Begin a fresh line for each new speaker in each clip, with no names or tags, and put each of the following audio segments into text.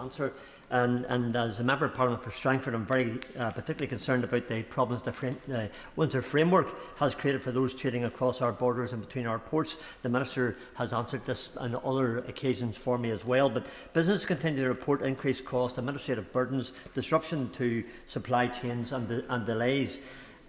answer. And as a Member of Parliament for Strangford, I'm very particularly concerned about the problems the Windsor Framework has created for those trading across our borders and between our ports. The Minister has answered this on other occasions for me as well. But businesses continue to report increased costs, administrative burdens, disruption to supply chains and delays.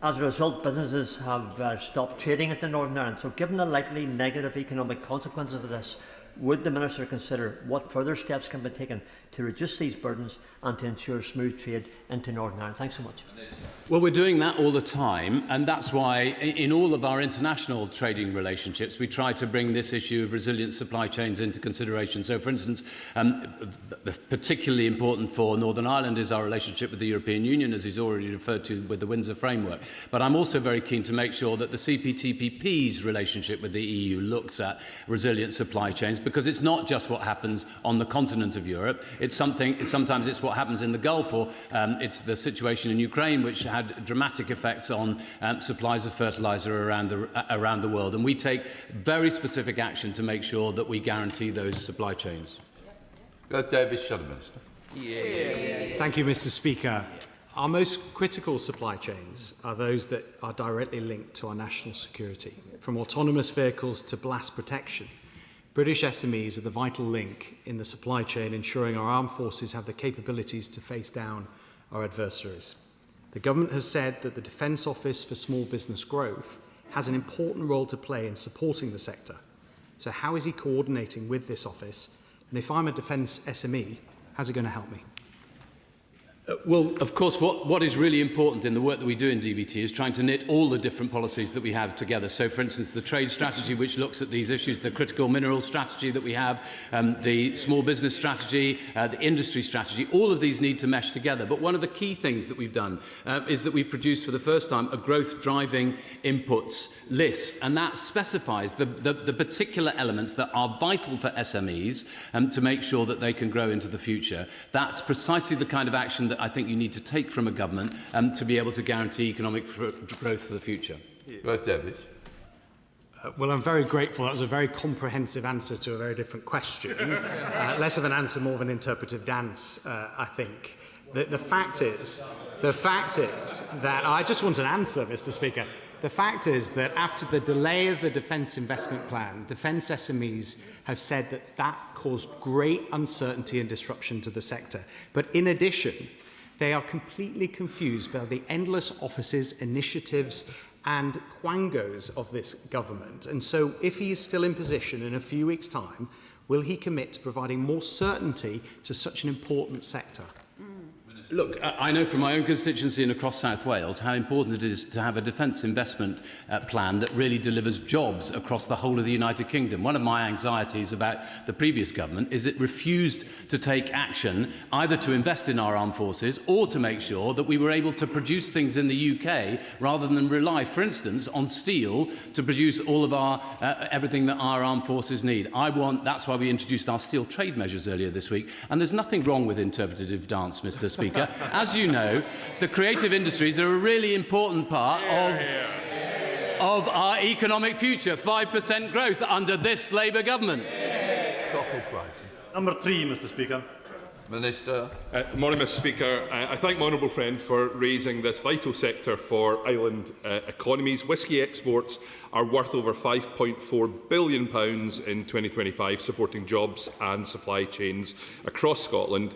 As a result, businesses have stopped trading into Northern Ireland. So given the likely negative economic consequences of this, would the Minister consider what further steps can be taken to reduce these burdens and to ensure smooth trade into Northern Ireland? Thanks so much.
Well, we're doing that all the time, and that's why in all of our international trading relationships we try to bring this issue of resilient supply chains into consideration. So, for instance, particularly important for Northern Ireland is our relationship with the European Union, as he's already referred to with the Windsor Framework. But I'm also very keen to make sure that the CPTPP's relationship with the EU looks at resilient supply chains, because it's not just what happens on the continent of Europe. Sometimes it's what happens in the Gulf, or it's the situation in Ukraine, which had dramatic effects on supplies of fertiliser around the world. And we take very specific action to make sure that we guarantee those supply chains.
David Minister.
Thank you, Mr. Speaker. Our most critical supply chains are those that are directly linked to our national security. From autonomous vehicles to blast protection, British SMEs are the vital link in the supply chain, ensuring our armed forces have the capabilities to face down our adversaries. The Government has said that the Defence Office for Small Business Growth has an important role to play in supporting the sector. So how is he coordinating with this office? And if I'm a defence SME, how's it going to help me?
Well, of course, what is really important in the work that we do in DBT is trying to knit all the different policies that we have together. So, for instance, the trade strategy, which looks at these issues, the critical minerals strategy that we have, the small business strategy, the industry strategy, all of these need to mesh together. But one of the key things that we've done is that we've produced for the first time a growth-driving inputs list, and that specifies the particular elements that are vital for SMEs to make sure that they can grow into the future. That's precisely the kind of action that I think you need to take from a government to be able to guarantee economic growth for the future.
Right, David.
Well, I'm very grateful. That was a very comprehensive answer to a very different question. Less of an answer, more of an interpretive dance, I think. The fact is that I just want an answer, Mr. Speaker. The fact is that after the delay of the Defence Investment Plan, Defence SMEs have said that that caused great uncertainty and disruption to the sector. But in addition, they are completely confused by the endless offices, initiatives and quangos of this government. And so if he is still in position in a few weeks' time, will he commit to providing more certainty to such an important sector?
Look, I know from my own constituency and across South Wales how important it is to have a defence investment plan that really delivers jobs across the whole of the United Kingdom. One of my anxieties about the previous government is it refused to take action either to invest in our armed forces or to make sure that we were able to produce things in the UK rather than rely, for instance, on steel to produce all of our everything that our armed forces need. That's why we introduced our steel trade measures earlier this week. And there's nothing wrong with interpretative dance, Mr. Speaker. As you know, the creative industries are a really important part of our economic future. 5% growth under this Labour government.
Number 3, Mr. Speaker.
Minister.
Morning, Mr. Speaker. I thank my honourable friend for raising this vital sector for island economies. Whisky exports are worth over £5.4 billion in 2025, supporting jobs and supply chains across Scotland.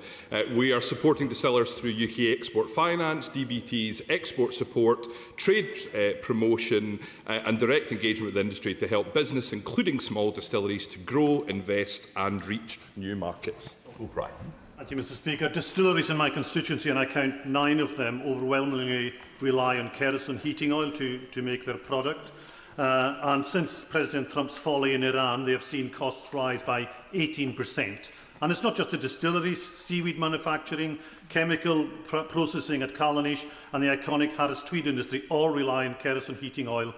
We are supporting distillers through UK Export Finance, DBT's export support, trade promotion and direct engagement with the industry to help business, including small distilleries, to grow, invest and reach new markets.
O'Brien.
Thank you, Mr. Speaker. Distilleries in my constituency, and I count 9 of them, overwhelmingly rely on kerosene heating oil to make their product. And since President Trump's folly in Iran, they have seen costs rise by 18%. And it's not just the distilleries, seaweed manufacturing, chemical processing at Callanish and the iconic Harris Tweed industry all rely on kerosene heating oil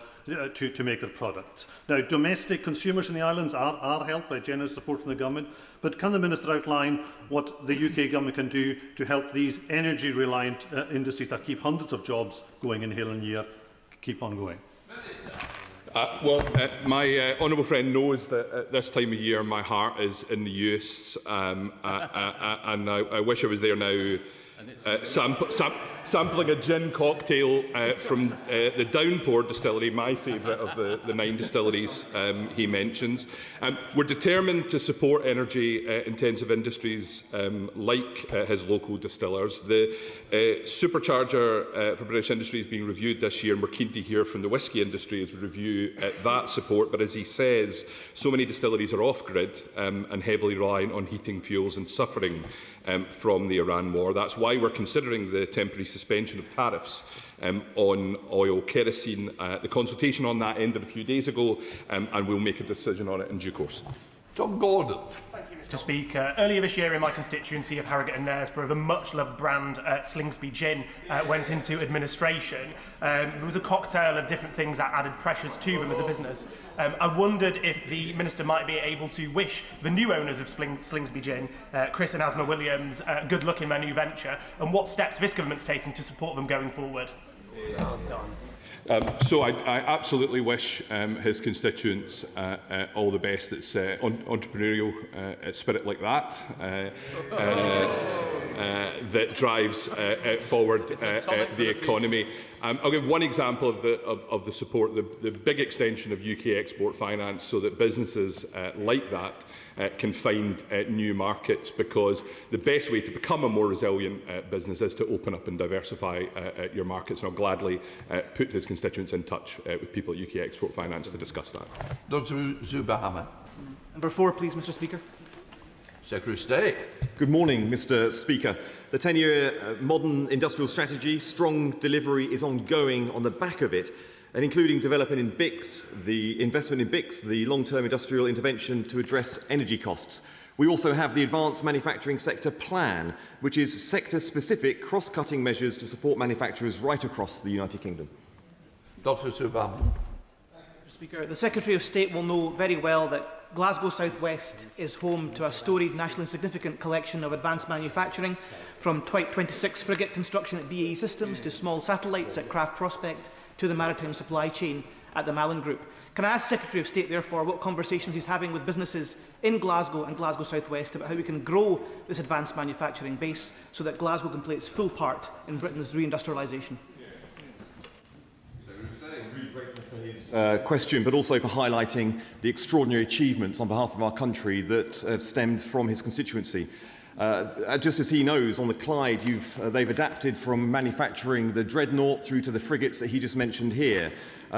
to make their products. Now, domestic consumers in the islands are helped by generous support from the government, but can the Minister outline what the UK government can do to help these energy-reliant industries that keep hundreds of jobs going in Hill and Year keep on going?
My honourable friend knows that at this time of year my heart is in the youths, and I wish I was there now sampling a gin cocktail from the Downpour distillery, my favourite of the 9 distilleries he mentions. We're determined to support energy-intensive industries like his local distillers. The supercharger for British industry is being reviewed this year, and we're keen to hear from the whisky industry as we review that support. But as he says, so many distilleries are off-grid and heavily reliant on heating fuels and suffering from the Iran war. That's why we're considering the temporary suspension of tariffs on oil, kerosene. The consultation on that ended a few days ago, and we'll make a decision on it in due course.
John Gordon.
Thank you, Mr. Speaker. Earlier this year in my constituency of Harrogate and Knaresborough, the much-loved brand Slingsby Gin went into administration. There was a cocktail of different things that added pressures to them as a business. I wondered if the Minister might be able to wish the new owners of Slingsby Gin, Chris and Asma Williams, good luck in their new venture, and what steps this government's taking to support them going forward. Well done.
So I absolutely wish his constituents all the best. It's entrepreneurial spirit like that that drives forward the economy. I'll give one example of the support, the big extension of UK export finance, so that businesses like that can find new markets, because the best way to become a more resilient business is to open up and diversify your markets. And I'll gladly put his constituents in touch with people at UK Export Finance to discuss that.
Dr. Zubahamid.
Number 4, please, Mr. Speaker.
Secretary of State.
Good morning, Mr. Speaker. The 10-year modern industrial strategy, strong delivery is ongoing on the back of it, and including developing in BICS, the investment in BICS, the long-term industrial intervention to address energy costs. We also have the Advanced Manufacturing Sector Plan, which is sector-specific, cross-cutting measures to support manufacturers right across the United Kingdom.
Dr. Subhaman.
Mr. Speaker, the Secretary of State will know very well that Glasgow South West is home to a storied nationally significant collection of advanced manufacturing, from Type 26 frigate construction at BAE Systems to small satellites at Craft Prospect to the maritime supply chain at the Malin Group. Can I ask Secretary of State, therefore, what conversations he's having with businesses in Glasgow and Glasgow South West about how we can grow this advanced manufacturing base so that Glasgow can play its full part in Britain's reindustrialisation?
Question, but also for highlighting the extraordinary achievements on behalf of our country that have stemmed from his constituency. Just as he knows, on the Clyde, they've adapted from manufacturing the Dreadnought through to the frigates that he just mentioned here.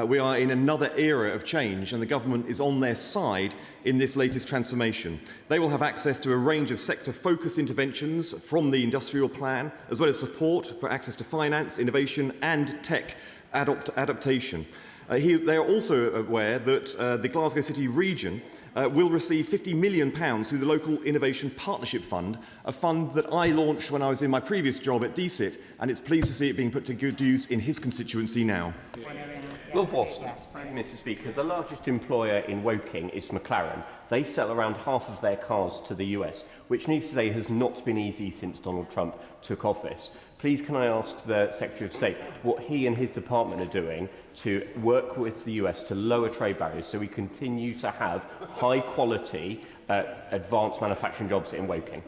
We are in another era of change, and the government is on their side in this latest transformation. They will have access to a range of sector-focused interventions from the industrial plan, as well as support for access to finance, innovation and tech adaptation. They are also aware that the Glasgow City region will receive £50 million through the Local Innovation Partnership Fund, a fund that I launched when I was in my previous job at DCIT, and it's pleased to see it being put to good use in his constituency now.
Will Foster.
Mr. Speaker, the largest employer in Woking is McLaren. They sell around half of their cars to the US, which needs to say has not been easy since Donald Trump took office. Please can I ask the Secretary of State what he and his department are doing to work with the US to lower trade barriers so we continue to have high quality advanced manufacturing jobs in Woking?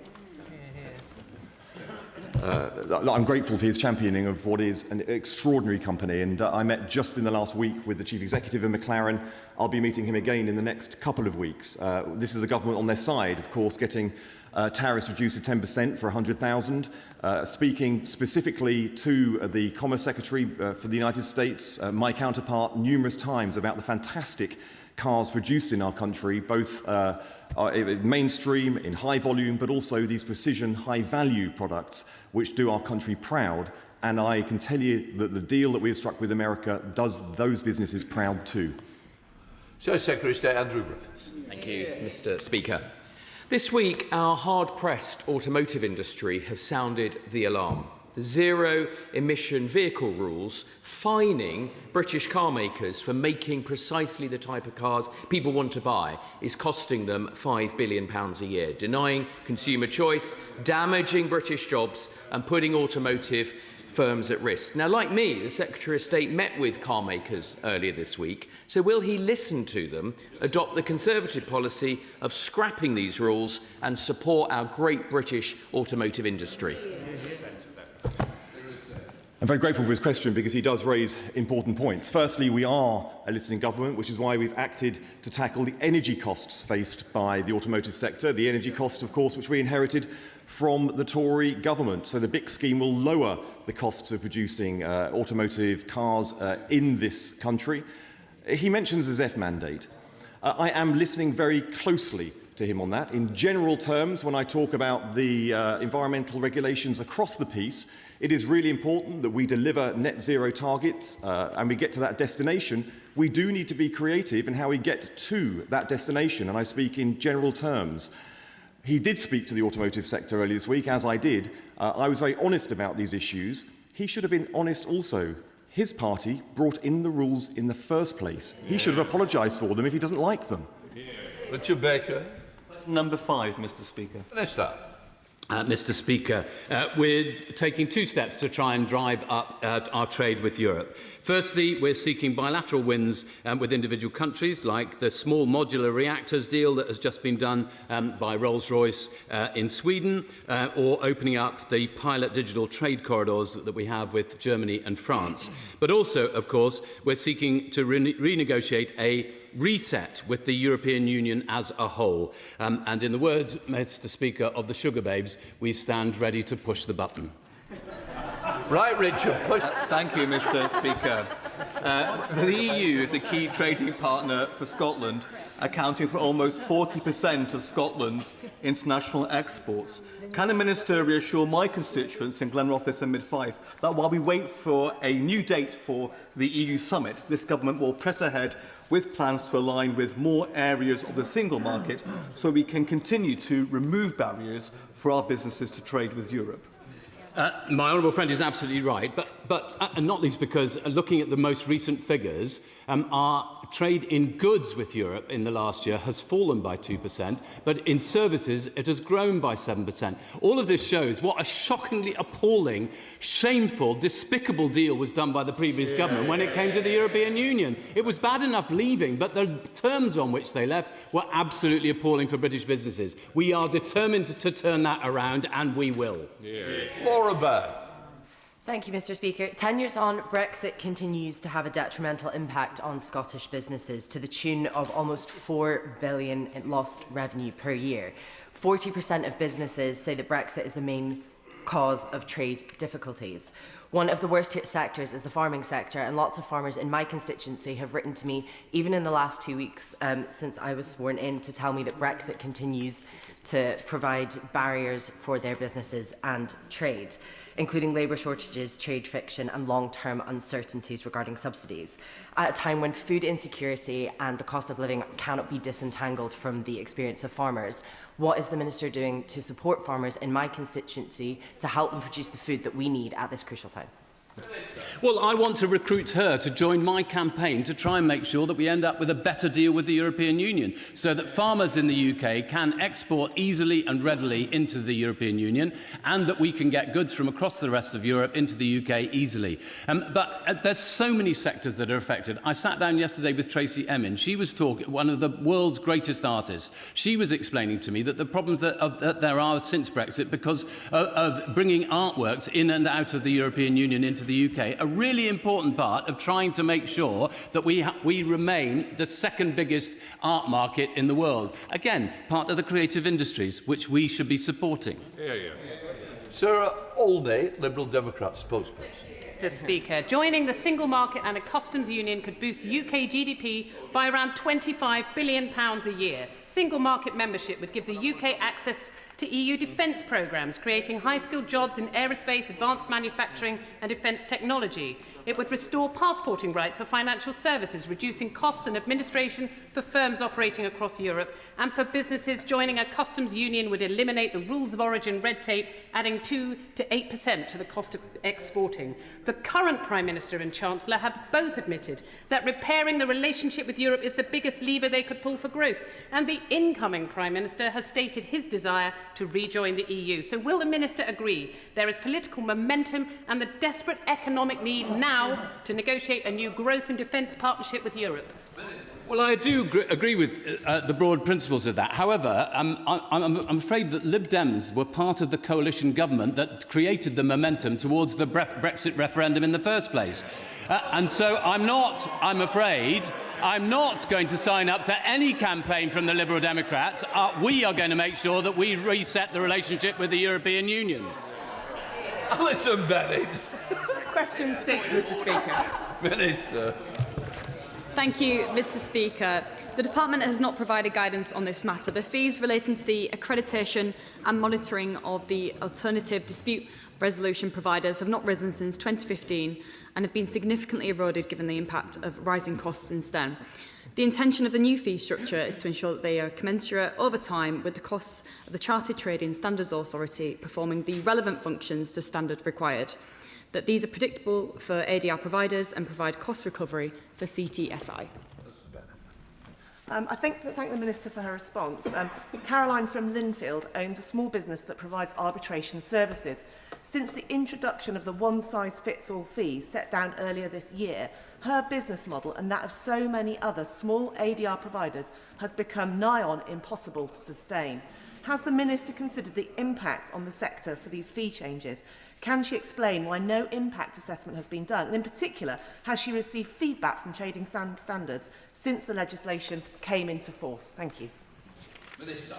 I'm grateful for his championing of what is an extraordinary company, and I met just in the last week with the Chief Executive of McLaren. I'll be meeting him again in the next couple of weeks. This is a government on their side, of course, getting tariffs reduced to 10% for 100,000. Speaking specifically to the Commerce Secretary for the United States, my counterpart, numerous times about the fantastic cars produced in our country, both mainstream, in high volume, but also these precision, high-value products which do our country proud. And I can tell you that the deal that we have struck with America does those businesses proud too.
So, Secretary of State Andrew Griffiths.
Thank you, Mr. Speaker. This week, our hard-pressed automotive industry have sounded the alarm. The zero-emission vehicle rules fining British car makers for making precisely the type of cars people want to buy is costing them £5 billion a year, denying consumer choice, damaging British jobs and putting automotive firms at risk. Now, like me, the Secretary of State met with car makers earlier this week. So will he listen to them, adopt the Conservative policy of scrapping these rules and support our great British automotive industry?
I'm very grateful for his question because he does raise important points. Firstly, we are a listening government, which is why we've acted to tackle the energy costs faced by the automotive sector. The energy cost, of course, which we inherited from the Tory government. So the BIC scheme will lower the costs of producing automotive cars in this country. He mentions the ZEF mandate. I am listening very closely to him on that. In general terms, when I talk about the environmental regulations across the piece, it is really important that we deliver net zero targets and we get to that destination. We do need to be creative in how we get to that destination, and I speak in general terms. He did speak to the automotive sector earlier this week, as I did. I was very honest about these issues. He should have been honest also. His party brought in the rules in the first place. He should have apologised for them if he doesn't like them.
Richard Baker.
Number 5, Mr. Speaker.
Minister.
Mr. Speaker, we're taking 2 steps to try and drive up our trade with Europe. Firstly, we're seeking bilateral wins with individual countries, like the small modular reactors deal that has just been done by Rolls-Royce in Sweden, or opening up the pilot digital trade corridors that we have with Germany and France. But also, of course, we're seeking to renegotiate a reset with the European Union as a whole. And in the words, Mr. Speaker, of the Sugar Babes, we stand ready to push the button.
Right, Richard, push.
Thank you, Mr. Speaker. The EU is a key trading partner for Scotland, accounting for almost 40% of Scotland's international exports. Can the Minister reassure my constituents in Glenrothes and Mid-Fife that while we wait for a new date for the EU summit, this government will press ahead with plans to align with more areas of the single market so we can continue to remove barriers for our businesses to trade with Europe?
My honourable friend is absolutely right, but not least because looking at the most recent figures, our trade in goods with Europe in the last year has fallen by 2%, but in services it has grown by 7%. All of this shows what a shockingly appalling, shameful, despicable deal was done by the previous government when it came to the European Union. It was bad enough leaving, but the terms on which they left were absolutely appalling for British businesses. We are determined to turn that around, and we will.
Laura Baird.
Thank you, Mr. Speaker. 10 years on, Brexit continues to have a detrimental impact on Scottish businesses to the tune of almost $4 billion in lost revenue per year. 40% of businesses say that Brexit is the main cause of trade difficulties. One of the worst hit sectors is the farming sector, and lots of farmers in my constituency have written to me, even in the last 2 weeks since I was sworn in, to tell me that Brexit continues to provide barriers for their businesses and trade, including labour shortages, trade friction and long-term uncertainties regarding subsidies. At a time when food insecurity and the cost of living cannot be disentangled from the experience of farmers, what is the Minister doing to support farmers in my constituency to help them produce the food that we need at this crucial time?
Well, I want to recruit her to join my campaign to try and make sure that we end up with a better deal with the European Union, so that farmers in the UK can export easily and readily into the European Union, and that we can get goods from across the rest of Europe into the UK easily. But there's so many sectors that are affected. I sat down yesterday with Tracy Emin. She was one of the world's greatest artists. She was explaining to me that the problems that there are since Brexit because of bringing artworks in and out of the European Union into the UK, a really important part of trying to make sure that we remain the second biggest art market in the world. Again, part of the creative industries, which we should be supporting.
Sarah Aldey, Liberal Democrat spokesperson.
Mr. Speaker, joining the single market and a customs union could boost UK GDP by around £25 billion a year. Single market membership would give the UK access to EU defence programmes, creating high-skilled jobs in aerospace, advanced manufacturing and defence technology. It would restore passporting rights for financial services, reducing costs and administration for firms operating across Europe, and for businesses joining a customs union would eliminate the rules of origin red tape, adding 2 to 8% to the cost of exporting. The current Prime Minister and Chancellor have both admitted that repairing the relationship with Europe is the biggest lever they could pull for growth, and the incoming Prime Minister has stated his desire to rejoin the EU. So will the Minister agree there is political momentum and the desperate economic need now to negotiate a new growth and defence partnership with Europe?
Well, I do agree with the broad principles of that. However, I'm afraid that Lib Dems were part of the coalition government that created the momentum towards the Brexit referendum in the first place. And so I'm afraid, I'm not going to sign up to any campaign from the Liberal Democrats. We are going to make sure that we reset the relationship with the European Union.
Alison Bennett.
Question 6, Mr. Speaker.
Minister.
Thank you, Mr. Speaker. The Department has not provided guidance on this matter. The fees relating to the accreditation and monitoring of the alternative dispute resolution providers have not risen since 2015 and have been significantly eroded given the impact of rising costs since then. The intention of the new fee structure is to ensure that they are commensurate over time with the costs of the Chartered Trading Standards Authority performing the relevant functions to standard required, that these are predictable for ADR providers and provide cost recovery for CTSI.
I thank the Minister for her response. Caroline from Linfield owns a small business that provides arbitration services. Since the introduction of the one-size-fits-all fees set down earlier this year, her business model and that of so many other small ADR providers has become nigh on impossible to sustain. Has the Minister considered the impact on the sector for these fee changes? Can she explain why no impact assessment has been done? And in particular, has she received feedback from trading standards since the legislation came into force? Thank you.
Minister.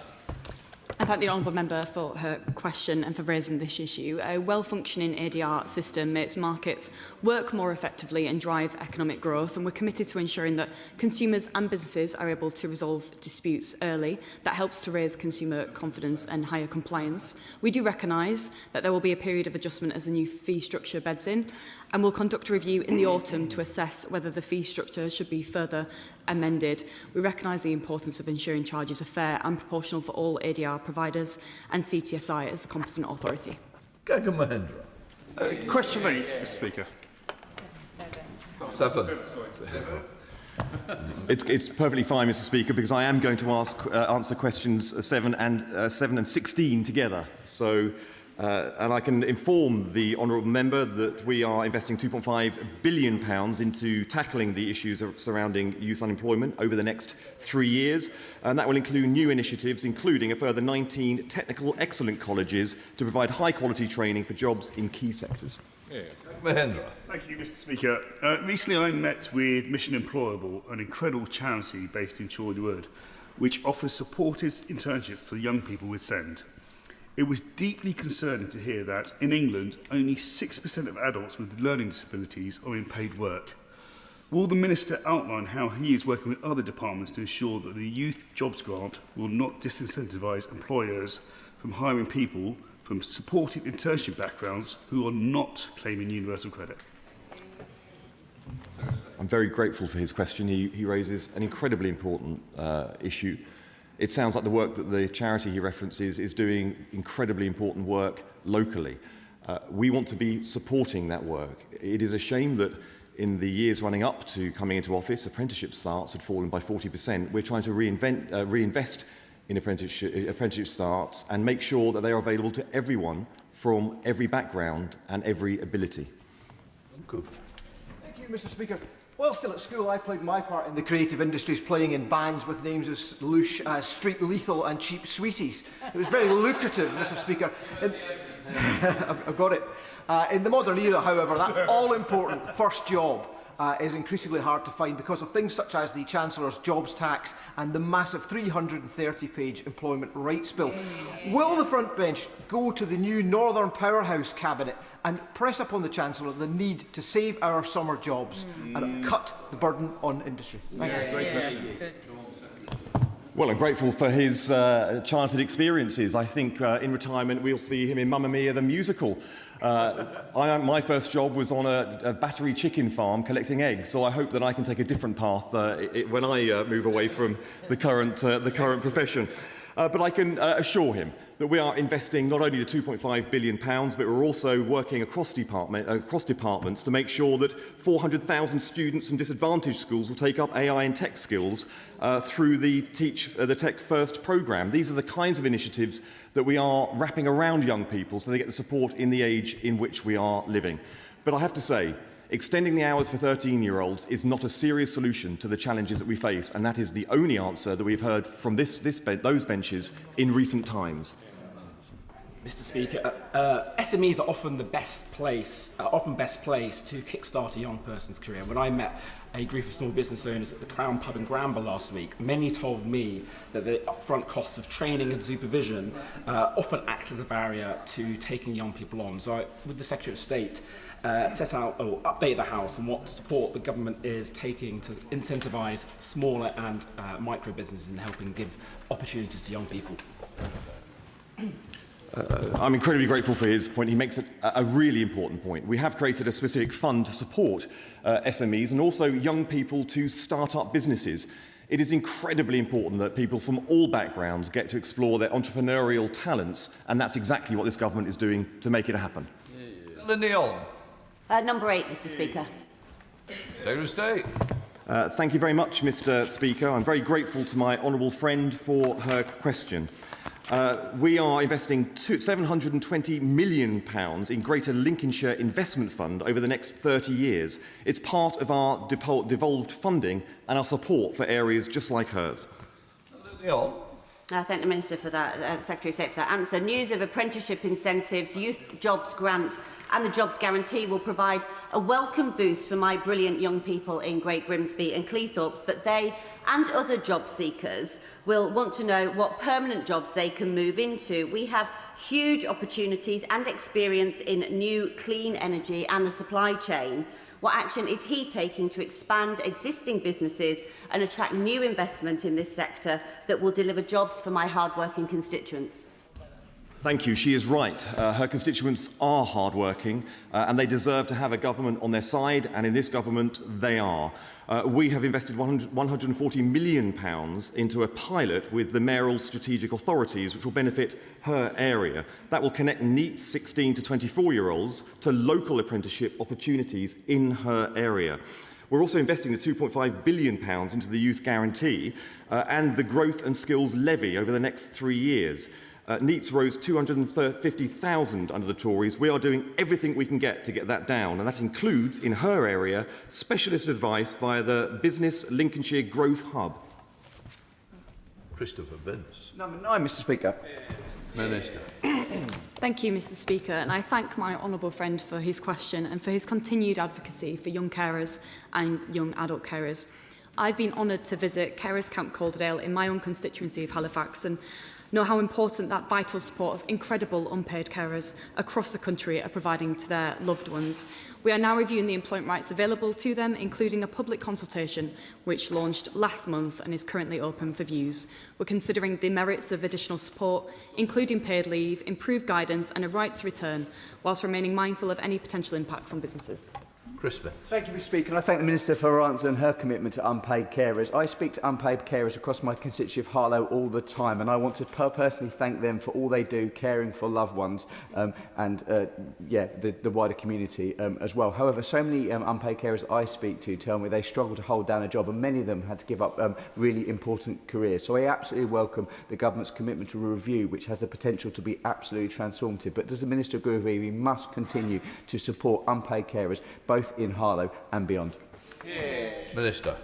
I thank the Honourable Member for her question and for raising this issue. A well-functioning ADR system makes markets work more effectively and drive economic growth, and we're committed to ensuring that consumers and businesses are able to resolve disputes early. That helps to raise consumer confidence and higher compliance. We do recognise that there will be a period of adjustment as the new fee structure beds in, and we'll conduct a review in the autumn to assess whether the fee structure should be further amended. We recognise the importance of ensuring charges are fair and proportional for all ADR providers and CTSI as a competent authority.
Gagan Mahendra.
Question 8, Mr. Speaker.
7.
It's perfectly fine, Mr. Speaker, because I am going to answer questions 7 and 16 together. So. And I can inform the honourable member that we are investing £2.5 billion into tackling the issues surrounding youth unemployment over the next 3 years. And that will include new initiatives, including a further 19 technical excellent colleges to provide high-quality training for jobs in key sectors.
Yeah. Mahendra.
Thank you, Mr. Speaker. Recently I met with Mission Employable, an incredible charity based in Chorley Wood, which offers supported internships for young people with SEND. It was deeply concerning to hear that, in England, only 6% of adults with learning disabilities are in paid work. Will the Minister outline how he is working with other departments to ensure that the Youth Jobs Grant will not disincentivise employers from hiring people from supported internship backgrounds who are not claiming universal credit?
I'm very grateful for his question. He raises an incredibly important issue. It sounds like the work that the charity he references is doing incredibly important work locally. We want to be supporting that work. It is a shame that in the years running up to coming into office, apprenticeship starts had fallen by 40%. We're trying to reinvest in apprenticeship starts and make sure that they are available to everyone from every background and every ability.
Good.
Thank you, Mr. Speaker. While still at school, I played my part in the creative industries, playing in bands with names as louche as Street Lethal and Cheap Sweeties. It was very lucrative, Mr. Speaker. I've got it. In the modern era, however, that all-important first job is increasingly hard to find because of things such as the Chancellor's jobs tax and the massive 330-page employment rights bill. Will the front bench go to the new Northern Powerhouse cabinet and press upon the Chancellor the need to save our summer jobs and cut the burden on industry? Thank you.
Great question. Well, I'm grateful for his childhood experiences. I think in retirement we'll see him in Mamma Mia the musical. My first job was on a battery chicken farm collecting eggs, so I hope that I can take a different path when I move away from the current profession. But I can assure him that we are investing not only the £2.5 billion, but we're also working across departments to make sure that 400,000 students from disadvantaged schools will take up AI and tech skills through the Tech First programme. These are the kinds of initiatives that we are wrapping around young people so they get the support in the age in which we are living. But I have to say, extending the hours for 13-year-olds is not a serious solution to the challenges that we face, and that is the only answer that we've heard from those benches in recent times.
Mr. Speaker, SMEs are often best placed to kickstart a young person's career. When I met a group of small business owners at the Crown Pub in Granby last week, many told me that the upfront costs of training and supervision often act as a barrier to taking young people on. So would the Secretary of State set out or update the House on what support the government is taking to incentivise smaller and micro businesses and helping give opportunities to young people?
I'm incredibly grateful for his point. He makes a really important point. We have created a specific fund to support SMEs and also young people to start up businesses. It is incredibly important that people from all backgrounds get to explore their entrepreneurial talents, and that's exactly what this government is doing to make it happen.
Leon.
Number 8, Mr. Speaker.
Secretary of State.
Thank you very much, Mr. Speaker. I'm very grateful to my honourable friend for her question. We are investing £720 million in Greater Lincolnshire Investment Fund over the next 30 years. It's part of our devolved funding and our support for areas just like hers.
Leon.
I thank the Minister for that, Secretary of State for that answer. News of apprenticeship incentives, Youth Jobs Grant and the Jobs Guarantee will provide a welcome boost for my brilliant young people in Great Grimsby and Cleethorpes, but they and other job seekers will want to know what permanent jobs they can move into. We have huge opportunities and experience in new clean energy and the supply chain. What action is he taking to expand existing businesses and attract new investment in this sector that will deliver jobs for my hard-working constituents?
Thank you. She is right. Her constituents are hard-working and they deserve to have a government on their side, and in this government they are. We have invested £140 million into a pilot with the mayoral strategic authorities which will benefit her area. That will connect NEET 16 to 24-year-olds to local apprenticeship opportunities in her area. We're also investing the £2.5 billion into the Youth Guarantee and the Growth and Skills Levy over the next 3 years. NEETs rose 250,000 under the Tories. We are doing everything we can get to get that down, and that includes, in her area, specialist advice via the Business Lincolnshire Growth Hub.
Christopher Vince.
Number 9, Mr. Speaker.
Minister.
Thank you, Mr. Speaker, and I thank my honourable friend for his question and for his continued advocacy for young carers and young adult carers. I've been honoured to visit Carers Camp Calderdale in my own constituency of Halifax and know how important that vital support of incredible unpaid carers across the country are providing to their loved ones. We are now reviewing the employment rights available to them, including a public consultation which launched last month and is currently open for views. We're considering the merits of additional support, including paid leave, improved guidance and a right to return, whilst remaining mindful of any potential impacts on businesses.
Thank you, Mr. Speaker, and I thank the Minister for her answer and her commitment to unpaid carers. I speak to unpaid carers across my constituency of Harlow all the time, and I want to personally thank them for all they do, caring for loved ones and the wider community as well. However, so many unpaid carers I speak to tell me they struggle to hold down a job, and many of them had to give up really important careers. So I absolutely welcome the government's commitment to a review, which has the potential to be absolutely transformative. But does the Minister agree with me? We must continue to support unpaid carers, both in Harlow and beyond.
Minister.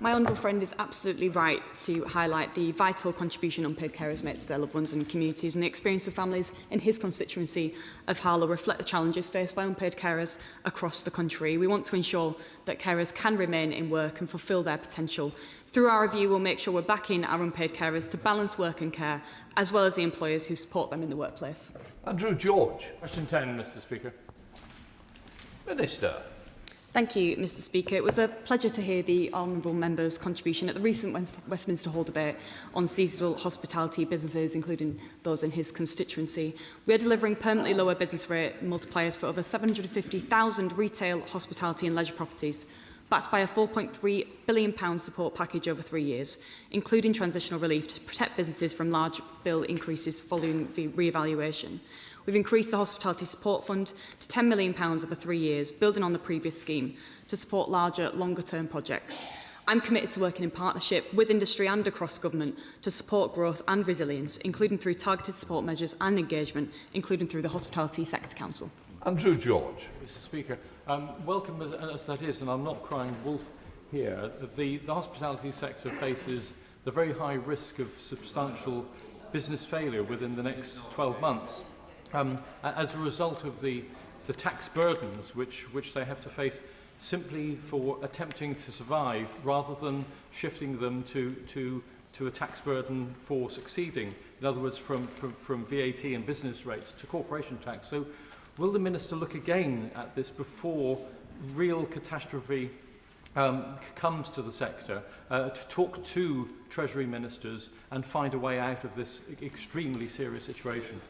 My honourable friend is absolutely right to highlight the vital contribution unpaid carers make to their loved ones and communities, and the experience of families in his constituency of Harlow reflect the challenges faced by unpaid carers across the country. We want to ensure that carers can remain in work and fulfil their potential. Through our review, we'll make sure we're backing our unpaid carers to balance work and care, as well as the employers who support them in the workplace.
Andrew George.
Question 10, Mr. Speaker.
Minister.
Thank you, Mr. Speaker. It was a pleasure to hear the honourable member's contribution at the recent Westminster Hall debate on seasonal hospitality businesses, including those in his constituency. We are delivering permanently lower business rate multipliers for over 750,000 retail, hospitality and leisure properties. backed by a £4.3 billion support package over 3 years, including transitional relief to protect businesses from large bill increases following the re-evaluation. We've increased the Hospitality Support Fund to £10 million over 3 years, building on the previous scheme, to support larger, longer-term projects. I'm committed to working in partnership with industry and across government to support growth and resilience, including through targeted support measures and engagement, including through the Hospitality Sector Council.
Andrew George.
Mr Speaker, welcome as that is, and I'm not crying wolf here, the hospitality sector faces the very high risk of substantial business failure within the next 12 months as a result of the tax burdens which they have to face simply for attempting to survive rather than shifting them to a tax burden for succeeding. In other words, from VAT and business rates to corporation tax. So will the Minister look again at this before real catastrophe comes to the sector, to talk to Treasury Ministers and find a way out of this extremely serious situation?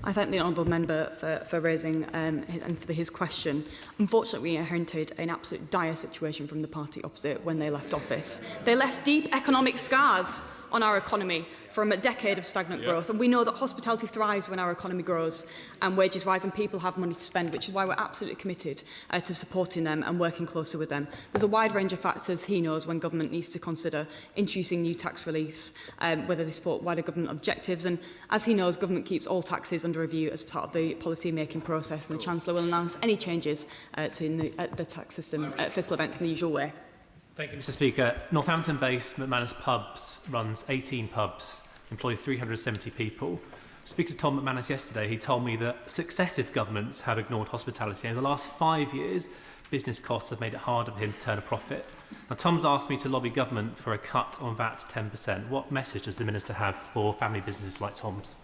I thank the Honourable Member for raising and for his question. Unfortunately, we inherited an absolute dire situation from the party opposite when they left office. They left deep economic scars on our economy from a decade of stagnant growth. And we know that hospitality thrives when our economy grows and wages rise and people have money to spend, which is why we're absolutely committed to supporting them and working closer with them. There's a wide range of factors, he knows, when government needs to consider introducing new tax reliefs, whether they support wider government objectives. And as he knows, government keeps all taxes under review as part of the policy-making process, and the Chancellor will announce any changes to the tax system at fiscal events in the usual way.
Thank you, Mr Speaker. Northampton-based McManus Pubs runs 18 pubs, employs 370 people. Speaking to Tom McManus yesterday, he told me that successive governments have ignored hospitality. Over the last 5 years, business costs have made it harder for him to turn a profit. Now, Tom's asked me to lobby government for a cut on VAT to 10%. What message does the Minister have for family businesses like Tom's?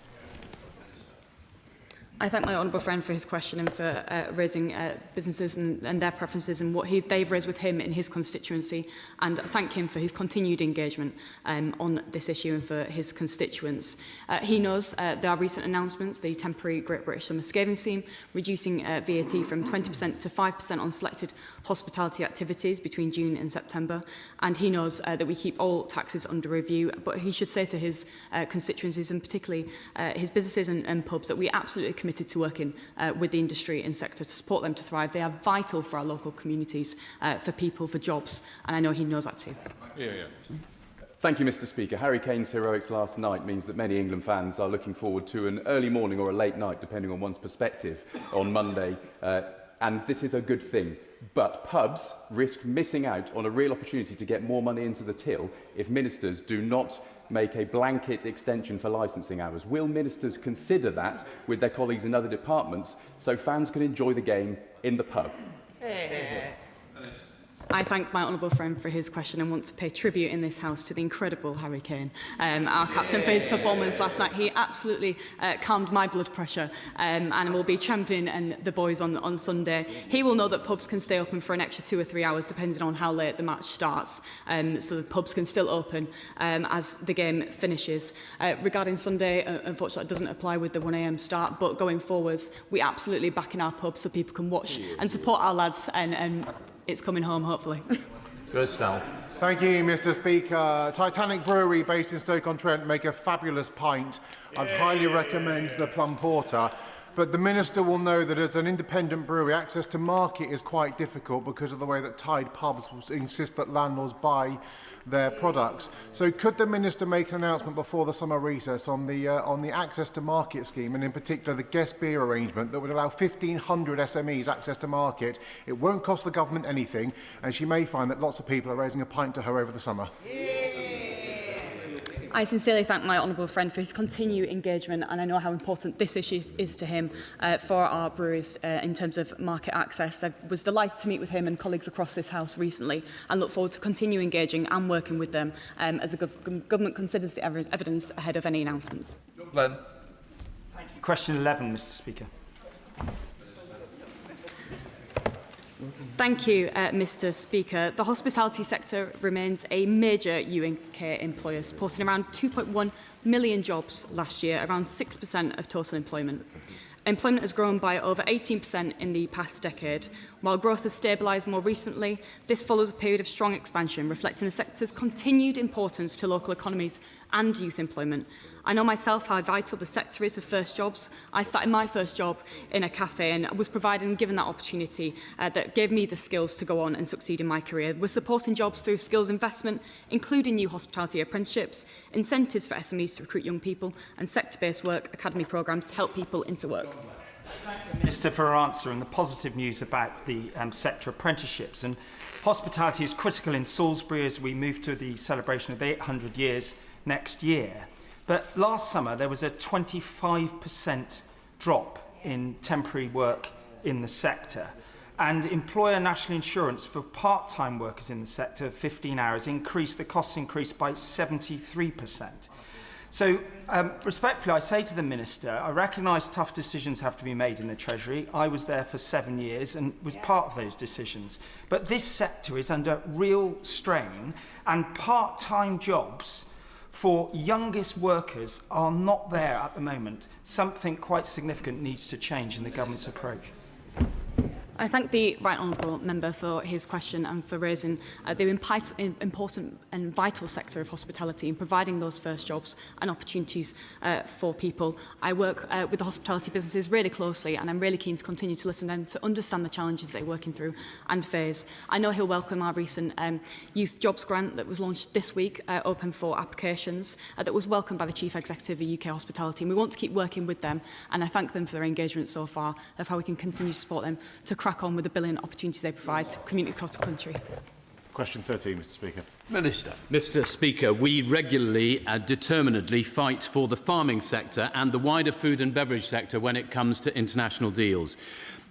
I thank my honourable friend for his question and for raising businesses and their preferences and what they've raised with him in his constituency, and thank him for his continued engagement on this issue and for his constituents. He knows there are recent announcements, the temporary Great British Summer Scathing Scheme, reducing VAT from 20% to 5% on selected hospitality activities between June and September, and he knows that we keep all taxes under review, but he should say to his constituencies and particularly his businesses and pubs that we absolutely committed to working with the industry and sector to support them to thrive. They are vital for our local communities, for people, for jobs, and I know he knows that too.
Thank you, Mr Speaker. Harry Kane's heroics last night means that many England fans are looking forward to an early morning or a late night, depending on one's perspective, on Monday, and this is a good thing. But pubs risk missing out on a real opportunity to get more money into the till if ministers do not make a blanket extension for licensing hours. Will ministers consider that with their colleagues in other departments so fans can enjoy the game in the pub?
I thank my honourable friend for his question and want to pay tribute in this House to the incredible Harry Kane, our captain, for his performance last night. He absolutely calmed my blood pressure and will be championing the boys on Sunday. He will know that pubs can stay open for an extra 2 or 3 hours depending on how late the match starts, so the pubs can still open as the game finishes. Regarding Sunday, unfortunately it doesn't apply with the 1 AM start, but going forwards we absolutely back in our pubs so people can watch and support our lads, and it's coming home, hopefully.
Good, Snell.
Thank you, Mr Speaker. Titanic Brewery, based in Stoke-on-Trent, make a fabulous pint. I'd highly recommend the Plum Porter. But the Minister will know that as an independent brewery, access to market is quite difficult because of the way that Tide pubs insist that landlords buy their products. So could the Minister make an announcement before the summer recess on the access to market scheme, and in particular the guest beer arrangement that would allow 1,500 SMEs access to market? It won't cost the government anything, and she may find that lots of people are raising a pint to her over the summer.
I sincerely thank my honourable friend for his continued engagement, and I know how important this issue is to him for our breweries in terms of market access. I was delighted to meet with him and colleagues across this House recently and look forward to continue engaging and working with them as the government considers the evidence ahead of any announcements.
Glenn.
Thank you. Question 11, Mr Speaker.
Thank you, Mr Speaker. The hospitality sector remains a major UK employer, supporting around 2.1 million jobs last year, around 6% of total employment. Employment has grown by over 18% in the past decade. While growth has stabilised more recently, this follows a period of strong expansion, reflecting the sector's continued importance to local economies and youth employment. I know myself how vital the sector is for first jobs. I started my first job in a cafe and was provided and given that opportunity that gave me the skills to go on and succeed in my career. We're supporting jobs through skills investment, including new hospitality apprenticeships, incentives for SMEs to recruit young people, and sector-based work academy programmes to help people into work.
Thank the Minister for her answer and the positive news about the sector apprenticeships. And hospitality is critical in Salisbury as we move to the celebration of the 800 years next year. But last summer there was a 25% drop in temporary work in the sector, and employer national insurance for part-time workers in the sector of 15 hours increased, the costs increased by 73%. So, respectfully, I say to the Minister, I recognise tough decisions have to be made in the Treasury. I was there for 7 years and was part of those decisions. But this sector is under real strain, and part-time jobs for youngest workers are not there at the moment. Something quite significant needs to change in the government's approach.
I thank the Right Honourable Member for his question and for raising the important and vital sector of hospitality and providing those first jobs and opportunities for people. I work with the hospitality businesses really closely, and I'm really keen to continue to listen to them to understand the challenges they're working through and face. I know he'll welcome our recent youth jobs grant that was launched this week, open for applications, that was welcomed by the Chief Executive of UK Hospitality, and we want to keep working with them, and I thank them for their engagement so far of how we can continue to support them to crack on with the brilliant opportunities they provide to communities across the country.
Question 13, Mr Speaker.
Minister.
Mr Speaker, we regularly and determinedly fight for the farming sector and the wider food and beverage sector when it comes to international deals.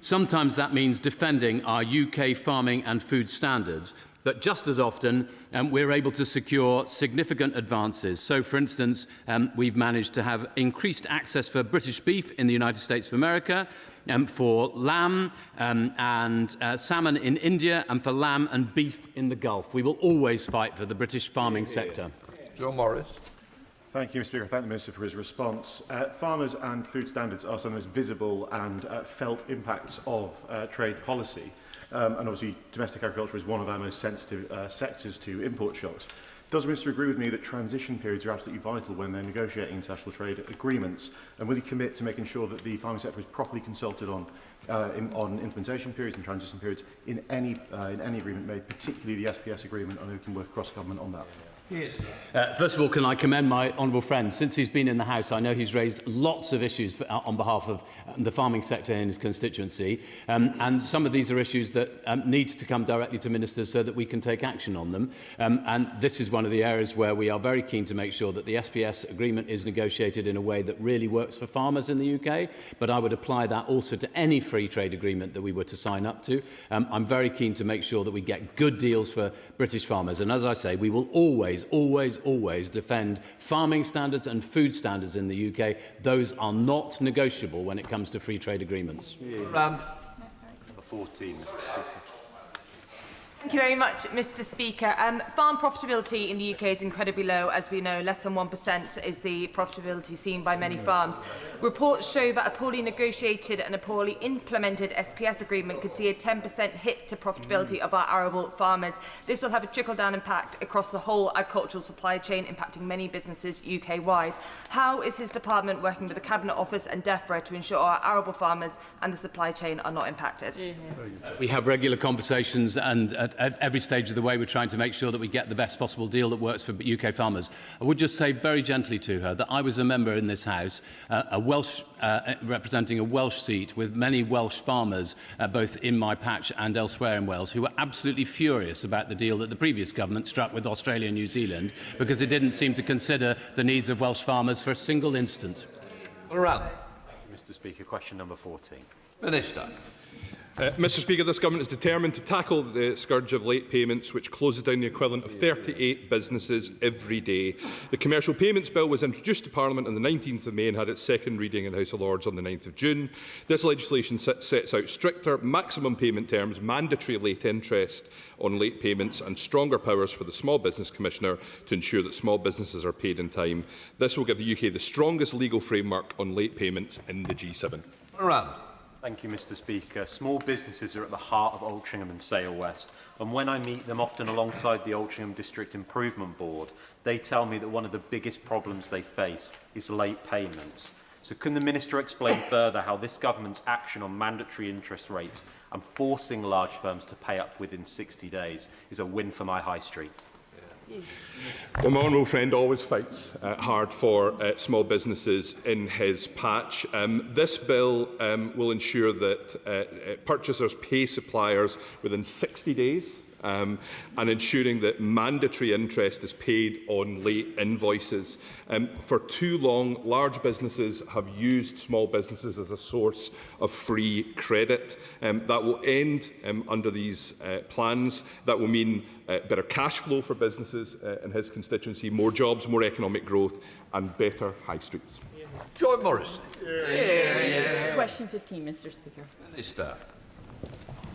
Sometimes that means defending our UK farming and food standards, but just as often we're able to secure significant advances. So, for instance, we've managed to have increased access for British beef in the United States of America, for lamb and salmon in India, and for lamb and beef in the Gulf. We will always fight for the British farming sector.
John Morris.
Thank you, Mr Speaker. I thank the Minister for his response. Farmers and food standards are some of the most visible and felt impacts of trade policy. And obviously, domestic agriculture is one of our most sensitive sectors to import shocks. Does the Minister agree with me that transition periods are absolutely vital when they're negotiating international trade agreements? And will he commit to making sure that the farming sector is properly consulted on implementation periods and transition periods in any agreement made, particularly the SPS agreement? I know we can work across government on that.
First of all, can I commend my honourable friend? Since he's been in the House, I know he's raised lots of issues on behalf of the farming sector in his constituency, and some of these are issues that need to come directly to ministers so that we can take action on them. And this is one of the areas where we are very keen to make sure that the SPS agreement is negotiated in a way that really works for farmers in the UK, but I would apply that also to any free trade agreement that we were to sign up to. I'm very keen to make sure that we get good deals for British farmers, and as I say, we will always defend farming standards and food standards in the UK. Those are not negotiable when it comes to free trade agreements.
Number 14, Mr Speaker.
Thank you very much, Mr Speaker. Farm profitability in the UK is incredibly low. As we know, less than 1% is the profitability seen by many farms. Reports show that a poorly negotiated and a poorly implemented SPS agreement could see a 10% hit to profitability of our arable farmers. This will have a trickle-down impact across the whole agricultural supply chain, impacting many businesses UK-wide. How is his department working with the Cabinet Office and DEFRA to ensure our arable farmers and the supply chain are not impacted?
We have regular conversations, and at every stage of the way we're trying to make sure that we get the best possible deal that works for UK farmers. I would just say very gently to her that I was a member in this House, representing a Welsh seat with many Welsh farmers, both in my patch and elsewhere in Wales, who were absolutely furious about the deal that the previous government struck with Australia and New Zealand, because it didn't seem to consider the needs of Welsh farmers for a single instant.
Mr Speaker, question number 14. Minister.
Mr Speaker, this government is determined to tackle the scourge of late payments, which closes down the equivalent of 38 businesses every day. The Commercial Payments Bill was introduced to Parliament on the 19th of May and had its second reading in the House of Lords on the 9th of June. This legislation sets out stricter maximum payment terms, mandatory late interest on late payments and stronger powers for the Small Business Commissioner to ensure that small businesses are paid in time. This will give the UK the strongest legal framework on late payments in the G7.
Around.
Thank you, Mr. Speaker. Small businesses are at the heart of Altrincham and Sale West, and when I meet them, often alongside the Altrincham District Improvement Board, they tell me that one of the biggest problems they face is late payments. So can the Minister explain further how this government's action on mandatory interest rates and forcing large firms to pay up within 60 days is a win for my high street?
Well, my honourable friend always fights hard for small businesses in his patch. This bill will ensure that purchasers pay suppliers within 60 days and ensuring that mandatory interest is paid on late invoices. For too long, large businesses have used small businesses as a source of free credit. That will end under these plans. That will mean better cash flow for businesses in his constituency, more jobs, more economic growth and better high streets.
Joy Morris.
Question 15, Mr. Speaker.
Minister.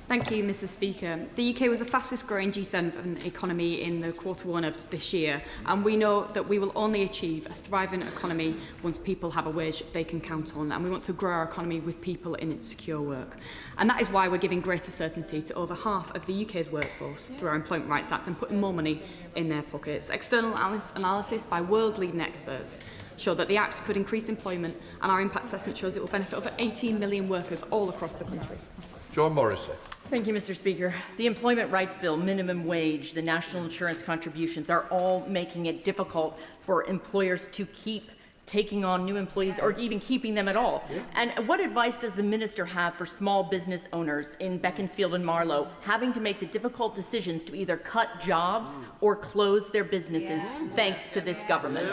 Thank you, Mr. Speaker. The UK was the fastest growing G7 economy in the Q1 of this year, and we know that we will only achieve a thriving economy once people have a wage they can count on, and we want to grow our economy with people in its secure work. And that is why we're giving greater certainty to over half of the UK's workforce through our Employment Rights Act and putting more money in their pockets. External analysis by world-leading experts show that the Act could increase employment, and our impact assessment shows it will benefit over 18 million workers all across the country.
John Morrissey.
Thank you, Mr. Speaker. The Employment Rights Bill, minimum wage, the national insurance contributions are all making it difficult for employers to keep taking on new employees or even keeping them at all. And what advice does the Minister have for small business owners in Beaconsfield and Marlow having to make the difficult decisions to either cut jobs or close their businesses thanks to this government?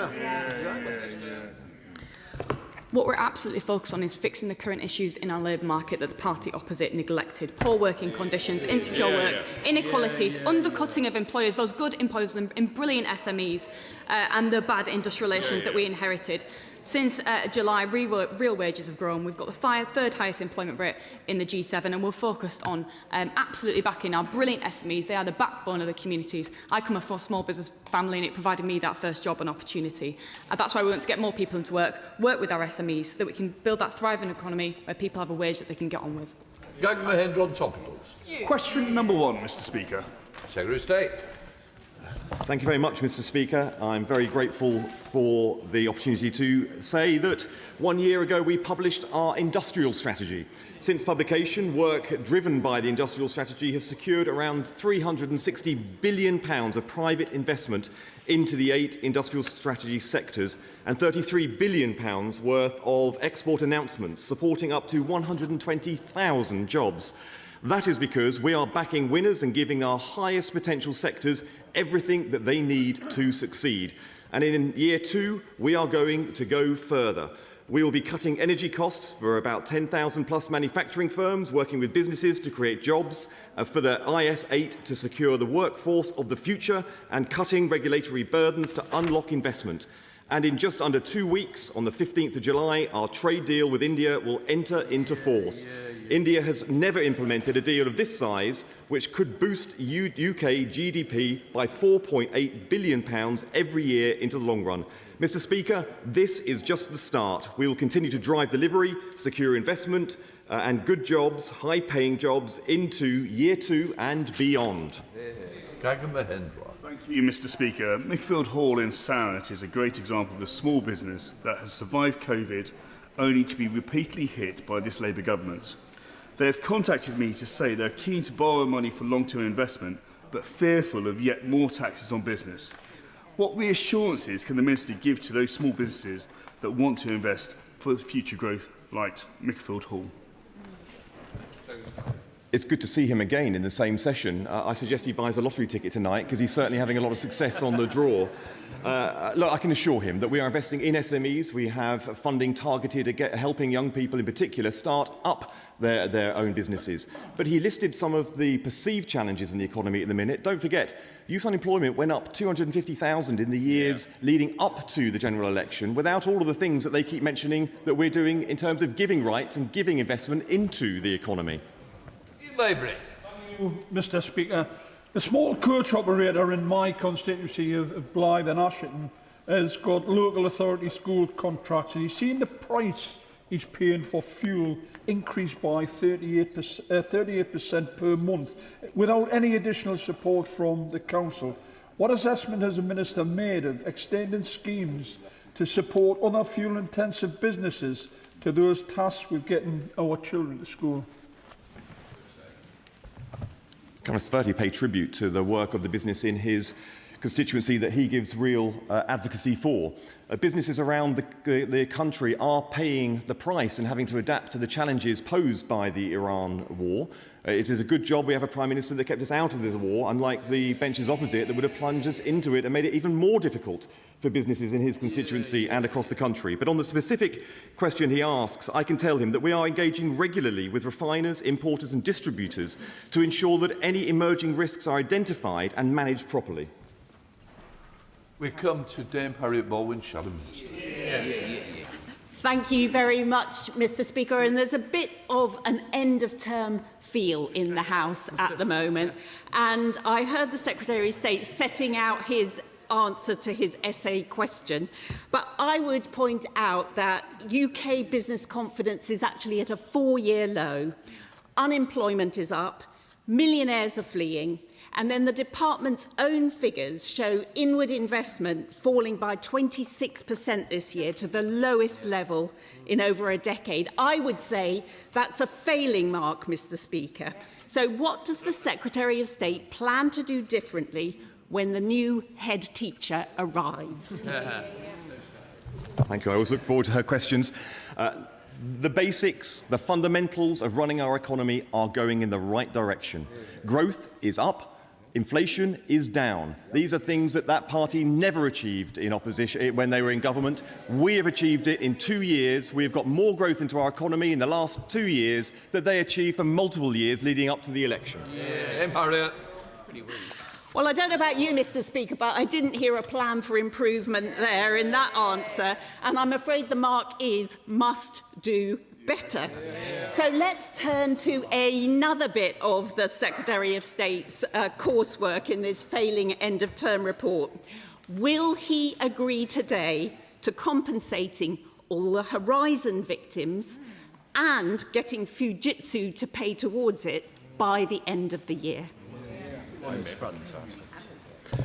What we're absolutely focused on is fixing the current issues in our labour market that the party opposite neglected. Poor working conditions, insecure work, inequalities, undercutting of employers, those good employers in brilliant SMEs, and the bad industrial relations that we inherited. Since July, real wages have grown. We've got the third highest employment rate in the G7, and we're focused on absolutely backing our brilliant SMEs. They are the backbone of the communities. I come from a small business family, and it provided me that first job and opportunity. That's why we want to get more people into work with our SMEs, so that we can build that thriving economy where people have a wage that they can get on with.
Gag Mahendra on topicals.
Question number 1, Mr. Speaker.
Secretary of State.
Thank you very much, Mr. Speaker. I'm very grateful for the opportunity to say that 1 year ago we published our industrial strategy. Since publication, work driven by the industrial strategy has secured around £360 billion of private investment into the 8 industrial strategy sectors and £33 billion worth of export announcements, supporting up to 120,000 jobs. That is because we are backing winners and giving our highest potential sectors everything that they need to succeed. And in year 2, we are going to go further. We will be cutting energy costs for about 10,000 plus manufacturing firms, working with businesses to create jobs, for the IS8 to secure the workforce of the future, and cutting regulatory burdens to unlock investment. And in just under 2 weeks, on the 15th of July, our trade deal with India will enter into force. India has never implemented a deal of this size, which could boost UK GDP by £4.8 billion every year into the long run. Mr. Speaker, this is just the start. We will continue to drive delivery, secure investment and good jobs, high-paying jobs, into year 2 and beyond.
Thank you, Mr. Speaker. Mickfield Hall in Saunet is a great example of a small business that has survived COVID only to be repeatedly hit by this Labour government. They have contacted me to say they're keen to borrow money for long-term investment, but fearful of yet more taxes on business. What reassurances can the Minister give to those small businesses that want to invest for future growth like Mickfield Hall?
It's good to see him again in the same session. I suggest he buys a lottery ticket tonight, because he's certainly having a lot of success on the draw. Look, I can assure him that we are investing in SMEs. We have funding targeted at helping young people in particular start up their own businesses. But he listed some of the perceived challenges in the economy at the minute. Don't forget, youth unemployment went up 250,000 in the years leading up to the general election, without all of the things that they keep mentioning that we're doing in terms of giving rights and giving investment into the economy.
Mr. Speaker, the small coach operator in my constituency of Blythe and Ashton has got local authority school contracts, and he's seen the price he's paying for fuel increased by 38% per month without any additional support from the council. What assessment has the Minister made of extending schemes to support other fuel-intensive businesses to those tasked with getting our children to school?
Can I certainly pay tribute to the work of the business in his constituency that he gives real advocacy for. Businesses around the country are paying the price and having to adapt to the challenges posed by the Iran war. It is a good job we have a Prime Minister that kept us out of this war, unlike the benches opposite that would have plunged us into it and made it even more difficult for businesses in his constituency and across the country. But on the specific question he asks, I can tell him that we are engaging regularly with refiners, importers and distributors to ensure that any emerging risks are identified and managed properly.
We come to Dame Harriet Baldwin, Shadow Minister.
Thank you very much, Mr. Speaker. And there's a bit of an end-of-term feel in the House at the moment. And I heard the Secretary of State setting out his answer to his essay question. But I would point out that UK business confidence is actually at a 4-year low. Unemployment is up. Millionaires are fleeing. And then the department's own figures show inward investment falling by 26% this year to the lowest level in over a decade. I would say that's a failing mark, Mr. Speaker. So what does the Secretary of State plan to do differently when the new head teacher arrives?
Thank you. I always look forward to her questions. The basics, the fundamentals of running our economy are going in the right direction. Growth is up. Inflation is down. These are things that that party never achieved in opposition when they were in government. We have achieved it in 2 years. We have got more growth into our economy in the last 2 years that they achieved for multiple years leading up to the election.
Well, I don't know about you, Mr. Speaker, but I didn't hear a plan for improvement there in that answer. And I'm afraid the mark is must do better. So let's turn to another bit of the Secretary of State's coursework in this failing end-of-term report. Will he agree today to compensating all the Horizon victims and getting Fujitsu to pay towards it by the end of the year?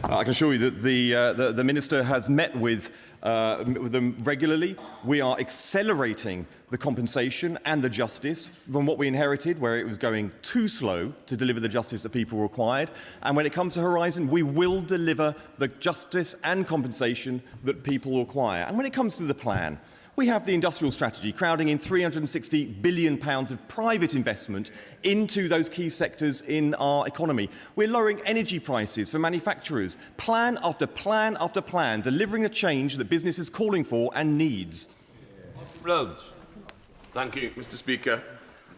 I can assure you that the Minister has met with them regularly. We are accelerating the compensation and the justice from what we inherited, where it was going too slow to deliver the justice that people required. And when it comes to Horizon, we will deliver the justice and compensation that people require. And when it comes to the plan, we have the industrial strategy crowding in £360 billion of private investment into those key sectors in our economy. We're lowering energy prices for manufacturers, plan after plan after plan, delivering the change that business is calling for and needs.
Rhodes.
Thank you, Mr. Speaker.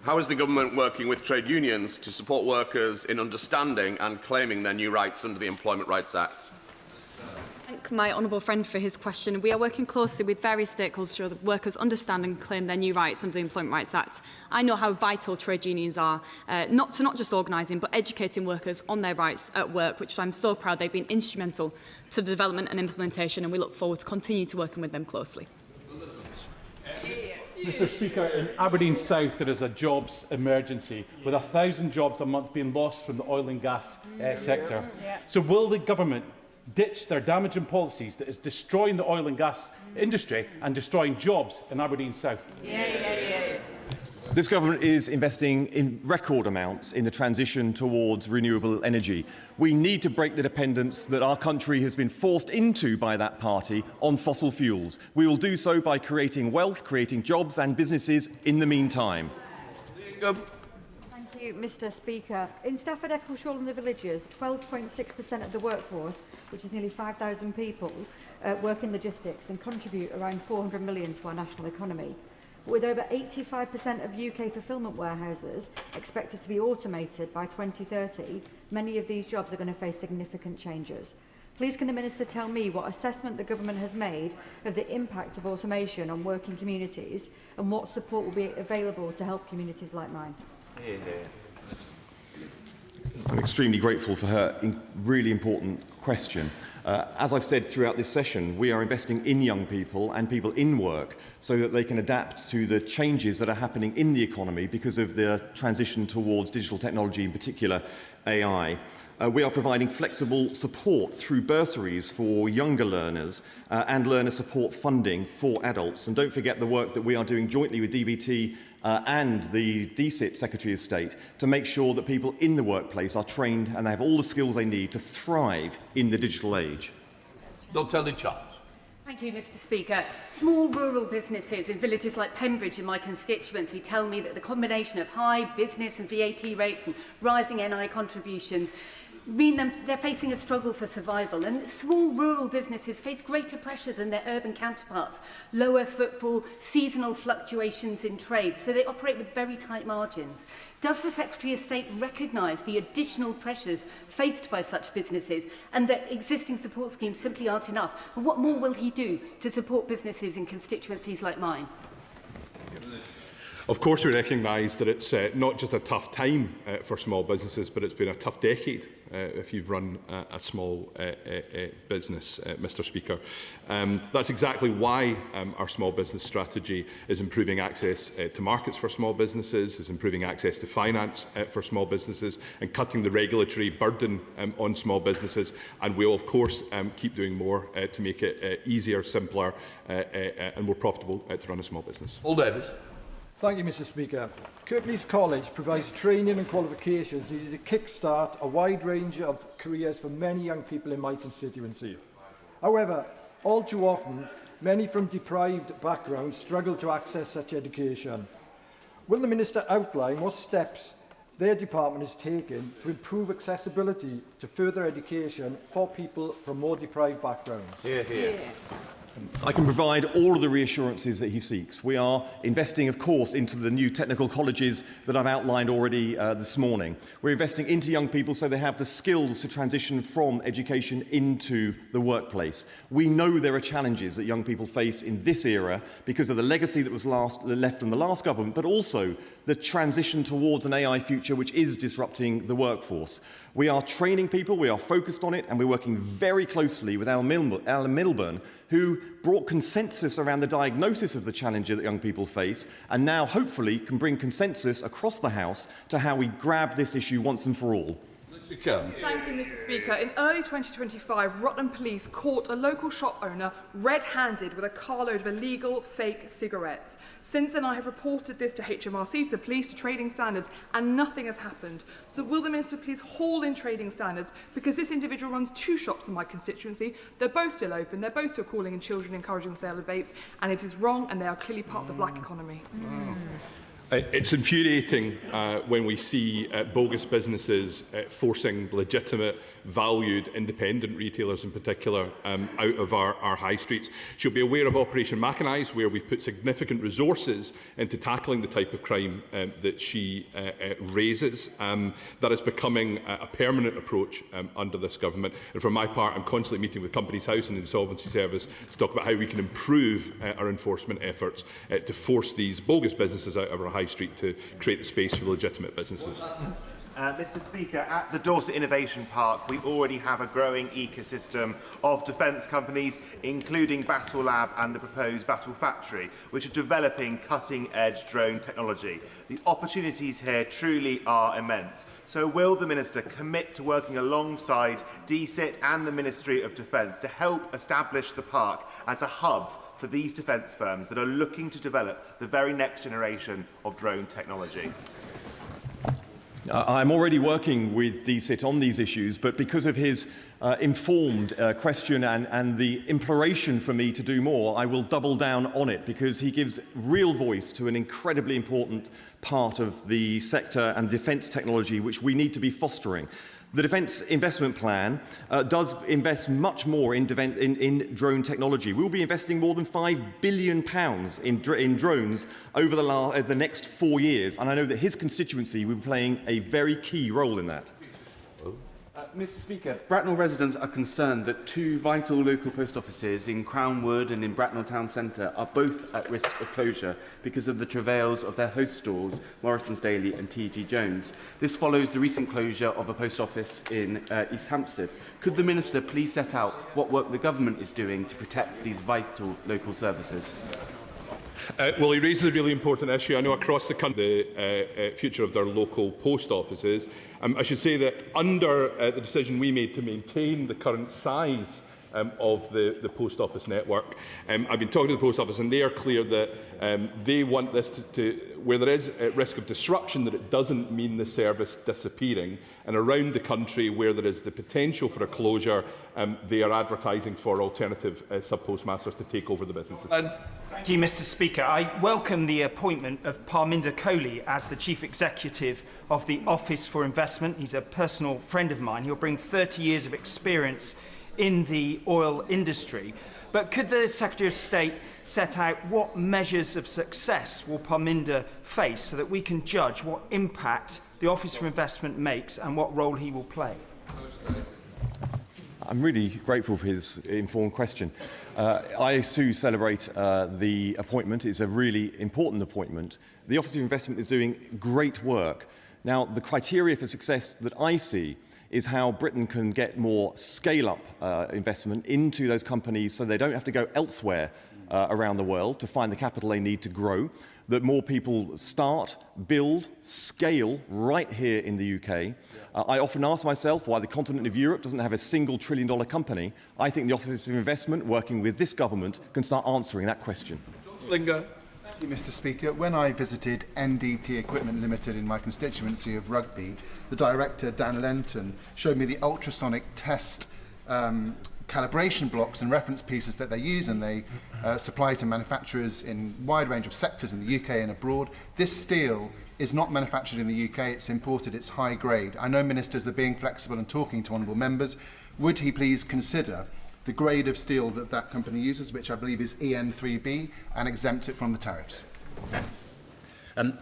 How is the government working with trade unions to support workers in understanding and claiming their new rights under the Employment Rights Act?
Thank my honourable friend for his question. We are working closely with various stakeholders to ensure that workers understand and claim their new rights under the Employment Rights Act. I know how vital trade unions are, not just organising, but educating workers on their rights at work, which I'm so proud they've been instrumental to the development and implementation, and we look forward to continuing to working with them closely.
Mr. Speaker, in Aberdeen South there is a jobs emergency with 1,000 jobs a month being lost from the oil and gas sector. So will the government ditch their damaging policies that is destroying the oil and gas industry and destroying jobs in Aberdeen South?
This government is investing in record amounts in the transition towards renewable energy. We need to break the dependence that our country has been forced into by that party on fossil fuels. We will do so by creating wealth, creating jobs and businesses in the meantime.
Thank you, Mr. Speaker. In Stafford, Eccleshall and the Villages, 12.6% of the workforce, which is nearly 5,000 people, work in logistics and contribute around 400 million to our national economy. With over 85% of UK fulfilment warehouses expected to be automated by 2030, many of these jobs are going to face significant changes. Please can the Minister tell me what assessment the government has made of the impact of automation on working communities and what support will be available to help communities like mine?
I'm extremely grateful for her really important question. As I've said throughout this session, we are investing in young people and people in work so that they can adapt to the changes that are happening in the economy because of the transition towards digital technology, in particular AI. We are providing flexible support through bursaries for younger learners and learner support funding for adults. And don't forget the work that we are doing jointly with DBT and the DSIT Secretary of State to make sure that people in the workplace are trained and they have all the skills they need to thrive in the digital age.
Dr. Ellie Charles.
Thank you, Mr. Speaker. Small rural businesses in villages like Pembridge in my constituency tell me that the combination of high business and VAT rates and rising NI contributions mean they're facing a struggle for survival, and small rural businesses face greater pressure than their urban counterparts, lower footfall, seasonal fluctuations in trade, so they operate with very tight margins. Does the Secretary of State recognise the additional pressures faced by such businesses and that existing support schemes simply aren't enough? And what more will he do to support businesses in constituencies like mine?
Of course, we recognise that it's not just a tough time for small businesses, but it's been a tough decade if you've run a small business, Mr. Speaker. That's exactly why our small business strategy is improving access to markets for small businesses, is improving access to finance for small businesses, and cutting the regulatory burden on small businesses. And we'll, of course, keep doing more to make it easier, simpler, and more profitable to run a small business.
Paul Davis.
Thank you, Mr. Speaker. Kirklees College provides training and qualifications needed to kick-start a wide range of careers for many young people in my constituency. However, all too often, many from deprived backgrounds struggle to access such education. Will the Minister outline what steps their department is taking to improve accessibility to further education for people from more deprived backgrounds?
Hear, hear.
I can provide all of the reassurances that he seeks. We are investing, of course, into the new technical colleges that I've outlined already this morning. We're investing into young people so they have the skills to transition from education into the workplace. We know there are challenges that young people face in this era because of the legacy that was left from the last government, but also the transition towards an AI future which is disrupting the workforce. We are training people, we are focused on it, and we're working very closely with Alan Middleburn, who brought consensus around the diagnosis of the challenge that young people face, and now hopefully can bring consensus across the House to how we grab this issue once and for all.
Thank you, Mr. Speaker. In early 2025, Rutland Police caught a local shop owner red-handed with a carload of illegal fake cigarettes. Since then, I have reported this to HMRC, to the police, to trading standards, and nothing has happened. So will the Minister please haul in trading standards, because this individual runs 2 shops in my constituency. They're both still open, they're both still calling in children, encouraging the sale of vapes, and it is wrong, and they are clearly part of the black economy.
It's infuriating when we see bogus businesses forcing legitimate, valued, independent retailers in particular out of our high streets. She'll be aware of Operation Machanise, where we've put significant resources into tackling the type of crime that she raises. That is becoming a permanent approach under this government. And for my part, I'm constantly meeting with Companies House and the Insolvency Service to talk about how we can improve our enforcement efforts to force these bogus businesses out of our high street to create a space for legitimate businesses.
Mr. Speaker, at the Dorset Innovation Park, we already have a growing ecosystem of defence companies, including Battle Lab and the proposed Battle Factory, which are developing cutting-edge drone technology. The opportunities here truly are immense. So will the Minister commit to working alongside DSIT and the Ministry of Defence to help establish the park as a hub for these defence firms that are looking to develop the very next generation of drone technology?
I'm already working with DSIT on these issues, but because of his informed question and the imploration for me to do more, I will double down on it, because he gives real voice to an incredibly important part of the sector and defence technology which we need to be fostering. The Defence Investment Plan does invest much more in drone technology. We'll be investing more than £5 billion in drones over the next 4 years, and I know that his constituency will be playing a very key role in that.
Mr Speaker, Bracknell residents are concerned that two vital local post offices in Crown Wood and in Bracknell Town Centre are both at risk of closure because of the travails of their host stores, Morrison's Daily and T.G. Jones. This follows the recent closure of a post office in East Hampstead. Could the Minister please set out what work the government is doing to protect these vital local services?
Well, he raises a really important issue. I know across the country, the future of their local post offices. I should say that under the decision we made to maintain the current size of the post office network, I've been talking to the post office and they are clear that they want this to where there is a risk of disruption, that it doesn't mean the service disappearing. And around the country where there is the potential for a closure, they are advertising for alternative sub-postmasters to take over the businesses.
Thank you, Mr Speaker. I welcome the appointment of Parminder Kohli as the Chief Executive of the Office for Investment. He's a personal friend of mine. He'll bring 30 years of experience in the oil industry. But could the Secretary of State set out what measures of success will Parminder face so that we can judge what impact the Office for Investment makes and what role he will play?
I'm really grateful for his informed question. I too celebrate the appointment. It's a really important appointment. The Office of Investment is doing great work. Now, the criteria for success that I see is how Britain can get more scale-up investment into those companies so they don't have to go elsewhere around the world to find the capital they need to grow, that more people start, build, scale right here in the UK. I often ask myself why the continent of Europe doesn't have a single trillion-dollar company. I think the Office of Investment, working with this government, can start answering that question.
Linger.
Thank you, Mr Speaker. When I visited NDT Equipment Limited in my constituency of Rugby, the director, Dan Lenton, showed me the ultrasonic test calibration blocks and reference pieces that they use, and they supply to manufacturers in a wide range of sectors in the UK and abroad. This steel is not manufactured in the UK, it's imported, it's high grade. I know ministers are being flexible and talking to honourable members. Would he please consider the grade of steel that that company uses, which I believe is EN3B, and exempt it from the tariffs?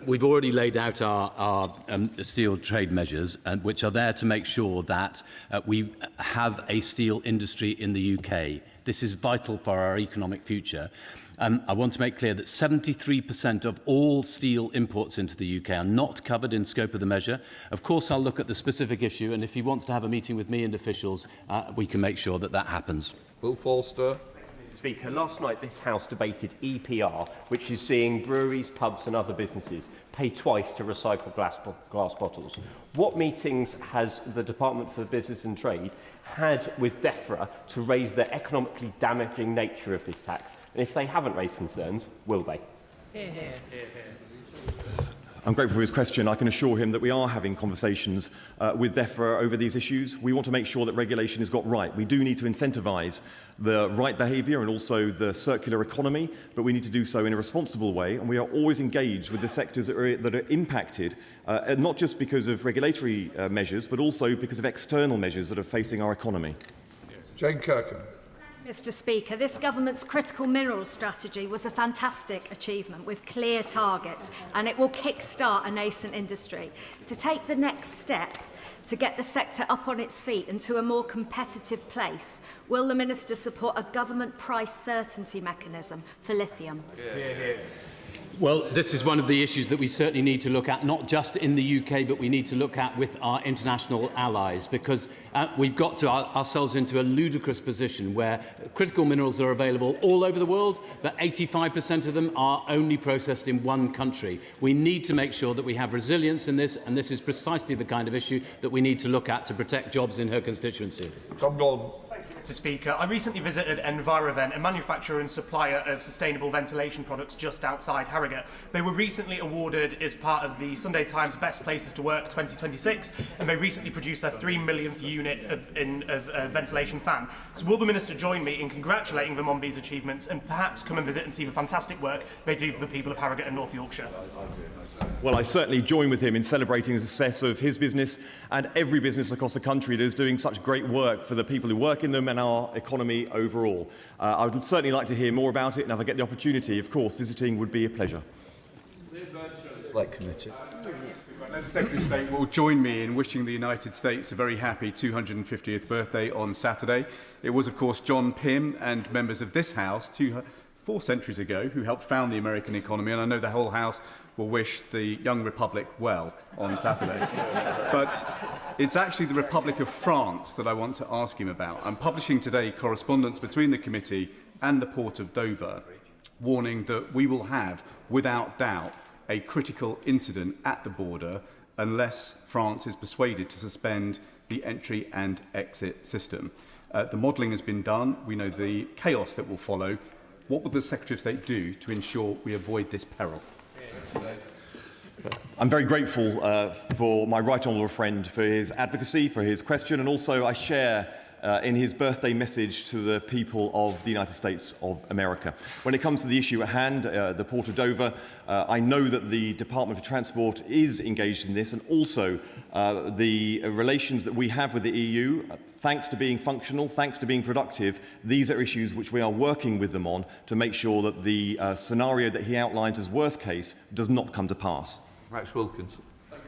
We've already laid out our steel trade measures, which are there to make sure that we have a steel industry in the UK. This is vital for our economic future. I want to make clear that 73% of all steel imports into the UK are not covered in scope of the measure. Of course, I'll look at the specific issue, and if he wants to have a meeting with me and officials, we can make sure that that happens.
Will Forster.
Speaker, last night this House debated EPR, which is seeing breweries, pubs and other businesses pay twice to recycle glass bottles. What meetings has the Department for Business and Trade had with DEFRA to raise the economically damaging nature of this tax? And if they haven't raised concerns, will they?
Hear, hear. I'm grateful for his question. I can assure him that we are having conversations with DEFRA over these issues. We want to make sure that regulation is got right. We do need to incentivise the right behaviour and also the circular economy, but we need to do so in a responsible way. And we are always engaged with the sectors that are impacted, not just because of regulatory measures, but also because of external measures that are facing our economy.
Jane Kirkham.
Mr Speaker, this government's critical minerals strategy was a fantastic achievement with clear targets, and it will kickstart a nascent industry. To take the next step to get the sector up on its feet and to a more competitive place, will the Minister support a government price certainty mechanism for lithium?
Well, this is one of the issues that we certainly need to look at, not just in the UK, but we need to look at with our international allies, because we've got to ourselves into a ludicrous position where critical minerals are available all over the world, but 85% of them are only processed in one country. We need to make sure that we have resilience in this, and this is precisely the kind of issue that we need to look at to protect jobs in her constituency.
Tom Gordon.
Mr Speaker, I recently visited Envirovent, a manufacturer and supplier of sustainable ventilation products just outside Harrogate. They were recently awarded as part of the Sunday Times Best Places to Work 2026, and they recently produced their 3 millionth unit of ventilation fan. So will the Minister join me in congratulating them on these achievements and perhaps come and visit and see the fantastic work they do for the people of Harrogate and North Yorkshire?
Well, I certainly join with him in celebrating the success of his business and every business across the country that is doing such great work for the people who work in them and our economy overall. I would certainly like to hear more about it, and if I get the opportunity, of course, visiting would be a pleasure.
Select Committee.
I know the Secretary of State will join me in wishing the United States a very happy 250th birthday on Saturday. It was, of course, John Pym and members of this House 4 centuries ago who helped found the American economy, and I know the whole House will wish the young Republic well on Saturday. But it's actually the Republic of France that I want to ask him about. I'm publishing today correspondence between the committee and the Port of Dover, warning that we will have, without doubt, a critical incident at the border unless France is persuaded to suspend the entry and exit system. The modelling has been done. We know the chaos that will follow. What will the Secretary of State do to ensure we avoid this peril?
I'm very grateful for my right honourable friend for his advocacy, for his question, and also I share in his birthday message to the people of the United States of America. When it comes to the issue at hand, the Port of Dover, I know that the Department for Transport is engaged in this, and also the relations that we have with the EU, thanks to being functional, thanks to being productive, these are issues which we are working with them on to make sure that the scenario that he outlines as worst case does not come to pass.
Max Wilkins.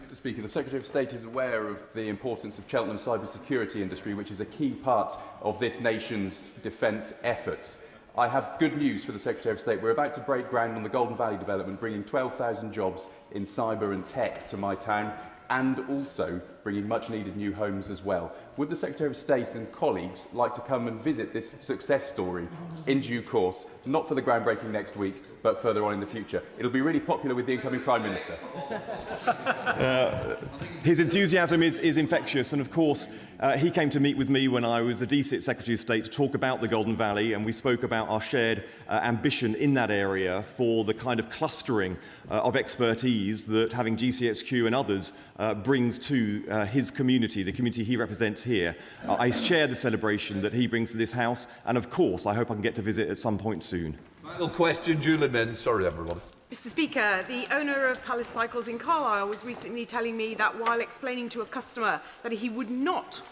Mr. Speaker, the Secretary of State is aware of the importance of Cheltenham's cybersecurity industry, which is a key part of this nation's defence efforts. I have good news for the Secretary of State. We're about to break ground on the Golden Valley development, bringing 12,000 jobs in cyber and tech to my town, and also bringing much-needed new homes as well. Would the Secretary of State and colleagues like to come and visit this success story in due course, not for the groundbreaking next week, but further on in the future? It'll be really popular with the incoming Prime Minister.
His enthusiasm is infectious, and of course he came to meet with me when I was the DSIT Secretary of State to talk about the Golden Valley, and we spoke about our shared ambition in that area for the kind of clustering of expertise that having GCHQ and others brings to his community, the community he represents here. I share the celebration that he brings to this House, and of course I hope I can get to visit at some point soon.
Final question, Julie Min. Sorry, everyone.
Mr. Speaker, the owner of Palace Cycles in Carlisle was recently telling me that while explaining to a customer that he would not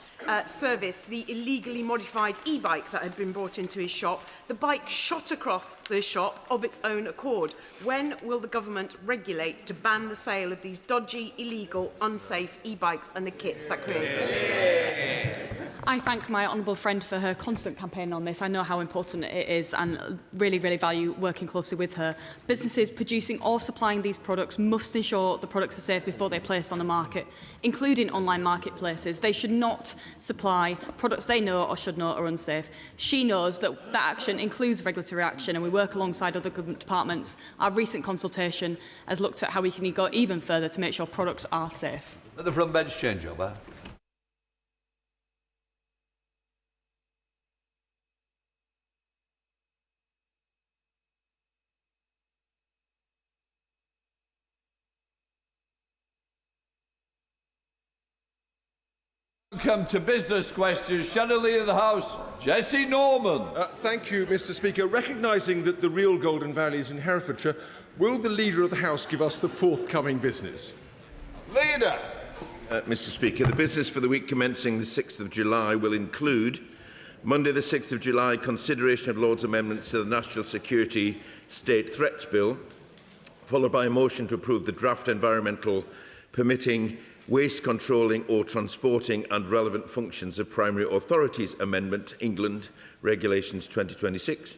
service the illegally modified e-bike that had been brought into his shop, the bike shot across the shop of its own accord. When will the government regulate to ban the sale of these dodgy, illegal, unsafe e-bikes and the kits that create them?
I thank my honourable friend for her constant campaign on this. I know how important it is and really value working closely with her. Businesses producing or supplying these products must ensure the products are safe before they're placed on the market, including online marketplaces. They should not supply products they know or should know are unsafe. She knows that that action includes regulatory action, and we work alongside other government departments. Our recent consultation has looked at how we can go even further to make sure products are safe.
Let the front bench change over. Come to business questions. Shadow Leader of the House, Jesse Norman.
Thank you, Mr. Speaker. Recognising that the real Golden Valley is in Herefordshire, will the Leader of the House give us the forthcoming business?
Leader.
Mr. Speaker, the business for the week commencing the 6th of July will include Monday the 6th of July, consideration of Lord's amendments to the National Security State Threats Bill, followed by a motion to approve the draft environmental permitting, waste controlling or transporting and relevant functions of primary authorities amendment, England, Regulations 2026,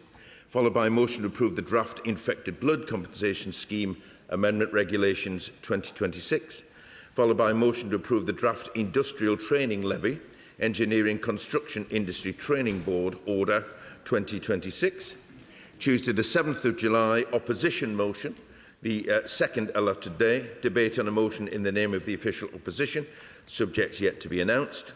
followed by a motion to approve the draft infected blood compensation scheme amendment, Regulations 2026, followed by a motion to approve the draft industrial training levy, Engineering Construction Industry Training Board Order 2026. Tuesday the 7th of July, opposition motion, the second allotted day, debate on a motion in the name of the official opposition, subject yet to be announced.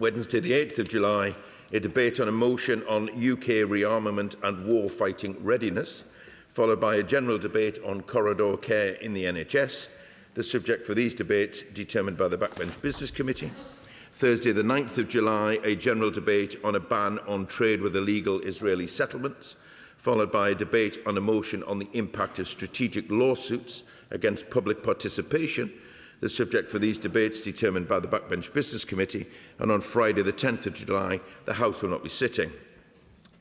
Wednesday the 8th of July, a debate on a motion on UK rearmament and war-fighting readiness, followed by a general debate on corridor care in the NHS, the subject for these debates determined by the Backbench Business Committee. Thursday the 9th of July, a general debate on a ban on trade with illegal Israeli settlements, followed by a debate on a motion on the impact of strategic lawsuits against public participation, the subject for these debates determined by the Backbench Business Committee, and on Friday the 10th of July, the House will not be sitting.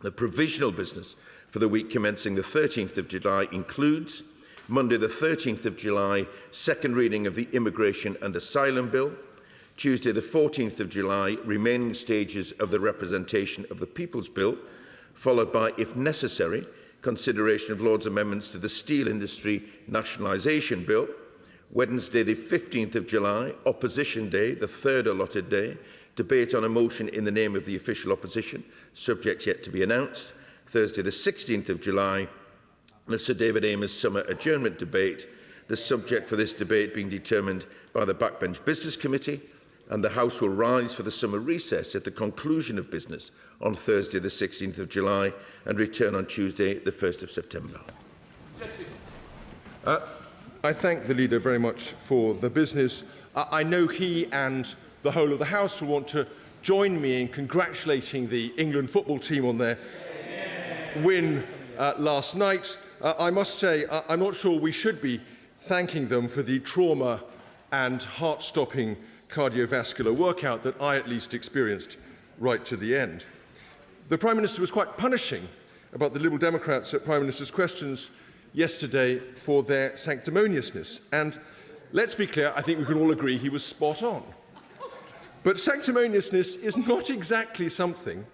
The provisional business for the week commencing the 13th of July includes Monday the 13th of July, second reading of the Immigration and Asylum Bill. Tuesday the 14th of July, remaining stages of the Representation of the People's Bill, followed by, if necessary, consideration of Lord's amendments to the Steel Industry Nationalisation Bill. Wednesday the 15th of July, Opposition Day, the third allotted day, debate on a motion in the name of the official opposition, subject yet to be announced. Thursday the 16th of July, the Sir David Amess Summer Adjournment Debate, the subject for this debate being determined by the Backbench Business Committee, and the House will rise for the summer recess at the conclusion of business on Thursday the 16th of July and return on Tuesday the 1st of September.
I thank the Leader very much for the business. I know he and the whole of the House will want to join me in congratulating the England football team on their win last night. I must say, I'm not sure we should be thanking them for the trauma and heart-stopping cardiovascular workout that I at least experienced right to the end. The Prime Minister was quite punishing about the Liberal Democrats at Prime Minister's questions yesterday for their sanctimoniousness. And let's be clear, I think we can all agree he was spot on. But sanctimoniousness is not exactly something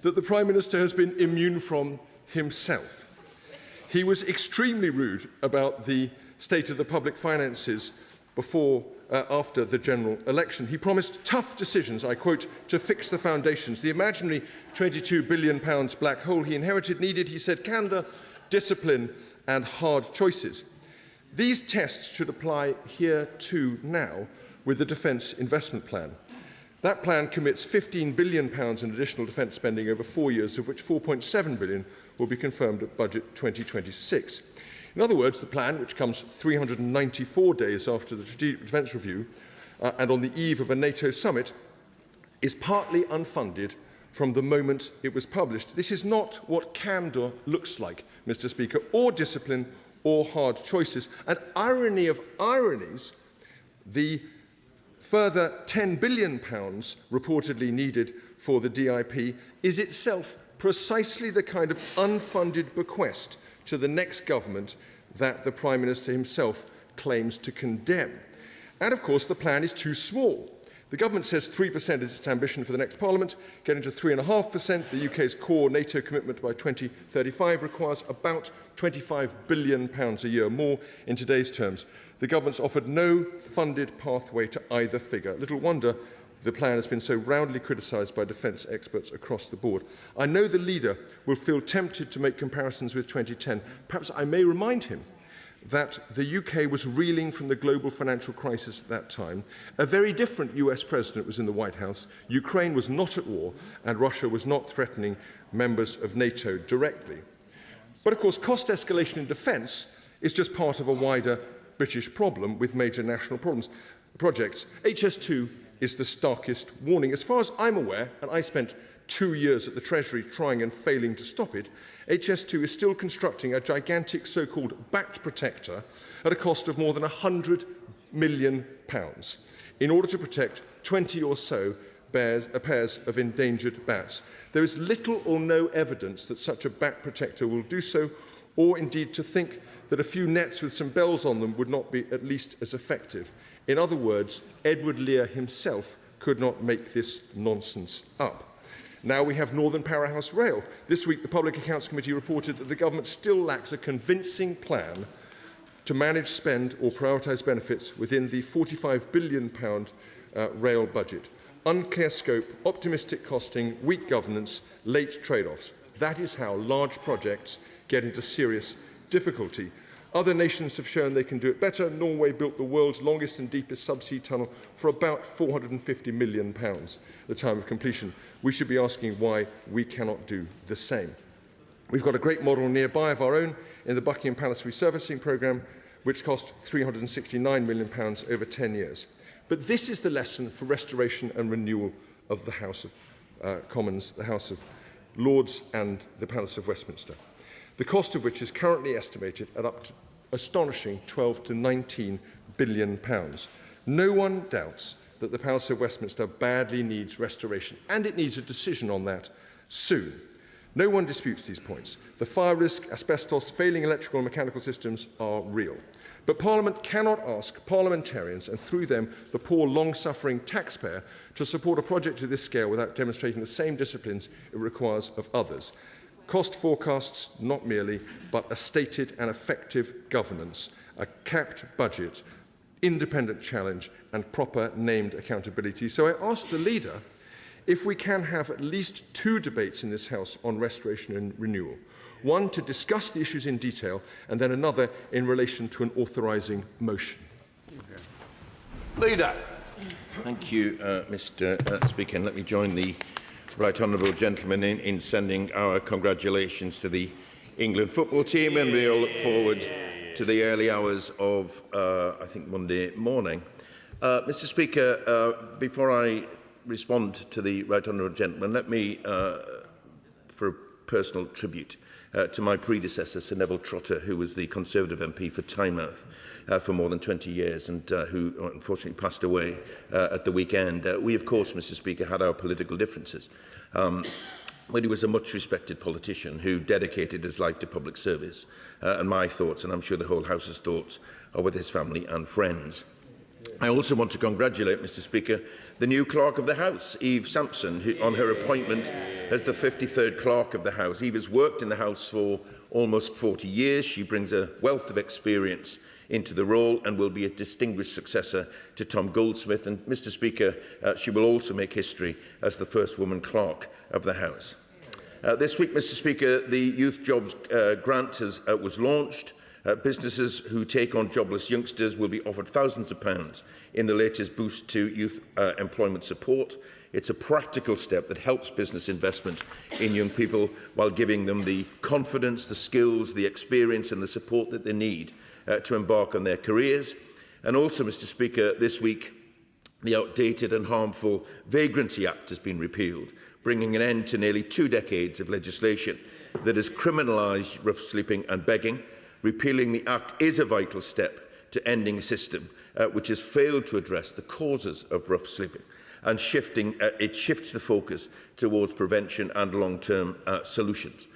that the Prime Minister has been immune from himself. He was extremely rude about the state of the public finances after the general election. He promised tough decisions, I quote, to fix the foundations. The imaginary £22 billion black hole he inherited needed, he said, candour, discipline and hard choices. These tests should apply here too now with the Defence Investment Plan. That plan commits £15 billion in additional defence spending over 4 years, of which £4.7 billion will be confirmed at budget 2026. In other words, the plan, which comes 394 days after the Strategic Defence Review and on the eve of a NATO summit, is partly unfunded from the moment it was published. This is not what candour looks like, Mr. Speaker, or discipline or hard choices. And irony of ironies, the further £10 billion reportedly needed for the DIP is itself precisely the kind of unfunded bequest to the next government that the Prime Minister himself claims to condemn. And of course, the plan is too small. The government says 3% is its ambition for the next Parliament. Getting to 3.5%, the UK's core NATO commitment by 2035 requires about £25 billion a year more in today's terms. The government's offered no funded pathway to either figure. Little wonder the plan has been so roundly criticised by defence experts across the board. I know the Leader will feel tempted to make comparisons with 2010. Perhaps I may remind him that the UK was reeling from the global financial crisis at that time. A very different US president was in the White House. Ukraine was not at war, and Russia was not threatening members of NATO directly. But of course, cost escalation in defence is just part of a wider British problem with major national projects. HS2 is the starkest warning. As far as I'm aware, and I spent 2 years at the Treasury trying and failing to stop it, HS2 is still constructing a gigantic so-called bat protector at a cost of more than £100 million in order to protect 20 or so pairs of endangered bats. There is little or no evidence that such a bat protector will do so, or indeed to think that a few nets with some bells on them would not be at least as effective. In other words, Edward Lear himself could not make this nonsense up. Now we have Northern Powerhouse Rail. This week, the Public Accounts Committee reported that the government still lacks a convincing plan to manage spend or prioritise benefits within the £45 billion rail budget. Unclear scope, optimistic costing, weak governance, late trade-offs. That is how large projects get into serious difficulty. Other nations have shown they can do it better. Norway built the world's longest and deepest subsea tunnel for about £450 million at the time of completion. We should be asking why we cannot do the same. We've got a great model nearby of our own in the Buckingham Palace resurfacing programme, which cost £369 million over 10 years. But this is the lesson for restoration and renewal of the House of Commons, the House of Lords and the Palace of Westminster, the cost of which is currently estimated at up to astonishing £12 to £19 billion. No one doubts that the Palace of Westminster badly needs restoration, and it needs a decision on that soon. No one disputes these points. The fire risk, asbestos, failing electrical and mechanical systems are real. But Parliament cannot ask parliamentarians, and through them the poor, long-suffering taxpayer, to support a project of this scale without demonstrating the same disciplines it requires of others. Cost forecasts, not merely, but a stated and effective governance, a capped budget, independent challenge and proper named accountability. So I ask the leader if we can have at least 2 debates in this House on restoration and renewal. One to discuss the issues in detail, and then another in relation to an authorising motion.
Leader.
Thank you, Mr. Speaker. And let me join the right honourable gentleman in sending our congratulations to the England football team, and we all look forward to the early hours of, I think, Monday morning. Mr. Speaker, before I respond to the right honourable gentleman, let me, for a personal tribute, to my predecessor, Sir Neville Trotter, who was the Conservative MP for Tynemouth for more than 20 years and who unfortunately passed away at the weekend. We, of course, Mr. Speaker, had our political differences. But he was a much-respected politician who dedicated his life to public service. And my thoughts, and I'm sure the whole House's thoughts, are with his family and friends. I also want to congratulate, Mr. Speaker, the new Clerk of the House, Eve Sampson, on her appointment as the 53rd Clerk of the House. Eve has worked in the House for almost 40 years. She brings a wealth of experience into the role and will be a distinguished successor to Tom Goldsmith. And, Mr. Speaker, she will also make history as the first woman Clerk of the House. This week, Mr. Speaker, the Youth Jobs Grant was launched. Businesses who take on jobless youngsters will be offered thousands of pounds in the latest boost to youth employment support. It's a practical step that helps business investment in young people while giving them the confidence, the skills, the experience and the support that they need to embark on their careers. And also, Mr. Speaker, this week the outdated and harmful Vagrancy Act has been repealed, bringing an end to nearly 2 decades of legislation that has criminalised rough sleeping and begging. Repealing the Act is a vital step to ending a system which has failed to address the causes of rough sleeping, and it shifts the focus towards prevention and long-term solutions.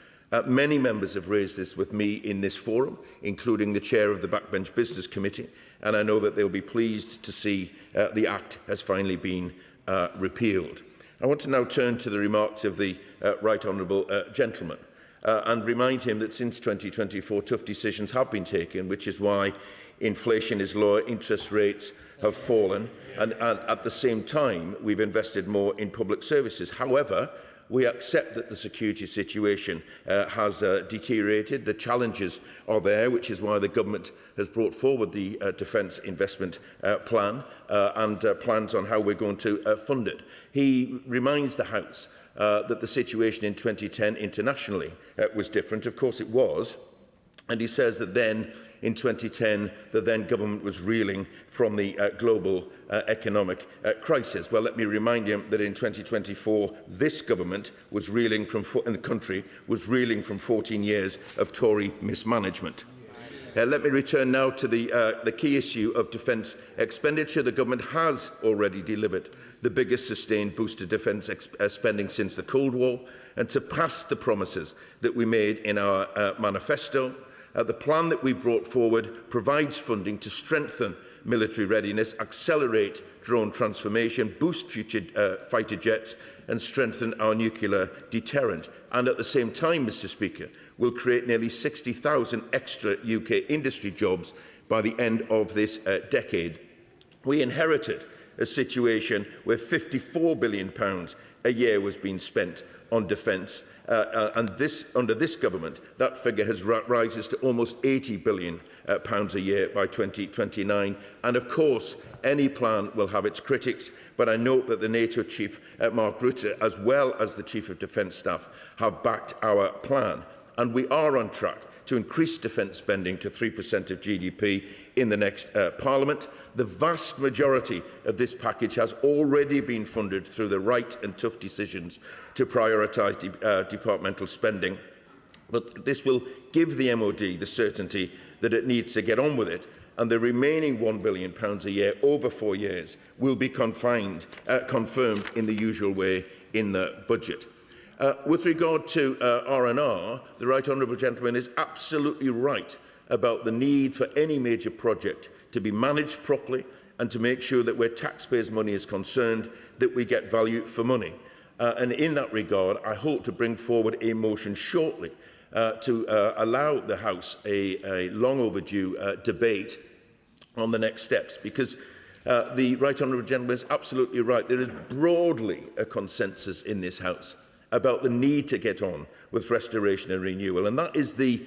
Many members have raised this with me in this forum, including the chair of the Backbench Business Committee, and I know that they'll be pleased to see the Act has finally been repealed. I want to now turn to the remarks of the right honourable gentleman. And remind him that since 2024, tough decisions have been taken, which is why inflation is lower, interest rates have fallen, and at the same time, we've invested more in public services. However, we accept that the security situation has deteriorated. The challenges are there, which is why the government has brought forward the Defence Investment Plan and plans on how we're going to fund it. He reminds the House that the situation in 2010 internationally was different. Of course it was. And he says that then, in 2010, the then government was reeling from the global economic crisis. Well, let me remind you that in 2024, this government was reeling from, and the country was reeling from 14 years of Tory mismanagement. Let me return now to the key issue of defence expenditure. The government has already delivered the biggest sustained boost to defence spending since the Cold War, and surpassed the promises that we made in our manifesto. The plan that we brought forward provides funding to strengthen military readiness, accelerate drone transformation, boost future fighter jets and strengthen our nuclear deterrent. And at the same time, Mr. Speaker, will create nearly 60,000 extra UK industry jobs by the end of this decade. We inherited a situation where £54 billion a year was being spent on defence, and under this government, that figure has rises to almost £80 billion a year by 2029. And of course, any plan will have its critics, but I note that the NATO chief, Mark Rutte, as well as the Chief of Defence Staff, have backed our plan. And we are on track to increase defence spending to 3% of GDP in the next Parliament. The vast majority of this package has already been funded through the right and tough decisions to prioritise departmental spending. But this will give the MOD the certainty that it needs to get on with it, and the remaining £1 billion a year over 4 years will be confirmed in the usual way in the budget. With regard to R&R, the Right Honourable Gentleman is absolutely right about the need for any major project to be managed properly and to make sure that where taxpayers' money is concerned, that we get value for money. And in that regard, I hope to bring forward a motion shortly to allow the House a long overdue debate on the next steps, because the Right Honourable Gentleman is absolutely right. There is broadly a consensus in this House about the need to get on with restoration and renewal, and that is the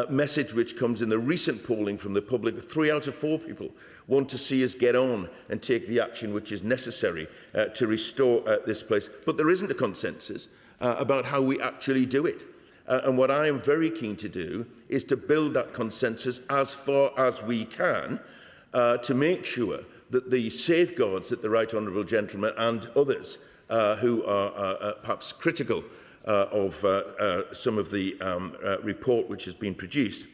message which comes in the recent polling from the public. 3 out of 4 people want to see us get on and take the action which is necessary to restore this place. But there isn't a consensus about how we actually do it. And what I am very keen to do is to build that consensus as far as we can to make sure that the safeguards that the Right Honourable Gentleman and others who are perhaps critical of some of the report which has been produced,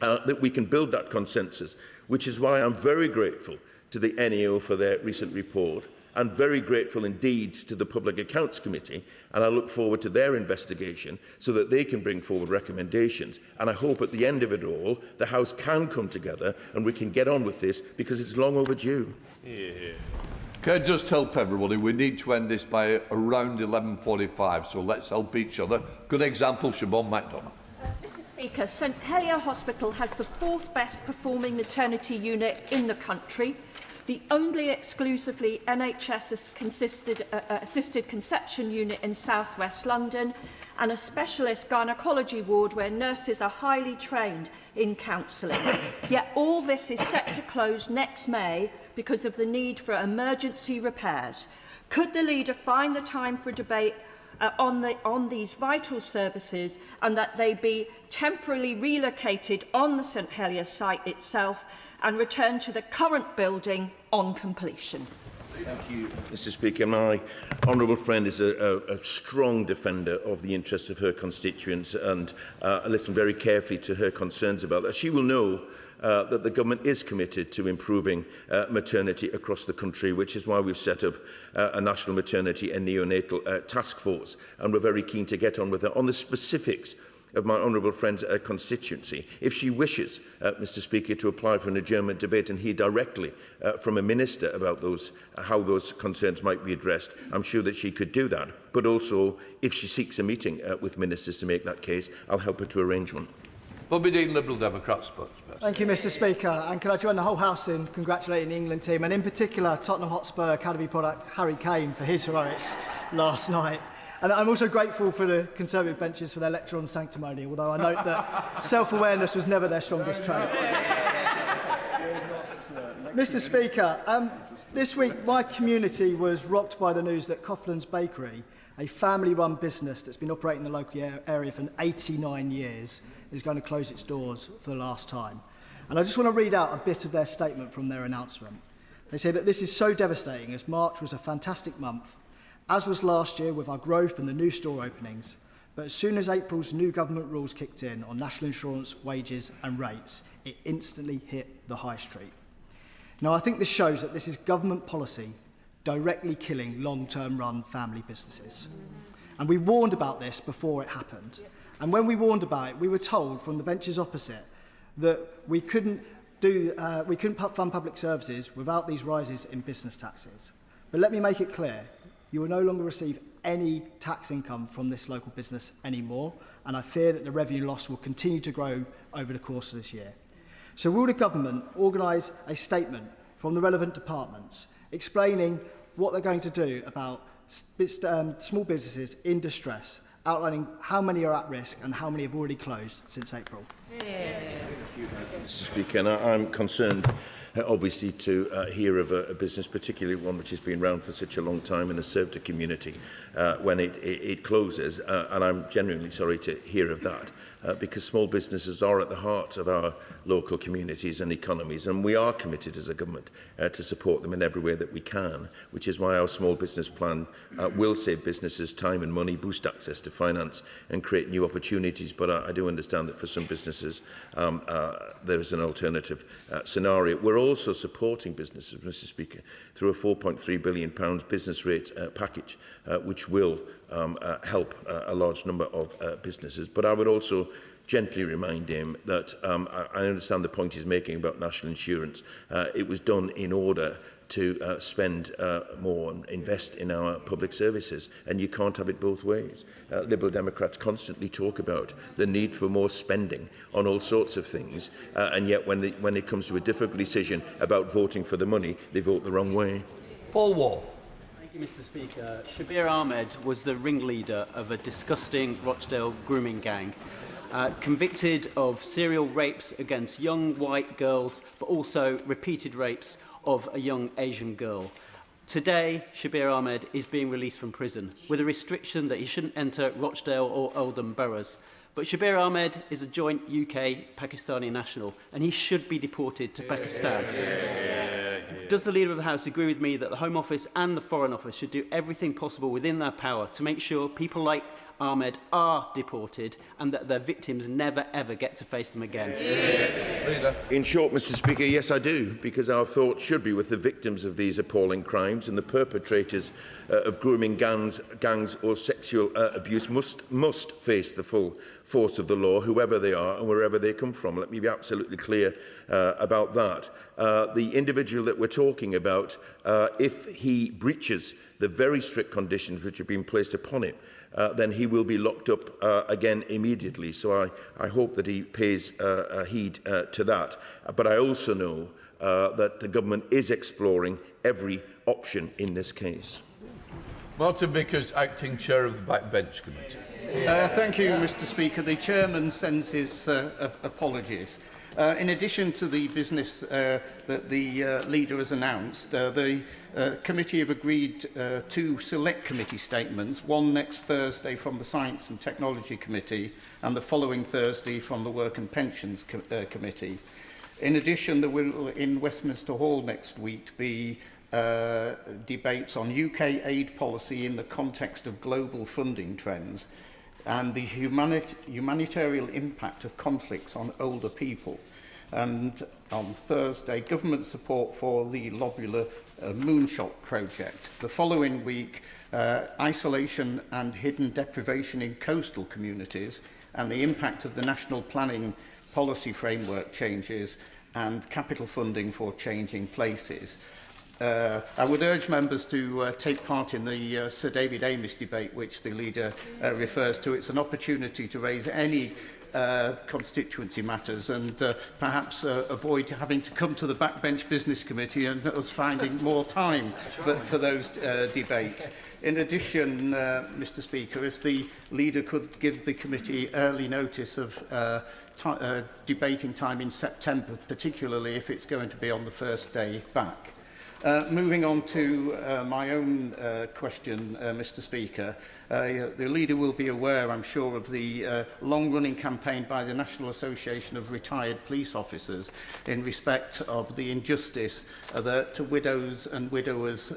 that we can build that consensus, which is why I'm very grateful to the NAO for their recent report, and very grateful indeed to the Public Accounts Committee, and I look forward to their investigation so that they can bring forward recommendations. And I hope at the end of it all, the House can come together and we can get on with this, because it's long overdue.
Can I just help everybody? We need to end this by around 11:45, so let's help each other. Good example, Siobhan MacDonald.
Mr Speaker, St Helier Hospital has the 4th best performing maternity unit in the country, the only exclusively NHS-assisted conception unit in South West London, and a specialist gynaecology ward where nurses are highly trained in counselling. Yet all this is set to close next May because of the need for emergency repairs. Could the leader find the time for debate on these vital services, and that they be temporarily relocated on the St Helier site itself and return to the current building on completion?
Thank you, Mr Speaker. My honourable friend is a strong defender of the interests of her constituents, and I listen very carefully to her concerns about that. She will know that the government is committed to improving maternity across the country, which is why we've set up a national maternity and neonatal task force, and we're very keen to get on with it. On the specifics of my honourable friend's constituency, if she wishes, Mr Speaker, to apply for an adjournment debate and hear directly from a minister about how those concerns might be addressed, I'm sure that she could do that. But also, if she seeks a meeting with ministers to make that case, I'll help her to arrange one.
Bobby Dean, Liberal Democrat spokesperson.
Thank you, Mr Speaker. And can I join the whole House in congratulating the England team, and in particular Tottenham Hotspur Academy product Harry Kane for his heroics last night. And I'm also grateful for the Conservative benches for their lecture on sanctimony, although I note that self-awareness was never their strongest trait. Mr Speaker, this week my community was rocked by the news that Coughlan's Bakery, a family-run business that's been operating in the local area for 89 years, is going to close its doors for the last time. And I just want to read out a bit of their statement from their announcement. They say that this is so devastating, as March was a fantastic month, as was last year with our growth and the new store openings. But as soon as April's new government rules kicked in on national insurance, wages and rates, it instantly hit the high street. Now, I think this shows that this is government policy directly killing long-term run family businesses. And we warned about this before it happened. And when we warned about it, we were told from the benches opposite that we couldn't fund public services without these rises in business taxes. But let me make it clear, you will no longer receive any tax income from this local business anymore, and I fear that the revenue loss will continue to grow over the course of this year. So will the government organise a statement from the relevant departments explaining what they're going to do about small businesses in distress, outlining how many are at risk and how many have already closed since April?
Mr Speaker, and I'm concerned obviously to hear of a business, particularly one which has been around for such a long time and has served a community when it closes, and I'm genuinely sorry to hear of that, because small businesses are at the heart of our local communities and economies, and we are committed as a government to support them in every way that we can, which is why our small business plan will save businesses time and money, boost access to finance and create new opportunities. But I do understand that for some businesses there is an alternative scenario. We're also supporting businesses, Mr Speaker, through a £4.3 billion business rate package, which will help a large number of businesses. But I would also gently remind him that I understand the point he's making about national insurance. It was done in order to spend more and invest in our public services, and you can't have it both ways. Liberal Democrats constantly talk about the need for more spending on all sorts of things, and yet when it comes to a difficult decision about voting for the money, they vote the wrong way.
Paul Wall.
Thank you, Mr. Speaker. Shabir Ahmed was the ringleader of a disgusting Rochdale grooming gang, convicted of serial rapes against young white girls, but also repeated rapes of a young Asian girl. Today, Shabir Ahmed is being released from prison with a restriction that he shouldn't enter Rochdale or Oldham boroughs. But Shabir Ahmed is a joint UK-Pakistani national, and he should be deported to Pakistan. Does the Leader of the House agree with me that the Home Office and the Foreign Office should do everything possible within their power to make sure people like Ahmed are deported and that their victims never ever get to face them again?
In short, Mr. Speaker, yes, I do, because our thoughts should be with the victims of these appalling crimes, and the perpetrators of grooming gangs or sexual abuse must face the full force of the law, whoever they are and wherever they come from. Let me be absolutely clear about that. The individual that we're talking about, if he breaches the very strict conditions which have been placed upon him, then he will be locked up again immediately. So I hope that he pays heed to that. But I also know that the government is exploring every option in this case.
Martin Vickers, Acting Chair of the Backbench Committee.
Thank you, Mr. Speaker. The Chairman sends his apologies. In addition to the business that the Leader has announced, the committee have agreed 2 select committee statements, one next Thursday from the Science and Technology Committee and the following Thursday from the Work and Pensions Committee. In addition, there will in Westminster Hall next week be debates on UK aid policy in the context of global funding trends and the humanitarian impact of conflicts on older people. And on Thursday, government support for the Lobular Moonshot project. The following week, isolation and hidden deprivation in coastal communities and the impact of the national planning policy framework changes and capital funding for changing places. I would urge members to take part in the Sir David Amess debate, which the Leader refers to. It's an opportunity to raise any constituency matters and perhaps avoid having to come to the Backbench Business Committee and us finding more time for those debates. In addition, Mr. Speaker, if the Leader could give the committee early notice of debating time in September, particularly if it's going to be on the first day back. Moving on to my own question, Mr. Speaker, the Leader will be aware, I'm sure, of the long-running campaign by the National Association of Retired Police Officers in respect of the injustice that widows and widowers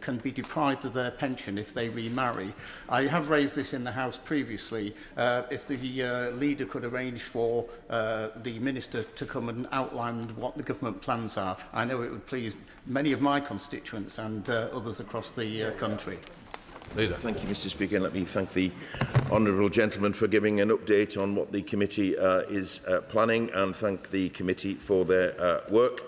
can be deprived of their pension if they remarry. I have raised this in the House previously. If the Leader could arrange for the Minister to come and outline what the government plans are, I know it would please many of my constituents and others across the country.
Leader. Thank you, Mr. Speaker. And let me thank the honourable gentleman for giving an update on what the committee is planning, and thank the committee for their work.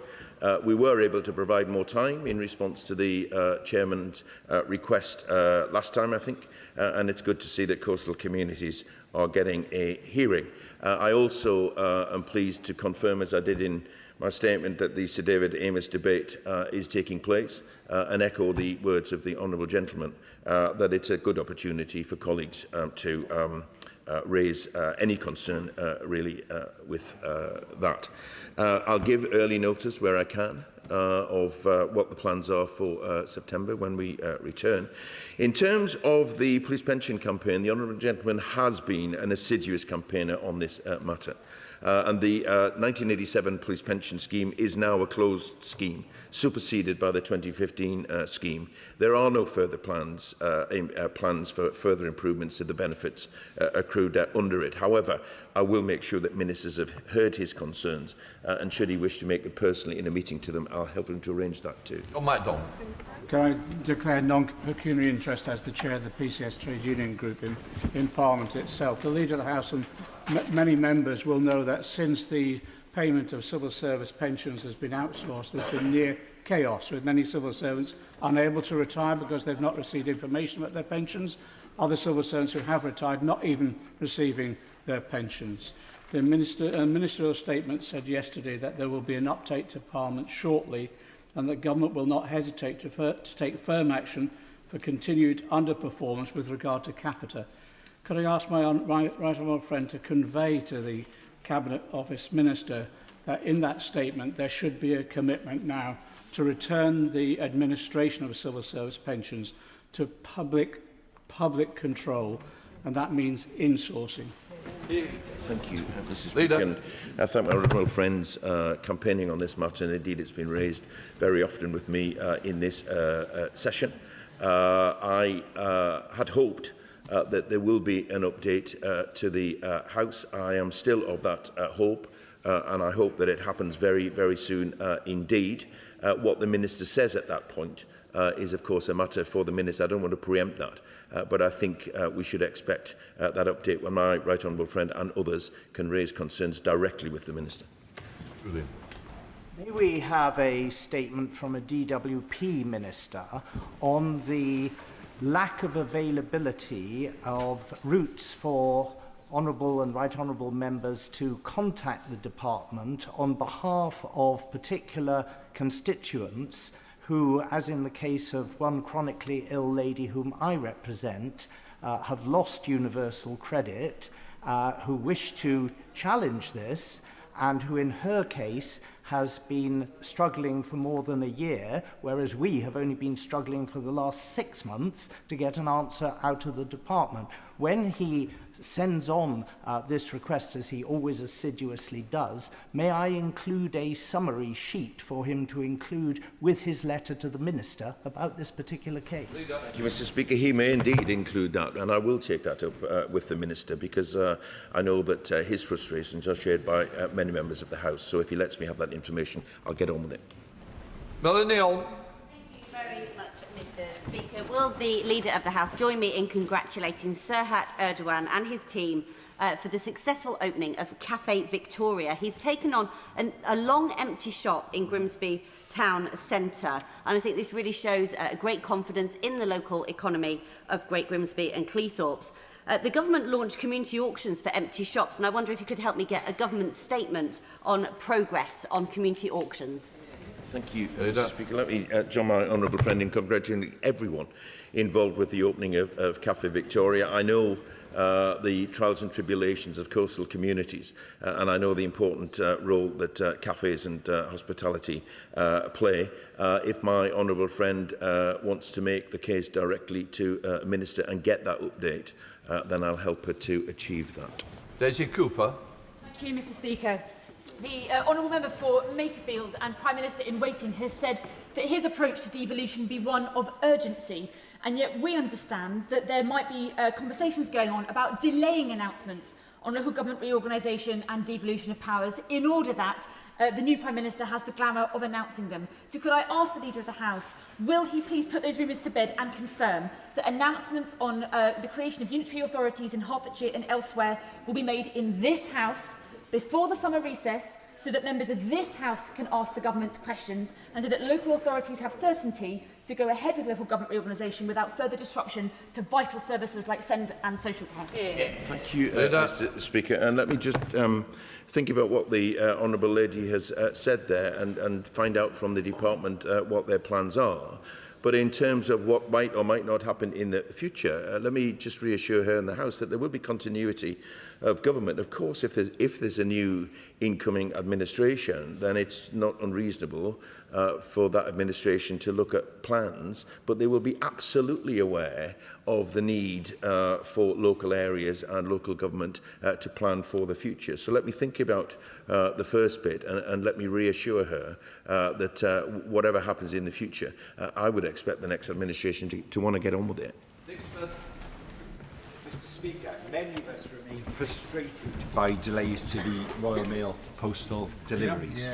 We were able to provide more time in response to the chairman's request last time, I think, and it's good to see that coastal communities are getting a hearing. I also am pleased to confirm, as I did in my statement, that the Sir David Amess debate is taking place and echo the words of the honourable gentleman that it's a good opportunity for colleagues to raise any concern really with that. I'll give early notice where I can of what the plans are for September when we return. In terms of the police pension campaign, the honourable gentleman has been an assiduous campaigner on this matter. and the 1987 police pension scheme is now a closed scheme, superseded by the 2015 scheme. There are no further plans for further improvements to the benefits accrued under it. However, I will make sure that ministers have heard his concerns, and should he wish to make them personally in a meeting to them, I'll help him to arrange that too.
Can I declare non-pecuniary interest as the chair of the PCS Trade Union Group in Parliament itself? The Leader of the House and many members will know that since the payment of civil service pensions has been outsourced, there's been near chaos, with many civil servants unable to retire because they've not received information about their pensions. Other civil servants who have retired not even receiving their pensions. The ministerial statement said yesterday that there will be an update to Parliament shortly, and that government will not hesitate to take firm action for continued underperformance with regard to capita. Could I ask my right honourable friend to convey to the Cabinet Office Minister that in that statement there should be a commitment now to return the administration of civil service pensions to public control, and that means insourcing.
Thank you, Mr. Speaker. And I thank my honourable friends campaigning on this matter, and indeed it's been raised very often with me in this session. I had hoped that there will be an update to the House. I am still of that hope, and I hope that it happens very, very soon indeed. What the Minister says at that point is, of course, a matter for the Minister. I don't want to preempt that, but I think we should expect that update when my right honourable friend and others can raise concerns directly with the Minister.
Brilliant. May we have a statement from a DWP Minister on the lack of availability of routes for honourable and right honourable members to contact the department on behalf of particular constituents who, as in the case of one chronically ill lady whom I represent, have lost universal credit, who wish to challenge this, and who in her case has been struggling for more than a year, whereas we have only been struggling for the last 6 months to get an answer out of the department. When he sends on this request, as he always assiduously does, may I include a summary sheet for him to include with his letter to the Minister about this particular case?
Thank you, Mr. Speaker. He may indeed include that, and I will take that up with the Minister, because I know that his frustrations are shared by many members of the House. So if he lets me have that information, I'll get on with it.
Melanie Hall. Very much, Mr. Speaker. Will the Leader of the House join me in congratulating Serhat Erdogan and his team for the successful opening of Cafe Victoria? He's taken on a long empty shop in Grimsby town centre, and I think this really shows great confidence in the local economy of Great Grimsby and Cleethorpes. The government launched community auctions for empty shops, and I wonder if you could help me get a government statement on progress on community auctions.
Thank you, Mr. Speaker. Let me join my honourable friend in congratulating everyone involved with the opening of Cafe Victoria. I know the trials and tribulations of coastal communities, and I know the important role that cafes and hospitality play. If my honourable friend wants to make the case directly to a minister and get that update, then I'll help her to achieve that.
Daisy Cooper.
Thank you, Mr. Speaker. The Honourable Member for Makerfield and Prime Minister in waiting has said that his approach to devolution be one of urgency, and yet we understand that there might be conversations going on about delaying announcements on local government reorganisation and devolution of powers in order that the new Prime Minister has the glamour of announcing them. So could I ask the Leader of the House, will he please put those rumours to bed and confirm that announcements on the creation of unitary authorities in Hertfordshire and elsewhere will be made in this House before the summer recess, so that members of this House can ask the government questions, and so that local authorities have certainty to go ahead with local government reorganisation without further disruption to vital services like SEND and social care?
Thank you, Mr. Speaker. And let me just think about what the Honourable Lady has said there, and find out from the Department what their plans are. But in terms of what might or might not happen in the future, let me just reassure her and the House that there will be continuity of government. Of course, if there's a new incoming administration, then it's not unreasonable for that administration to look at plans, but they will be absolutely aware of the need for local areas and local government to plan for the future. So let me think about the first bit and let me reassure her that whatever happens in the future, I would expect the next administration to want to get on with it.
Mr. Speaker, many of us remain frustrated by delays to the Royal Mail postal deliveries.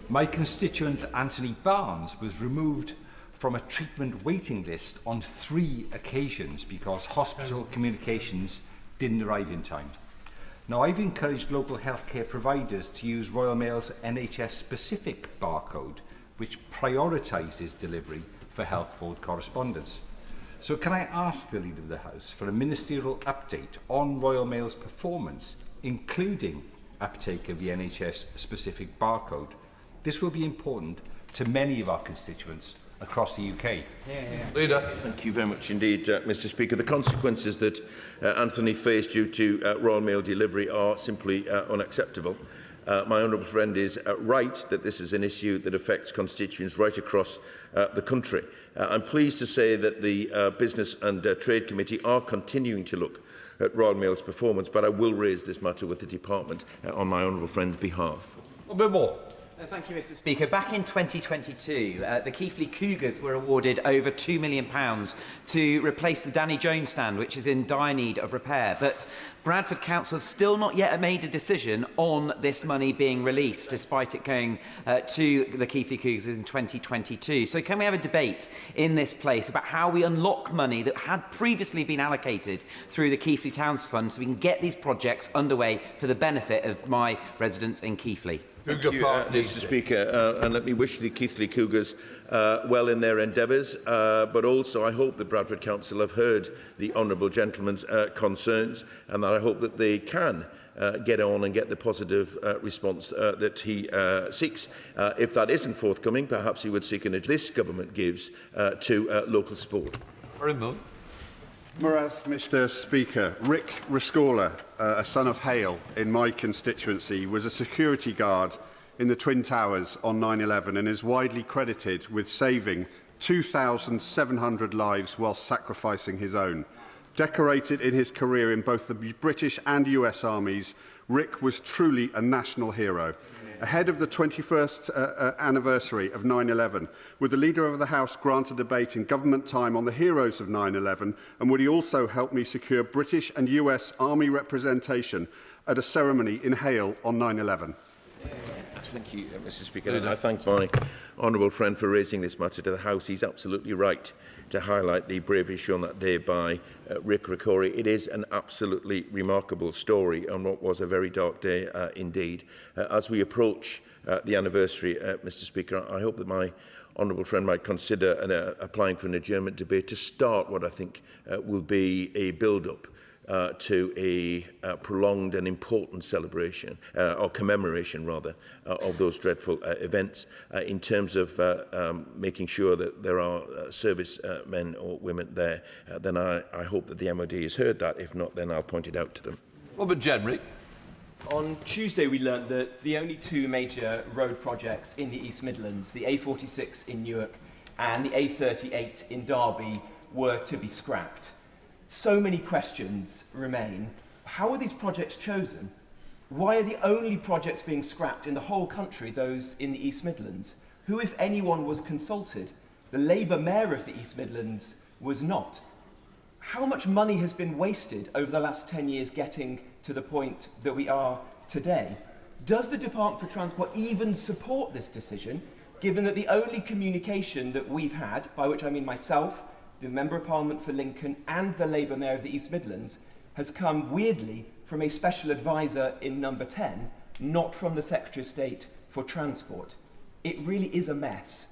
My constituent Anthony Barnes was removed from a treatment waiting list on 3 occasions because hospital communications didn't arrive in time. Now, I've encouraged local healthcare providers to use Royal Mail's NHS-specific barcode, which prioritises delivery for Health Board correspondence. So can I ask the Leader of the House for a ministerial update on Royal Mail's performance, including uptake of the NHS-specific barcode? This will be important to many of our constituents across the UK.
Leader. Thank you very much indeed, Mr. Speaker. The consequences that Anthony faced due to Royal Mail delivery are simply unacceptable. My honourable friend is right that this is an issue that affects constituents right across the country. I'm pleased to say that the Business and Trade Committee are continuing to look at Royal Mail's performance, but I will raise this matter with the department on my honourable friend's behalf.
A bit more.
Thank you, Mr. Speaker. Back in 2022, the Keighley Cougars were awarded over £2 million to replace the Danny Jones stand, which is in dire need of repair. But Bradford Council have still not yet made a decision on this money being released, despite it going to the Keighley Cougars in 2022. So can we have a debate in this place about how we unlock money that had previously been allocated through the Keighley Towns Fund so we can get these projects underway for the benefit of my residents in Keighley?
Thank you, Mr. Speaker, and let me wish the Keighley Cougars well in their endeavours, but also I hope that Bradford Council have heard the honourable gentleman's concerns, and that I hope that they can get on and get the positive response that he seeks. If that isn't forthcoming, perhaps he would seek an this government gives to local support.
Whereas, Mr. Speaker, Rick Riscola, a son of Hale in my constituency, was a security guard in the Twin Towers on 9/11 and is widely credited with saving 2,700 lives while sacrificing his own. Decorated in his career in both the British and US armies, Rick was truly a national hero. Ahead of the 21st anniversary of 9/11, would the Leader of the House grant a debate in government time on the heroes of 9/11, and would he also help me secure British and US Army representation at a ceremony in Hale on 9/11?
Thank you, Mr. Speaker. And I thank my honourable friend for raising this matter to the House. He's absolutely right to highlight the bravery shown that day by Rick Ricori. It is an absolutely remarkable story on what was a very dark day indeed. As we approach the anniversary, Mr. Speaker, I hope that my honourable friend might consider applying for an adjournment debate to start what I think will be a build-up to a prolonged and important celebration, or commemoration rather, of those dreadful events in terms of making sure that there are service men or women there. Then I hope that the MOD has heard that. If not, then I'll point it out to them.
Robert Jenrick.
On Tuesday, we learnt that the only 2 major road projects in the East Midlands, the A46 in Newark and the A38 in Derby, were to be scrapped. So many questions remain. How are these projects chosen? Why are the only projects being scrapped in the whole country those in the East Midlands? Who, if anyone, was consulted? The Labour Mayor of the East Midlands was not. How much money has been wasted over the last 10 years getting to the point that we are today? Does the Department for Transport even support this decision, given that the only communication that we've had, by which I mean myself, the Member of Parliament for Lincoln and the Labour Mayor of the East Midlands, has come weirdly from a special advisor in number 10, not from the Secretary of State for Transport? It really is a mess.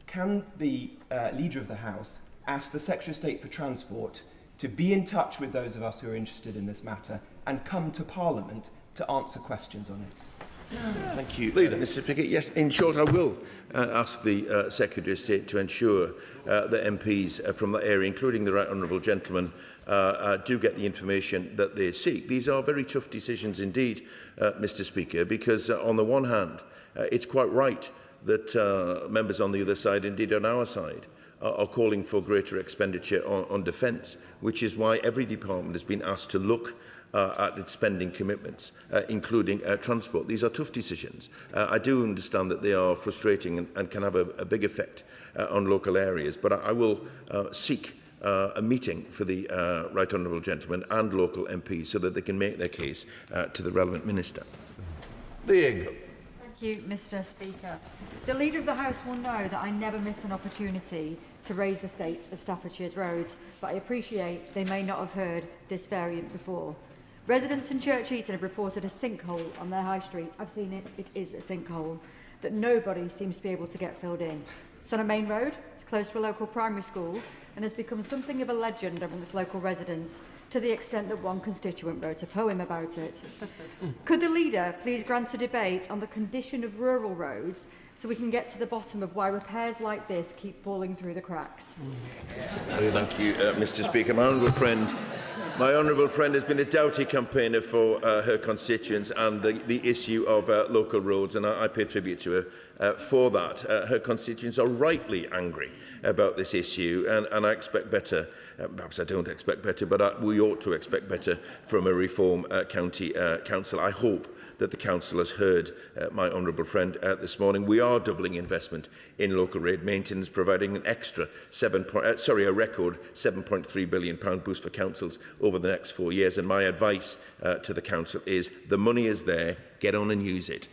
Can the Leader of the House ask the Secretary of State for Transport to be in touch with those of us who are interested in this matter and come to Parliament to answer questions on it?
Thank you, Mr. Speaker. Yes, in short, I will ask the Secretary of State to ensure that MPs from that area, including the Right Honourable Gentleman, do get the information that they seek. These are very tough decisions indeed, Mr. Speaker, because on the one hand, it's quite right that members on the other side, indeed on our side, are calling for greater expenditure on defence, which is why every department has been asked to look at its spending commitments, including transport. These are tough decisions. I do understand that they are frustrating and can have a big effect on local areas, but I will seek a meeting for the Right Honourable Gentleman and local MPs so that they can make their case to the relevant minister.
Thank you, Mr. Speaker. The Leader of the House will know that I never miss an opportunity to raise the state of Staffordshire's roads, but I appreciate they may not have heard this variant before. Residents in Church Eaton have reported a sinkhole on their high streets. I've seen it. It is a sinkhole that nobody seems to be able to get filled in. It's on a main road. It's close to a local primary school and has become something of a legend amongst local residents, to the extent that one constituent wrote a poem about it. Could the Leader please grant a debate on the condition of rural roads so we can get to the bottom of why repairs like this keep falling through the cracks?
Thank you, Mr. Speaker. My honourable friend has been a doughty campaigner for her constituents and the issue of local roads, and I pay tribute to her for that. Her constituents are rightly angry about this issue, and I expect better. Perhaps I don't expect better, but we ought to expect better from a reform county council. I hope that the council has heard my honourable friend this morning. We are doubling investment in local road maintenance, providing an extra a record £7.3 billion boost for councils over the next 4 years. And my advice to the council is the money is there, get on and use it.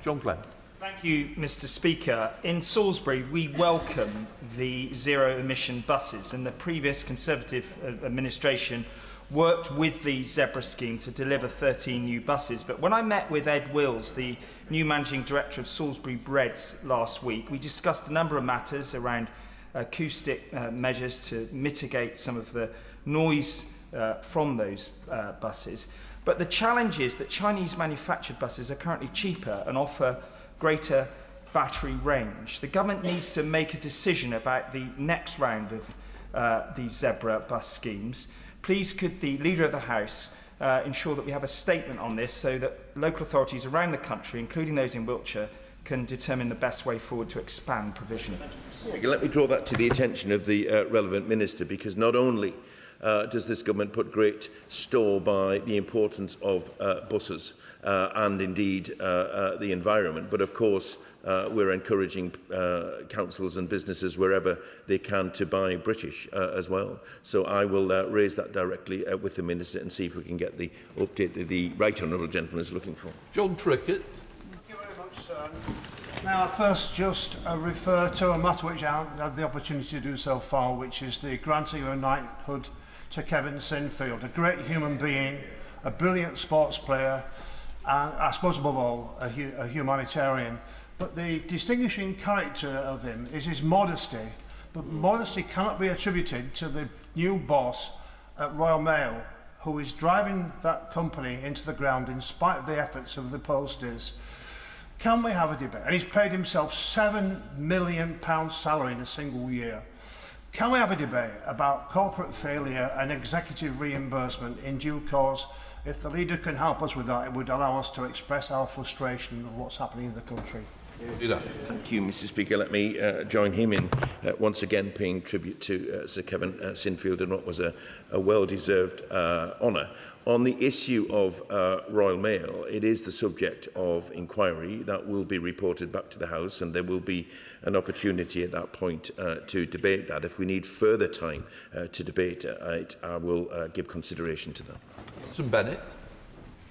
John Glenn.
Thank you, Mr. Speaker. In Salisbury, we welcome the zero-emission buses, and the previous Conservative administration worked with the Zebra scheme to deliver 13 new buses. But when I met with Ed Wills, the new managing director of Salisbury Breads last week, we discussed a number of matters around acoustic measures to mitigate some of the noise from those buses. But the challenge is that Chinese manufactured buses are currently cheaper and offer greater battery range. The government needs to make a decision about the next round of these Zebra bus schemes. Please could the Leader of the House ensure that we have a statement on this so that local authorities around the country, including those in Wiltshire, can determine the best way forward to expand provision.
Let me draw that to the attention of the relevant minister, because not only does this government put great store by the importance of buses and indeed the environment, but of course we're encouraging councils and businesses wherever they can to buy British as well. So I will raise that directly with the Minister and see if we can get the update that the Right Honourable Gentleman is looking for.
John Trickett.
Thank you very much, sir. Now, I first just refer to a matter which I haven't had the opportunity to do so far, which is the granting of a knighthood to Kevin Sinfield, a great human being, a brilliant sports player, and I suppose above all a humanitarian. But the distinguishing character of him is his modesty, but modesty cannot be attributed to the new boss at Royal Mail, who is driving that company into the ground in spite of the efforts of the posters. Can we have a debate? And he's paid himself £7 million salary in a single year. Can we have a debate about corporate failure and executive reimbursement in due course? If the Leader can help us with that, it would allow us to express our frustration of what's happening in the country.
Thank you, Mr. Speaker. Let me join him in once again paying tribute to Sir Kevin Sinfield and what was a well-deserved honour. On the issue of Royal Mail, it is the subject of inquiry that will be reported back to the House, and there will be an opportunity at that point to debate that. If we need further time to debate it, I will give consideration to that.
Alison Bennett.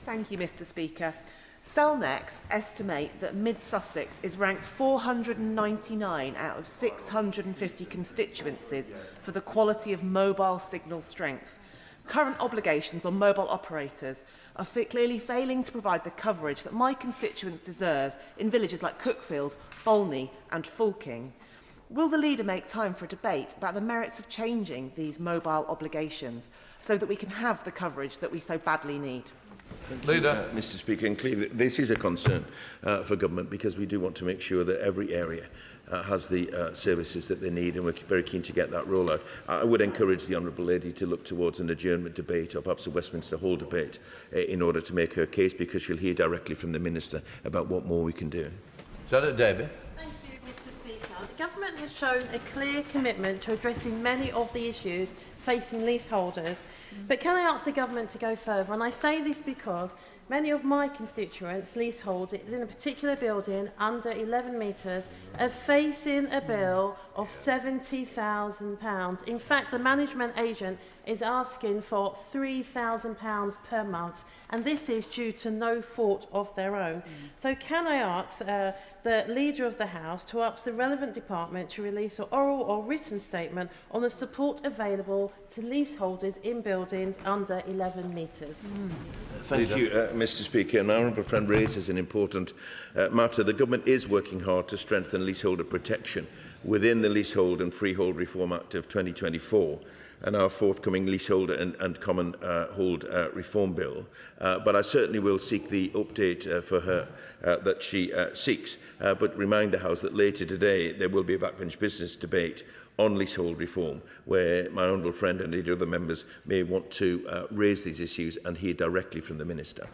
Thank you, Mr. Speaker. Cellnex estimate that Mid-Sussex is ranked 499 out of 650 constituencies for the quality of mobile signal strength. Current obligations on mobile operators are clearly failing to provide the coverage that my constituents deserve in villages like Cookfield, Bolney and Fulking. Will the Leader make time for a debate about the merits of changing these mobile obligations so that we can have the coverage that we so badly need?
Leader. Mr Speaker, and clearly this is a concern for government, because we do want to make sure that every area has the services that they need, and we're very keen to get that rollout. I would encourage the Honourable Lady to look towards an adjournment debate, or perhaps a Westminster Hall debate, in order to make her case, because she'll hear directly from the Minister about what more we can do.
Senator David.
Thank you, Mr Speaker. The Government has shown a clear commitment to addressing many of the issues facing leaseholders. But can I ask the Government to go further? And I say this because many of my constituents, leaseholders in a particular building under 11 metres, are facing a bill of £70,000. In fact, the management agent is asking for £3,000 per month, and this is due to no fault of their own. So can I ask the Leader of the House to ask the relevant department to release an oral or written statement on the support available to leaseholders in buildings under 11 metres?
Thank you, Mr Speaker. My honourable friend raises an important matter. The Government is working hard to strengthen leaseholder protection within the Leasehold and Freehold Reform Act of 2024 and our forthcoming Leaseholder and Common Hold Reform Bill. But I certainly will seek the update for her that she seeks. But remind the House that later today there will be a backbench business debate on leasehold reform, where my honourable friend and leader of the members may want to raise these issues and hear directly from the Minister.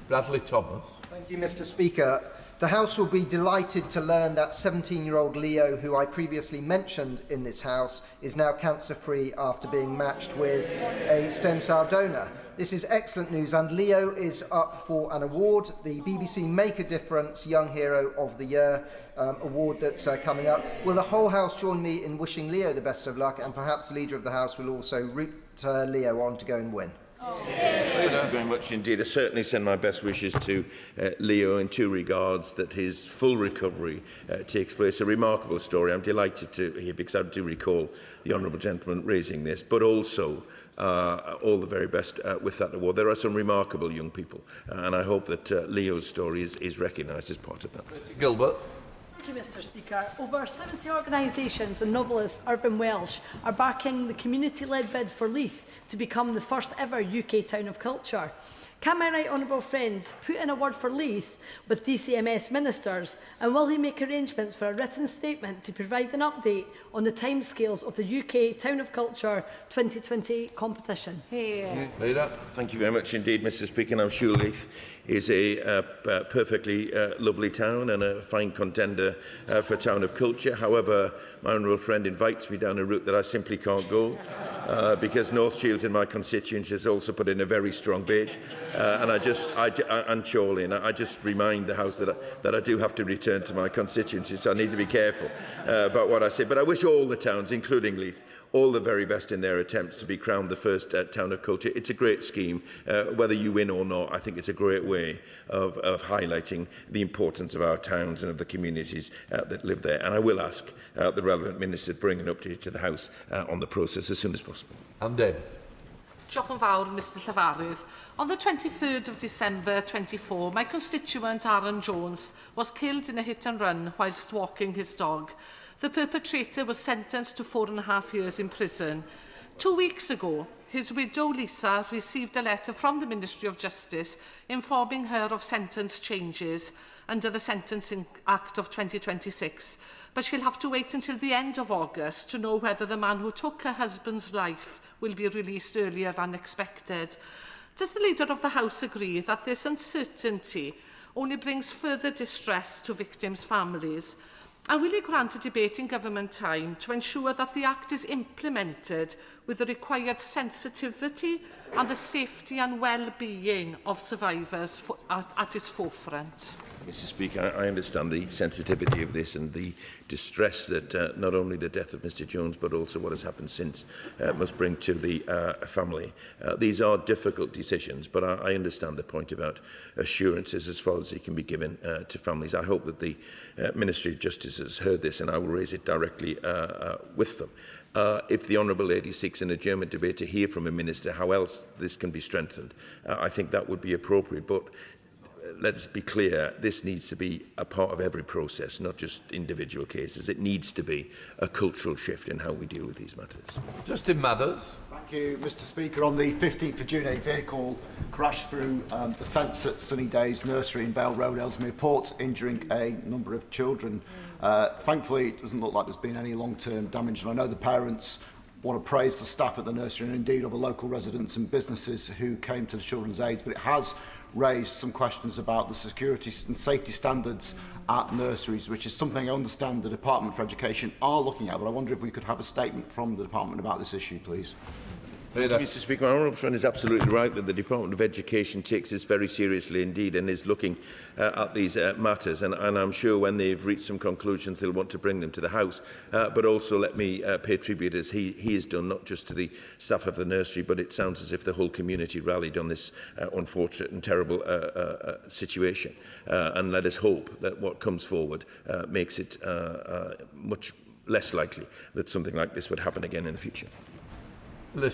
Bradley Thomas.
Thank you, Mr Speaker. The House will be delighted to learn that 17-year-old Leo, who I previously mentioned in this House, is now cancer-free after being matched with a stem cell donor. This is excellent news, and Leo is up for an award, the BBC Make a Difference Young Hero of the Year award that's coming up. Will the whole House join me in wishing Leo the best of luck, and perhaps the Leader of the House will also root Leo on to go and win?
Thank you very much indeed. I certainly send my best wishes to Leo in two regards: that his full recovery takes place. A remarkable story. I'm delighted to hear, because I do recall the honourable gentleman raising this, but also all the very best with that award. There are some remarkable young people, and I hope that Leo's story is recognised as part of that.
Gilbert.
Thank you, Mr Speaker. Over 70 organisations and novelist Irvine Welsh are backing the community-led bid for Leith to become the first ever UK town of culture. Can my right honourable friend put in a word for Leith with DCMS ministers, and will he make arrangements for a written statement to provide an update on the timescales of the UK Town of Culture 2020 competition?
Thank you very much indeed, Mr Speaker. I'm sure Leith is a perfectly lovely town and a fine contender for Town of Culture. However, my honourable friend invites me down a route that I simply can't go, because North Shields in my constituency has also put in a very strong bid. And Chorley, and I just remind the House that I do have to return to my constituency, so I need to be careful about what I say. But I wish all the towns, including Leith, all the very best in their attempts to be crowned the first Town of Culture. It's a great scheme. Whether you win or not, I think it's a great way of highlighting the importance of our towns and of the communities that live there. And I will ask the relevant minister to bring an update to the House on the process as soon as possible.
And Davis.
Diolch yn fawr, Mr Llefarydd. On the 23rd of December 24, my constituent Aaron Jones was killed in a hit and run whilst walking his dog. The perpetrator was sentenced to 4.5 years in prison. 2 weeks ago, his widow Lisa received a letter from the Ministry of Justice informing her of sentence changes under the Sentencing Act of 2026, but she'll have to wait until the end of August to know whether the man who took her husband's life will be released earlier than expected. Does the Leader of the House agree that this uncertainty only brings further distress to victims' families? And will he grant a debate in government time to ensure that the Act is implemented with the required sensitivity and the safety and well-being of survivors at its forefront?
Mr Speaker, I understand the sensitivity of this and the distress that not only the death of Mr Jones but also what has happened since must bring to the family. These are difficult decisions, but I understand the point about assurances as far as they can be given to families. I hope that the Ministry of Justice has heard this, and I will raise it directly with them. If the Honourable Lady seeks an adjournment debate to hear from a Minister how else this can be strengthened, I think that would be appropriate. But let's be clear, this needs to be a part of every process, not just individual cases. It needs to be a cultural shift in how we deal with these matters.
Justin Matters.
Thank you, Mr Speaker. On the 15th of June, a vehicle crashed through the fence at Sunny Days Nursery in Vale Road, Ellesmere Port, injuring a number of children. Thankfully, it doesn't look like there's been any long-term damage, and I know the parents want to praise the staff at the nursery and indeed other local residents and businesses who came to the children's aid, but it has raised some questions about the security and safety standards at nurseries, which is something I understand the Department for Education are looking at, but I wonder if we could have a statement from the Department about this issue, please.
Mr Speaker, my honourable friend is absolutely right that the Department of Education takes this very seriously indeed and is looking at these matters, and I'm sure when they've reached some conclusions they'll want to bring them to the House, but also let me pay tribute, as he has done, not just to the staff of the nursery, but it sounds as if the whole community rallied on this unfortunate and terrible situation, and let us hope that what comes forward makes it much less likely that something like this would happen again in the future.
Thank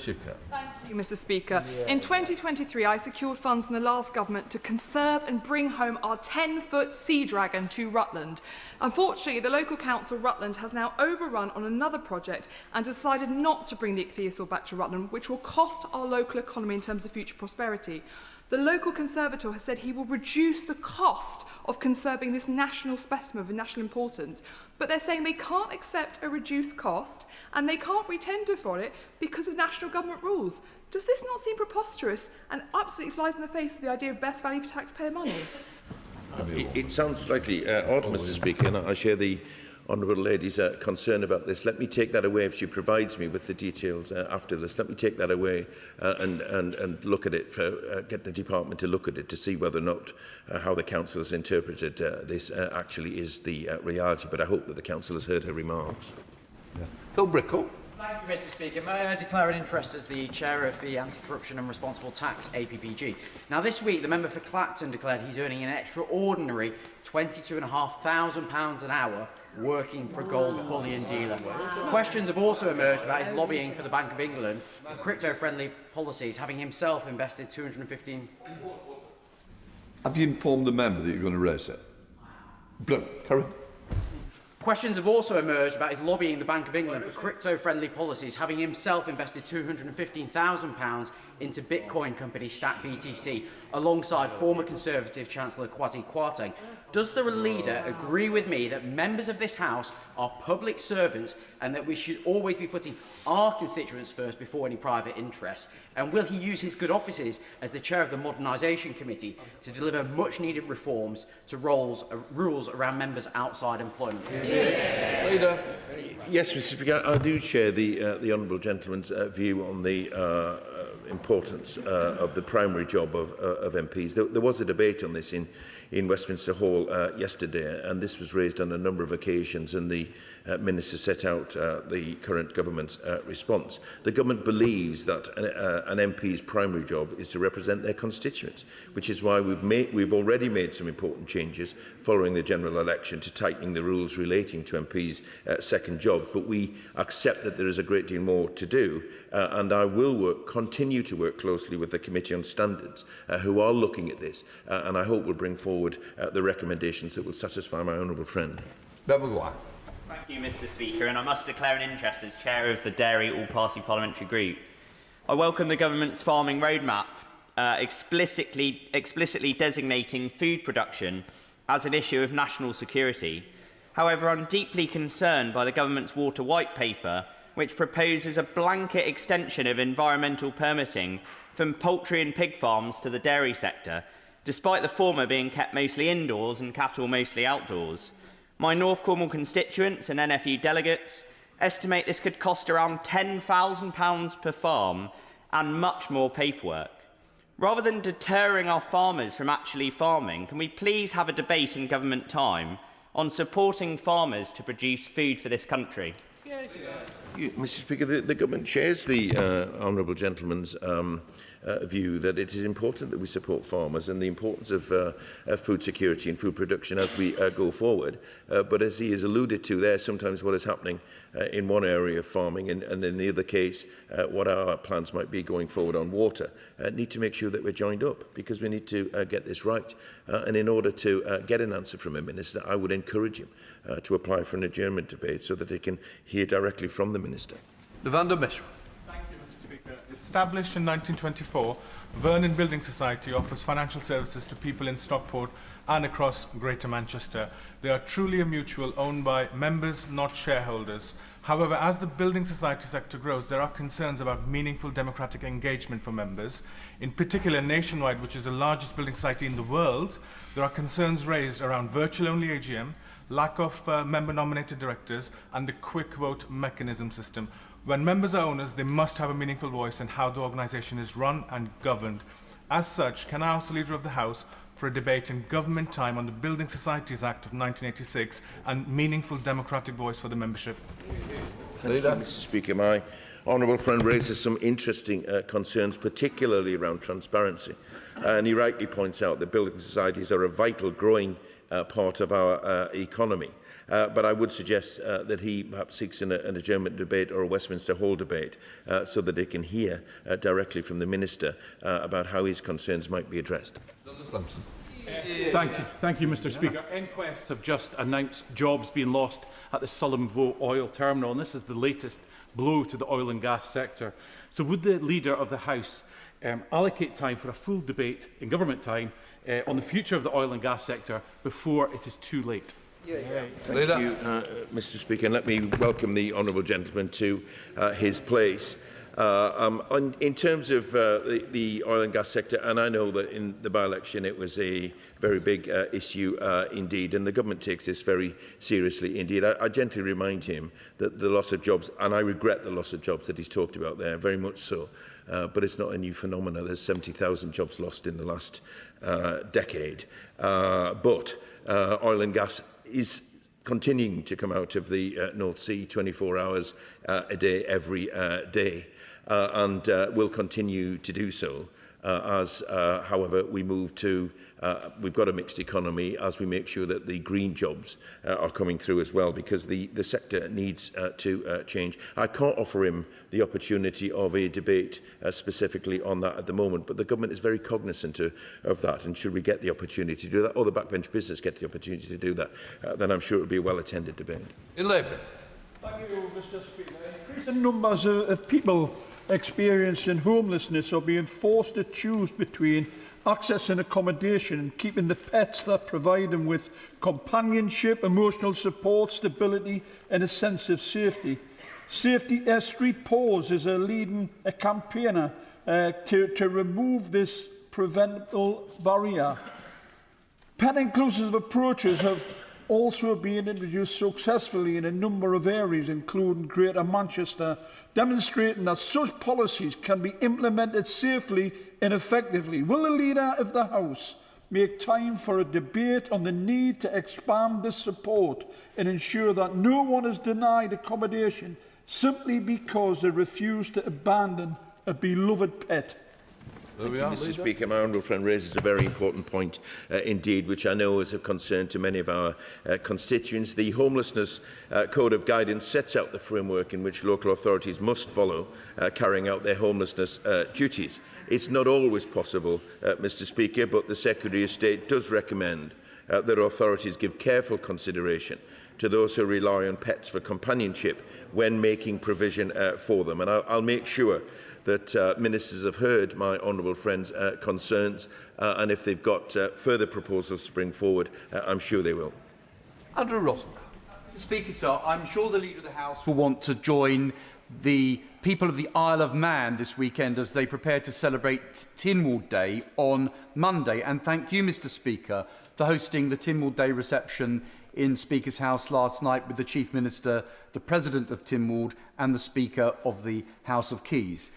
you, Mr Speaker. In 2023, I secured funds from the last government to conserve and bring home our 10-foot sea dragon to Rutland. Unfortunately, the local council, Rutland, has now overrun on another project and decided not to bring the ichthyosaur back to Rutland, which will cost our local economy in terms of future prosperity. The local conservator has said he will reduce the cost of conserving this national specimen of national importance, but they're saying they can't accept a reduced cost and they can't re-tender for it because of national government rules. Does this not seem preposterous and absolutely flies in the face of the idea of best value for taxpayer money?
It sounds slightly odd, Mr Speaker, and I share the honourable lady's concern about this. Let me take that away if she provides me with the details after this. Let me take that away and look at it, get the department to look at it to see whether or not how the council has interpreted this actually is the reality. But I hope that the council has heard her remarks.
Phil Brickle.
Thank you, Mr Speaker. May I declare an interest as the Chair of the Anti-Corruption and Responsible Tax APPG. Now, this week, the member for Clacton declared he's earning an extraordinary £22,500 an hour working for a gold bullion dealer. Questions have also emerged about his lobbying for the Bank of England for crypto-friendly policies, having himself invested $215.
Have you informed the member that you're going to raise it? Carry on.
Questions have also emerged about his lobbying the Bank of England for crypto-friendly policies, having himself invested £215,000 into Bitcoin company Stack BTC, alongside former Conservative Chancellor Kwasi Kwarteng. Does the leader agree with me that members of this House are public servants and that we should always be putting our constituents first before any private interests? And will he use his good offices as the chair of the Modernisation Committee to deliver much-needed reforms to rules around members outside employment?
Leader. Yes, Mr Speaker, I do share the honourable gentleman's view on the importance of the primary job of MPs. There was a debate on this in Westminster Hall yesterday, and this was raised on a number of occasions, and the Minister set out the current government's response. The government believes that an MP's primary job is to represent their constituents, which is why we've already made some important changes following the general election to tightening the rules relating to MPs' second jobs, but we accept that there is a great deal more to do, and I will continue to work closely with the Committee on Standards, who are looking at this, and I hope will bring forward the recommendations that will satisfy my honourable friend.
Thank
you, Mr Speaker, and I must declare an interest as Chair of the Dairy All-Party Parliamentary Group. I welcome the Government's farming roadmap, explicitly designating food production as an issue of national security. However, I'm deeply concerned by the Government's Water White Paper, which proposes a blanket extension of environmental permitting from poultry and pig farms to the dairy sector, despite the former being kept mostly indoors and cattle mostly outdoors. My North Cornwall constituents and NFU delegates estimate this could cost around £10,000 per farm and much more paperwork. Rather than deterring our farmers from actually farming, can we please have a debate in government time on supporting farmers to produce food for this country?
Mr. Speaker. The government shares the honourable gentleman's view that it is important that we support farmers and the importance of food security and food production as we go forward. But as he has alluded to there, sometimes what is happening in one area of farming and in the other case, what our plans might be going forward on water, need to make sure that we're joined up because we need to get this right. And in order to get an answer from a minister, I would encourage him to apply for an adjournment debate so that he can hear directly from the minister.
Established in 1924, Vernon Building Society offers financial services to people in Stockport and across Greater Manchester. They are truly a mutual owned by members, not shareholders. However, as the building society sector grows, there are concerns about meaningful democratic engagement for members. In particular, Nationwide, which is the largest building society in the world, there are concerns raised around virtual-only AGM, lack of member-nominated directors, and the quick vote mechanism system. When members are owners, they must have a meaningful voice in how the organisation is run and governed. As such, can I ask the Leader of the House for a debate in government time on the Building Societies Act of 1986 and meaningful democratic voice for the membership?
Thank you, Mr. Speaker. My honourable friend raises some interesting concerns, particularly around transparency. And he rightly points out that building societies are a vital growing part of our economy. But I would suggest that he perhaps seeks an adjournment debate or a Westminster Hall debate so that he can hear directly from the Minister about how his concerns might be addressed.
Thank you, Mr. Speaker. Inquest have just announced jobs being lost at the Sullomvoe oil terminal, and this is the latest blow to the oil and gas sector. So would the Leader of the House allocate time for a full debate in government time on the future of the oil and gas sector before it is too late?
Thank you, Mr. Speaker. And let me welcome the honourable gentleman to his place. In terms of the oil and gas sector, and I know that in the by-election it was a very big issue indeed, and the government takes this very seriously indeed. I gently remind him that the loss of jobs, and I regret the loss of jobs that he's talked about there, very much so, but it's not a new phenomenon. There's 70,000 jobs lost in the last decade. But oil and gas is continuing to come out of the North Sea 24 hours a day, every day, and will continue to do so as, however, we move to, we've got a mixed economy as we make sure that the green jobs are coming through as well, because the sector needs to change. I can't offer him the opportunity of a debate specifically on that at the moment, but the government is very cognizant of that, and should we get the opportunity to do that, or the backbench business get the opportunity to do that, then I'm sure it will be a well-attended debate.
Thank you, Mr. Speaker. Increasing numbers of people experiencing homelessness or being forced to choose between accessing accommodation and keeping the pets that provide them with companionship, emotional support, stability and a sense of safety. Street Pause is a campaigner to remove this preventable barrier. Pet-inclusive approaches have also been introduced successfully in a number of areas, including Greater Manchester, demonstrating that such policies can be implemented safely and effectively. Will the Leader of the House make time for a debate on the need to expand this support and ensure that no one is denied accommodation simply because they refuse to abandon a beloved pet?
Thank you, Mr. Speaker. My honourable friend raises a very important point indeed, which I know is of concern to many of our constituents. The Homelessness Code of Guidance sets out the framework in which local authorities must follow carrying out their homelessness duties. It's not always possible, Mr. Speaker, but the Secretary of State does recommend that authorities give careful consideration to those who rely on pets for companionship when making provision for them. And I'll make sure that ministers have heard my honourable friends' concerns, and if they've got further proposals to bring forward, I'm sure they will.
Andrew Ross.
Mr. Speaker, sir, I'm sure the Leader of the House will want to join the people of the Isle of Man this weekend as they prepare to celebrate Tynwald Day on Monday. And thank you, Mr. Speaker, for hosting the Tynwald Day reception in Speaker's House last night with the Chief Minister, the President of Tynwald and the Speaker of the House of Keys.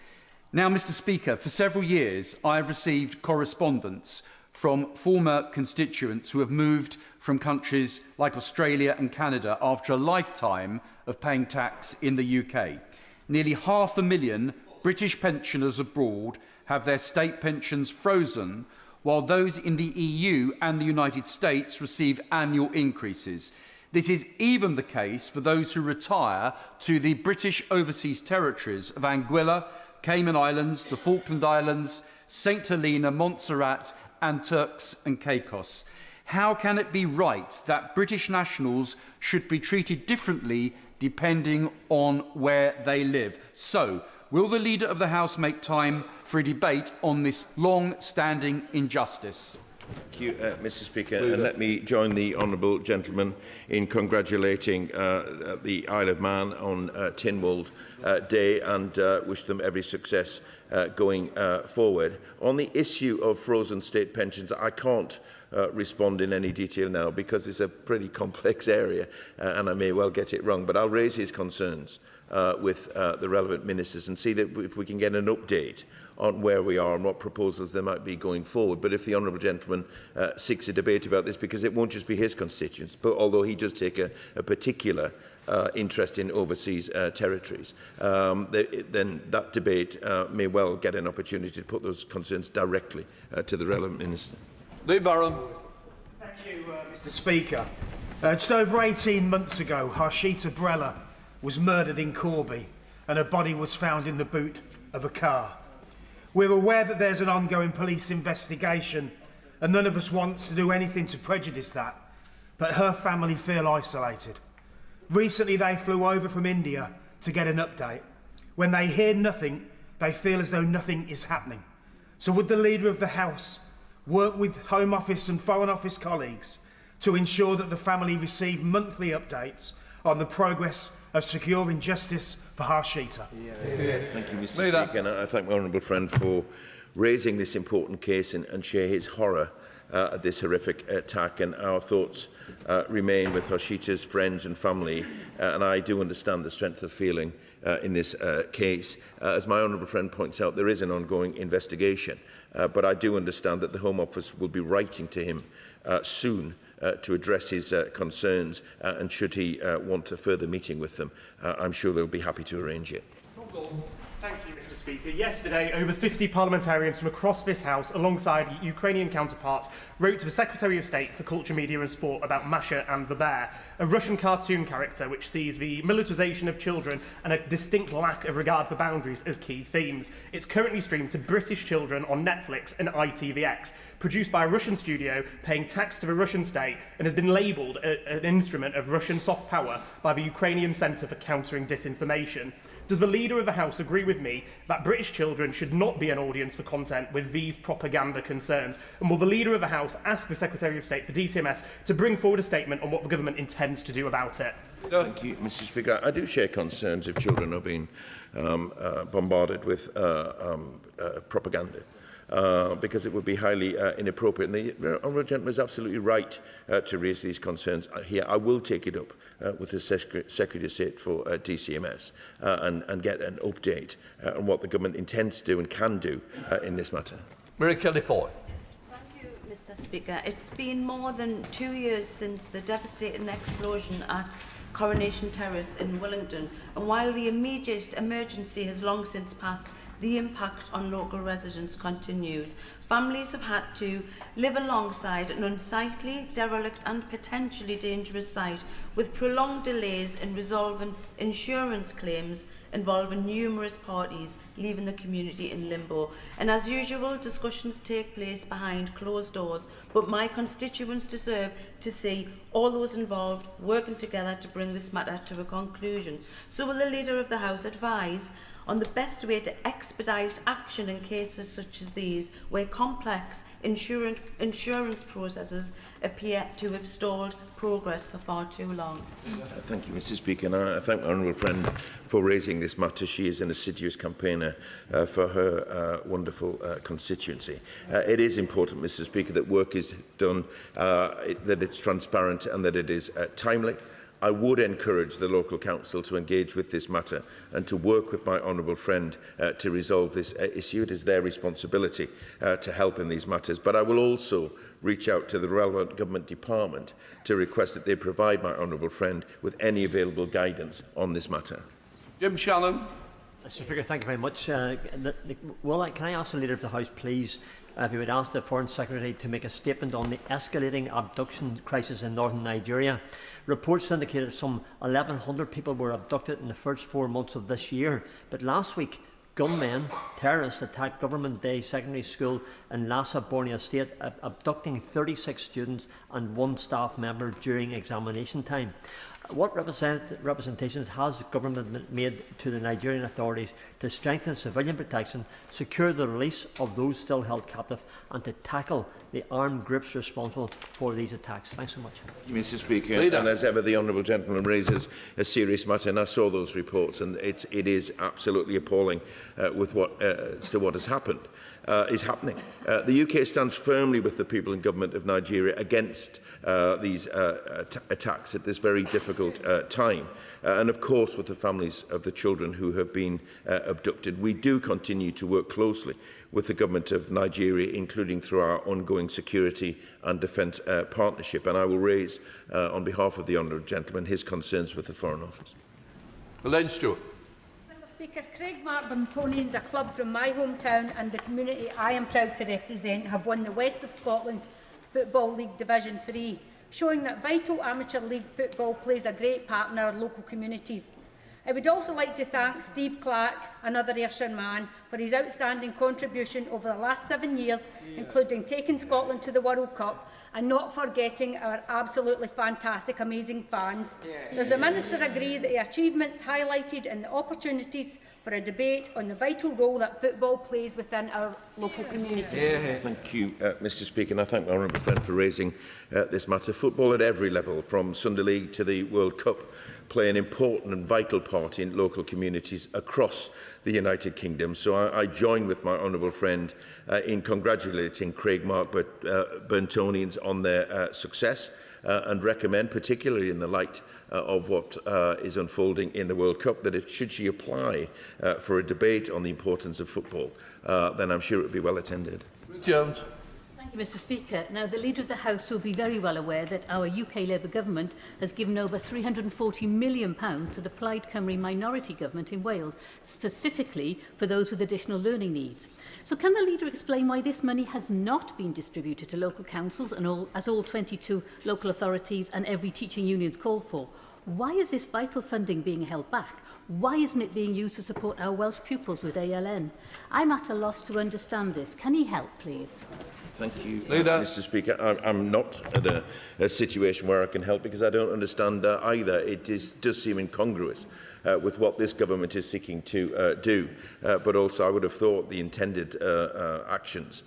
Now, Mr. Speaker, for several years I have received correspondence from former constituents who have moved from countries like Australia and Canada after a lifetime of paying tax in the UK. Nearly 500,000 British pensioners abroad have their state pensions frozen, while those in the EU and the United States receive annual increases. This is even the case for those who retire to the British overseas territories of Anguilla, Cayman Islands, the Falkland Islands, St Helena, Montserrat and Turks and Caicos. How can it be right that British nationals should be treated differently depending on where they live? So, will the Leader of the House make time for a debate on this long-standing injustice?
Thank you, Mr Speaker. And let me join the honourable gentleman in congratulating the Isle of Man on Tynwald Day and wish them every success going forward. On the issue of frozen state pensions, I can't respond in any detail now because it's a pretty complex area and I may well get it wrong, but I'll raise his concerns with the relevant ministers and see that if we can get an update on where we are and what proposals there might be going forward. But if the honourable gentleman seeks a debate about this, because it won't just be his constituents, but although he does take a particular interest in overseas territories, then that debate may well get an opportunity to put those concerns directly to the relevant minister.
Lee Barron.
Thank you, Mr Speaker. Just over 18 months ago, Harshita Brella was murdered in Corby and her body was found in the boot of a car. We're aware that there's an ongoing police investigation and none of us wants to do anything to prejudice that, but her family feel isolated. Recently they flew over from India to get an update. When they hear nothing, they feel as though nothing is happening. So would the Leader of the House work with Home Office and Foreign Office colleagues to ensure that the family receive monthly updates on the progress of securing justice for Harshita?
Thank you, Mr Speaker, and I thank my honourable friend for raising this important case and share his horror at this horrific attack, and our thoughts remain with Harshita's friends and family, and I do understand the strength of feeling in this case. As my honourable friend points out, there is an ongoing investigation, but I do understand that the Home Office will be writing to him soon to address his concerns, and should he want a further meeting with them, I'm sure they'll be happy to arrange it.
Thank you, Mr Speaker. Yesterday, over 50 parliamentarians from across this House, alongside Ukrainian counterparts, wrote to the Secretary of State for Culture, Media and Sport about Masha and the Bear, a Russian cartoon character which sees the militarisation of children and a distinct lack of regard for boundaries as key themes. It's currently streamed to British children on Netflix and ITVX, produced by a Russian studio, paying tax to the Russian state, and has been labelled an instrument of Russian soft power by the Ukrainian Centre for Countering Disinformation. Does the Leader of the House agree with me that British children should not be an audience for content with these propaganda concerns? And will the Leader of the House ask the Secretary of State for DCMS to bring forward a statement on what the government intends to do about it?
Thank you, Mr Speaker. I do share concerns if children are being bombarded with propaganda. Because it would be highly inappropriate. And the honourable gentleman is absolutely right to raise these concerns here. I will take it up with the Secretary of State for DCMS and get an update on what the government intends to do and can do in this matter.
Mary Kelly Foy.
Thank you, Mr Speaker. It's been more than 2 years since the devastating explosion at Coronation Terrace in Wellington, and while the immediate emergency has long since passed, the impact on local residents continues. Families have had to live alongside an unsightly, derelict and potentially dangerous site, with prolonged delays in resolving insurance claims involving numerous parties, leaving the community in limbo. And as usual, discussions take place behind closed doors, but my constituents deserve to see all those involved working together to bring this matter to a conclusion. So will the Leader of the House advise on the best way to expedite action in cases such as these, where complex insurance processes appear to have stalled progress for far too long?
Thank you, Mr Speaker, and I thank my honourable friend for raising this matter. She is an assiduous campaigner for her wonderful constituency. It is important, Mr Speaker, that work is done, that it's transparent and that it is timely. I would encourage the local council to engage with this matter and to work with my honourable friend to resolve this issue. It is their responsibility to help in these matters. But I will also reach out to the relevant government department to request that they provide my honourable friend with any available guidance on this matter.
Jim Shannon.
Mr Speaker, thank you very much. Can I ask the Leader of the House, please, if you would ask the Foreign Secretary to make a statement on the escalating abduction crisis in northern Nigeria. Reports indicated some 1,100 people were abducted in the first 4 months of this year, but last week gunmen, terrorists, attacked Government Day Secondary School in Lassa, Borneo State, abducting 36 students and 1 staff member during examination time. What representations has the government made to the Nigerian authorities to strengthen civilian protection, secure the release of those still held captive, and to tackle the armed groups responsible for these attacks? Thanks so much.
Mr Speaker, and as ever the honourable gentleman raises a serious matter, and I saw those reports, and it is absolutely appalling with as to what has happened. Is happening. The UK stands firmly with the people and government of Nigeria against these attacks at this very difficult time, and of course with the families of the children who have been abducted. We do continue to work closely with the government of Nigeria, including through our ongoing security and defence partnership, and I will raise on behalf of the honourable gentleman his concerns with the Foreign Office.
Elaine Stewart.
Speaker, Craig Mark Buntonians, a club from my hometown and the community I am proud to represent, have won the West of Scotland's Football League Division 3, showing that vital amateur league football plays a great part in our local communities. I would also like to thank Steve Clark, another Ayrshire man, for his outstanding contribution over the last 7 years, including taking Scotland to the World Cup and not forgetting our absolutely fantastic, amazing fans. Does the Minister agree that the achievements highlighted and the opportunities for a debate on the vital role that football plays within our local communities?
Thank you, Mr Speaker, and I thank my honourable friend for raising this matter. Football at every level, from Sunday League to the World Cup, play an important and vital part in local communities across the United Kingdom. So I join with my honourable friend in congratulating Craig Mark Buntonians on their success and recommend, particularly in the light of what is unfolding in the World Cup, that if should she apply for a debate on the importance of football, then I'm sure it would be well attended.
Jones.
Thank you, Mr Speaker. Now, the Leader of the House will be very well aware that our UK Labour government has given over £340 million to the Plaid Cymru minority government in Wales, specifically for those with additional learning needs. So can the Leader explain why this money has not been distributed to local councils, and as all 22 local authorities and every teaching union has called for? Why is this vital funding being held back? Why isn't it being used to support our Welsh pupils with ALN? I'm at a loss to understand this. Can he help, please?
Thank you, Mr Speaker. I'm not at a situation where I can help because I don't understand either. It does seem incongruous with what this government is seeking to do, but also I would have thought the intended actions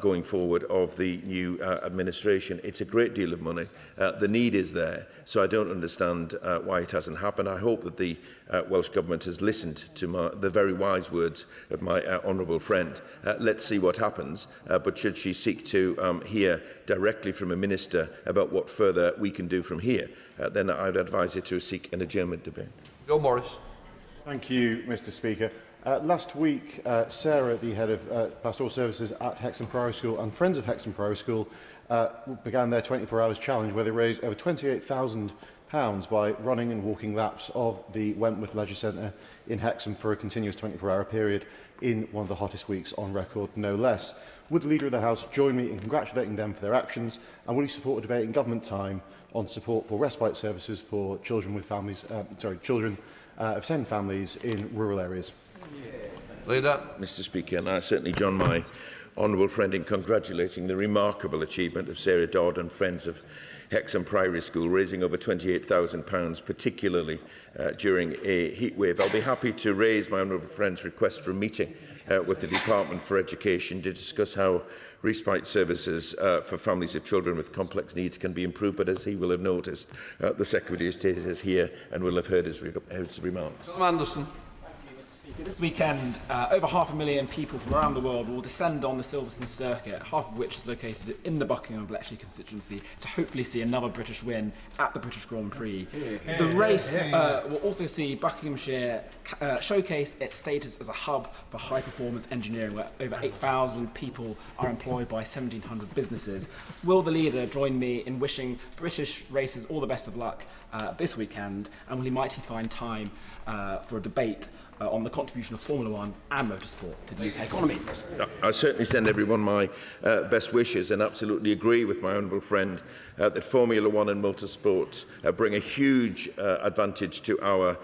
going forward of the new administration. It's a great deal of money. The need is there, so I don't understand why it hasn't happened. I hope that the Welsh Government has listened to the very wise words of my honourable friend. Let's see what happens, but should she seek to hear directly from a minister about what further we can do from here, then I would advise her to seek an adjournment debate.
Joe Morris.
Thank you, Mr Speaker. Last week, Sarah, the head of Pastoral Services at Hexham Primary School and Friends of Hexham Primary School began their 24 hours challenge where they raised over £28,000 by running and walking laps of the Wentworth Leisure Centre in Hexham for a continuous 24-hour period in one of the hottest weeks on record, no less. Would the Leader of the House join me in congratulating them for their actions, and will he support a debate in government time on support for respite services for children with families, children of SEND families in rural areas?
Leader. Mr Speaker, and I certainly join my honourable friend in congratulating the remarkable achievement of Sarah Dodd and Friends of Hexham Primary School, raising over £28,000, particularly during a heatwave. I'll be happy to raise my honourable friend's request for a meeting with the Department for Education to discuss how respite services for families of children with complex needs can be improved, but as he will have noticed, the Secretary of State is here and will have heard his remarks.
Anderson.
This weekend, over 500,000 people from around the world will descend on the Silverstone circuit, half of which is located in the Buckingham and Bletchley constituency, to hopefully see another British win at the British Grand Prix. The race will also see Buckinghamshire showcase its status as a hub for high-performance engineering, where over 8,000 people are employed by 1,700 businesses. Will the leader join me in wishing British racers all the best of luck this weekend, and might he find time for a debate on the contribution of Formula One and motorsport to the UK economy?
I certainly send everyone my best wishes and absolutely agree with my honourable friend that Formula One and motorsport bring a huge advantage to our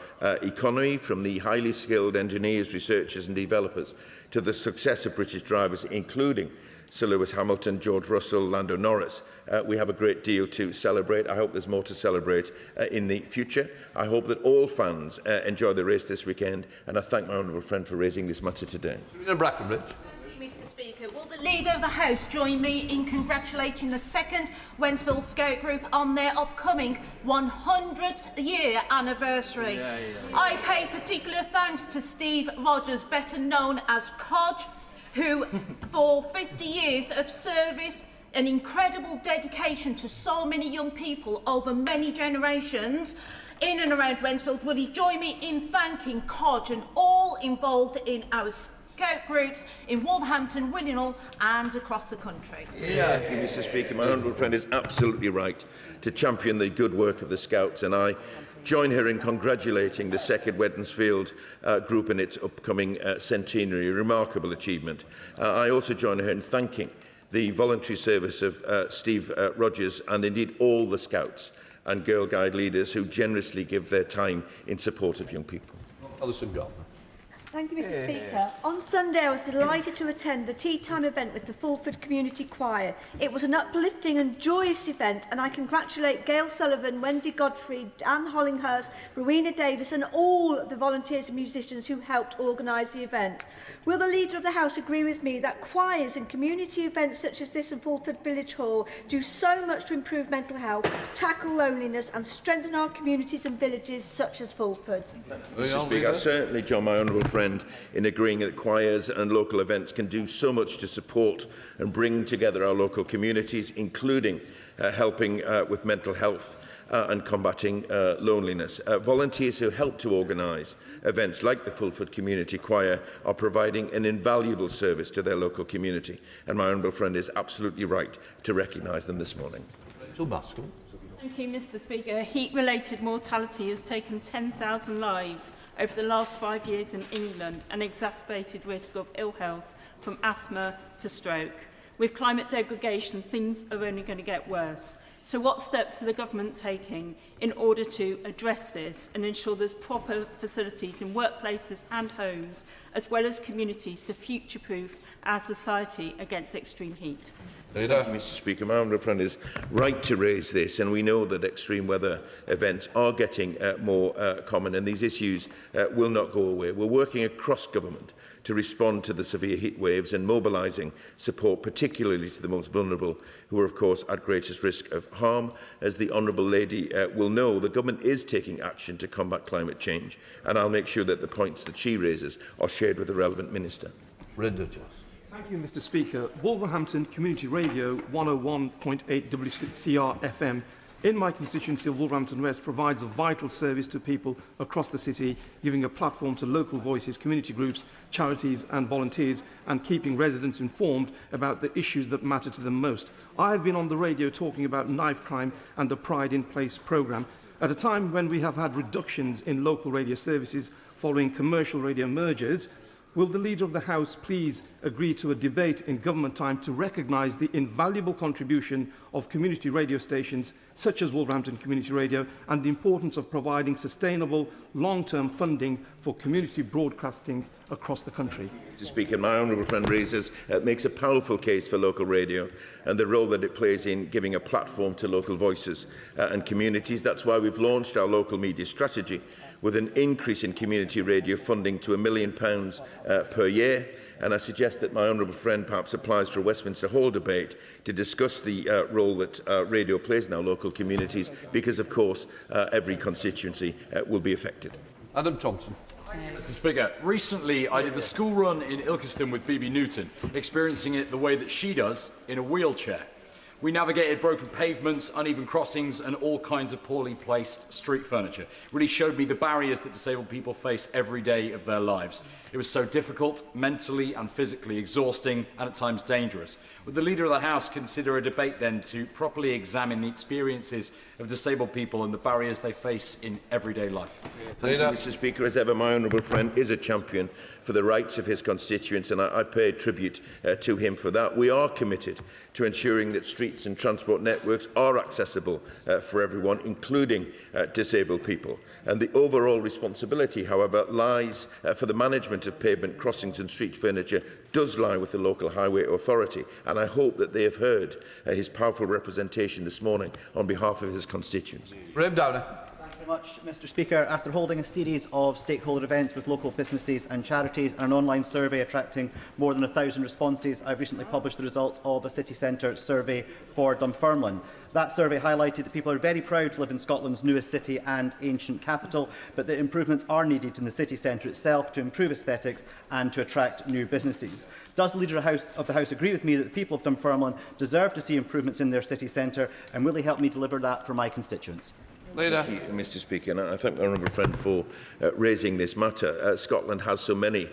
economy, from the highly skilled engineers, researchers and developers to the success of British drivers, including Sir Lewis Hamilton, George Russell, Lando Norris. We have a great deal to celebrate. I hope there's more to celebrate in the future. I hope that all fans enjoy the race this weekend, and I thank my honourable friend for raising this matter today.
Mr. Speaker, will the Leader of the House join me in congratulating the 2nd Wentzville Scout Group on their upcoming 100th year anniversary? I pay particular thanks to Steve Rogers, better known as Codge, who, for 50 years of service and incredible dedication to so many young people over many generations in and around Wentzville, will he join me in thanking Codge and all involved in our Scout groups in Wolverhampton, Willenhall and across the country?
Thank you, Mr. Speaker. My honourable friend is absolutely right to champion the good work of the Scouts, and I join her in congratulating the 2nd Wednesfield group in its upcoming centenary, a remarkable achievement. I also join her in thanking the voluntary service of Steve Rogers and indeed all the Scouts and Girl Guide leaders who generously give their time in support of young people.
Alison Gardner.
Thank you, Mr. Speaker. On Sunday, I was delighted to attend the tea time event with the Fulford Community Choir. It was an uplifting and joyous event, and I congratulate Gail Sullivan, Wendy Godfrey, Anne Hollinghurst, Rowena Davis, and all the volunteers and musicians who helped organise the event. Will the Leader of the House agree with me that choirs and community events such as this in Fulford Village Hall do so much to improve mental health, tackle loneliness, and strengthen our communities and villages such as Fulford?
Mr. Speaker, I certainly join my honourable friend in agreeing that choirs and local events can do so much to support and bring together our local communities, including helping with mental health and combating loneliness. Volunteers who help to organise events like the Fulford Community Choir are providing an invaluable service to their local community, and my honourable friend is absolutely right to recognise them this morning.
Rachel Bascom.
Thank you, Mr. Speaker. Heat-related mortality has taken 10,000 lives over the last 5 years in England and exacerbated risk of ill health from asthma to stroke. With climate degradation, things are only going to get worse. So what steps are the government taking in order to address this and ensure there's proper facilities in workplaces and homes, as well as communities, to future-proof our society against extreme heat?
Thank you, Mr. Speaker. My honourable friend is right to raise this, and we know that extreme weather events are getting more common, and these issues will not go away. We're working across government to respond to the severe heat waves and mobilising support, particularly to the most vulnerable, who are, of course, at greatest risk of harm. As the Honourable Lady will know, the government is taking action to combat climate change, and I'll make sure that the points that she raises are shared with the relevant minister.
Thank you, Mr. Speaker. Wolverhampton Community Radio 101.8 WCR FM in my constituency of Wolverhampton West provides a vital service to people across the city, giving a platform to local voices, community groups, charities and volunteers, and keeping residents informed about the issues that matter to them most. I have been on the radio talking about knife crime and the Pride in Place programme at a time when we have had reductions in local radio services following commercial radio mergers. Will the Leader of the House please agree to a debate in government time to recognise the invaluable contribution of community radio stations such as Wolverhampton Community Radio and the importance of providing sustainable, long-term funding for community broadcasting across the country?
Mr. Speaker, my honourable friend makes a powerful case for local radio and the role that it plays in giving a platform to local voices and communities. That's why we've launched our local media strategy, with an increase in community radio funding to £1 million per year. And I suggest that my honourable friend perhaps applies for a Westminster Hall debate to discuss the role that radio plays in our local communities, because, of course, every constituency will be affected.
Adam Thompson.
Mr. Speaker, recently I did the school run in Ilkeston with BB Newton, experiencing it the way that she does in a wheelchair. We navigated broken pavements, uneven crossings and all kinds of poorly placed street furniture. It really showed me the barriers that disabled people face every day of their lives. It was so difficult, mentally and physically exhausting and at times dangerous. Would the Leader of the House consider a debate then to properly examine the experiences of disabled people and the barriers they face in everyday life?
Thank you, Mr. Speaker. As ever, my honourable friend is a champion for the rights of his constituents, and I pay tribute to him for that. We are committed to ensuring that streets and transport networks are accessible for everyone, including disabled people. And the overall responsibility, however, lies for the management of pavement crossings and street furniture does lie with the local highway authority, and I hope that they have heard his powerful representation this morning on behalf of his constituents.
Graham Downer.
Much, Mr. Speaker. After holding a series of stakeholder events with local businesses and charities and an online survey attracting more than 1,000 responses, I've recently published the results of a city centre survey for Dunfermline. That survey highlighted that people are very proud to live in Scotland's newest city and ancient capital, but that improvements are needed in the city centre itself to improve aesthetics and to attract new businesses. Does the Leader of the House agree with me that the people of Dunfermline deserve to see improvements in their city centre, and will he help me deliver that for my constituents?
Thank you, Mr. Speaker, and I thank my honourable friend for raising this matter. Scotland has so many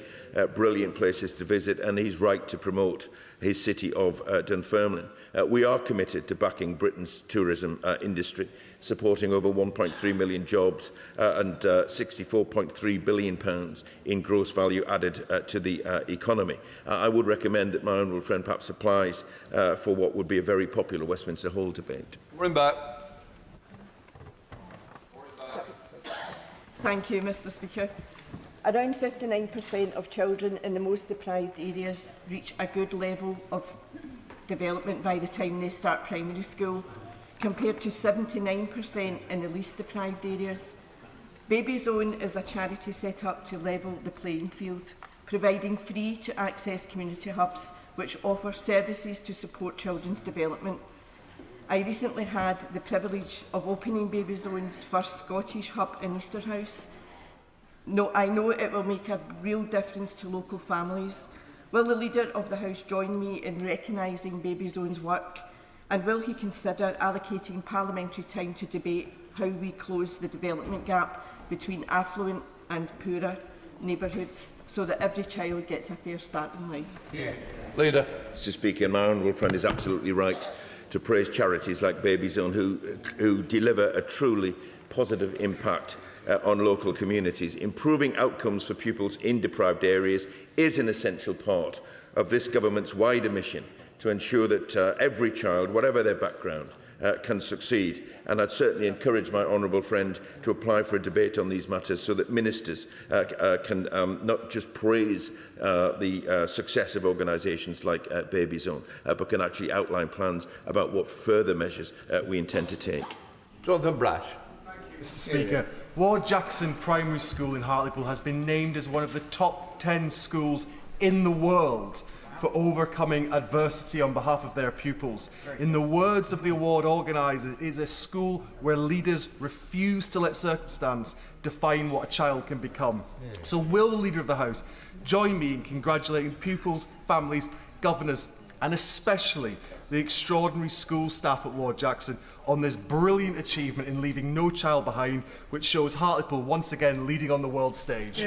brilliant places to visit, and he's right to promote his city of Dunfermline. We are committed to backing Britain's tourism industry, supporting over 1.3 million jobs and £64.3 billion in gross value added to the economy. I would recommend that my honourable friend perhaps applies for what would be a very popular Westminster Hall debate.
Thank you, Mr. Speaker. Around 59% of children in the most deprived areas reach a good level of development by the time they start primary school, compared to 79% in the least deprived areas. Baby Zone is a charity set up to level the playing field, providing free to access community hubs which offer services to support children's development. I recently had the privilege of opening Baby Zone's first Scottish hub in Easterhouse. I know it will make a real difference to local families. Will the Leader of the House join me in recognising Baby Zone's work? And will he consider allocating parliamentary time to debate how we close the development gap between affluent and poorer neighbourhoods so that every child gets a fair start in life?
Leader. Mr. Speaker, my honourable friend is absolutely right to praise charities like Baby Zone who deliver a truly positive impact on local communities. Improving outcomes for pupils in deprived areas is an essential part of this government's wider mission to ensure that every child, whatever their background, can succeed. And I'd certainly encourage my honourable friend to apply for a debate on these matters so that ministers can not just praise the success of organisations like Baby Zone, but can actually outline plans about what further measures we intend to take.
Jonathan Brash.
Mr. Speaker, Ward Jackson Primary School in Hartlepool has been named as one of the top 10 schools in the world for overcoming adversity on behalf of their pupils. In the words of the award organiser, it is a school where leaders refuse to let circumstance define what a child can become. So will the Leader of the House join me in congratulating pupils, families, governors and especially the extraordinary school staff at Ward Jackson on this brilliant achievement in leaving no child behind, which shows Hartlepool once again leading on the world stage.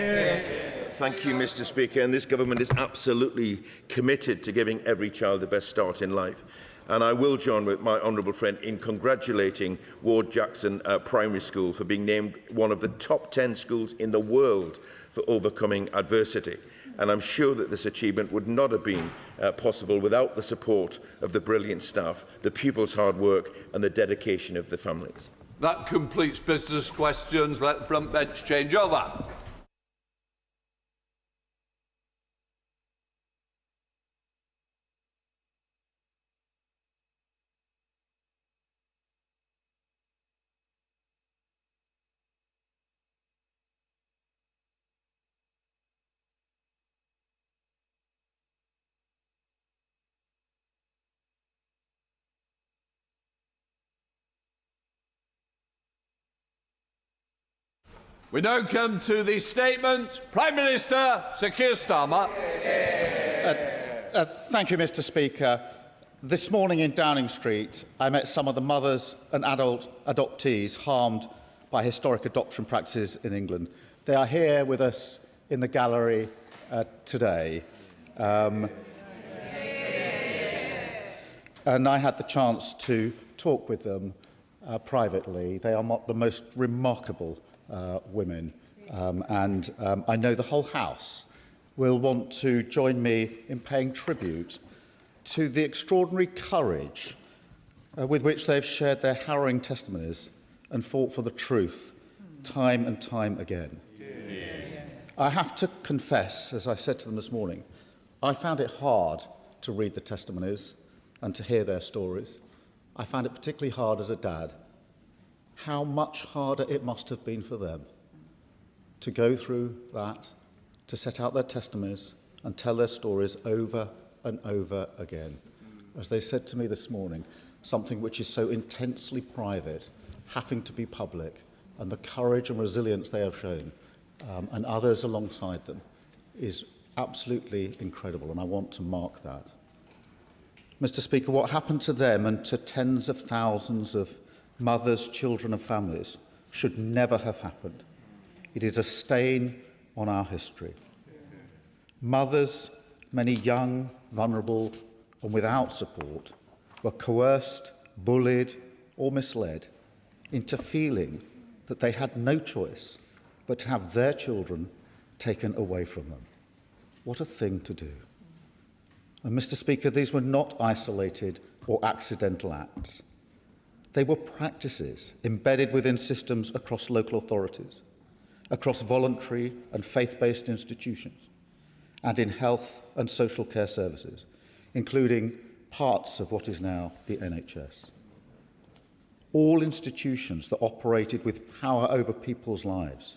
Thank you, Mr. Speaker. And this government is absolutely committed to giving every child the best start in life. And I will join with my honourable friend in congratulating Ward Jackson Primary School for being named one of the top 10 schools in the world for overcoming adversity. And I'm sure that this achievement would not have been possible without the support of the brilliant staff, the pupils' hard work and the dedication of the families.
That completes business questions. Let the front bench change over. We now come to the statement. Prime Minister Sir Keir Starmer.
Thank you, Mr. Speaker. This morning in Downing Street, I met some of the mothers and adult adoptees harmed by historic adoption practices in England. They are here with us in the gallery today. And I had the chance to talk with them privately. They are the most remarkable women, and I know the whole House will want to join me in paying tribute to the extraordinary courage with which they've shared their harrowing testimonies and fought for the truth time and time again. I have to confess, as I said to them this morning, I found it hard to read the testimonies and to hear their stories. I found it particularly hard as a dad. How much harder it must have been for them to go through that, to set out their testimonies and tell their stories over and over again. As they said to me this morning, something which is so intensely private, having to be public, and the courage and resilience they have shown, and others alongside them, is absolutely incredible, and I want to mark that. Mr. Speaker, what happened to them and to tens of thousands of mothers, children and families should never have happened. It is a stain on our history. Mothers, many young, vulnerable and without support, were coerced, bullied or misled into feeling that they had no choice but to have their children taken away from them. What a thing to do. And Mr. Speaker, these were not isolated or accidental acts. They were practices embedded within systems across local authorities, across voluntary and faith-based institutions, and in health and social care services, including parts of what is now the NHS. All institutions that operated with power over people's lives.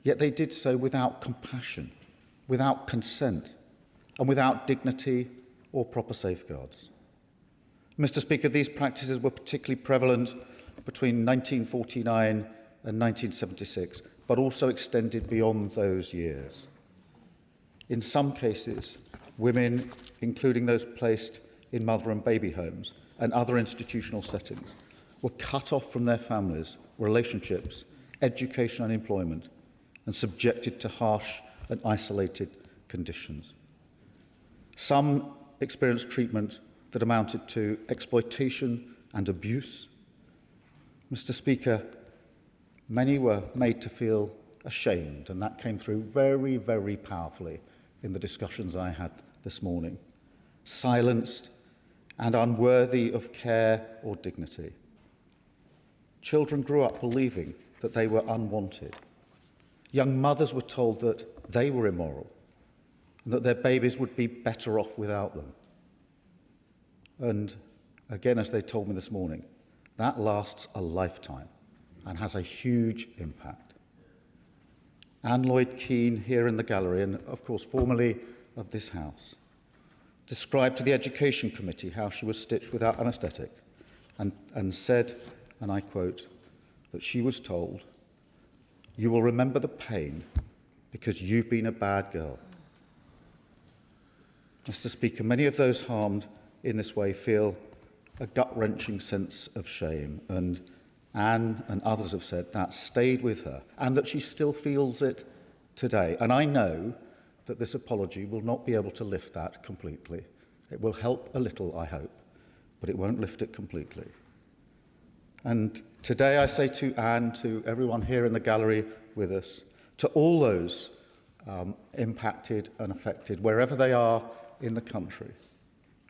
Yet they did so without compassion, without consent, and without dignity or proper safeguards. Mr. Speaker, these practices were particularly prevalent between 1949 and 1976, but also extended beyond those years. In some cases, women, including those placed in mother and baby homes and other institutional settings, were cut off from their families, relationships, education and employment, and subjected to harsh and isolated conditions. Some experienced treatment that amounted to exploitation and abuse. Mr. Speaker, many were made to feel ashamed, and that came through very, very powerfully in the discussions I had this morning. Silenced and unworthy of care or dignity. Children grew up believing that they were unwanted. Young mothers were told that they were immoral and that their babies would be better off without them. And again, as they told me this morning, that lasts a lifetime and has a huge impact. Anne Lloyd Keane, here in the gallery, and of course formerly of this House, described to the Education Committee how she was stitched without anaesthetic and said, and I quote, that she was told, "You will remember the pain because you've been a bad girl." Mr. Speaker, many of those harmed in this way feel a gut-wrenching sense of shame, and Anne and others have said that stayed with her and that she still feels it today. And I know that this apology will not be able to lift that completely. It will help a little, I hope, but it won't lift it completely. And today I say to Anne, to everyone here in the gallery with us, to all those impacted and affected, wherever they are in the country,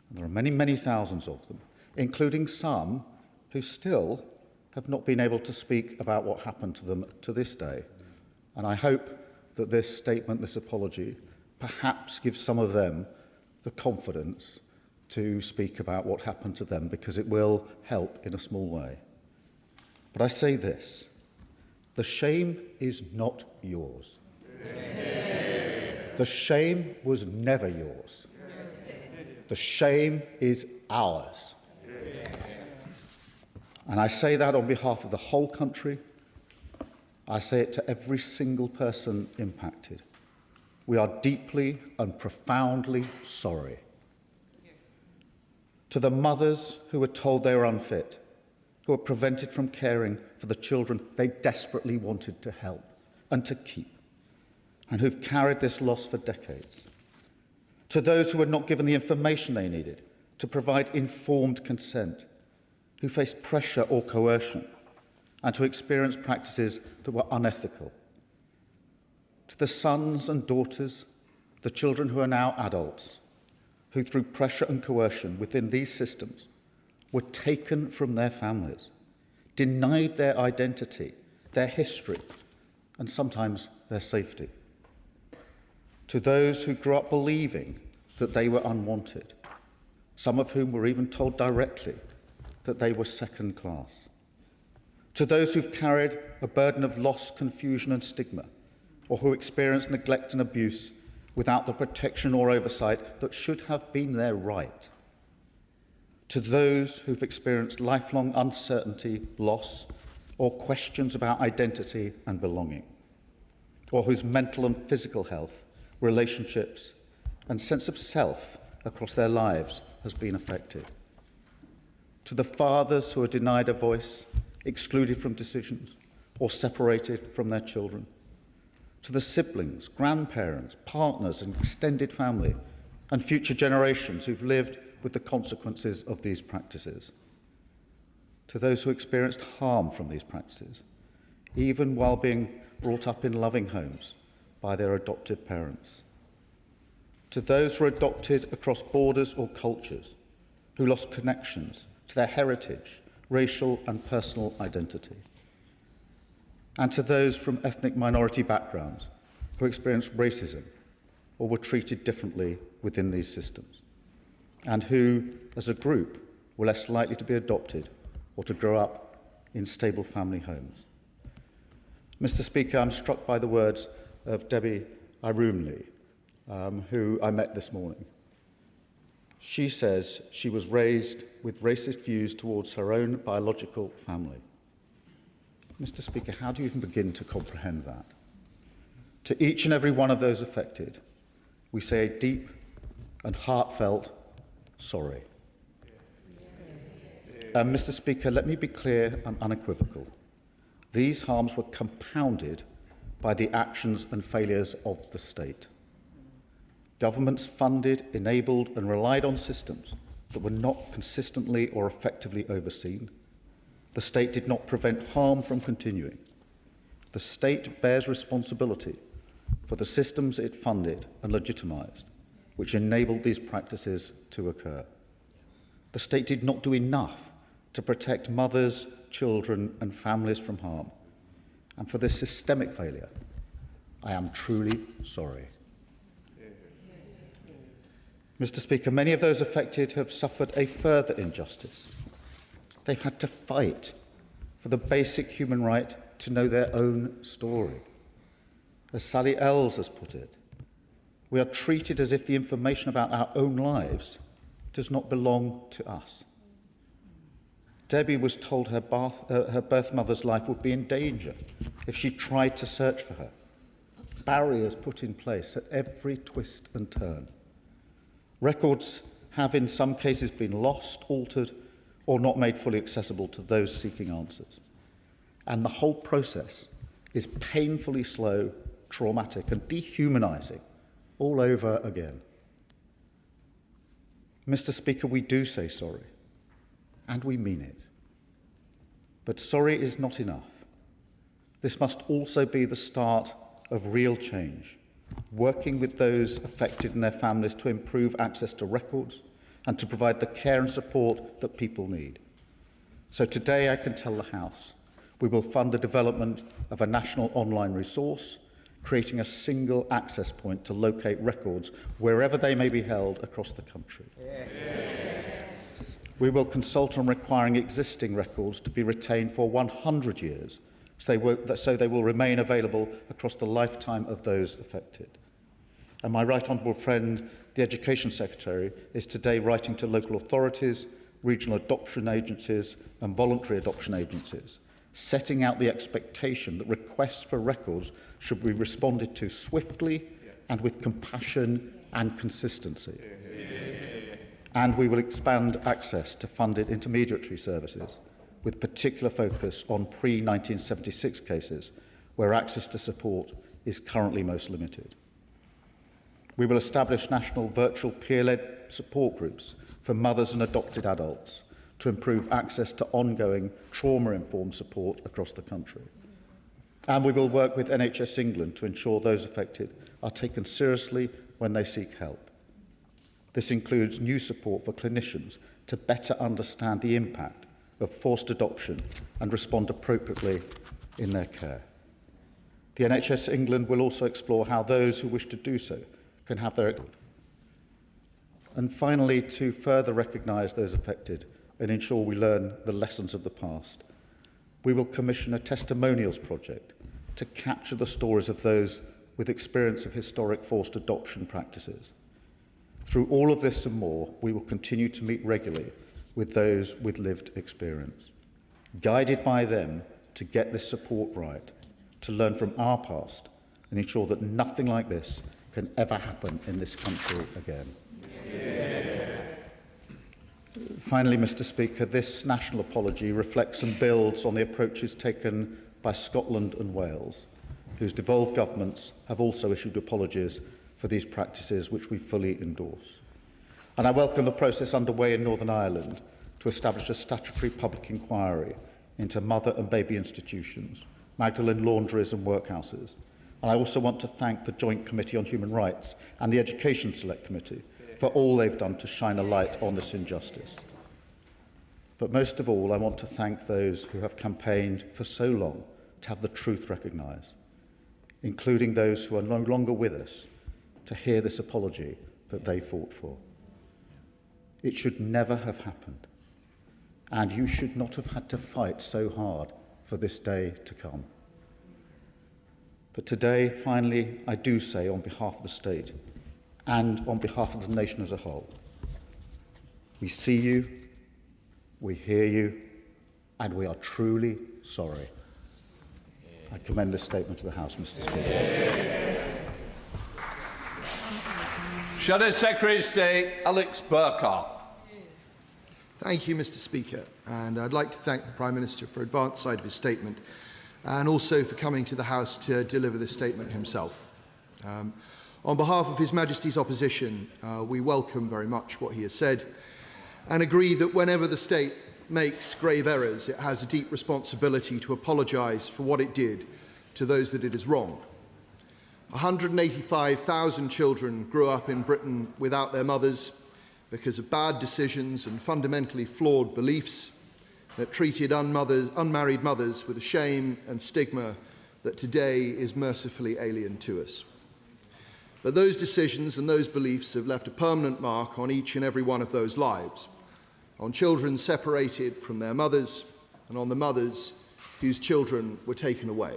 and there are many, many thousands of them, including some who still have not been able to speak about what happened to them to this day. And I hope that this statement, this apology, perhaps gives some of them the confidence to speak about what happened to them, because it will help in a small way. But I say this, the shame is not yours. The shame was never yours. The shame is ours. And I say that on behalf of the whole country, I say it to every single person impacted. We are deeply and profoundly sorry. To the mothers who were told they were unfit, who were prevented from caring for the children they desperately wanted to help and to keep, and who've carried this loss for decades. To those who were not given the information they needed to provide informed consent, who faced pressure or coercion, and who experienced practices that were unethical. To the sons and daughters, the children who are now adults, who through pressure and coercion within these systems were taken from their families, denied their identity, their history, and sometimes their safety. To those who grew up believing that they were unwanted, some of whom were even told directly that they were second class. To those who've carried a burden of loss, confusion and stigma, or who experienced neglect and abuse without the protection or oversight that should have been their right. To those who've experienced lifelong uncertainty, loss, or questions about identity and belonging, or whose mental and physical health, relationships, and sense of self across their lives has been affected. To the fathers who are denied a voice, excluded from decisions, or separated from their children. To the siblings, grandparents, partners, and extended family, and future generations who've lived with the consequences of these practices. To those who experienced harm from these practices, even while being brought up in loving homes by their adoptive parents. To those who were adopted across borders or cultures, who lost connections to their heritage, racial and personal identity. And to those from ethnic minority backgrounds who experienced racism or were treated differently within these systems, and who, as a group, were less likely to be adopted or to grow up in stable family homes. Mr. Speaker, I'm struck by the words of Debbie Irumli, who I met this morning. She says she was raised with racist views towards her own biological family. Mr. Speaker, how do you even begin to comprehend that? To each and every one of those affected, we say a deep and heartfelt sorry. Mr. Speaker, let me be clear and unequivocal. These harms were compounded by the actions and failures of the state. Governments funded, enabled and relied on systems that were not consistently or effectively overseen. The state did not prevent harm from continuing. The state bears responsibility for the systems it funded and legitimised, which enabled these practices to occur. The state did not do enough to protect mothers, children and families from harm. And for this systemic failure, I am truly sorry. Mr. Speaker, many of those affected have suffered a further injustice. They've had to fight for the basic human right to know their own story. As Sally Ells has put it, we are treated as if the information about our own lives does not belong to us. Debbie was told her birth mother's life would be in danger if she tried to search for her. Barriers put in place at every twist and turn. Records have in some cases been lost, altered, or not made fully accessible to those seeking answers. And the whole process is painfully slow, traumatic, and dehumanising all over again. Mr. Speaker, we do say sorry, and we mean it. But sorry is not enough. This must also be the start of real change, working with those affected and their families to improve access to records and to provide the care and support that people need. So today I can tell the House we will fund the development of a national online resource, creating a single access point to locate records wherever they may be held across the country. We will consult on requiring existing records to be retained for 100 years so they will remain available across the lifetime of those affected. And my right honourable friend, the Education Secretary, is today writing to local authorities, regional adoption agencies and voluntary adoption agencies, setting out the expectation that requests for records should be responded to swiftly and with compassion and consistency. And we will expand access to funded intermediary services, with particular focus on pre-1976 cases where access to support is currently most limited. We will establish national virtual peer-led support groups for mothers and adopted adults to improve access to ongoing trauma-informed support across the country. And we will work with NHS England to ensure those affected are taken seriously when they seek help. This includes new support for clinicians to better understand the impact of forced adoption and respond appropriately in their care. The NHS England will also explore how those who wish to do so can have their... And finally, to further recognise those affected and ensure we learn the lessons of the past, we will commission a testimonials project to capture the stories of those with experience of historic forced adoption practices. Through all of this and more, we will continue to meet regularly with those with lived experience, guided by them to get this support right, to learn from our past and ensure that nothing like this can ever happen in this country again. Finally, Mr. Speaker, this national apology reflects and builds on the approaches taken by Scotland and Wales, whose devolved governments have also issued apologies for these practices, which we fully endorse. And I welcome the process underway in Northern Ireland to establish a statutory public inquiry into mother and baby institutions, Magdalene laundries and workhouses. And I also want to thank the Joint Committee on Human Rights and the Education Select Committee for all they've done to shine a light on this injustice. But most of all, I want to thank those who have campaigned for so long to have the truth recognised, including those who are no longer with us, to hear this apology that they fought for. It should never have happened, and you should not have had to fight so hard for this day to come. But today, finally, I do say on behalf of the state and on behalf of the nation as a whole, we see you, we hear you, and we are truly sorry. I commend this statement to the House, Mr. Speaker.
Shadow Secretary of State Alex Burkhardt.
Thank you, Mr. Speaker, and I'd like to thank the Prime Minister for advance side of his statement and also for coming to the House to deliver this statement himself. On behalf of His Majesty's opposition, we welcome very much what he has said and agree that whenever the state makes grave errors, it has a deep responsibility to apologise for what it did to those that it has wronged. 185,000 children grew up in Britain without their mothers because of bad decisions and fundamentally flawed beliefs that treated unmarried mothers with a shame and stigma that today is mercifully alien to us. But those decisions and those beliefs have left a permanent mark on each and every one of those lives, on children separated from their mothers and on the mothers whose children were taken away.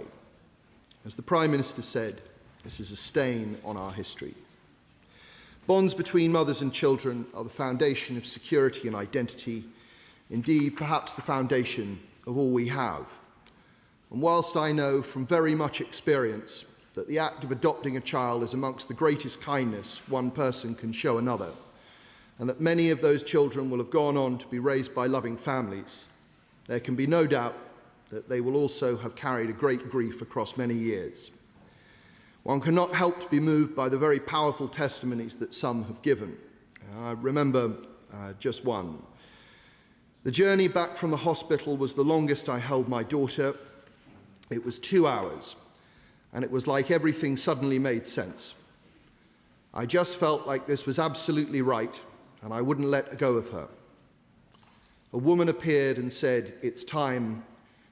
As the Prime Minister said, this is a stain on our history. Bonds between mothers and children are the foundation of security and identity, indeed perhaps the foundation of all we have. And whilst I know from very much experience that the act of adopting a child is amongst the greatest kindness one person can show another, and that many of those children will have gone on to be raised by loving families, there can be no doubt that they will also have carried a great grief across many years. One cannot help to be moved by the very powerful testimonies that some have given. I remember just one. The journey back from the hospital was the longest I held my daughter. It was 2 hours, and it was like everything suddenly made sense. I just felt like this was absolutely right, and I wouldn't let go of her. A woman appeared and said, "It's time,"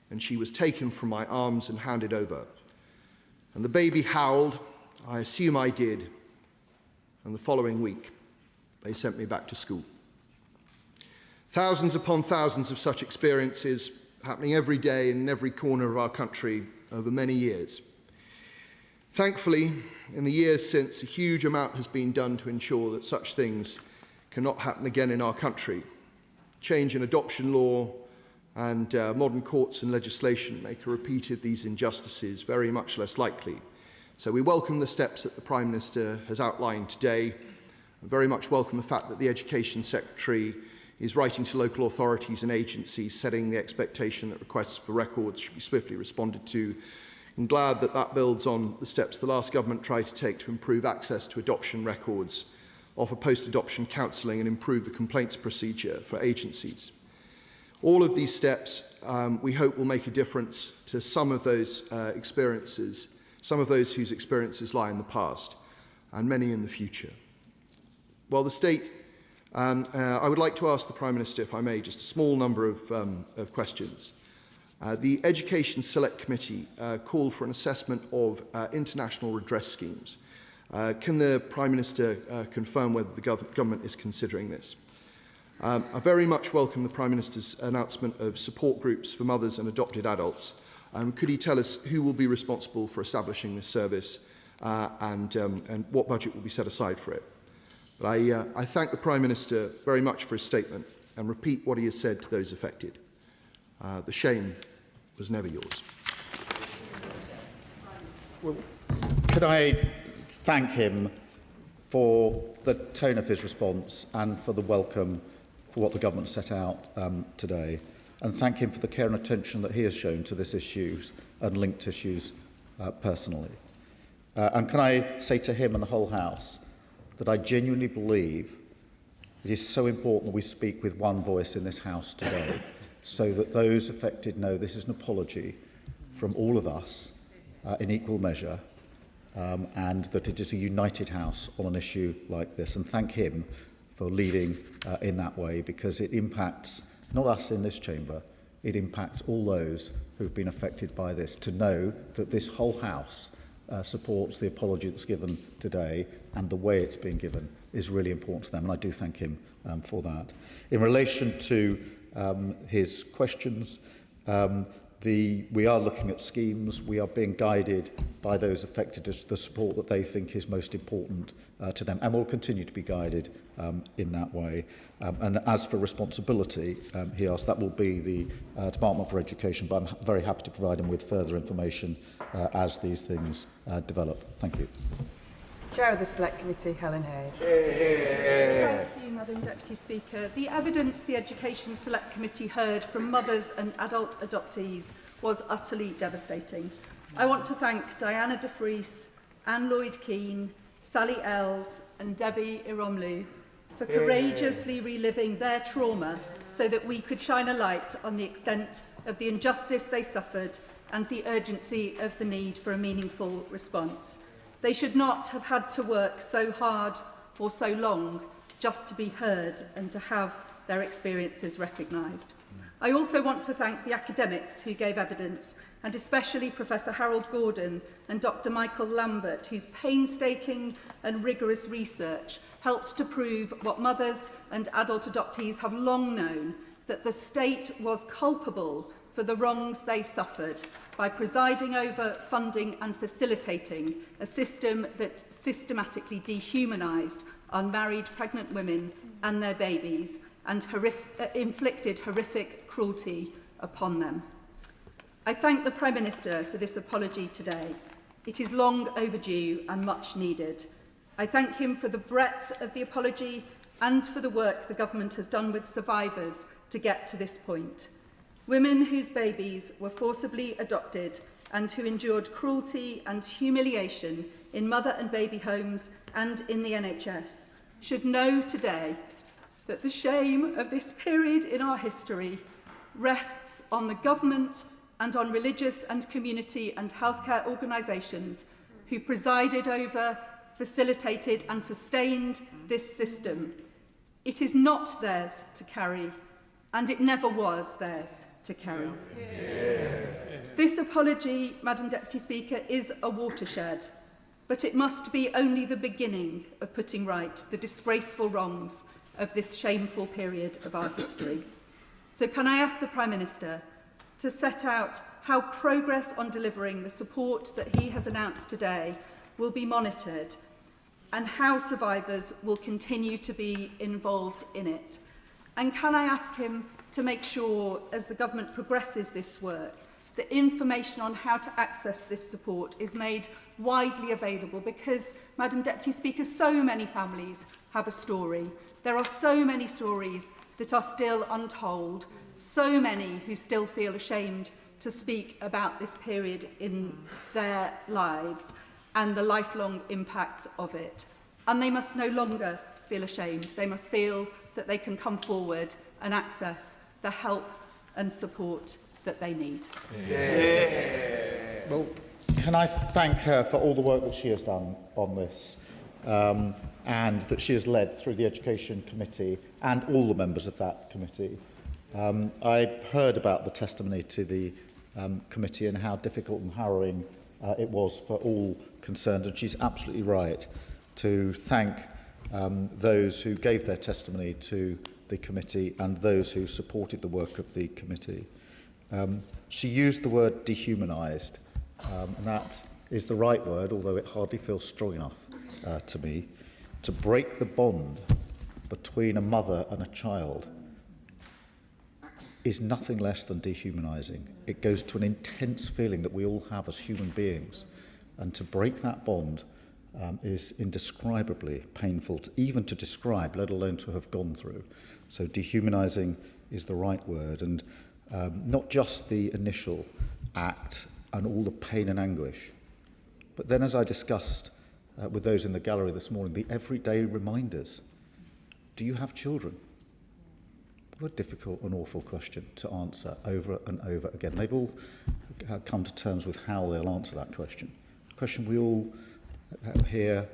and she was taken from my arms and handed over. And the baby howled, I assume I did, and the following week, they sent me back to school. Thousands upon thousands of such experiences happening every day in every corner of our country over many years. Thankfully, in the years since, a huge amount has been done to ensure that such things cannot happen again in our country. Change in adoption law, and modern courts and legislation make a repeat of these injustices very much less likely. So we welcome the steps that the Prime Minister has outlined today. I very much welcome the fact that the Education Secretary is writing to local authorities and agencies, setting the expectation that requests for records should be swiftly responded to. I'm glad that that builds on the steps the last government tried to take to improve access to adoption records, offer post-adoption counselling and improve the complaints procedure for agencies. All of these steps, we hope, will make a difference to some of those experiences, some of those whose experiences lie in the past, and many in the future. While the state, I would like to ask the Prime Minister, if I may, just a small number of questions. The Education Select Committee called for an assessment of international redress schemes. Can the Prime Minister confirm whether the government is considering this? I very much welcome the Prime Minister's announcement of support groups for mothers and adopted adults. Could he tell us who will be responsible for establishing this service and what budget will be set aside for it? But I thank the Prime Minister very much for his statement and repeat what he has said to those affected. The shame was never yours.
Well, could I thank him for the tone of his response and for the welcome for what the government set out today, and thank him for the care and attention that he has shown to this issue and linked issues personally. And can I say to him and the whole House that I genuinely believe it is so important that we speak with one voice in this House today, so that those affected know this is an apology from all of us in equal measure, and that it is a united House on an issue like this. And thank him for leading in that way, because it impacts not us in this chamber, it impacts all those who've been affected by this, to know that this whole House supports the apology that's given today, and the way it's being given is really important to them, and I do thank him for that. In relation to his questions, we are looking at schemes. We are being guided by those affected as the support that they think is most important to them, and will continue to be guided in that way. And as for responsibility, he asked, that will be the Department for Education, but I'm very happy to provide him with further information as these things develop. Thank you.
Chair of the Select Committee, Helen Hayes.
Thank you, Madam Deputy Speaker. The evidence the Education Select Committee heard from mothers and adult adoptees was utterly devastating. I want to thank Diana de Vries, Anne Lloyd-Keane, Sally Ells and Debbie Iromlu for courageously reliving their trauma so that we could shine a light on the extent of the injustice they suffered and the urgency of the need for a meaningful response. They should not have had to work so hard for so long just to be heard and to have their experiences recognised. I also want to thank the academics who gave evidence, and especially Professor Harold Gordon and Dr. Michael Lambert, whose painstaking and rigorous research helped to prove what mothers and adult adoptees have long known, that the state was culpable for the wrongs they suffered by presiding over, funding and facilitating a system that systematically dehumanised unmarried pregnant women and their babies and inflicted horrific cruelty upon them. I thank the Prime Minister for this apology today. It is long overdue and much needed. I thank him for the breadth of the apology and for the work the government has done with survivors to get to this point. Women whose babies were forcibly adopted and who endured cruelty and humiliation in mother and baby homes and in the NHS should know today that the shame of this period in our history rests on the government and on religious and community and healthcare organisations who presided over, facilitated and sustained this system. It is not theirs to carry, and it never was theirs to carry. This apology, Madam Deputy Speaker, is a watershed, but it must be only the beginning of putting right the disgraceful wrongs of this shameful period of our history. So can I ask the Prime Minister to set out how progress on delivering the support that he has announced today will be monitored, and how survivors will continue to be involved in it? And can I ask him to make sure, as the government progresses this work, that information on how to access this support is made widely available because, Madam Deputy Speaker, so many families have a story. There are so many stories that are still untold, so many who still feel ashamed to speak about this period in their lives and the lifelong impacts of it. And they must no longer feel ashamed. They must feel that they can come forward and access the help and support that they need.
Well, can I thank her for all the work that she has done on this and that she has led through the Education Committee and all the members of that committee. I've heard about the testimony to the committee and how difficult and harrowing it was for all concerned, and she's absolutely right to thank those who gave their testimony to the committee and those who supported the work of the committee. She used the word dehumanised, and that is the right word, although it hardly feels strong enough to me. To break the bond between a mother and a child is nothing less than dehumanising. It goes to an intense feeling that we all have as human beings, and to break that bond is indescribably painful, even to describe, let alone to have gone through. So dehumanising is the right word, and not just the initial act and all the pain and anguish, but then, as I discussed with those in the gallery this morning, the everyday reminders. Do you have children? What a difficult and awful question to answer over and over again. They've all come to terms with how they'll answer that question. A question we all hear,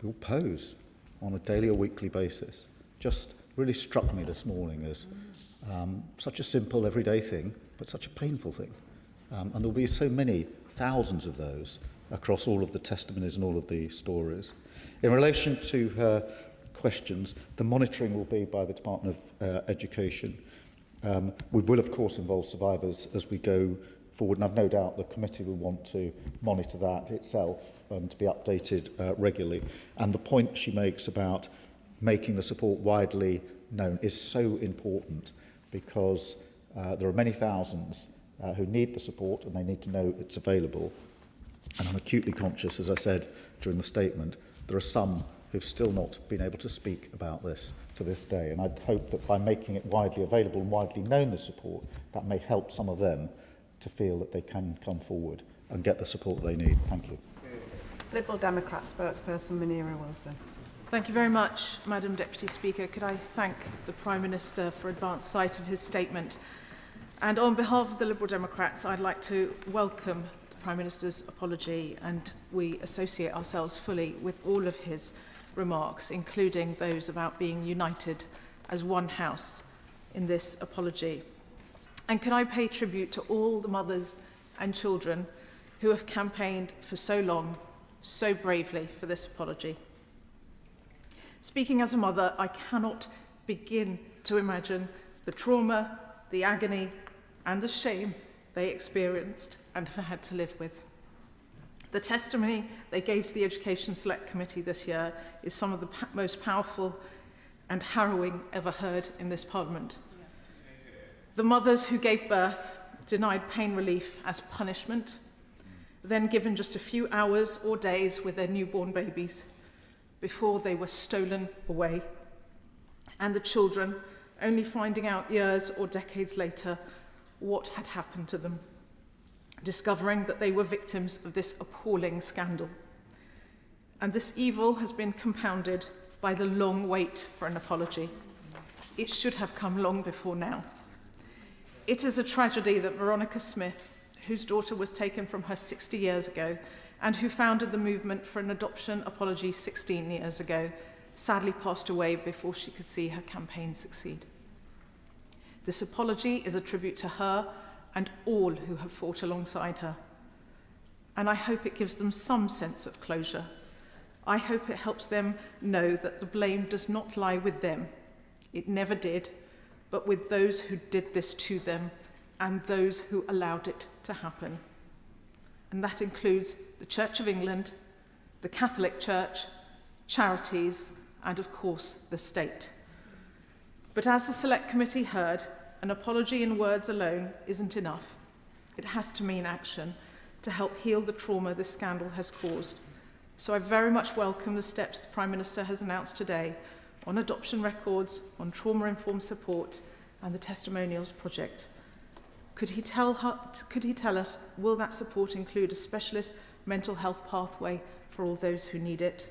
we all pose on a daily or weekly basis. Just really struck me this morning as such a simple everyday thing, but such a painful thing. And there'll be so many, thousands of those across all of the testimonies and all of the stories. In relation to her questions, the monitoring will be by the Department of Education. We will, of course, involve survivors as we go forward, and I've no doubt the committee will want to monitor that itself and to be updated regularly. And the point she makes about making the support widely known is so important, because there are many thousands who need the support and they need to know it's available. And I'm acutely conscious, as I said during the statement, there are some who've still not been able to speak about this to this day. And I'd hope that by making it widely available and widely known, the support, that may help some of them to feel that they can come forward and get the support they need. Thank you.
Liberal Democrat spokesperson Munira Wilson.
Thank you very much, Madam Deputy Speaker. Could I thank the Prime Minister for advance sight of his statement? And on behalf of the Liberal Democrats, I'd like to welcome the Prime Minister's apology, and we associate ourselves fully with all of his remarks, including those about being united as one house in this apology. And can I pay tribute to all the mothers and children who have campaigned for so long, so bravely for this apology. Speaking as a mother, I cannot begin to imagine the trauma, the agony, and the shame they experienced and have had to live with. The testimony they gave to the Education Select Committee this year is some of the most powerful and harrowing ever heard in this Parliament. The mothers who gave birth denied pain relief as punishment, then given just a few hours or days with their newborn babies before they were stolen away, and the children only finding out years or decades later what had happened to them, discovering that they were victims of this appalling scandal. And this evil has been compounded by the long wait for an apology. It should have come long before now. It is a tragedy that Veronica Smith, whose daughter was taken from her 60 years ago and who founded the movement for an adoption apology 16 years ago, sadly passed away before she could see her campaign succeed. This apology is a tribute to her and all who have fought alongside her. And I hope it gives them some sense of closure. I hope it helps them know that the blame does not lie with them. It never did, but with those who did this to them and those who allowed it to happen. And that includes the Church of England, the Catholic Church, charities, and of course the state. But as the Select Committee heard, An apology in words alone isn't enough. It has to mean action to help heal the trauma this scandal has caused. So I very much welcome the steps the Prime Minister has announced today on adoption records, on trauma-informed support and the testimonials project. Could he tell us, will that support include a specialist mental health pathway for all those who need it?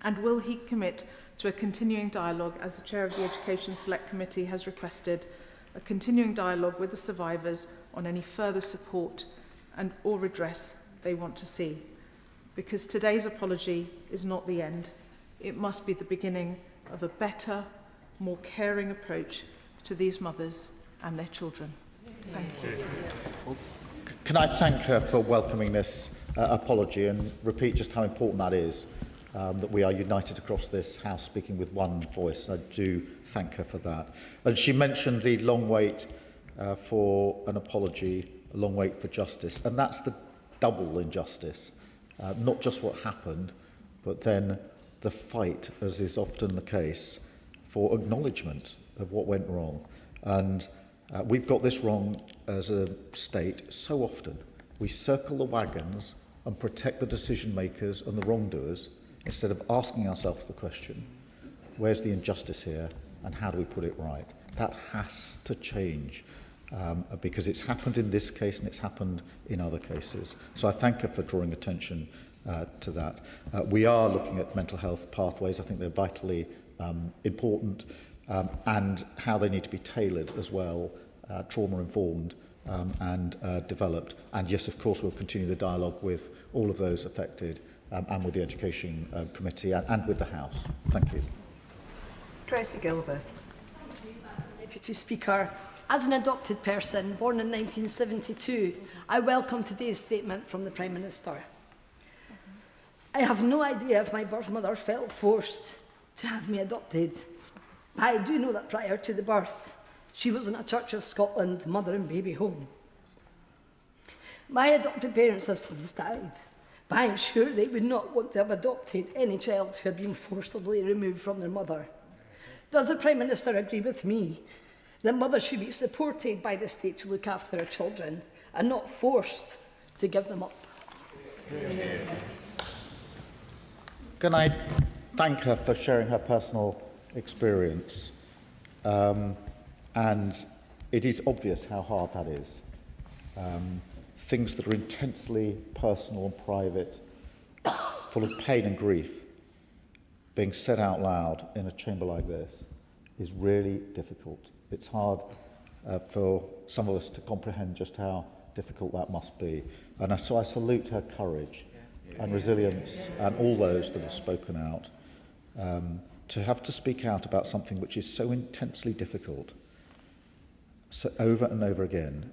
And will he commit to a continuing dialogue, as the Chair of the Education Select Committee has requested, a continuing dialogue with the survivors on any further support and or redress they want to see? Because today's apology is not the end. It must be the beginning of a better, more caring approach to these mothers and their children. Thank you.
Can I thank her for welcoming this apology and repeat just how important that is, that we are united across this House speaking with one voice. And I do thank her for that. And she mentioned the long wait for an apology, a long wait for justice. And that's the double injustice, not just what happened, but then the fight, as is often the case, for acknowledgement of what went wrong. And we've got this wrong as a state so often. We circle the wagons and protect the decision makers and the wrongdoers instead of asking ourselves the question, where's the injustice here and how do we put it right? That has to change because it's happened in this case and it's happened in other cases. So I thank her for drawing attention to that. We are looking at mental health pathways. I think they're vitally important and how they need to be tailored as well, trauma-informed and developed. And yes, of course, we'll continue the dialogue with all of those affected and with the Education Committee and with the House. Thank you.
Tracy Gilbert.
Deputy Speaker, as an adopted person born in 1972, I welcome today's statement from the Prime Minister. I have no idea if my birth mother felt forced to have me adopted, but I do know that prior to the birth, she was in a Church of Scotland mother and baby home. My adopted parents have since died, but I'm sure they would not want to have adopted any child who had been forcibly removed from their mother. Does the Prime Minister agree with me that mothers should be supported by the state to look after their children and not forced to give them up?
Can I thank her for sharing her personal experience? And it is obvious how hard that is. Things that are intensely personal and private, full of pain and grief, being said out loud in a chamber like this is really difficult. It's hard for some of us to comprehend just how difficult that must be. And so I salute her courage and resilience and all those that have spoken out. To have to speak out about something which is so intensely difficult, so over and over again,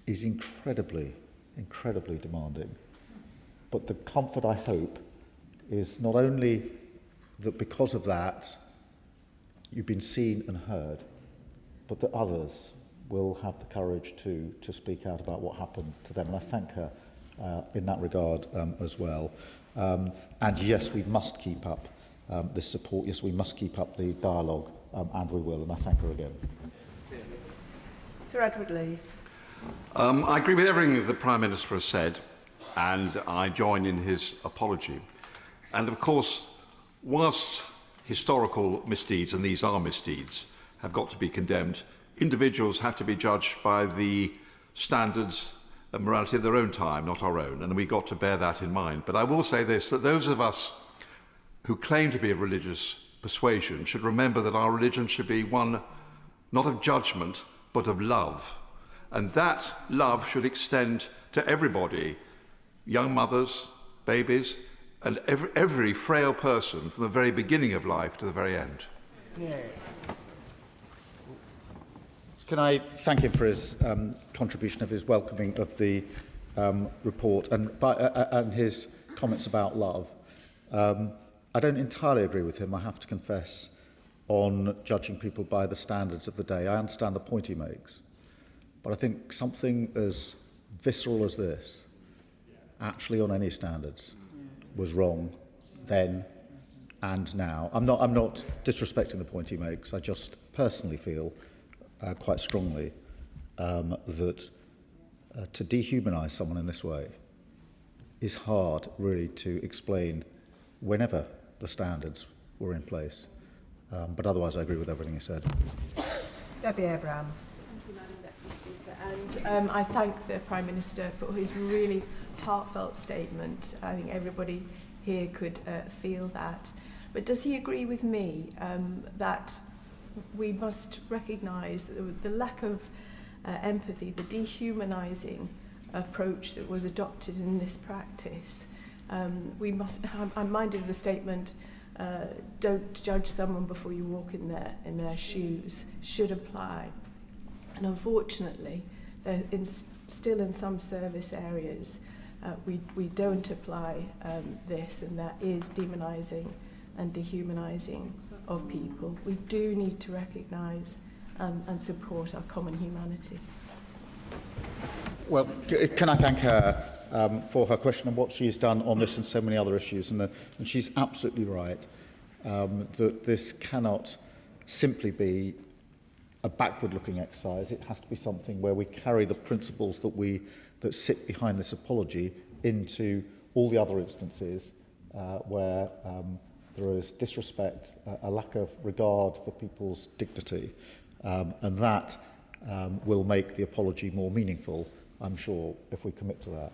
is incredibly, incredibly demanding. But the comfort, I hope, is not only that because of that, you've been seen and heard, but that others will have the courage to speak out about what happened to them. And I thank her in that regard as well. And yes, we must keep up this support. Yes, we must keep up the dialogue, and we will. And I thank her again.
Sir Edward Lee.
I agree with everything that the Prime Minister has said, and I join in his apology. And of course, whilst historical misdeeds, and these are misdeeds, have got to be condemned, individuals have to be judged by the standards and morality of their own time, not our own, and we've got to bear that in mind. But I will say this, that those of us who claim to be of religious persuasion should remember that our religion should be one not of judgment, but of love. And that love should extend to everybody, young mothers, babies, and every frail person from the very beginning of life to the very end.
Can I thank him for his contribution of his welcoming of the report and his comments about love. I don't entirely agree with him, I have to confess, on judging people by the standards of the day. I understand the point he makes, but I think something as visceral as this, actually on any standards, was wrong then and now. I'm not disrespecting the point he makes. I just personally feel quite strongly that to dehumanise someone in this way is hard, really, to explain whenever the standards were in place. But otherwise, I agree with everything he said.
Debbie Abrahams.
Thank you, Madam Deputy Speaker. And I thank the Prime Minister for his really heartfelt statement. I think everybody here could feel that. But does he agree with me that we must recognise the lack of empathy, the dehumanising approach that was adopted in this practice? I'm minded of the statement, don't judge someone before you walk in their shoes, should apply. And unfortunately, still in some service areas, we don't apply this, and that is demonising and dehumanising of people. We do need to recognise and support our common humanity.
Well, can I thank her for her question and what she's done on this and so many other issues. And she's absolutely right that this cannot simply be a backward-looking exercise. It has to be something where we carry the principles that sit behind this apology into all the other instances where there is disrespect, a lack of regard for people's dignity, and that will make the apology more meaningful, I'm sure, if we commit to that.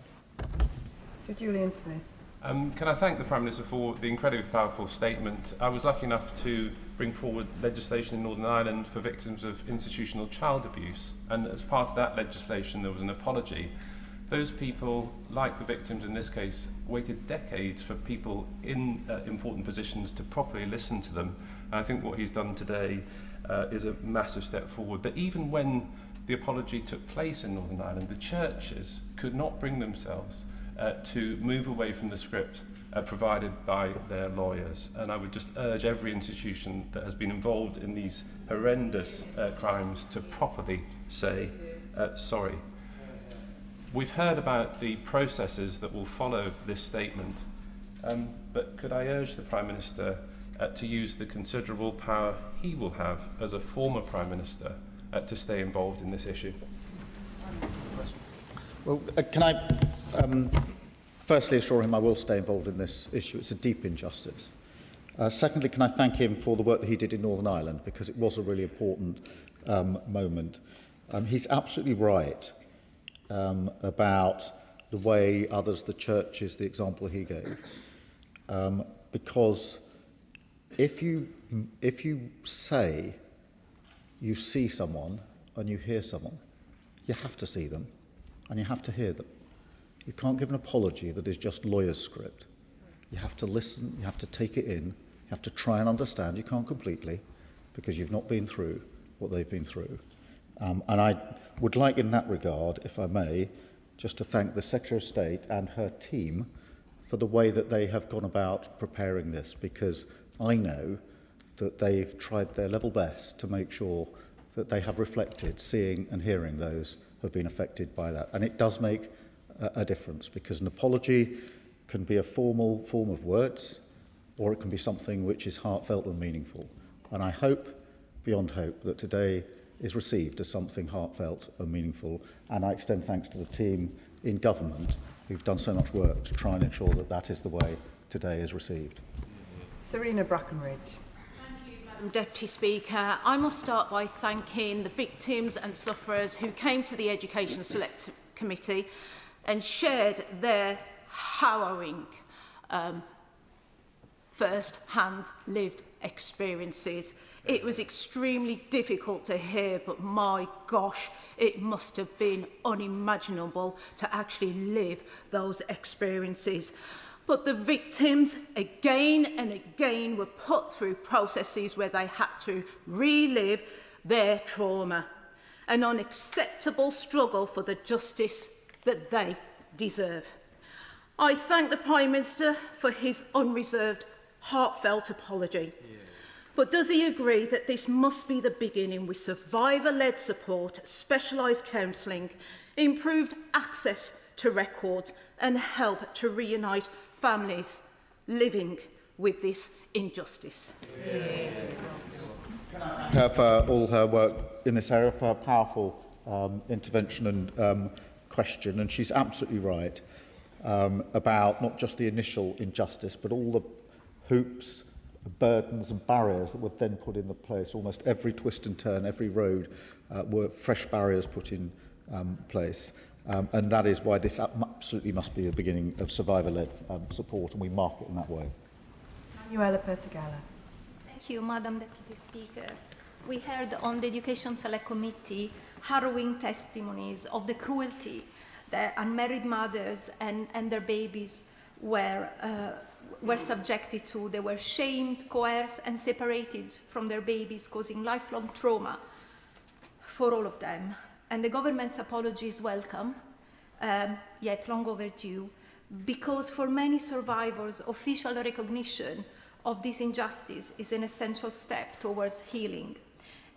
Sir Julian Smith.
Can I thank the Prime Minister for the incredibly powerful statement? I was lucky enough to bring forward legislation in Northern Ireland for victims of institutional child abuse, and as part of that legislation there was an apology. Those people, like the victims in this case, waited decades for people in important positions to properly listen to them, and I think what he's done today is a massive step forward. But even when the apology took place in Northern Ireland, the churches could not bring themselves to move away from the script provided by their lawyers. And I would just urge every institution that has been involved in these horrendous crimes to properly say sorry. We've heard about the processes that will follow this statement, but could I urge the Prime Minister to use the considerable power he will have as a former Prime Minister to stay involved in this issue?
Well, can I firstly assure him I will stay involved in this issue. It's a deep injustice. Secondly, can I thank him for the work that he did in Northern Ireland, because it was a really important moment. He's absolutely right about the way others, the churches, the example he gave. Because if you say you see someone and you hear someone, you have to see them and you have to hear them. You can't give an apology that is just lawyer's script. You have to listen, you have to take it in, you have to try and understand. You can't completely, because you've not been through what they've been through. And I would like, in that regard, if I may, just to thank the Secretary of State and her team for the way that they have gone about preparing this, because I know that they've tried their level best to make sure that they have reflected, seeing and hearing those who have been affected by that. And it does make a difference, because an apology can be a formal form of words, or it can be something which is heartfelt and meaningful. And I hope, beyond hope, that today is received as something heartfelt and meaningful. And I extend thanks to the team in government who've done so much work to try and ensure that that is the way today is received.
Serena Brackenridge.
Madam Deputy Speaker, I must start by thanking the victims and sufferers who came to the Education Select Committee and shared their harrowing first-hand lived experiences. It was extremely difficult to hear, but my gosh, it must have been unimaginable to actually live those experiences. But the victims, again and again, were put through processes where they had to relive their trauma, an unacceptable struggle for the justice that they deserve. I thank the Prime Minister for his unreserved, heartfelt apology. But does he agree that this must be the beginning, with survivor-led support, specialised counselling, improved access to records and help to reunite families living with this injustice?
Can her for all her work in this area, for her powerful intervention and question, and she's absolutely right about not just the initial injustice, but all the hoops, burdens and barriers that were then put into place. Almost every twist and turn, every road were fresh barriers put in place. And that is why this absolutely must be the beginning of survivor-led support, and we mark it in that way.
Manuela Pertigala.
Thank you, Madam Deputy Speaker. We heard on the Education Select Committee harrowing testimonies of the cruelty that unmarried mothers and their babies were subjected to. They were shamed, coerced, and separated from their babies, causing lifelong trauma for all of them. And the government's apology is welcome, yet long overdue, because for many survivors, official recognition of this injustice is an essential step towards healing.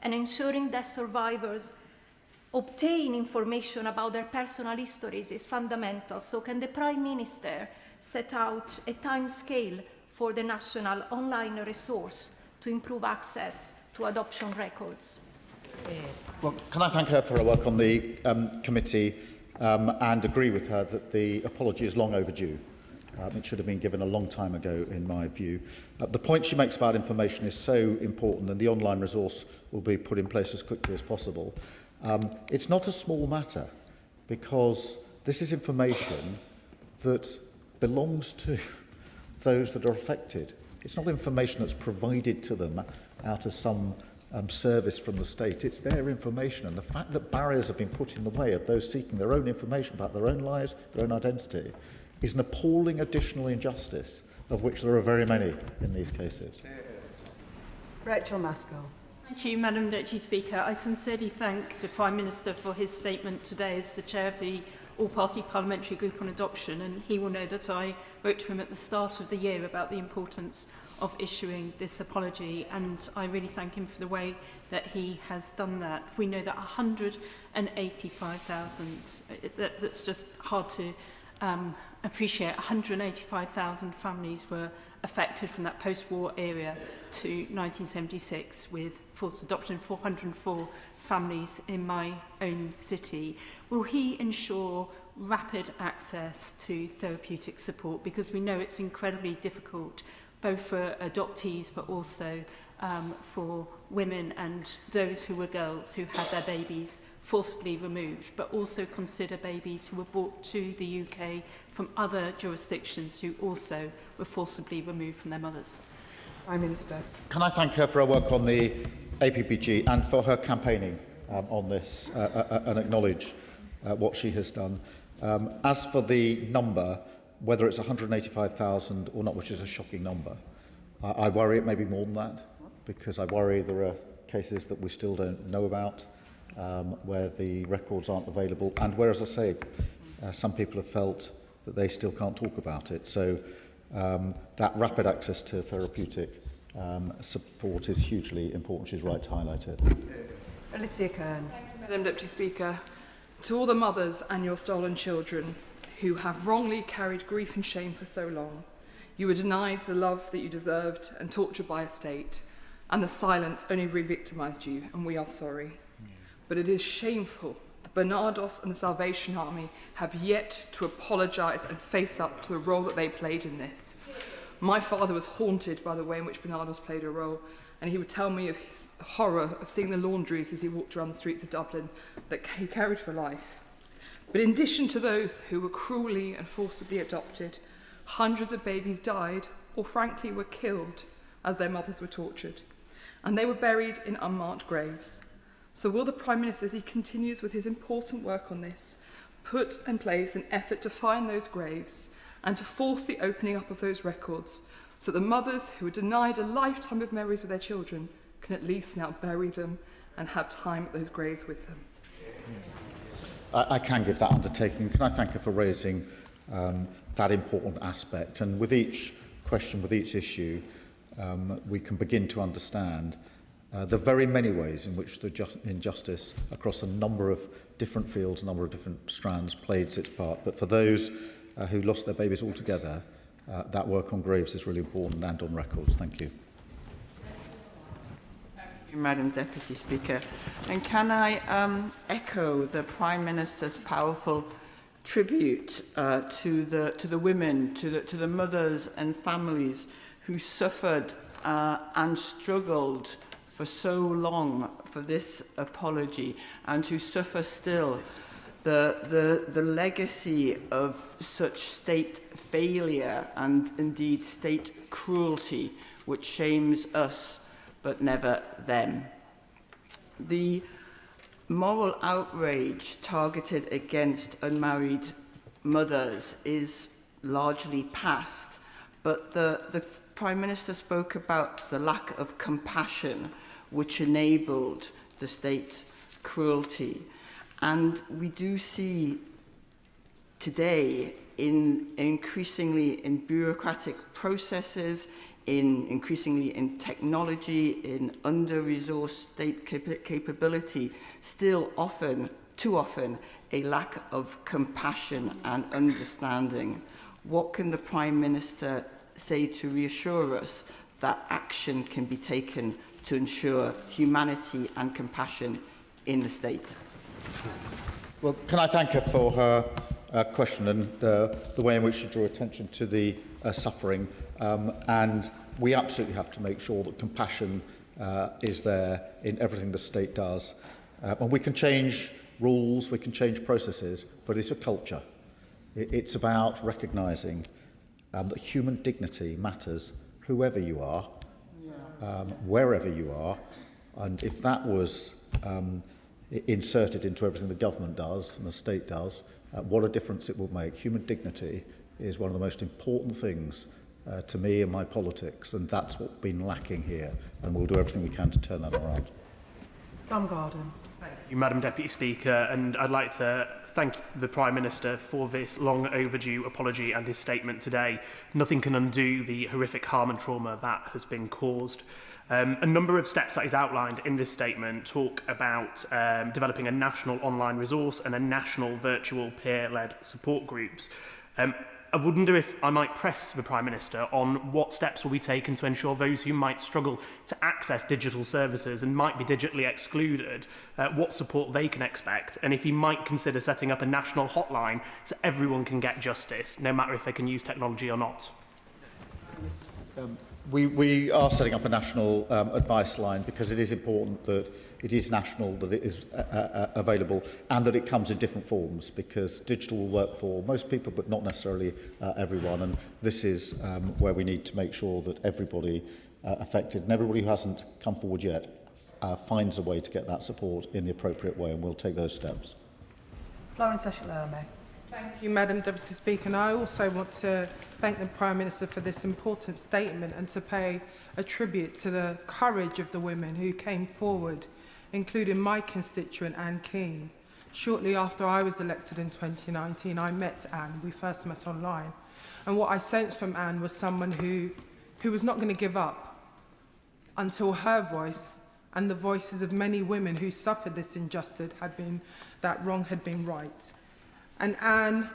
And ensuring that survivors obtain information about their personal histories is fundamental. So can the Prime Minister set out a time scale for the national online resource to improve access to adoption records?
Well, can I thank her for her work on the committee and agree with her that the apology is long overdue. It should have been given a long time ago, in my view. The point she makes about information is so important, and the online resource will be put in place as quickly as possible. It's not a small matter, because this is information that belongs to those that are affected. It's not information that's provided to them out of some service from the state. It's their information, and the fact that barriers have been put in the way of those seeking their own information about their own lives, their own identity, is an appalling additional injustice, of which there are very many in these cases.
Rachel Maskell.
Thank you, Madam Deputy Speaker. I sincerely thank the Prime Minister for his statement today as the chair of the all-party parliamentary group on adoption, and he will know that I wrote to him at the start of the year about the importance of issuing this apology, and I really thank him for the way that he has done that. We know that 185,000, that's just hard to appreciate, 185,000 families were affected from that post-war era to 1976 with forced adoption, 404 families in my own city. Will he ensure rapid access to therapeutic support? Because we know it's incredibly difficult, both for adoptees but also for women and those who were girls who had their babies forcibly removed, but also consider babies who were brought to the UK from other jurisdictions who also were forcibly removed from their mothers.
Prime Minister.
Can I thank her for her work on the APPG and for her campaigning on this and acknowledge what she has done. As for the number, whether it's 185,000 or not, which is a shocking number, I worry it may be more than that, because I worry there are cases that we still don't know about, where the records aren't available, and where, as I say, some people have felt that they still can't talk about it. So that rapid access to therapeutic support is hugely important. She's right to highlight it.
Alicia Kearns.
Madam Deputy Speaker, to all the mothers and your stolen children who have wrongly carried grief and shame for so long, you were denied the love that you deserved and tortured by a state, and the silence only re-victimised you, and we are sorry. But it is shameful that Barnardos and the Salvation Army have yet to apologise and face up to the role that they played in this. My father was haunted by the way in which Barnardos played a role, and he would tell me of his horror of seeing the laundries as he walked around the streets of Dublin that he carried for life. But in addition to those who were cruelly and forcibly adopted, hundreds of babies died or frankly were killed as their mothers were tortured, and they were buried in unmarked graves. So will the Prime Minister, as he continues with his important work on this, put in place an effort to find those graves and to force the opening up of those records so that the mothers who were denied a lifetime of memories of their children can at least now bury them and have time at those graves with them?
I can give that undertaking. Can I thank her for raising that important aspect? And with each question, with each issue, we can begin to understand the very many ways in which the injustice across a number of different fields, a number of different strands played its part. But for those who lost their babies altogether, that work on graves is really important, and on records. Thank you.
Madam Deputy Speaker. And can I echo the Prime Minister's powerful tribute to the women, to the mothers and families who suffered and struggled for so long for this apology, and who suffer still the legacy of such state failure and indeed state cruelty, which shames us but never them. The moral outrage targeted against unmarried mothers is largely past, but the Prime Minister spoke about the lack of compassion which enabled the state cruelty. And we do see today increasingly in bureaucratic processes, increasingly in technology, in under-resourced state capability, still too often, a lack of compassion and understanding. What can the Prime Minister say to reassure us that action can be taken to ensure humanity and compassion in the state?
Well, can I thank her for her question and the way in which she drew attention to the suffering. And we absolutely have to make sure that compassion is there in everything the state does. And we can change rules, we can change processes, but it's a culture. It's about recognising that human dignity matters whoever you are, wherever you are. And if that was inserted into everything the government does and the state does, what a difference it will make. Human dignity is one of the most important things to me in my politics, and that's what's been lacking here, and we'll do everything we can to turn that around.
Tom Gordon.
Thank you, Madam Deputy Speaker, and I'd like to thank the Prime Minister for this long overdue apology and his statement today. Nothing can undo the horrific harm and trauma that has been caused. A number of steps that is outlined in this statement talk about developing a national online resource and a national virtual peer-led support groups. I wonder if I might press the Prime Minister on what steps will be taken to ensure those who might struggle to access digital services and might be digitally excluded, what support they can expect, and if he might consider setting up a national hotline so everyone can get justice, no matter if they can use technology or not.
We are setting up a national advice line because it is important that it is national, that it is available, and that it comes in different forms, because digital will work for most people but not necessarily everyone, and this is where we need to make sure that everybody affected and everybody who hasn't come forward yet finds a way to get that support in the appropriate way, and we'll take those steps.
Florence Eshelome.
Thank you, Madam Deputy Speaker. And I also want to thank the Prime Minister for this important statement and to pay a tribute to the courage of the women who came forward, including my constituent Anne Keane. Shortly after I was elected in 2019, I met Anne. We first met online. And what I sensed from Anne was someone who was not going to give up until her voice and the voices of many women who suffered this injustice that wrong had been right. And Anne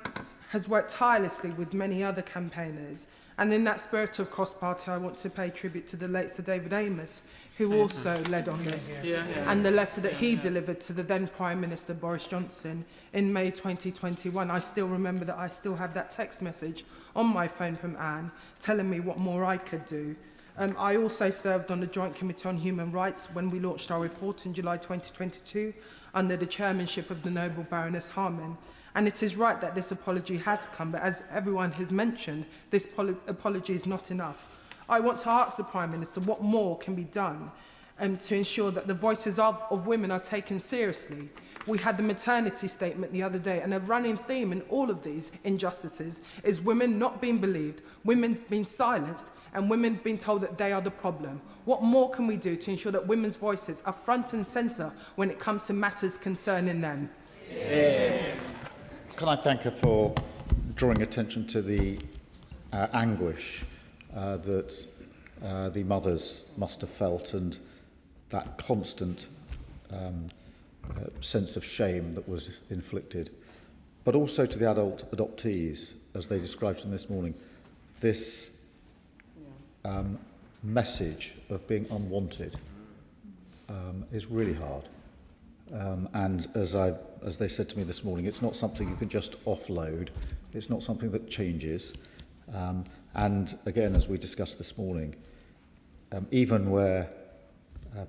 has worked tirelessly with many other campaigners. And in that spirit of cross-party, I want to pay tribute to the late Sir David Amos, who also led on this, and the letter that he delivered to the then Prime Minister Boris Johnson in May 2021. I still remember that I still have that text message on my phone from Anne telling me what more I could do. I also served on the Joint Committee on Human Rights when we launched our report in July 2022 under the chairmanship of the Noble Baroness Harman. And it is right that this apology has come, but as everyone has mentioned, this apology is not enough. I want to ask the Prime Minister what more can be done to ensure that the voices of women are taken seriously. We had the maternity statement the other day, and a running theme in all of these injustices is women not being believed, women being silenced, and women being told that they are the problem. What more can we do to ensure that women's voices are front and centre when it comes to matters concerning them?
Yeah. Can I thank her for drawing attention to the anguish that the mothers must have felt, and that constant sense of shame that was inflicted, but also to the adult adoptees, as they described to them this morning, this message of being unwanted is really hard. And as they said to me this morning, it's not something you can just offload. It's not something that changes. And again, as we discussed this morning, even where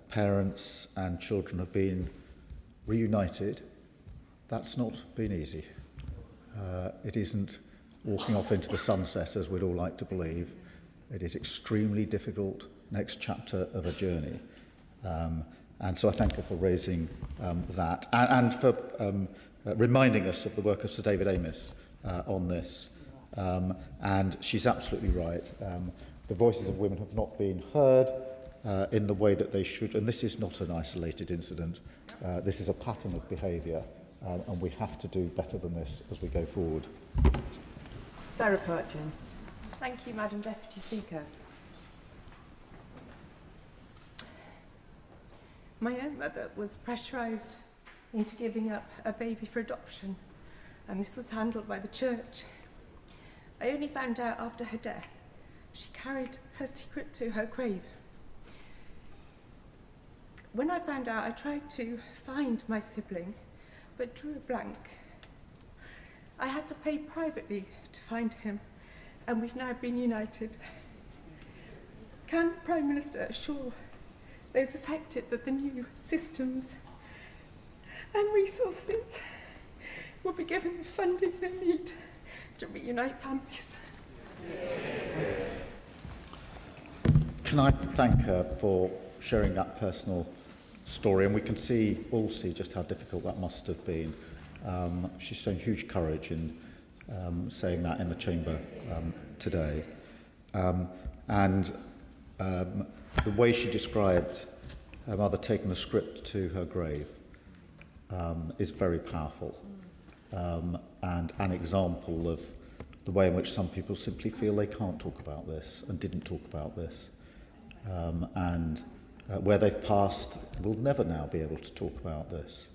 parents and children have been reunited, that's not been easy. It isn't walking off into the sunset as we'd all like to believe. It is extremely difficult next chapter of a journey. And so I thank her for raising that and for reminding us of the work of Sir David Amis on this. And she's absolutely right. The voices of women have not been heard in the way that they should. And this is not an isolated incident. This is a pattern of behaviour. And we have to do better than this as we go forward.
Sarah Purchin. Thank you, Madam Deputy Speaker. My own mother was pressurised into giving up a baby for adoption, and this was handled by the church. I only found out after her death. She carried her secret to her grave. When I found out, I tried to find my sibling, but drew a blank. I had to pay privately to find him, and we've now been united. Can the Prime Minister assure those affected that the new systems and resources will be given the funding they need to reunite families?
Can I thank her for sharing that personal story? And we can all see just how difficult that must have been. She's shown huge courage in saying that in the chamber today. And the way she described her mother taking the script to her grave is very powerful and an example of the way in which some people simply feel they can't talk about this and didn't talk about this. And where they've passed will never now be able to talk about this.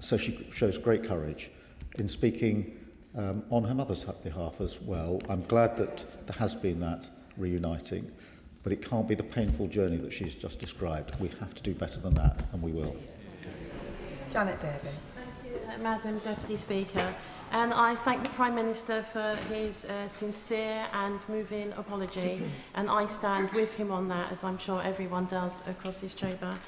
So she shows great courage in speaking on her mother's behalf as well. I'm glad that there has been that reuniting, but it can't be the painful journey that she's just described. We have to do better than that, and we will.
Janet Derby.
Thank you, Madam Deputy Speaker. And I thank the Prime Minister for his sincere and moving apology, and I stand with him on that, as I'm sure everyone does across this chamber.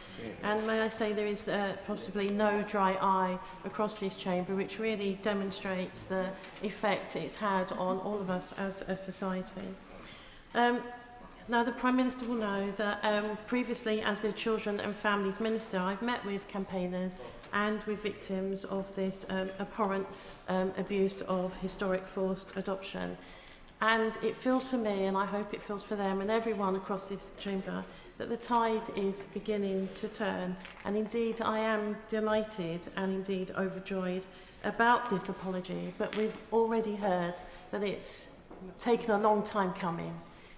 And may I say there is possibly no dry eye across this chamber, which really demonstrates the effect it's had on all of us as a society. Now, the Prime Minister will know that previously, as the Children and Families Minister, I've met with campaigners and with victims of this abhorrent abuse of historic forced adoption. And it feels for me, and I hope it feels for them and everyone across this chamber, that the tide is beginning to turn. And indeed, I am delighted and indeed overjoyed about this apology, but we've already heard that it's taken a long time coming.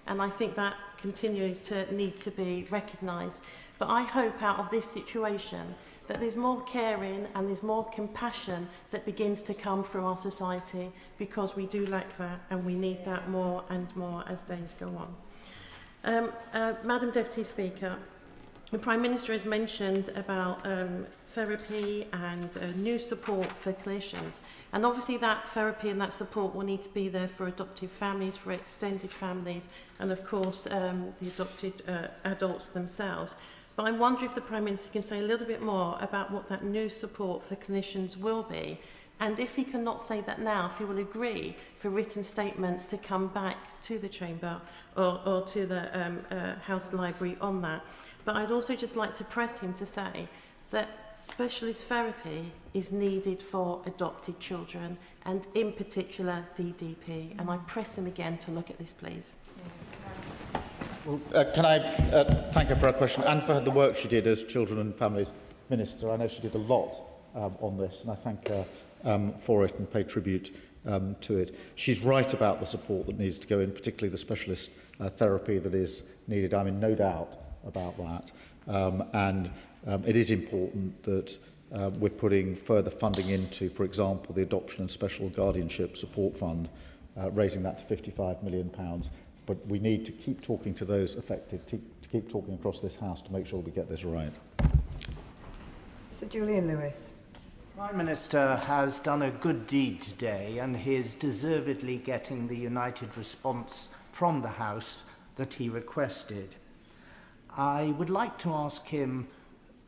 And I think that continues to need to be recognised. But I hope out of this situation that there's more caring and there's more compassion that begins to come through our society, because we do lack that and we need that more and more as days go on. Madam Deputy Speaker, the Prime Minister has mentioned about therapy and new support for clinicians. And obviously that therapy and that support will need to be there for adoptive families, for extended families, and of course the adopted adults themselves. But I wonder if the Prime Minister can say a little bit more about what that new support for clinicians will be. And if he cannot say that now, if he will agree for written statements to come back to the Chamber or to the House Library on that. But I'd also just like to press him to say that specialist therapy is needed for adopted children, and in particular DDP. And I press him again to look at this, please.
Well, can I thank her for her question and for the work she did as Children and Families Minister. I know she did a lot on this, and I thank her for it and pay tribute to it. She's right about the support that needs to go in, particularly the specialist therapy that is needed. I'm in no doubt about that. It is important that we're putting further funding into, for example, the Adoption and Special Guardianship Support Fund, raising that to £55 million. But we need to keep talking to those affected, to keep talking across this House to make sure we get this right.
Sir Julian Lewis.
The Prime Minister has done a good deed today, and he is deservedly getting the united response from the House that he requested. I would like to ask him,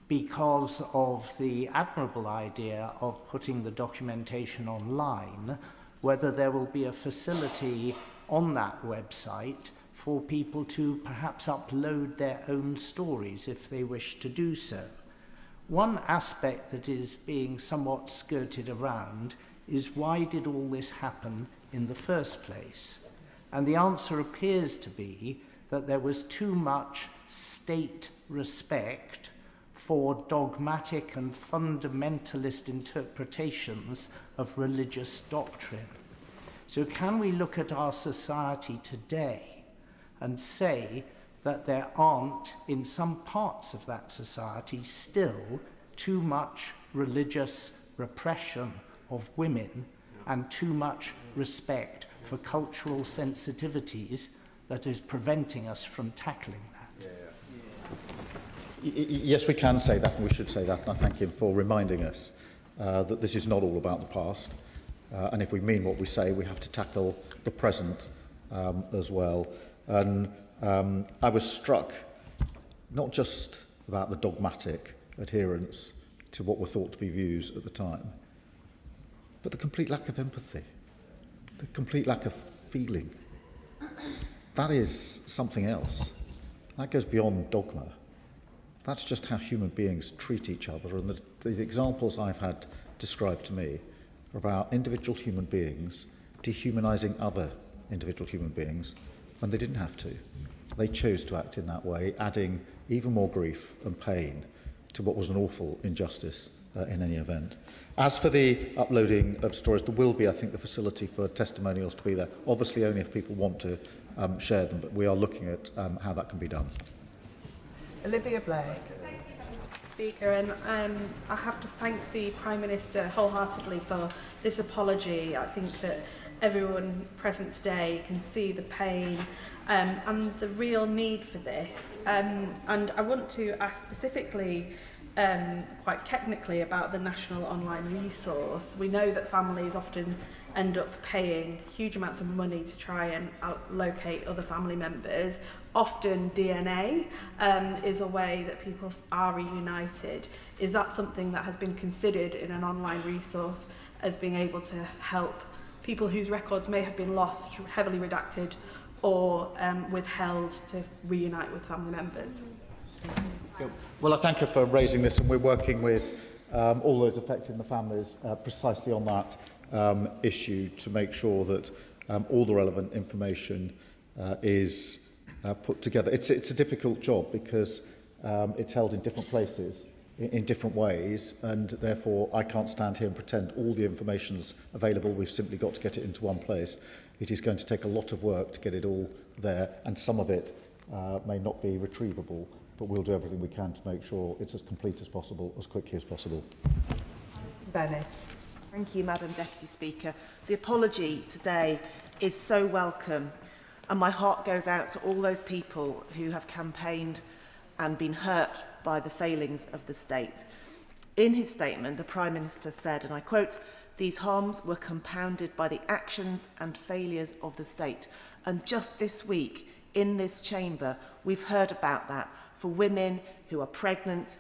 because of the admirable idea of putting the documentation online, whether there will be a facility on that website for people to perhaps upload their own stories if they wish to do so. One aspect that is being somewhat skirted around is, why did all this happen in the first place? And the answer appears to be that there was too much state respect for dogmatic and fundamentalist interpretations of religious doctrine. So can we look at our society today and say that there aren't, in some parts of that society, still too much religious repression of women and too much respect for cultural sensitivities that is preventing us from tackling that?
Yes, we can say that, and we should say that, and I thank him for reminding us that this is not all about the past. And if we mean what we say, we have to tackle the present as well. And I was struck not just about the dogmatic adherence to what were thought to be views at the time, but the complete lack of empathy, the complete lack of feeling. That is something else. That goes beyond dogma. That's just how human beings treat each other. And the examples I've had described to me are about individual human beings dehumanising other individual human beings when they didn't have to. They chose to act in that way, adding even more grief and pain to what was an awful injustice in any event. As for the uploading of stories, there will be, I think, the facility for testimonials to be there. Obviously only if people want to share them, but we are looking at how that can be done.
Olivia Blake. Speaker, and I have to thank the Prime Minister wholeheartedly for this apology. I think that everyone present today can see the pain and the real need for this. And I want to ask specifically, quite technically, about the national online resource. We know that families often end up paying huge amounts of money to try and locate other family members. Often DNA is a way that people are reunited. Is that something that has been considered in an online resource as being able to help people whose records may have been lost, heavily redacted, or withheld to reunite with family members?
Well, I thank her for raising this, and we're working with all those affecting the families precisely on that issue to make sure that all the relevant information is put together. It's a difficult job because it's held in different places in different ways, and therefore I can't stand here and pretend all the information's available. We've simply got to get it into one place. It is going to take a lot of work to get it all there, and some of it may not be retrievable, but we'll do everything we can to make sure it's as complete as possible, as quickly as possible.
Bennett.
Thank you, Madam Deputy Speaker. The apology today is so welcome, and my heart goes out to all those people who have campaigned and been hurt by the failings of the state. In his statement, the Prime Minister said, and I quote, "These harms were compounded by the actions and failures of the state." And just this week, in this chamber, we've heard about that for women who are pregnant,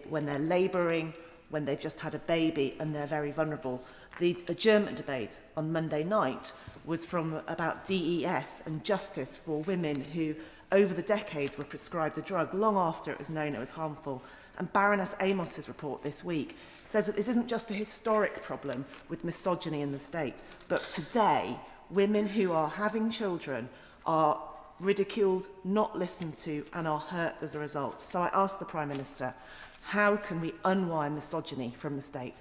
when they're labouring, when they've just had a baby and they're very vulnerable. The adjournment debate on Monday night was about DES and justice for women who, over the decades, were prescribed a drug long after it was known it was harmful. And Baroness Amos's report this week says that this isn't just a historic problem with misogyny in the state, but today, women who are having children are ridiculed, not listened to, and are hurt as a result. So I ask the Prime Minister, how can we unwind misogyny from the state?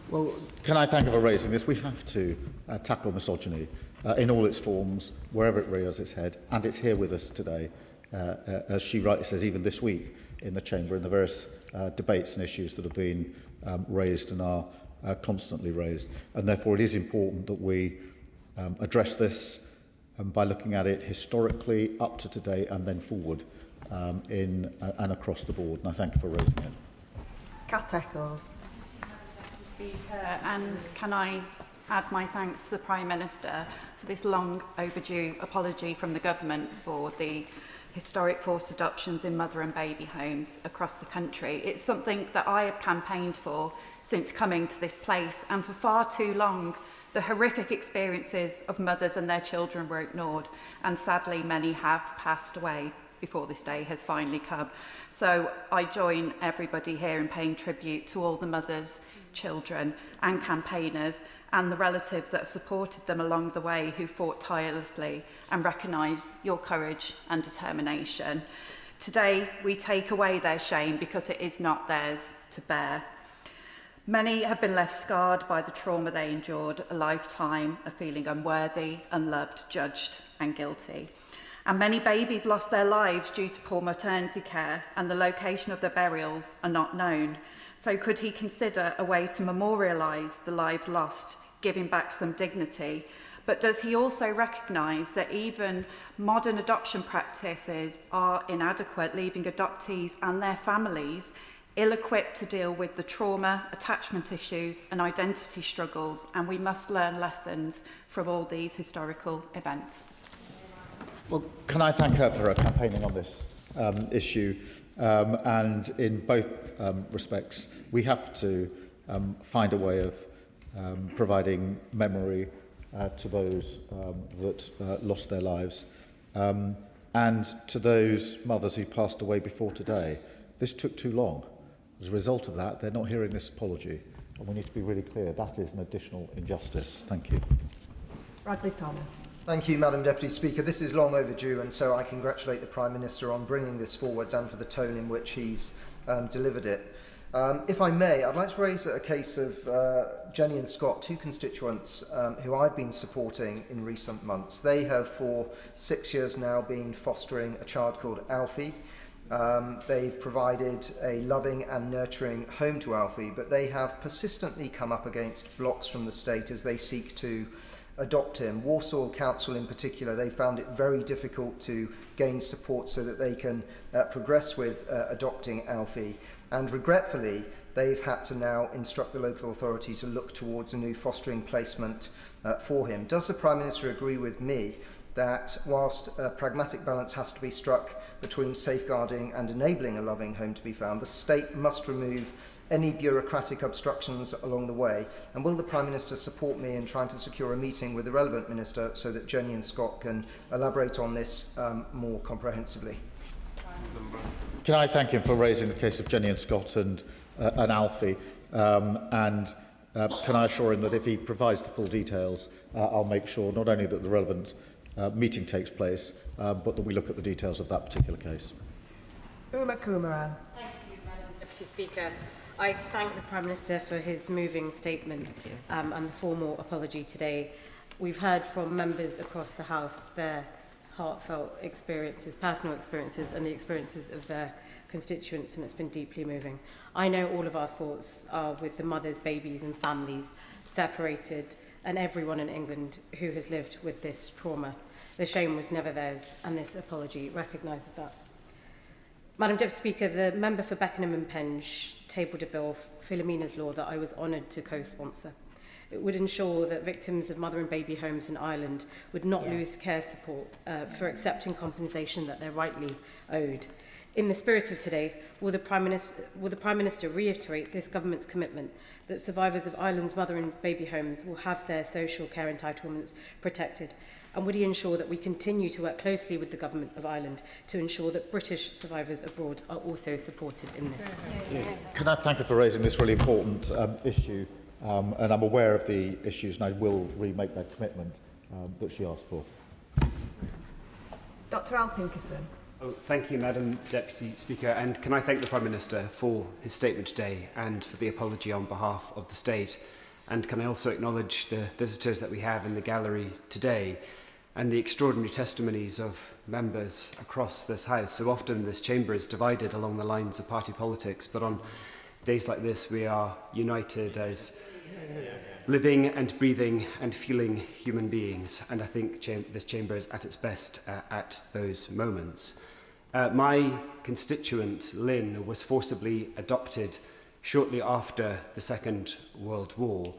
Well, can I thank her for raising this? We have to tackle misogyny in all its forms, wherever it rears its head, and it's here with us today, as she rightly says, even this week in the Chamber, in the various debates and issues that have been raised and are constantly raised. And therefore it is important that we address this by looking at it historically, up to today, and then forward and across the board. And I thank you for raising it.
Cat Eccles.
Speaker, and can I add my thanks to the Prime Minister for this long overdue apology from the government for the historic forced adoptions in mother and baby homes across the country. It's something that I have campaigned for since coming to this place, and for far too long the horrific experiences of mothers and their children were ignored, and sadly many have passed away before this day has finally come. So I join everybody here in paying tribute to all the mothers, children and campaigners and the relatives that have supported them along the way, who fought tirelessly, and recognise your courage and determination. Today we take away their shame because it is not theirs to bear. Many have been left scarred by the trauma they endured, a lifetime of feeling unworthy, unloved, judged and guilty. And many babies lost their lives due to poor maternity care, and the location of their burials are not known. So could he consider a way to memorialise the lives lost, giving back some dignity? But does he also recognise that even modern adoption practices are inadequate, leaving adoptees and their families ill-equipped to deal with the trauma, attachment issues and identity struggles, and we must learn lessons from all these historical events?
Well, can I thank her for her campaigning on this issue? And in both respects, we have to find a way of providing memory to those that lost their lives, and to those mothers who passed away before today. This took too long. As a result of that, they're not hearing this apology, and we need to be really clear that is an additional injustice. Thank you.
Bradley Thomas.
Thank you, Madam Deputy Speaker. This is long overdue, and so I congratulate the Prime Minister on bringing this forwards and for the tone in which he's delivered it. If I may, I'd like to raise a case of Jenny and Scott, two constituents who I've been supporting in recent months. They have for 6 years now been fostering a child called Alfie. They've provided a loving and nurturing home to Alfie, but they have persistently come up against blocks from the state as they seek to adopt him. Walsall Council in particular, they found it very difficult to gain support so that they can progress with adopting Alfie. And regretfully, they've had to now instruct the local authority to look towards a new fostering placement for him. Does the Prime Minister agree with me that whilst a pragmatic balance has to be struck between safeguarding and enabling a loving home to be found, the state must remove any bureaucratic obstructions along the way? And will the Prime Minister support me in trying to secure a meeting with the relevant minister so that Jenny and Scott can elaborate on this more comprehensively?
Can I thank him for raising the case of Jenny and Scott and Alfie? And can I assure him that if he provides the full details, I'll make sure not only that the relevant meeting takes place, but that we look at the details of that particular case.
Uma Kumaran.
Thank you, Madam Deputy Speaker. I thank the Prime Minister for his moving statement and the formal apology today. We've heard from members across the House their heartfelt experiences, personal experiences, and the experiences of their constituents, and it's been deeply moving. I know all of our thoughts are with the mothers, babies and families separated, and everyone in England who has lived with this trauma. The shame was never theirs, and this apology recognises that. Madam Deputy Speaker, the member for Beckenham and Penge tabled a bill, Philomena's Law, that I was honoured to co-sponsor. It would ensure that victims of mother and baby homes in Ireland would not lose care support for accepting compensation that they're rightly owed. In the spirit of today, will the Prime Minister reiterate this government's commitment that survivors of Ireland's mother and baby homes will have their social care entitlements protected? And would he ensure that we continue to work closely with the Government of Ireland to ensure that British survivors abroad are also supported in this?
Can I thank her for raising this really important issue? And I'm aware of the issues, and I will remake that commitment that she asked for.
Dr Al Pinkerton.
Oh, thank you, Madam Deputy Speaker. And can I thank the Prime Minister for his statement today and for the apology on behalf of the State? And can I also acknowledge the visitors that we have in the gallery today and the extraordinary testimonies of members across this House. So often this chamber is divided along the lines of party politics, but on days like this we are united as living and breathing and feeling human beings. And I think this chamber is at its best at those moments. My constituent, Lynn, was forcibly adopted shortly after the Second World War.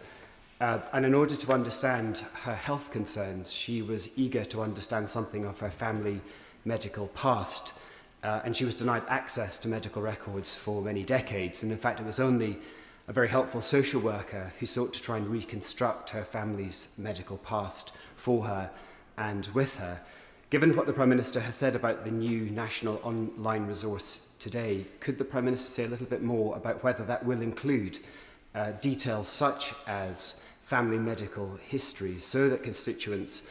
And in order to understand her health concerns, she was eager to understand something of her family medical past. And she was denied access to medical records for many decades. And in fact, it was only a very helpful social worker who sought to try and reconstruct her family's medical past for her and with her. Given what the Prime Minister has said about the new national online resource today, could the Prime Minister say a little bit more about whether that will include details such as family medical history, so that constituents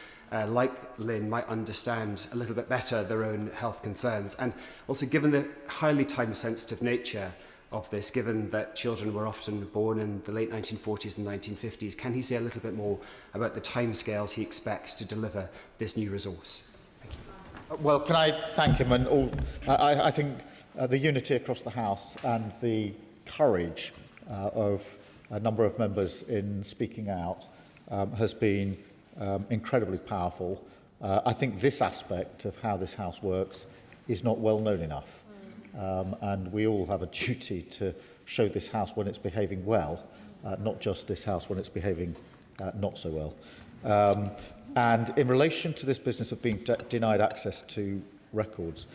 like Lynn might understand a little bit better their own health concerns? And also, given the highly time-sensitive nature of this, given that children were often born in the late 1940s and 1950s, can he say a little bit more about the timescales he expects to deliver this new resource?
Well, can I thank him and all? I think the unity across the House and the courage of a number of members in speaking out has been incredibly powerful. I think this aspect of how this House works is not well known enough. And we all have a duty to show this House when it's behaving well, not just this House when it's behaving not so well. And in relation to this business of being denied access to records,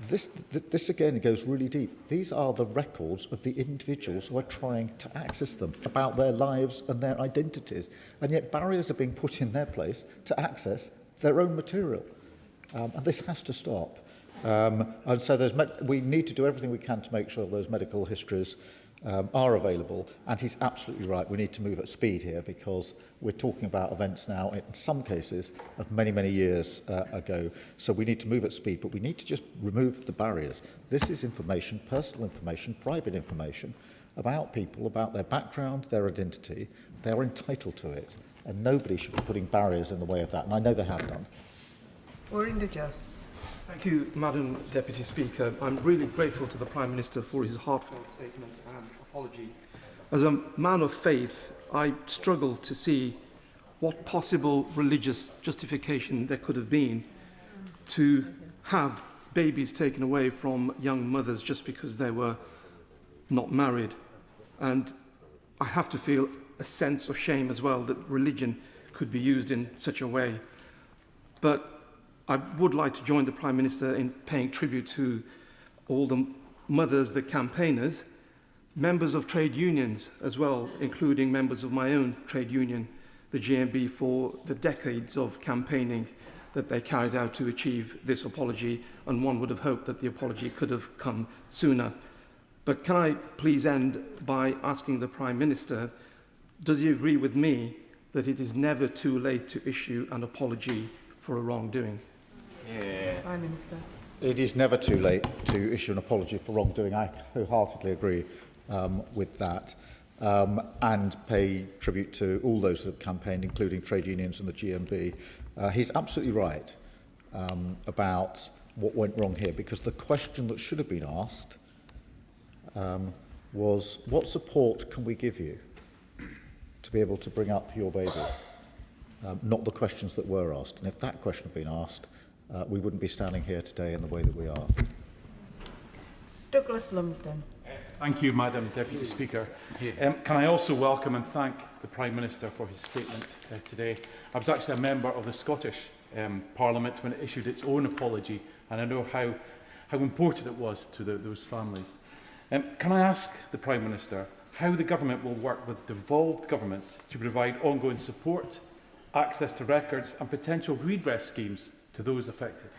this again goes really deep. These are the records of the individuals who are trying to access them, about their lives and their identities. And yet barriers are being put in their place to access their own material. And this has to stop. And so we need to do everything we can to make sure those medical histories are available. And he's absolutely right. We need to move at speed here, because we're talking about events now, in some cases, of many, many years ago. So we need to move at speed, but we need to just remove the barriers. This is information, personal information, private information about people, about their background, their identity. They are entitled to it. And nobody should be putting barriers in the way of that. And I know they have done.
Orinda Just.
Thank you, Madam Deputy Speaker. I'm really grateful to the Prime Minister for his heartfelt statement and apology. As a man of faith, I struggle to see what possible religious justification there could have been to have babies taken away from young mothers just because they were not married. And I have to feel a sense of shame as well that religion could be used in such a way. But I would like to join the Prime Minister in paying tribute to all the mothers, the campaigners, members of trade unions as well, including members of my own trade union, the GMB, for the decades of campaigning that they carried out to achieve this apology, and one would have hoped that the apology could have come sooner. But can I please end by asking the Prime Minister, does he agree with me that it is never too late to issue an apology for a wrongdoing?
Prime Minister.
It is never too late to issue an apology for wrongdoing. I wholeheartedly agree with that, and pay tribute to all those that have campaigned, including trade unions and the GMB. He's absolutely right about what went wrong here, because the question that should have been asked was, what support can we give you to be able to bring up your baby? Not the questions that were asked. And if that question had been asked, we wouldn't be standing here today in the way that we are.
Douglas Lumsden.
Thank you, Madam Deputy Speaker. Can I also welcome and thank the Prime Minister for his statement today. I was actually a member of the Scottish Parliament when it issued its own apology, and I know how important it was to those families. Can I ask the Prime Minister how the government will work with devolved governments to provide ongoing support, access to records and potential redress schemes to those affected?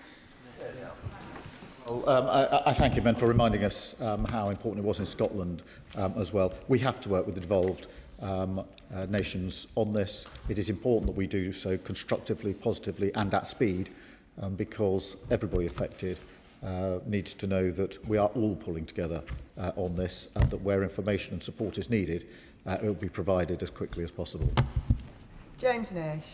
Well, I thank him for reminding us how important it was in Scotland as well. We have to work with the devolved nations on this. It is important that we do so constructively, positively and at speed, because everybody affected needs to know that we are all pulling together on this, and that where information and support is needed, it will be provided as quickly as possible.
James Nash.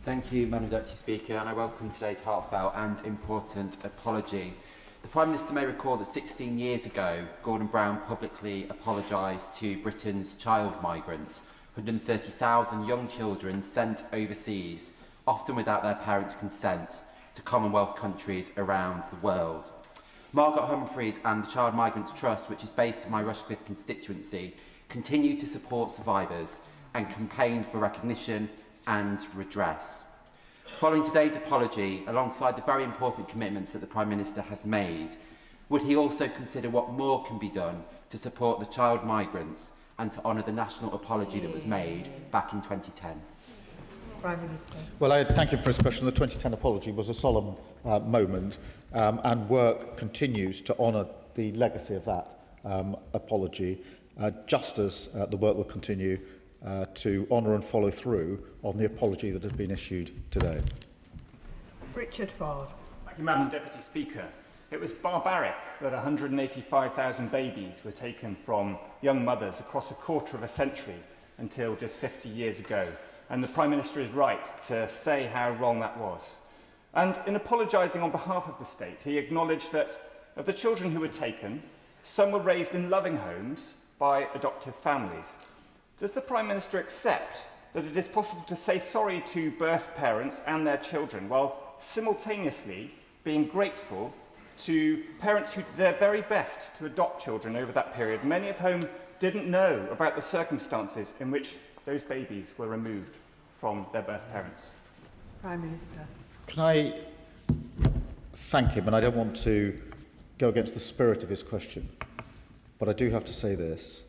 Thank you, Madam Deputy Speaker, and I welcome today's heartfelt and important apology. The Prime Minister may recall that 16 years ago, Gordon Brown publicly apologised to Britain's child migrants 130,000 young children sent overseas, often without their parents' consent, to Commonwealth countries around the world. Margaret Humphreys and the Child Migrants Trust, which is based in my Rushcliffe constituency, continue to support survivors and campaign for recognition and redress. Following today's apology, alongside the very important commitments that the Prime Minister has made, would he also consider what more can be done to support the child migrants and to honour the national apology that was made back in 2010?
Prime Minister.
Well, I thank him for his question. The 2010 apology was a solemn moment, and work continues to honour the legacy of that apology, just as the work will continue to honour and follow through on the apology that has been issued today.
Richard Ford.
Thank you, Madam Deputy Speaker. It was barbaric that 185,000 babies were taken from young mothers across a quarter of a century until just 50 years ago. And the Prime Minister is right to say how wrong that was. And in apologising on behalf of the state, he acknowledged that of the children who were taken, some were raised in loving homes by adoptive families. Does the Prime Minister accept that it is possible to say sorry to birth parents and their children while simultaneously being grateful to parents who did their very best to adopt children over that period, many of whom didn't know about the circumstances in which those babies were removed from their birth parents?
Prime Minister.
Can I thank him, and I don't want to go against the spirit of his question, but I do have to say this.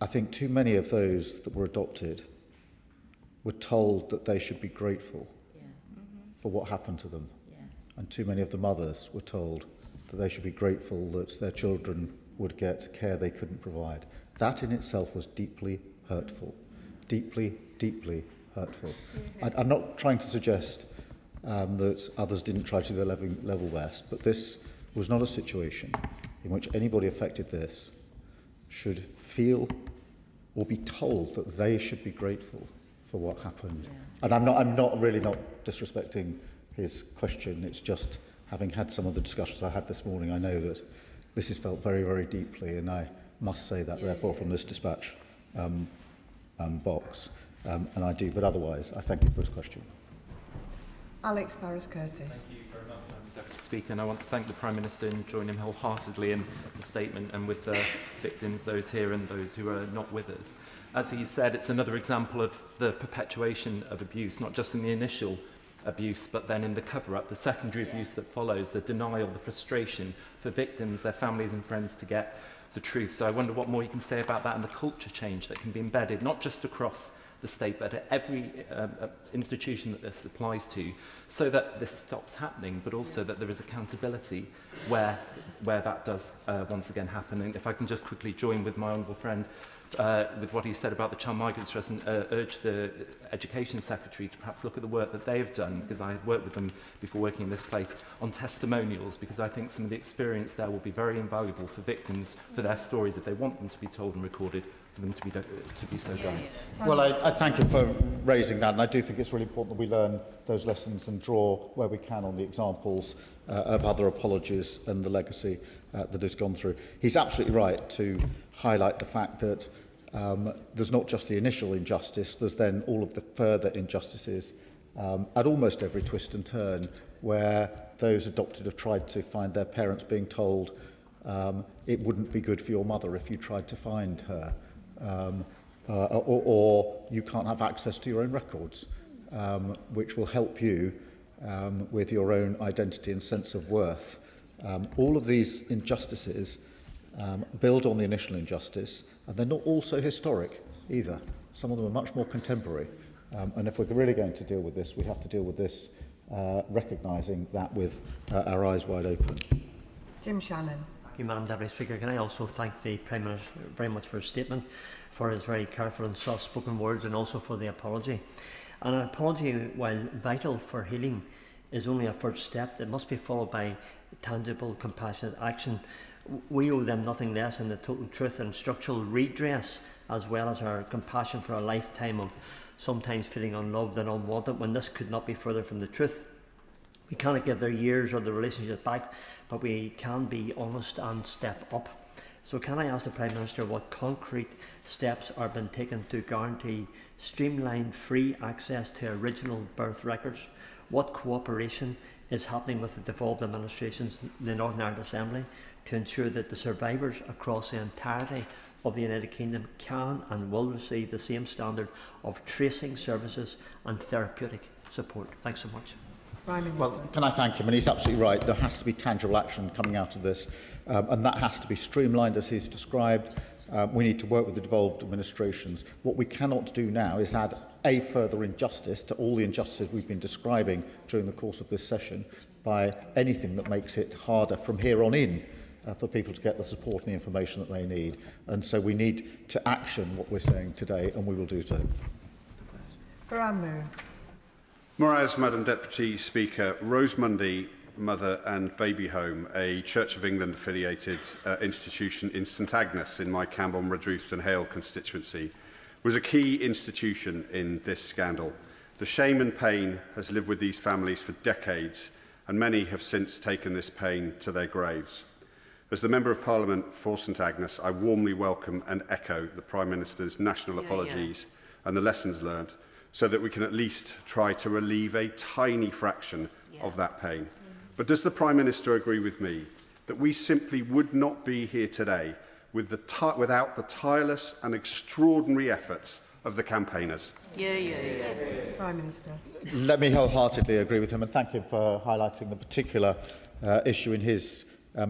I think too many of those that were adopted were told that they should be grateful for what happened to them. And too many of the mothers were told that they should be grateful that their children would get care they couldn't provide. That in itself was deeply hurtful. Deeply, deeply hurtful. I'm not trying to suggest that others didn't try to do their level best, but this was not a situation in which anybody affected this should feel or be told that they should be grateful for what happened. And I'm not really not disrespecting his question. It's just, having had some of the discussions I had this morning, I know that this is felt very, very deeply, and I must say that therefore from this dispatch box, and I do. But otherwise, I thank you for his question.
Alex Barras-Curtis.
Thank you very much, Madam Deputy Speaker, and I want to thank the Prime Minister and join him wholeheartedly in the statement and with the victims, those here and those who are not with us. As he said, it's another example of the perpetuation of abuse, not just in the initial abuse, but then in the cover-up, the secondary abuse that follows, the denial, the frustration for victims, their families and friends to get the truth. So I wonder what more you can say about that and the culture change that can be embedded, not just across the state, but at every institution that this applies to, so that this stops happening, but also that there is accountability where that does once again happen. And if I can just quickly join with my honourable friend with what he said about the Child Migrants Trust and urge the Education Secretary to perhaps look at the work that they've done, because I had worked with them before working in this place, on testimonials, because I think some of the experience there will be very invaluable for victims, for their stories, if they want them to be told and recorded, for them to be so done.
Well, I thank you for raising that, and I do think it's really important that we learn those lessons and draw where we can on the examples of other apologies and the legacy that has gone through. He's absolutely right to highlight the fact that there's not just the initial injustice, there's then all of the further injustices at almost every twist and turn where those adopted have tried to find their parents being told it wouldn't be good for your mother if you tried to find her. Or you can't have access to your own records, which will help you with your own identity and sense of worth. All of these injustices build on the initial injustice, and they're not also historic either. Some of them are much more contemporary. And if we're really going to deal with this, we have to deal with this recognising that with our eyes wide open.
Jim Shannon.
Thank you, Madam Deputy Speaker. Can I also thank the Prime Minister very much for his statement, for his very careful and soft-spoken words, and also for the apology. And an apology, while vital for healing, is only a first step. It must be followed by tangible, compassionate action. We owe them nothing less than the total truth and structural redress, as well as our compassion for a lifetime of sometimes feeling unloved and unwanted, when this could not be further from the truth. We cannot give their years or the relationship back, but we can be honest and step up. So can I ask the Prime Minister what concrete steps are being taken to guarantee streamlined free access to original birth records? What cooperation is happening with the devolved administrations in the Northern Ireland Assembly to ensure that the survivors across the entirety of the United Kingdom can and will receive the same standard of tracing services and therapeutic support? Thanks so much.
Well, can I thank him? And he's absolutely right. There has to be tangible action coming out of this, and that has to be streamlined as he's described. We need to work with the devolved administrations. What we cannot do now is add a further injustice to all the injustices we've been describing during the course of this session by anything that makes it harder from here on in for people to get the support and the information that they need. And so we need to action what we're saying today, and we will do so.
Whereas, Madam Deputy Speaker, Rosemundy Mother and Baby Home, a Church of England affiliated institution in St Agnes in my Camborne, Redruth and Hale constituency, was a key institution in this scandal. The shame and pain has lived with these families for decades, and many have since taken this pain to their graves. As the Member of Parliament for St Agnes, I warmly welcome and echo the Prime Minister's national apologies and the lessons learned, so that we can at least try to relieve a tiny fraction of that pain. But does the Prime Minister agree with me that we simply would not be here today without the tireless and extraordinary efforts of the campaigners?
Prime Minister.
Let me wholeheartedly agree with him and thank him for highlighting the particular issue in his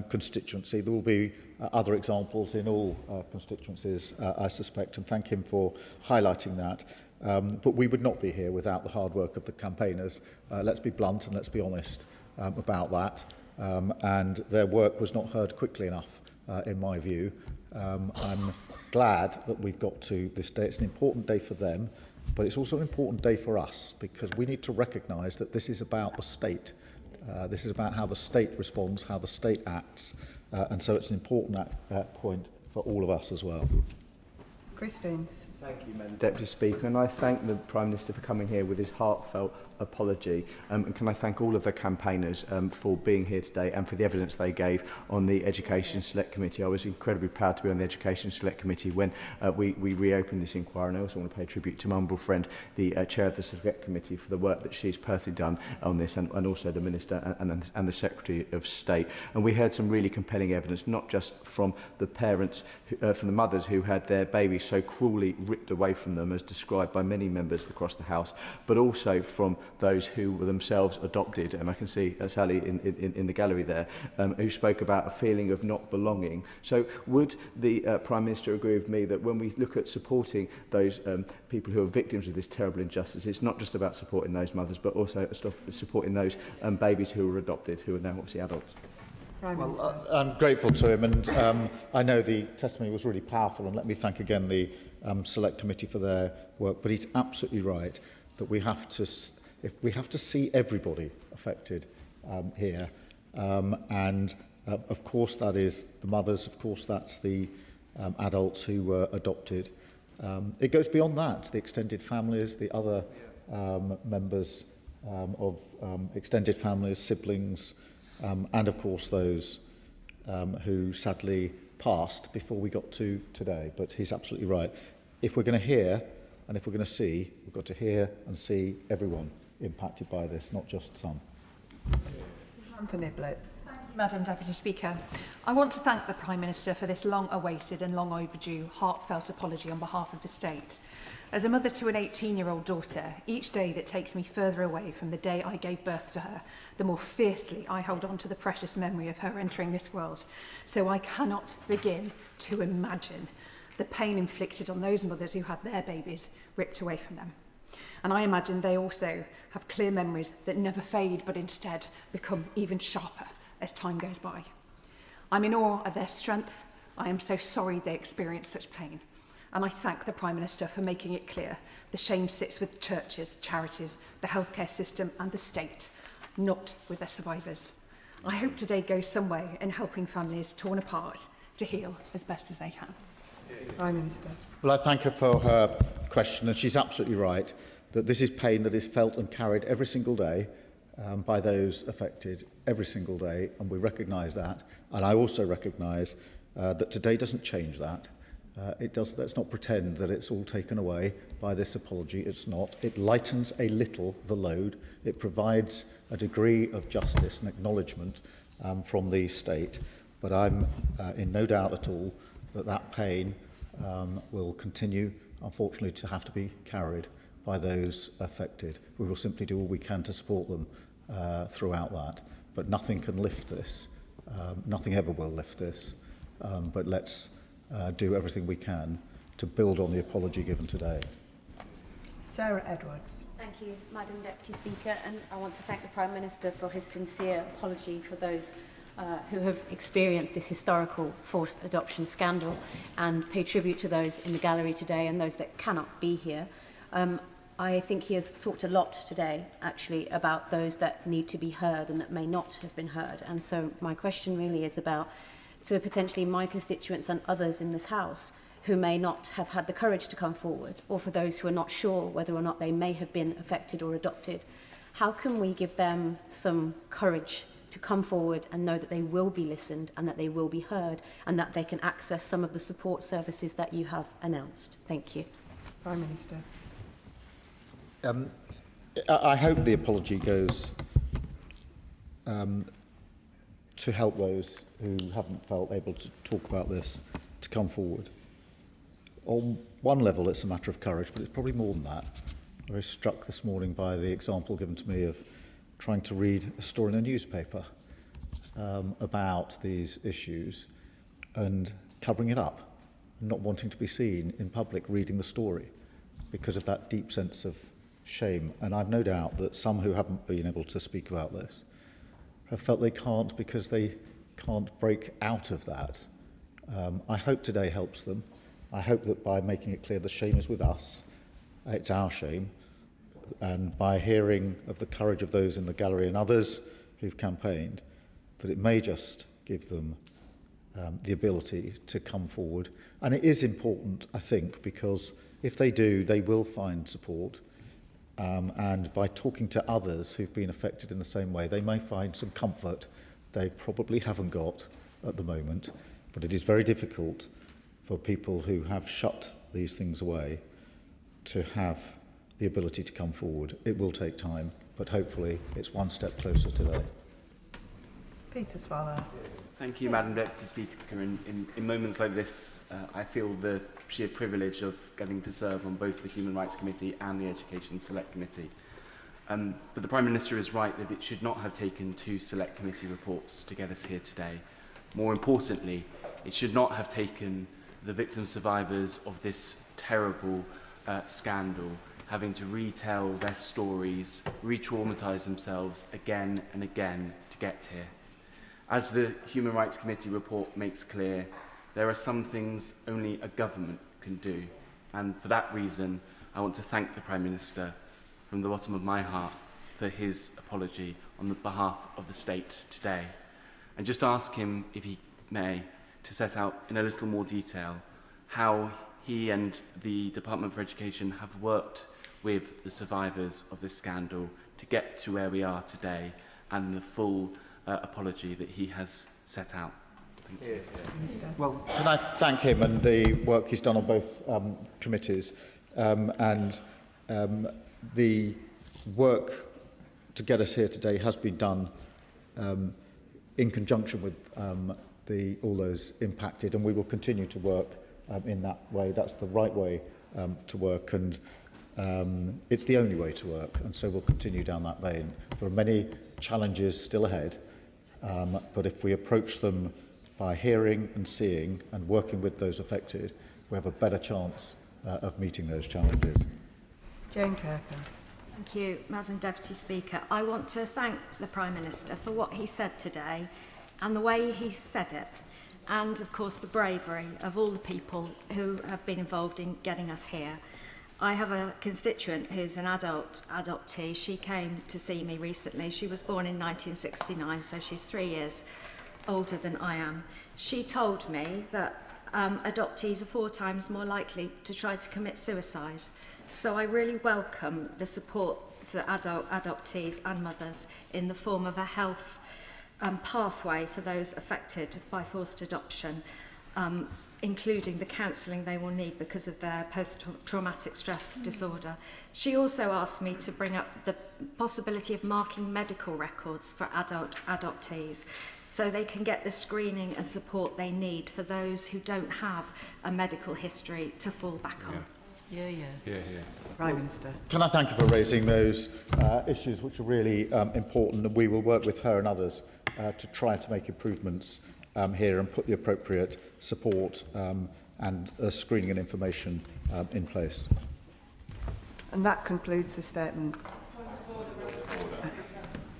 constituency. There will be other examples in all constituencies, I suspect, and thank him for highlighting that. But we would not be here without the hard work of the campaigners. Let's be blunt and let's be honest about that. And their work was not heard quickly enough, in my view. I'm glad that we've got to this day. It's an important day for them, but it's also an important day for us because we need to recognise that this is about the state. This is about how the state responds, how the state acts. And so it's an important point for all of us as well.
Chris Vince.
Thank you, Madam Deputy Speaker, and I thank the Prime Minister for coming here with his heartfelt apology. And can I thank all of the campaigners for being here today and for the evidence they gave on the Education Select Committee. I was incredibly proud to be on the Education Select Committee when we reopened this inquiry, and I also want to pay tribute to my humble friend, the Chair of the Select Committee, for the work that she's personally done on this, and also the Minister and the Secretary of State. And we heard some really compelling evidence, not just from the parents, from the mothers who had their babies so cruelly ripped away from them, as described by many members across the House, but also from those who were themselves adopted. And I can see Sally in the gallery there, who spoke about a feeling of not belonging. So would the Prime Minister agree with me that when we look at supporting those people who are victims of this terrible injustice, it's not just about supporting those mothers, but also supporting those babies who were adopted, who are now obviously adults?
Well, I'm grateful to him, and I know the testimony was really powerful, and let me thank again the Select Committee for their work. But he's absolutely right that we have to see everybody affected here, and of course that is the mothers, of course that's the adults who were adopted. It goes beyond that, the extended families, the other members of extended families, siblings, and of course those who sadly passed before we got to today. But he's absolutely right. If we're going to hear and if we're going to see, we've got to hear and see everyone impacted by this, not just some.
Anthony Blake.
Madam Deputy Speaker, I want to thank the Prime Minister for this long-awaited and long-overdue heartfelt apology on behalf of the state. As a mother to an 18-year-old daughter, each day that takes me further away from the day I gave birth to her, the more fiercely I hold on to the precious memory of her entering this world. So I cannot begin to imagine the pain inflicted on those mothers who had their babies ripped away from them. And I imagine they also have clear memories that never fade, but instead become even sharper as time goes by. I'm in awe of their strength. I am so sorry they experienced such pain. And I thank the Prime Minister for making it clear the shame sits with churches, charities, the healthcare system and the state, not with the survivors. I hope today goes some way in helping families torn apart to heal as best as they can.
Prime Minister.
Well, I thank her for her question, and she's absolutely right that this is pain that is felt and carried every single day by those affected every single day, and we recognise that. And I also recognise that today doesn't change that. Let's not pretend that it's all taken away by this apology. It's not. It lightens a little the load. It provides a degree of justice and acknowledgement from the state. But I'm in no doubt at all that that pain will continue, unfortunately, to have to be carried by those affected. We will simply do all we can to support them throughout that. But nothing can lift this. Nothing ever will lift this. But let's do everything we can to build on the apology given today.
Sarah Edwards.
Thank you, Madam Deputy Speaker, and I want to thank the Prime Minister for his sincere apology for those who have experienced this historical forced adoption scandal, and pay tribute to those in the gallery today and those that cannot be here. I think he has talked a lot today, actually, about those that need to be heard and that may not have been heard. And so my question really is about to potentially my constituents and others in this House who may not have had the courage to come forward, or for those who are not sure whether or not they may have been affected or adopted. How can we give them some courage to come forward and know that they will be listened and that they will be heard and that they can access some of the support services that you have announced? Thank you.
Prime Minister.
I hope the apology goes to help those who haven't felt able to talk about this to come forward. On one level, it's a matter of courage, but it's probably more than that. I was struck this morning by the example given to me of trying to read a story in a newspaper about these issues and covering it up, and not wanting to be seen in public reading the story because of that deep sense of shame. And I've no doubt that some who haven't been able to speak about this have felt they can't because they can't break out of that. I hope today helps them. I hope that by making it clear the shame is with us, it's our shame, and by hearing of the courage of those in the gallery and others who've campaigned, that it may just give them the ability to come forward. And it is important, I think, because if they do, they will find support. And by talking to others who've been affected in the same way, they may find some comfort they probably haven't got at the moment. But it is very difficult for people who have shut these things away to have the ability to come forward. It will take time, but hopefully it's one step closer today.
Peter Swallow.
Thank you, Madam Deputy Speaker. In moments like this, I feel the sheer privilege of getting to serve on both the Human Rights Committee and the Education Select Committee. But the Prime Minister is right that it should not have taken two Select Committee reports to get us here today. More importantly, it should not have taken the victim survivors of this terrible scandal having to retell their stories, re-traumatise themselves again and again to get here. As the Human Rights Committee report makes clear, there are some things only a government can do. And for that reason, I want to thank the Prime Minister from the bottom of my heart for his apology on the behalf of the state today. And just ask him, if he may, to set out in a little more detail how he and the Department for Education have worked with the survivors of this scandal to get to where we are today, and the full apology that he has set out. Thank you.
Well, can I thank him and the work he's done on both committees, and the work to get us here today has been done in conjunction with all those impacted, and we will continue to work in that way. That's the right way to work, and it's the only way to work, and so we'll continue down that vein. There are many challenges still ahead, but if we approach them by hearing and seeing and working with those affected, we have a better chance of meeting those challenges.
Jane Kirkham.
Thank you, Madam Deputy Speaker. I want to thank the Prime Minister for what he said today and the way he said it, and of course the bravery of all the people who have been involved in getting us here. I have a constituent who's an adoptee. She came to see me recently. She was born in 1969, so she's 3 years older than I am. She told me that adoptees are 4 times more likely to try to commit suicide. So I really welcome the support for adult adoptees and mothers in the form of a health pathway for those affected by forced adoption.
including the counselling they will need because of their post-traumatic stress disorder. She also asked me to bring up the possibility of marking medical records for adoptees so they can get the screening and support they need for those who don't have a medical history to fall back on.
Yeah.
Prime Minister.
Can I thank you for raising those issues, which are really important, and we will work with her and others to try to make improvements here and put the appropriate support and screening and information in place.
And that concludes the statement.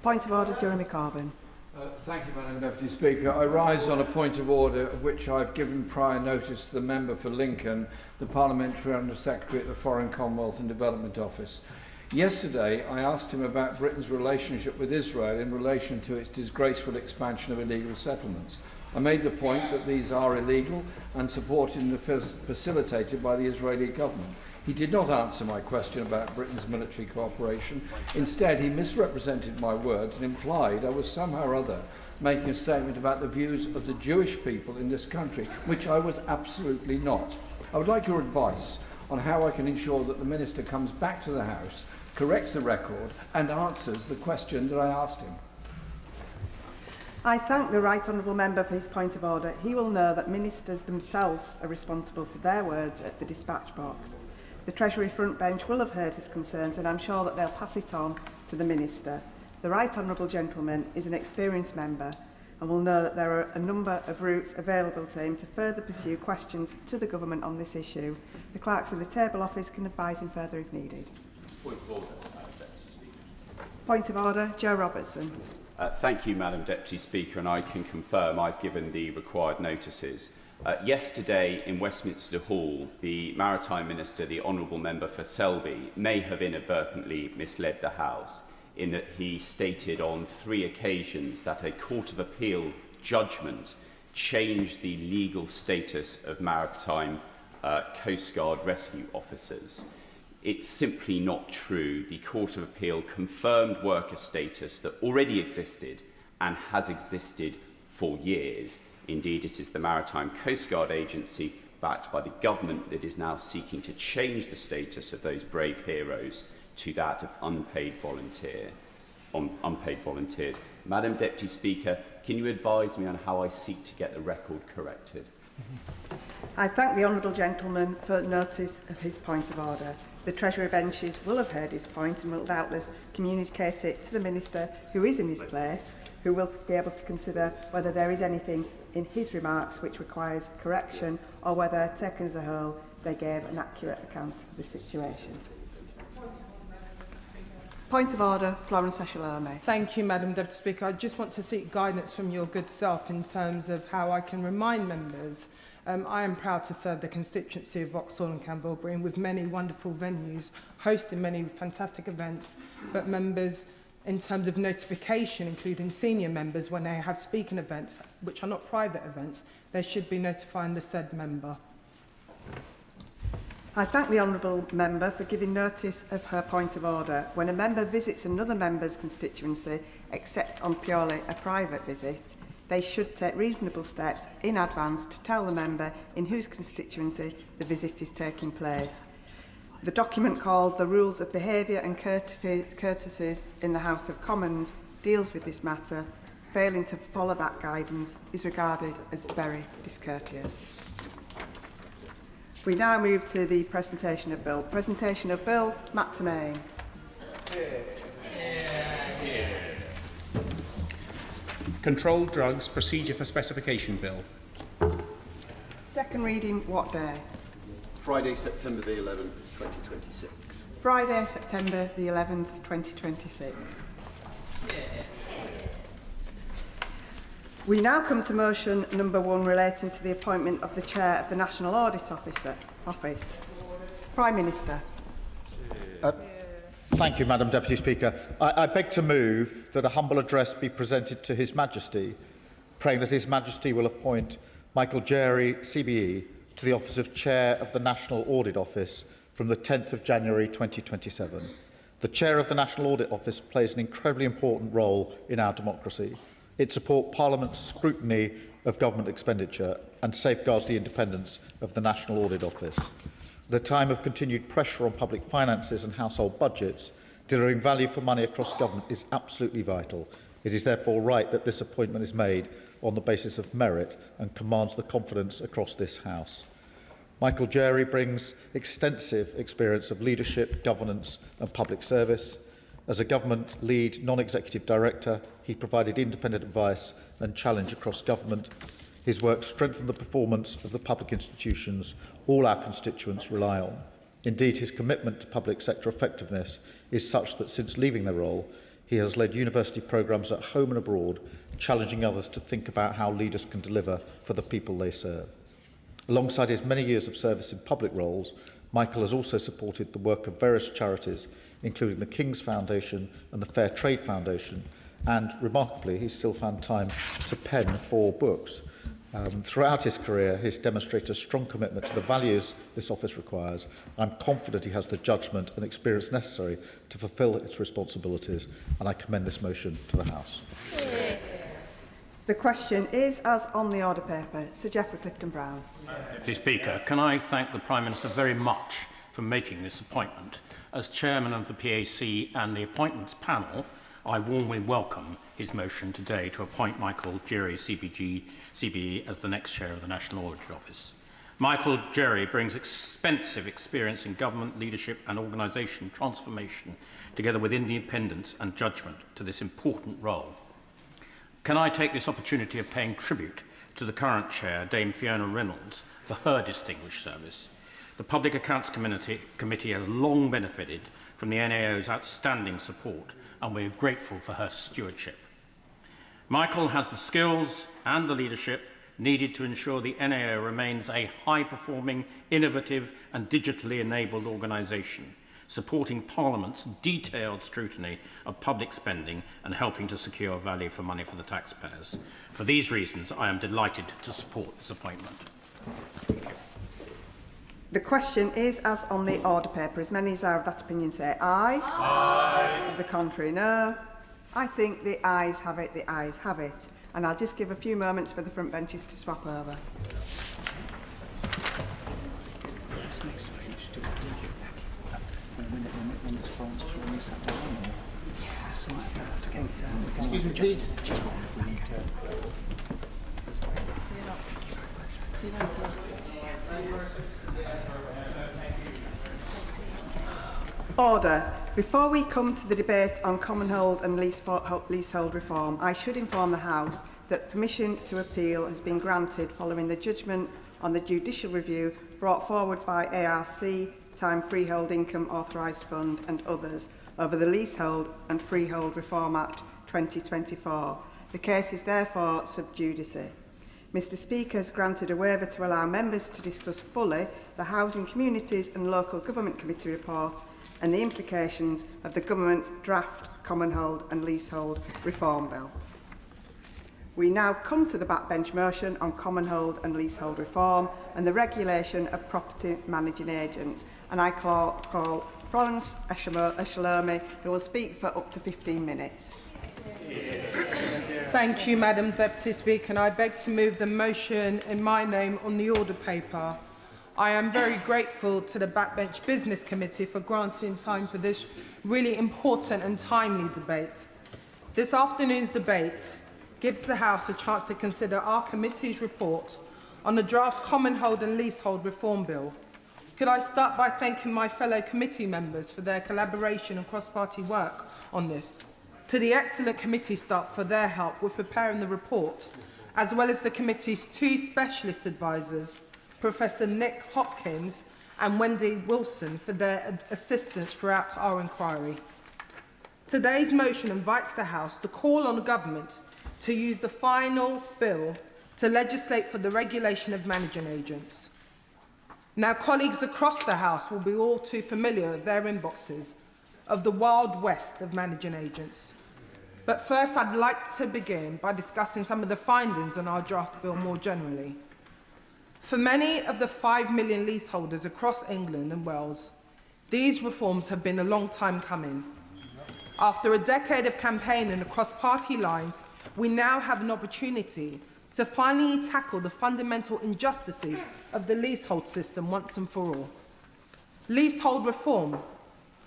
Point of order, Jeremy Corbyn.
Thank you, Madam Deputy Speaker. I rise on a point of order of which I've given prior notice to the member for Lincoln, the Parliamentary Under Secretary at the Foreign, Commonwealth and Development Office. Yesterday, I asked him about Britain's relationship with Israel in relation to its disgraceful expansion of illegal settlements. I made the point that these are illegal and supported and facilitated by the Israeli government. He did not answer my question about Britain's military cooperation. Instead, he misrepresented my words and implied I was somehow or other making a statement about the views of the Jewish people in this country, which I was absolutely not. I would like your advice on how I can ensure that the Minister comes back to the House, corrects the record and answers the question that I asked him.
I thank the Right Honourable Member for his point of order. He will know that ministers themselves are responsible for their words at the dispatch box. The Treasury front bench will have heard his concerns and I'm sure that they'll pass it on to the Minister. The Right Honourable Gentleman is an experienced member and will know that there are a number of routes available to him to further pursue questions to the Government on this issue. The clerks of the Table Office can advise him further if needed.
Point of order, Deputy Speaker.
Point of order, Joe Robertson.
Thank you, Madam Deputy Speaker, and I can confirm I've given the required notices. Yesterday in Westminster Hall, the Maritime Minister, the Honourable Member for Selby, may have inadvertently misled the House in that he stated on 3 occasions that a Court of Appeal judgment changed the legal status of maritime Coast Guard rescue officers. It's simply not true. The Court of Appeal confirmed worker status that already existed and has existed for years. Indeed, it is the Maritime Coast Guard Agency, backed by the government, that is now seeking to change the status of those brave heroes to that of unpaid volunteers. Madam Deputy Speaker, can you advise me on how I seek to get the record corrected?
I thank the Honourable Gentleman for notice of his point of order. The Treasury benches will have heard his point and will doubtless communicate it to the Minister who is in his place, who will be able to consider whether there is anything in his remarks which requires correction or whether, taken as a whole, they gave an accurate account of the situation. Point of order, Florence Eshelome.
Thank you, Madam Deputy Speaker. I just want to seek guidance from your good self in terms of how I can remind members. I am proud to serve the constituency of Vauxhall and Campbell Green with many wonderful venues, hosting many fantastic events, but members, in terms of notification, including senior members, when they have speaking events, which are not private events, they should be notifying the said member.
I thank the Honourable Member for giving notice of her point of order. When a member visits another member's constituency, except on purely a private visit, they should take reasonable steps in advance to tell the member in whose constituency the visit is taking place. The document called The Rules of Behaviour and Courtesies in the House of Commons deals with this matter. Failing to follow that guidance is regarded as very discourteous. We now move to the presentation of bill. Presentation of bill, Matt Tamain.
Controlled Drugs Procedure for Specification Bill.
Second reading, what day?
Friday, September the 11th, 2026.
Friday, September the 11th, 2026. We now come to motion number 1 relating to the appointment of the Chair of the National Audit Office. Prime Minister.
Thank you, Madam Deputy Speaker. I beg to move that a humble address be presented to His Majesty, praying that His Majesty will appoint Michael Jerry, CBE, to the office of Chair of the National Audit Office from the 10th of January 2027. The Chair of the National Audit Office plays an incredibly important role in our democracy. It supports Parliament's scrutiny of government expenditure and safeguards the independence of the National Audit Office. At a time of continued pressure on public finances and household budgets, delivering value for money across government is absolutely vital. It is therefore right that this appointment is made on the basis of merit and commands the confidence across this House. Michael Jerry brings extensive experience of leadership, governance and public service. As a government lead non-executive director, he provided independent advice and challenge across government. His work strengthened the performance of the public institutions all our constituents rely on. Indeed, his commitment to public sector effectiveness is such that since leaving their role, he has led university programmes at home and abroad, challenging others to think about how leaders can deliver for the people they serve. Alongside his many years of service in public roles, Michael has also supported the work of various charities, including the King's Foundation and the Fair Trade Foundation, and, remarkably, he's still found time to pen 4 books. Throughout his career, he's demonstrated a strong commitment to the values this office requires. I'm confident he has the judgment and experience necessary to fulfil its responsibilities, and I commend this motion to the House.
The question is as on the order paper. Sir Geoffrey Clifton-Brown.
Deputy Speaker, can I thank the Prime Minister very much for making this appointment. As Chairman of the PAC and the Appointments Panel, I warmly welcome his motion today to appoint Michael Jerry, CBE, as the next Chair of the National Audit Office. Michael Jerry brings extensive experience in government leadership and organisation transformation, together with independence and judgment, to this important role. Can I take this opportunity of paying tribute to the current Chair, Dame Fiona Reynolds, for her distinguished service? The Public Accounts Committee has long benefited from the NAO's outstanding support, and we are grateful for her stewardship. Michael has the skills and the leadership needed to ensure the NAO remains a high-performing, innovative and digitally enabled organisation, supporting Parliament's detailed scrutiny of public spending and helping to secure value for money for the taxpayers. For these reasons, I am delighted to support this appointment.
The question is as on the order paper. As many as are of that opinion say aye. Aye. Of the contrary, no. I think the ayes have it, the ayes have it. And I'll just give a few moments for the front benches to swap over.
Excuse me, please.
See you later. Order. Before we come to the debate on commonhold and leasehold reform, I should inform the House that permission to appeal has been granted following the judgment on the judicial review brought forward by ARC, Time Freehold Income Authorised Fund and others over the Leasehold and Freehold Reform Act 2024. The case is therefore sub judice. Mr Speaker has granted a waiver to allow members to discuss fully the Housing, Communities and Local Government Committee report and the implications of the Government's draft Commonhold and Leasehold Reform Bill. We now come to the backbench motion on Commonhold and Leasehold Reform and the regulation of property managing agents, and I call Florence Eshalomi, who will speak for up to 15 minutes.
Thank you, Madam Deputy Speaker, and I beg to move the motion in my name on the order paper. I am very grateful to the Backbench Business Committee for granting time for this really important and timely debate. This afternoon's debate gives the House a chance to consider our committee's report on the draft Commonhold and Leasehold Reform Bill. Could I start by thanking my fellow committee members for their collaboration and cross-party work on this, to the excellent committee staff for their help with preparing the report, as well as the committee's 2 specialist advisors, Professor Nick Hopkins and Wendy Wilson, for their assistance throughout our inquiry. Today's motion invites the House to call on the government to use the final bill to legislate for the regulation of managing agents. Now, colleagues across the House will be all too familiar with their inboxes of the wild west of managing agents. But first, I'd like to begin by discussing some of the findings on our draft bill more generally. For many of the 5 million leaseholders across England and Wales, these reforms have been a long time coming. After a decade of campaigning across party lines, we now have an opportunity to finally tackle the fundamental injustices of the leasehold system once and for all. Leasehold reform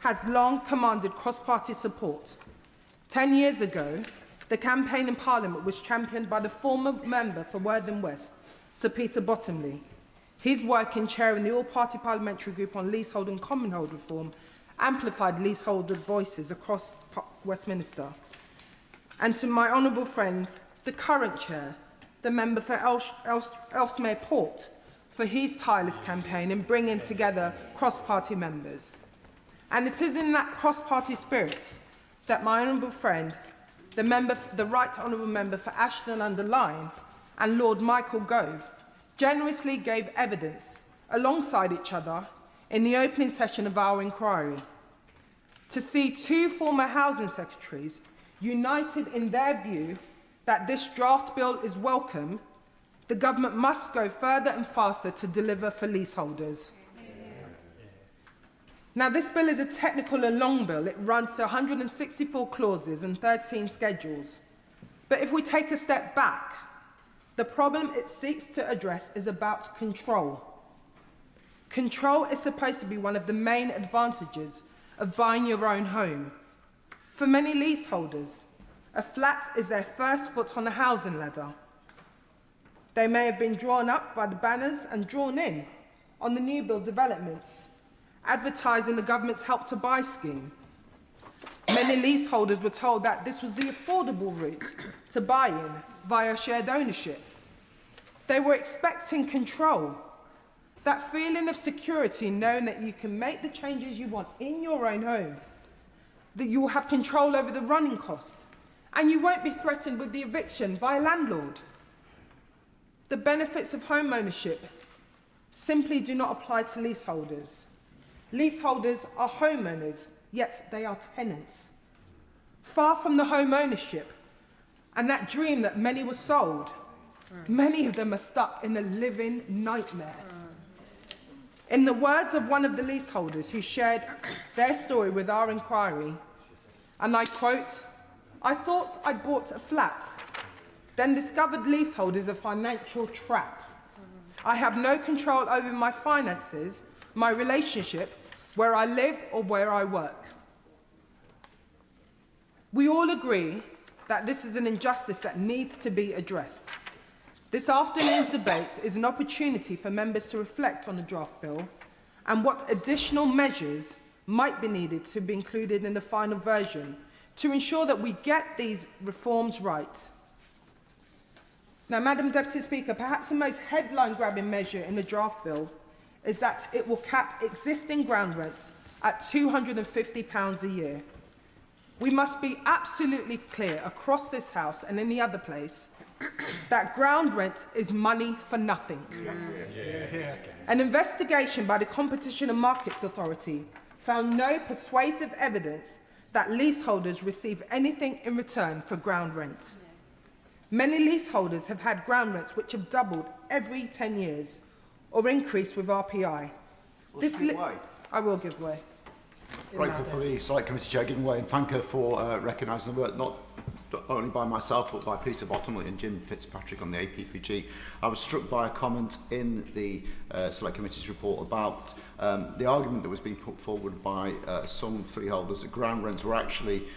has long commanded cross-party support. 10 years ago, the campaign in Parliament was championed by the former member for Worthing West, Sir Peter Bottomley. His work in chairing the all-party parliamentary group on leasehold and commonhold reform amplified leaseholder voices across Westminster. And to my honourable friend, the current chair, the member for Ellesmere Port, for his tireless campaign in bringing together cross-party members. And it is in that cross-party spirit that my honourable friend, the Right Honourable Member for Ashton-under-Lyne and Lord Michael Gove, generously gave evidence alongside each other in the opening session of our inquiry. To see two former housing secretaries united in their view that this draft bill is welcome, the government must go further and faster to deliver for leaseholders. Now, this bill is a technical and long bill. It runs to 164 clauses and 13 schedules. But if we take a step back, the problem it seeks to address is about control. Control is supposed to be one of the main advantages of buying your own home. For many leaseholders, a flat is their first foot on the housing ladder. They may have been drawn up by the banners and drawn in on the new build developments, advertising the government's Help to Buy scheme. Many leaseholders were told that this was the affordable route to buy in via shared ownership. They were expecting control, that feeling of security, knowing that you can make the changes you want in your own home, that you will have control over the running cost, and you won't be threatened with the eviction by a landlord. The benefits of home ownership simply do not apply to leaseholders. Leaseholders are homeowners, yet they are tenants. Far from the home ownership and that dream that many were sold, many of them are stuck in a living nightmare. In the words of one of the leaseholders who shared their story with our inquiry, and I quote, "I thought I'd bought a flat, then discovered leasehold is a financial trap. I have no control over my finances, my relationship, where I live or where I work." We all agree that this is an injustice that needs to be addressed. This afternoon's debate is an opportunity for members to reflect on the draft bill and what additional measures might be needed to be included in the final version to ensure that we get these reforms right. Now, Madam Deputy Speaker, perhaps the most headline-grabbing measure in the draft bill is that it will cap existing ground rents at £250 a year. We must be absolutely clear across this House and in the other place that ground rent is money for nothing. An investigation by the Competition and Markets Authority found no persuasive evidence that leaseholders receive anything in return for ground rent. Many leaseholders have had ground rents which have doubled every 10 years or increased with RPI. I will give way.
Grateful for the Select Committee Chair giving way and thank her for recognising the work not only by myself but by Peter Bottomley and Jim Fitzpatrick on the APPG. I was struck by a comment in the Select Committee's report about the argument that was being put forward by some freeholders that ground rents were actually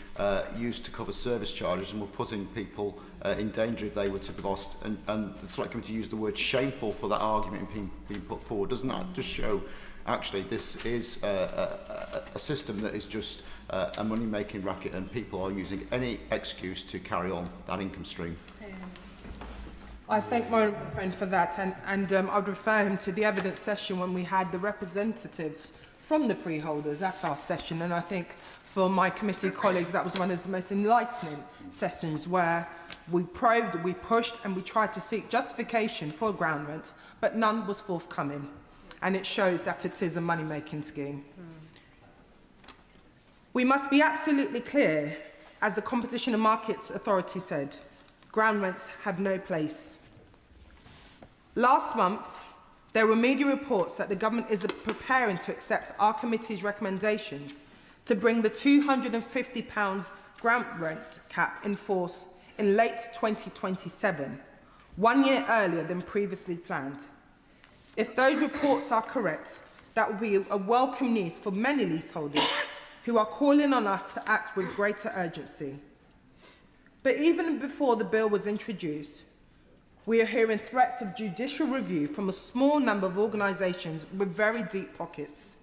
used to cover service charges and were putting people in danger if they were to be lost. And the Select Committee used the word shameful for that argument being put forward. Doesn't that just show actually this is a system that is just a money-making racket and people are using any excuse to carry on that income stream?
I thank my friend for that, and I'd refer him to the evidence session when we had the representatives from the freeholders at our session, and I think for my committee colleagues that was one of the most enlightening sessions where we probed, we pushed and we tried to seek justification for ground rent, but none was forthcoming, and it shows that it is a money-making scheme. We must be absolutely clear, as the Competition and Markets Authority said, ground rents have no place. Last month, there were media reports that the government is preparing to accept our committee's recommendations to bring the £250 ground rent cap in force in late 2027, 1 year earlier than previously planned. If those reports are correct, that will be a welcome news for many leaseholders who are calling on us to act with greater urgency. But even before the bill was introduced, we are hearing threats of judicial review from a small number of organisations with very deep pockets.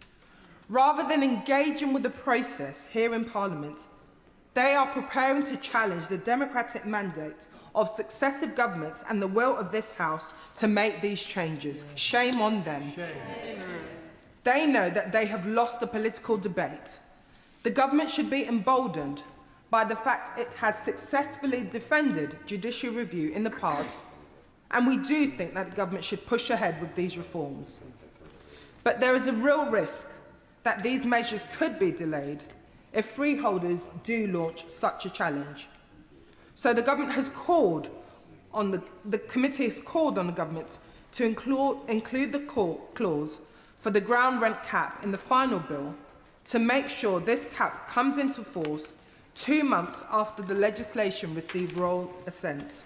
Rather than engaging with the process here in Parliament, they are preparing to challenge the democratic mandate of successive governments and the will of this House to make these changes. Shame on them. They know that they have lost the political debate. The government should be emboldened by the fact it has successfully defended judicial review in the past, and we do think that the government should push ahead with these reforms. But there is a real risk that these measures could be delayed if freeholders do launch such a challenge. So the government has called on the committee has called on the government to include the clause for the ground rent cap in the final bill to make sure this cap comes into force 2 months after the legislation received royal assent.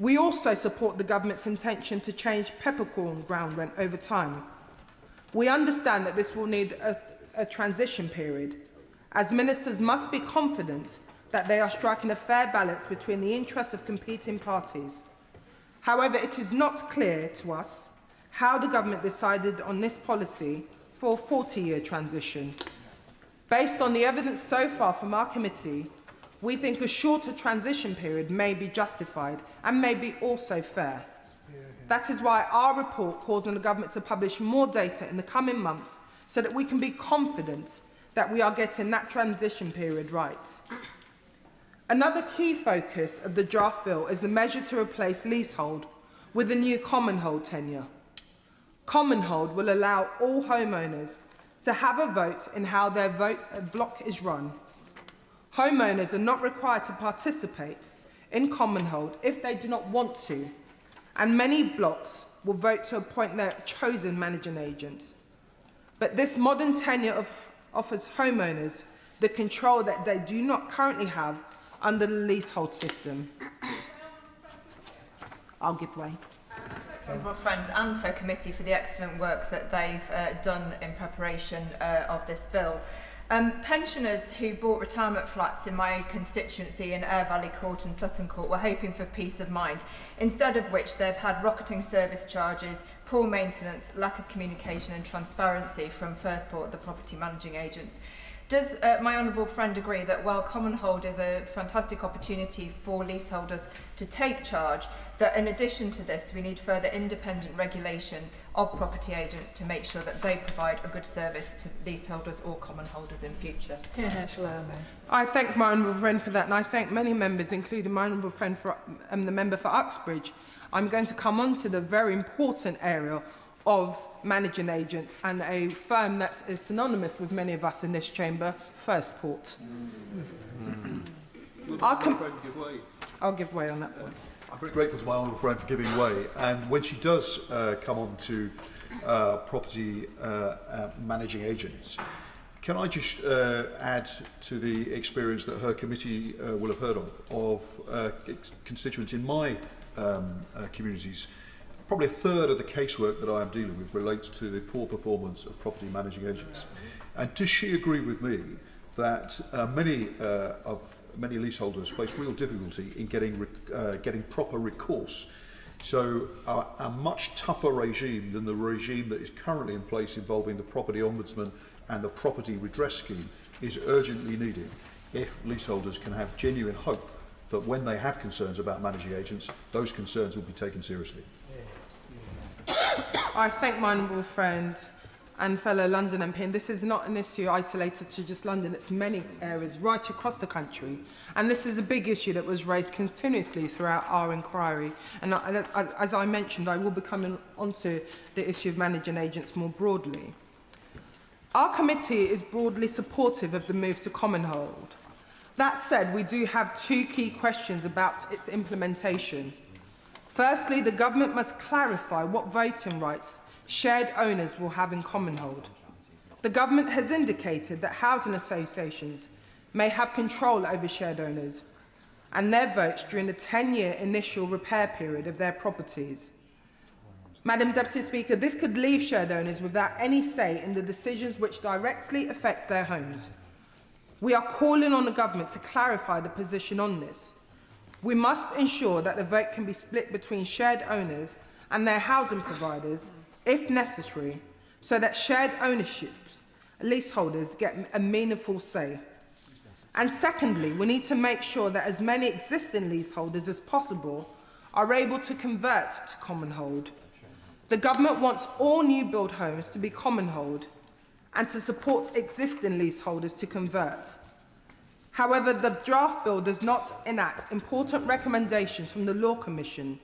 We also support the government's intention to change peppercorn ground rent over time. We understand that this will need a transition period, as ministers must be confident that they are striking a fair balance between the interests of competing parties. However, it is not clear to us how the government decided on this policy for a 40-year transition. Based on the evidence so far from our committee, we think a shorter transition period may be justified and may be also fair. That is why our report calls on the government to publish more data in the coming months so that we can be confident that we are getting that transition period right. Another key focus of the draft bill is the measure to replace leasehold with a new common hold tenure. Common hold will allow all homeowners to have a vote in how their block is run. Homeowners are not required to participate in common hold if they do not want to, and many blocks will vote to appoint their chosen managing agent. But this modern tenure offers homeowners the control that they do not currently have under the leasehold system. I'll give way.
My friend and her committee for the excellent work that they've done in preparation of this bill. Pensioners who bought retirement flats in my constituency in Aire Valley Court and Sutton Court were hoping for peace of mind, instead of which they've had rocketing service charges, poor maintenance, lack of communication and transparency from First Port, the property managing agents. Does my honourable friend agree that while common hold is a fantastic opportunity for leaseholders to take charge, that in addition to this we need further independent regulation of property agents to make sure that they provide a good service to leaseholders or common holders in future?
I thank my honourable friend for that, and I thank many members, including my honourable friend for, the member for Uxbridge. I'm going to come on to the very important area of managing agents and a firm that is synonymous with many of us in this chamber, First Port. I'll give way on that point.
I'm very grateful to my honourable friend for giving way, and when she does come on to property managing agents, can I just add to the experience that her committee will have heard of constituents in my communities. Probably a third of the casework that I am dealing with relates to the poor performance of property managing agents. And does she agree with me that many leaseholders face real difficulty in getting proper recourse? So a much tougher regime than the regime that is currently in place involving the Property Ombudsman and the Property Redress Scheme is urgently needed if leaseholders can have genuine hope that when they have concerns about managing agents, those concerns will be taken seriously.
I thank my honourable friend and fellow London MP, and this is not an issue isolated to just London, it's many areas right across the country, and this is a big issue that was raised continuously throughout our inquiry, and as I mentioned, I will be coming onto the issue of managing agents more broadly. Our committee is broadly supportive of the move to common hold. That said, we do have two key questions about its implementation. Firstly, the government must clarify what voting rights shared owners will have in common hold. The government has indicated that housing associations may have control over shared owners, and their votes during the 10-year initial repair period of their properties. Madam Deputy Speaker, this could leave shared owners without any say in the decisions which directly affect their homes. We are calling on the government to clarify the position on this. We must ensure that the vote can be split between shared owners and their housing providers, if necessary, so that shared ownership leaseholders get a meaningful say. And secondly, we need to make sure that as many existing leaseholders as possible are able to convert to common hold. The government wants all new build homes to be common hold and to support existing leaseholders to convert. However, the draft bill does not enact important recommendations from the Law Commission,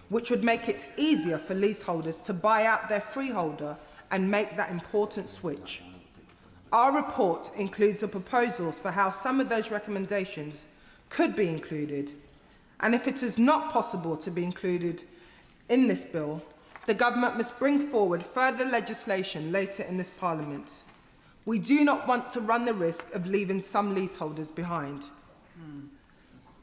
which would make it easier for leaseholders to buy out their freeholder and make that important switch. Our report includes the proposals for how some of those recommendations could be included, and if it is not possible to be included in this bill, the government must bring forward further legislation later in this Parliament. We do not want to run the risk of leaving some leaseholders behind.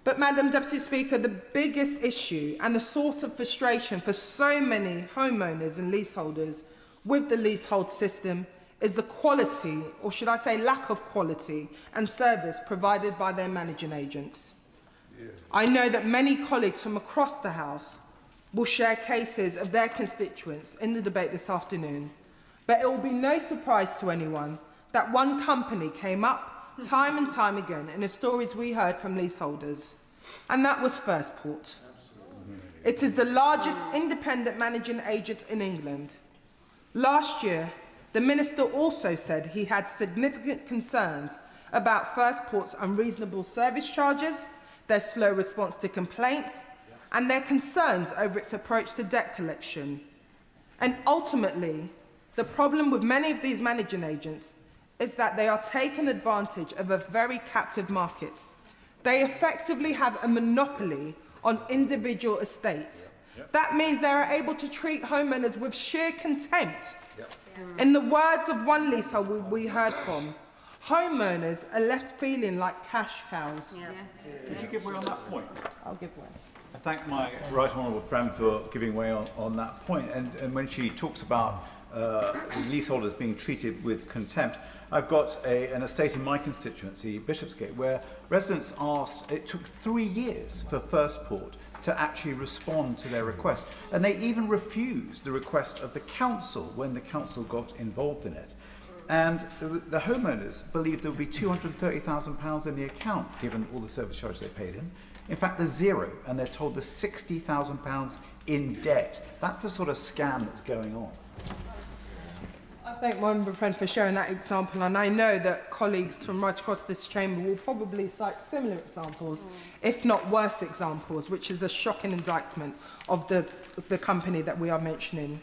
But, Madam Deputy Speaker, the biggest issue and the source of frustration for so many homeowners and leaseholders with the leasehold system is the quality, or should I say lack of quality, and service provided by their managing agents. I know that many colleagues from across the House will share cases of their constituents in the debate this afternoon, but it will be no surprise to anyone that one company came up time and time again in the stories we heard from leaseholders, and that was Firstport. It is the largest independent managing agent in England. Last year, the Minister also said he had significant concerns about Firstport's unreasonable service charges, their slow response to complaints, and their concerns over its approach to debt collection. And ultimately, the problem with many of these managing agents is that they are taking advantage of a very captive market. They effectively have a monopoly on individual estates. That means they are able to treat homeowners with sheer contempt. In the words of one leaseholder we heard from, homeowners are left feeling like cash cows.
Would you give way on that point?
I'll give way.
I thank my right honourable friend for giving way on that point. And when she talks about leaseholders being treated with contempt, I've got an estate in my constituency, Bishopsgate, where residents asked, it took 3 years for Firstport to actually respond to their request. And they even refused the request of the council when the council got involved in it. And the homeowners believed there would be £230,000 in the account, given all the service charges they paid in. In fact, there's zero, and they're told there's £60,000 in debt. That's the sort of scam that's going on.
I thank my honourable friend for sharing that example, and I know that colleagues from right across this chamber will probably cite similar examples, if not worse examples, which is a shocking indictment of the company that we are mentioning.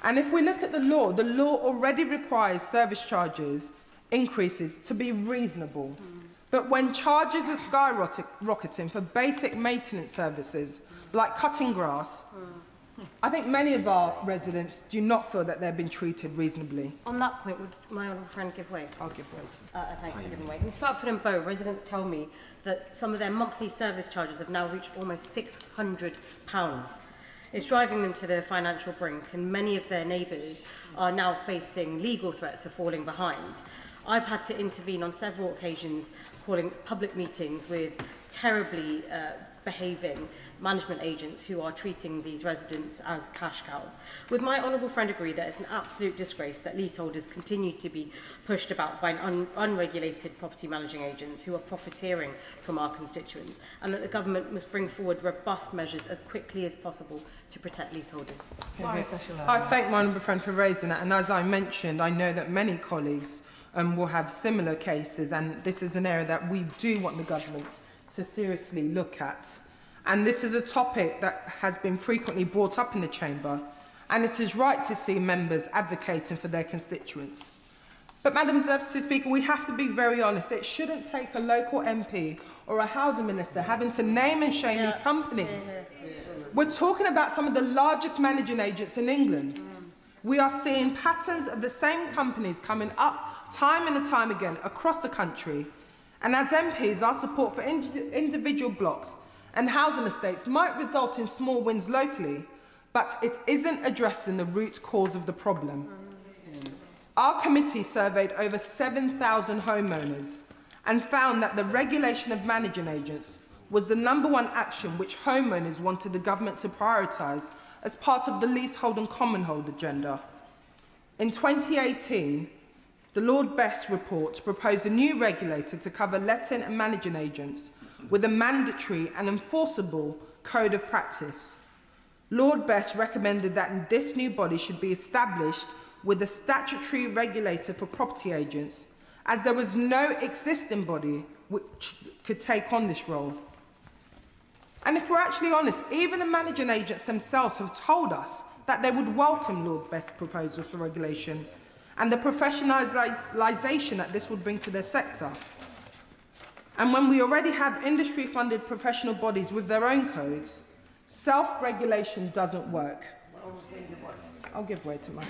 And if we look at the law already requires service charges increases to be reasonable. But when charges are skyrocketing for basic maintenance services, like cutting grass, I think many of our residents do not feel that they're being treated reasonably.
On that point, would my honourable friend give way?
I'll give way.
Thank you for giving way. In Stratford and Bow, residents tell me that some of their monthly service charges have now reached almost £600. It's driving them to the financial brink, and many of their neighbours are now facing legal threats for falling behind. I've had to intervene on several occasions, calling public meetings with terribly behaving management agents who are treating these residents as cash cows. Would my honourable friend agree that it's an absolute disgrace that leaseholders continue to be pushed about by unregulated property managing agents who are profiteering from our constituents, and that the government must bring forward robust measures as quickly as possible to protect leaseholders?
I thank my honourable friend for raising that, and as I mentioned, I know that many colleagues will have similar cases, and this is an area that we do want the government to seriously look at. And this is a topic that has been frequently brought up in the chamber, and it is right to see members advocating for their constituents. But, Madam Deputy Speaker, we have to be very honest. It shouldn't take a local MP or a housing minister having to name and shame these companies. We're talking about some of the largest managing agents in England. We are seeing patterns of the same companies coming up time and time again across the country. And as MPs, our support for individual blocks and housing estates might result in small wins locally, but it isn't addressing the root cause of the problem. Our committee surveyed over 7,000 homeowners and found that the regulation of managing agents was the #1 action which homeowners wanted the government to prioritise as part of the leasehold and common hold agenda. In 2018, the Lord Best report proposed a new regulator to cover letting and managing agents with a mandatory and enforceable code of practice. Lord Best recommended that this new body should be established with a statutory regulator for property agents, as there was no existing body which could take on this role. And if we're actually honest, even the managing agents themselves have told us that they would welcome Lord Best's proposals for regulation and the professionalisation that this would bring to their sector. And when we already have industry-funded professional bodies with their own codes, self-regulation doesn't work. I'll give way to Mike.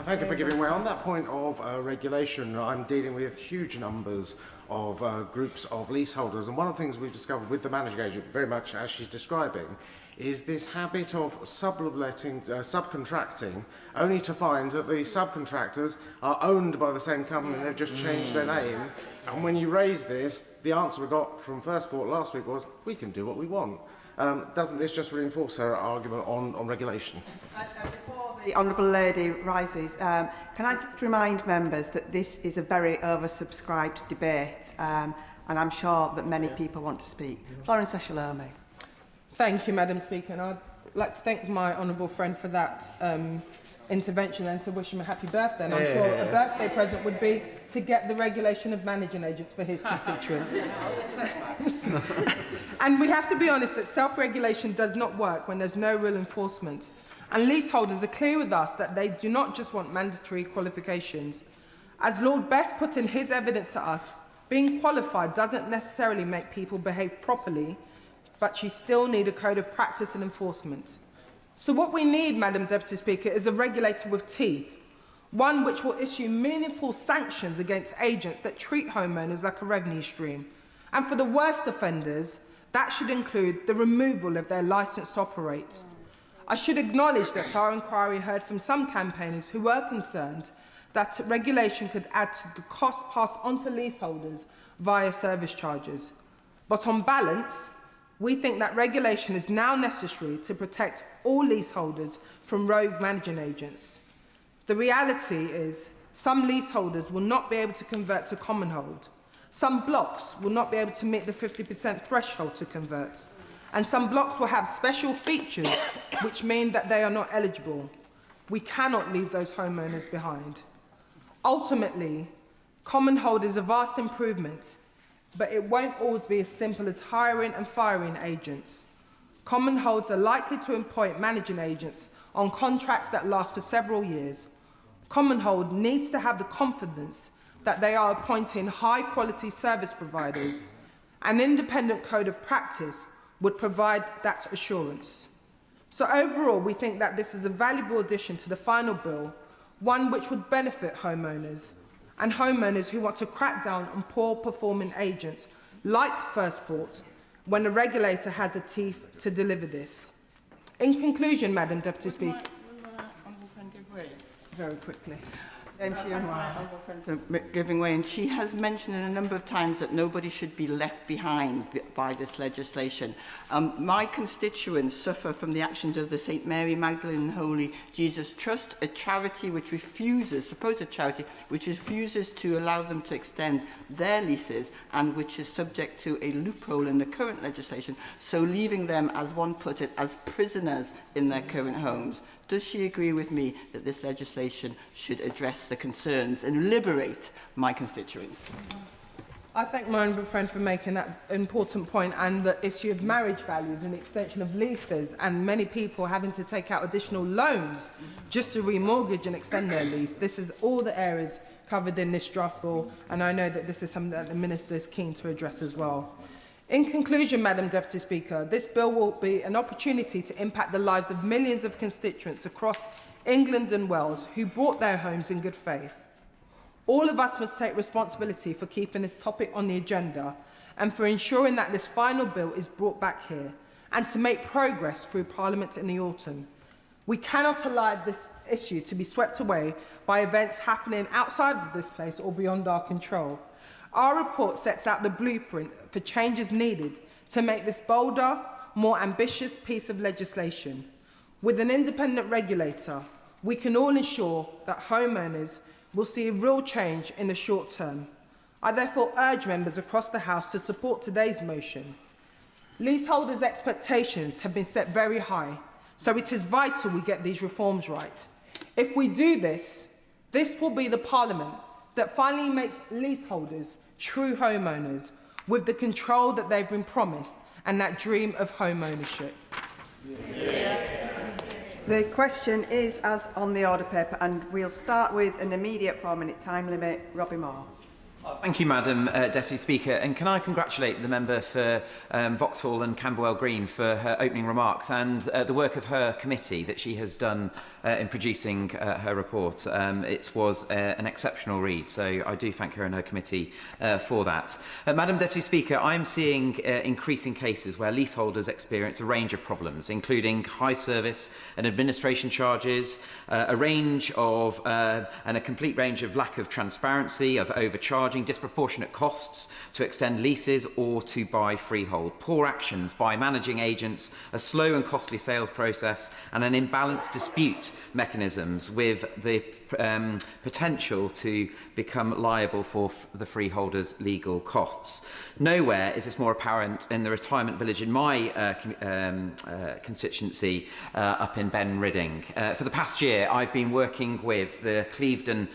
Thank you for giving way. On that point of regulation, I'm dealing with huge numbers of groups of leaseholders, and one of the things we've discovered with the managing agent, very much as she's describing, is this habit of subletting, subcontracting, only to find that the subcontractors are owned by the same company and they've just changed their name. And when you raise this, the answer we got from First Port last week was, we can do what we want. Doesn't this just reinforce her argument on regulation?
Before the Honourable Lady rises, can I just remind members that this is a very oversubscribed debate, and I'm sure that many people want to speak. Florence Eshelome.
Thank you, Madam Speaker, and I'd like to thank my honourable friend for that intervention and to wish him a happy birthday. And I'm sure a birthday present would be to get the regulation of managing agents for his constituents. And we have to be honest that self-regulation does not work when there's no real enforcement. And leaseholders are clear with us that they do not just want mandatory qualifications. As Lord Best put in his evidence to us, being qualified doesn't necessarily make people behave properly, but you still need a code of practice and enforcement. So what we need, Madam Deputy Speaker, is a regulator with teeth, one which will issue meaningful sanctions against agents that treat homeowners like a revenue stream. And for the worst offenders, that should include the removal of their licence to operate. I should acknowledge that our inquiry heard from some campaigners who were concerned that regulation could add to the cost passed on to leaseholders via service charges. But on balance, we think that regulation is now necessary to protect all leaseholders from rogue managing agents. The reality is some leaseholders will not be able to convert to common hold. Some blocks will not be able to meet the 50% threshold to convert. And some blocks will have special features which mean that they are not eligible. We cannot leave those homeowners behind. Ultimately, common hold is a vast improvement, but it won't always be as simple as hiring and firing agents. Common holds are likely to appoint managing agents on contracts that last for several years. Common hold needs to have the confidence that they are appointing high-quality service providers. An independent code of practice would provide that assurance. So overall, we think that this is a valuable addition to the final bill, one which would benefit homeowners and homeowners who want to crack down on poor-performing agents like First Port when the regulator has the teeth to deliver this. In conclusion, Madam Deputy Speaker, very quickly.
Thank you, for giving way. And she has mentioned a number of times that nobody should be left behind by this legislation. My constituents suffer from the actions of the St. Mary Magdalene and Holy Jesus Trust, a charity which refuses, supposed charity, which refuses to allow them to extend their leases and which is subject to a loophole in the current legislation, so leaving them, as one put it, as prisoners in their current homes. Does she agree with me that this legislation should address the concerns and liberate my constituents?
I thank my honourable friend for making that important point, and the issue of marriage values and the extension of leases and many people having to take out additional loans just to remortgage and extend their lease. This is all the areas covered in this draft bill, and I know that this is something that the Minister is keen to address as well. In conclusion, Madam Deputy Speaker, this bill will be an opportunity to impact the lives of millions of constituents across England and Wales who bought their homes in good faith. All of us must take responsibility for keeping this topic on the agenda and for ensuring that this final bill is brought back here and to make progress through Parliament in the autumn. We cannot allow this issue to be swept away by events happening outside of this place or beyond our control. Our report sets out the blueprint for changes needed to make this bolder, more ambitious piece of legislation. With an independent regulator, we can all ensure that homeowners will see a real change in the short term. I therefore urge members across the House to support today's motion. Leaseholders' expectations have been set very high, so it is vital we get these reforms right. If we do this, this will be the Parliament that finally makes leaseholders true homeowners with the control that they've been promised and that dream of home ownership.
The question is as on the order paper, and we'll start with an immediate 4-minute time limit. Robbie Moore.
Thank you, Madam Deputy Speaker. And can I congratulate the member for Vauxhall and Camberwell Green for her opening remarks and the work of her committee that she has done in producing her report. It was an exceptional read, so I do thank her and her committee for that. Madam Deputy Speaker, I'm seeing increasing cases where leaseholders experience a range of problems, including high service and administration charges, a range of and a complete range of lack of transparency, of overcharging, disproportionate costs to extend leases or to buy freehold, poor actions by managing agents, a slow and costly sales process, and an imbalanced dispute mechanisms with the potential to become liable for the freeholders' legal costs. Nowhere is this more apparent in the retirement village in my constituency up in Ben Ridding. For the past year, I've been working with the Clevedon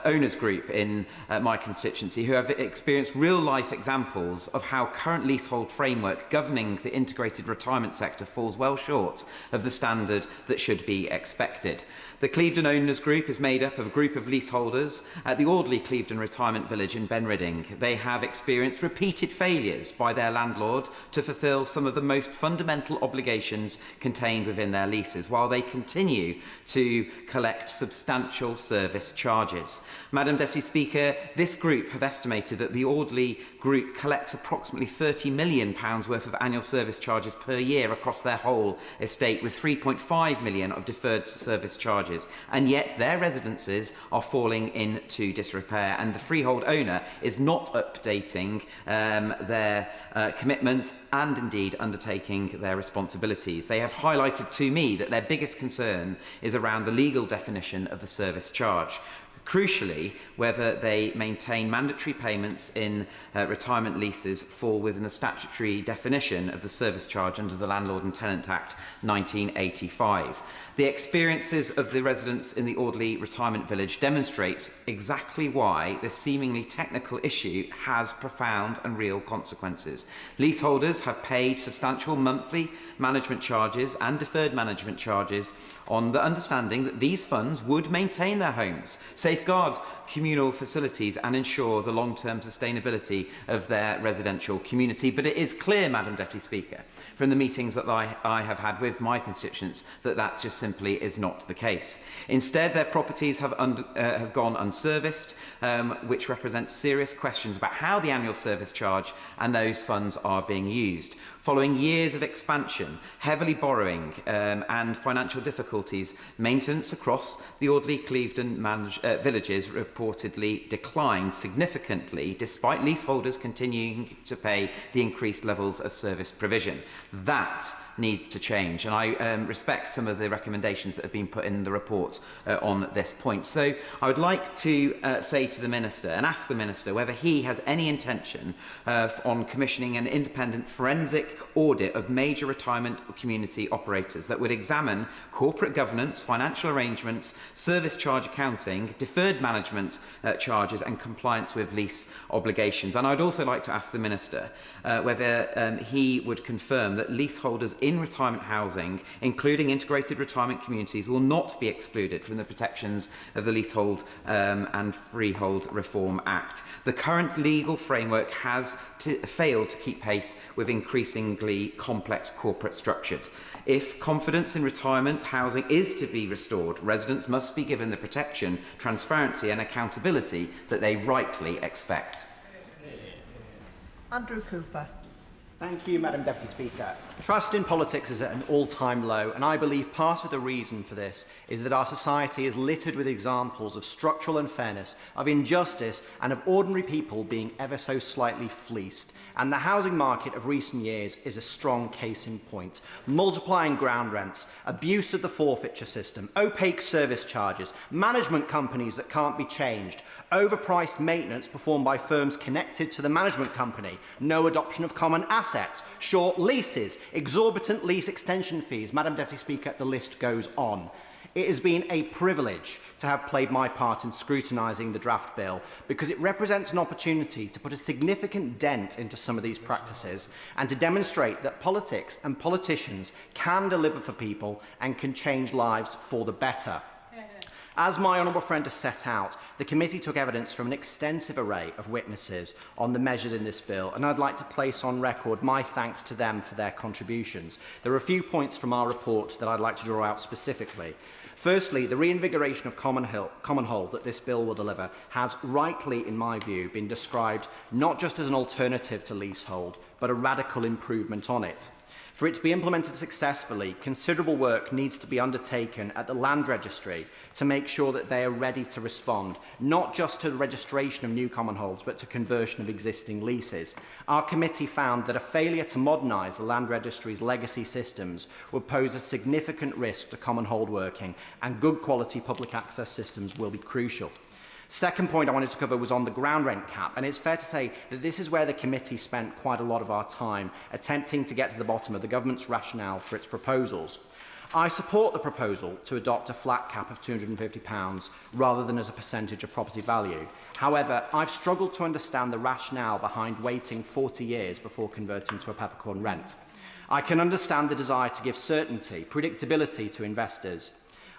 owners group in my constituency who have experienced real-life examples of how current leasehold framework governing the integrated retirement sector falls well short of the standard that should be expected. The Clevedon owners group is made up of a group of leaseholders at the Audley Clevedon Retirement Village in Ben Ridding. They have experienced repeated failures by their landlord to fulfil some of the most fundamental obligations contained within their leases, while they continue to collect substantial service charges. Madam Deputy Speaker, this group have estimated that the Audley group collects approximately £30 million worth of annual service charges per year across their whole estate, with £3.5 million of deferred service charges. And yet their residences are falling into disrepair, and the freehold owner is not updating their commitments and indeed undertaking their responsibilities. They have highlighted to me that their biggest concern is around the legal definition of the service charge. Crucially, whether they maintain mandatory payments in retirement leases fall within the statutory definition of the service charge under the Landlord and Tenant Act 1985. The experiences of the residents in the Audley Retirement Village demonstrates exactly why this seemingly technical issue has profound and real consequences. Leaseholders have paid substantial monthly management charges and deferred management charges on the understanding that these funds would maintain their homes, safeguard communal facilities and ensure the long-term sustainability of their residential community. But it is clear, Madam Deputy Speaker, from the meetings that I have had with my constituents that that just simply is not the case. Instead, their properties have gone unserviced, which represents serious questions about how the annual service charge and those funds are being used. Following years of expansion, heavily borrowing and financial difficulties, maintenance across the Audley Clevedon villages reportedly declined significantly despite leaseholders continuing to pay the increased levels of service provision. That needs to change, and I respect some of the recommendations that have been put in the report on this point. So I would like to say to the Minister and ask the Minister whether he has any intention on commissioning an independent forensic audit of major retirement community operators that would examine corporate governance, financial arrangements, service charge accounting, deferred management charges and compliance with lease obligations. And I'd also like to ask the Minister whether he would confirm that leaseholders in retirement housing, including integrated retirement communities, will not be excluded from the protections of the Leasehold and Freehold Reform Act. The current legal framework has failed to keep pace with increasingly complex corporate structures. If confidence in retirement housing is to be restored, residents must be given the protection, transparency transparency and accountability that they rightly expect.
Andrew Cooper.
Thank you, Madam Deputy Speaker. Trust in politics is at an all-time low, and I believe part of the reason for this is that our society is littered with examples of structural unfairness, of injustice, and of ordinary people being ever so slightly fleeced. And the housing market of recent years is a strong case in point. Multiplying ground rents, abuse of the forfeiture system, opaque service charges, management companies that can't be changed, overpriced maintenance performed by firms connected to the management company, no adoption of common assets, short leases, exorbitant lease extension fees. Madam Deputy Speaker, the list goes on. It has been a privilege to have played my part in scrutinising the draft bill because it represents an opportunity to put a significant dent into some of these practices and to demonstrate that politics and politicians can deliver for people and can change lives for the better. As my honourable friend has set out, the committee took evidence from an extensive array of witnesses on the measures in this bill, and I'd like to place on record my thanks to them for their contributions. There are a few points from our report that I'd like to draw out specifically. Firstly, the reinvigoration of common hold that this bill will deliver has rightly, in my view, been described not just as an alternative to leasehold, but a radical improvement on it. For it to be implemented successfully, considerable work needs to be undertaken at the Land Registry to make sure that they are ready to respond, not just to the registration of new common holds, but to conversion of existing leases. Our committee found that a failure to modernise the Land Registry's legacy systems would pose a significant risk to common hold working, and good quality public access systems will be crucial. Second point I wanted to cover was on the ground rent cap, and it's fair to say that this is where the committee spent quite a lot of our time attempting to get to the bottom of the government's rationale for its proposals. I support the proposal to adopt a flat cap of £250 rather than as a percentage of property value. However, I've struggled to understand the rationale behind waiting 40 years before converting to a peppercorn rent. I can understand the desire to give certainty, predictability to investors,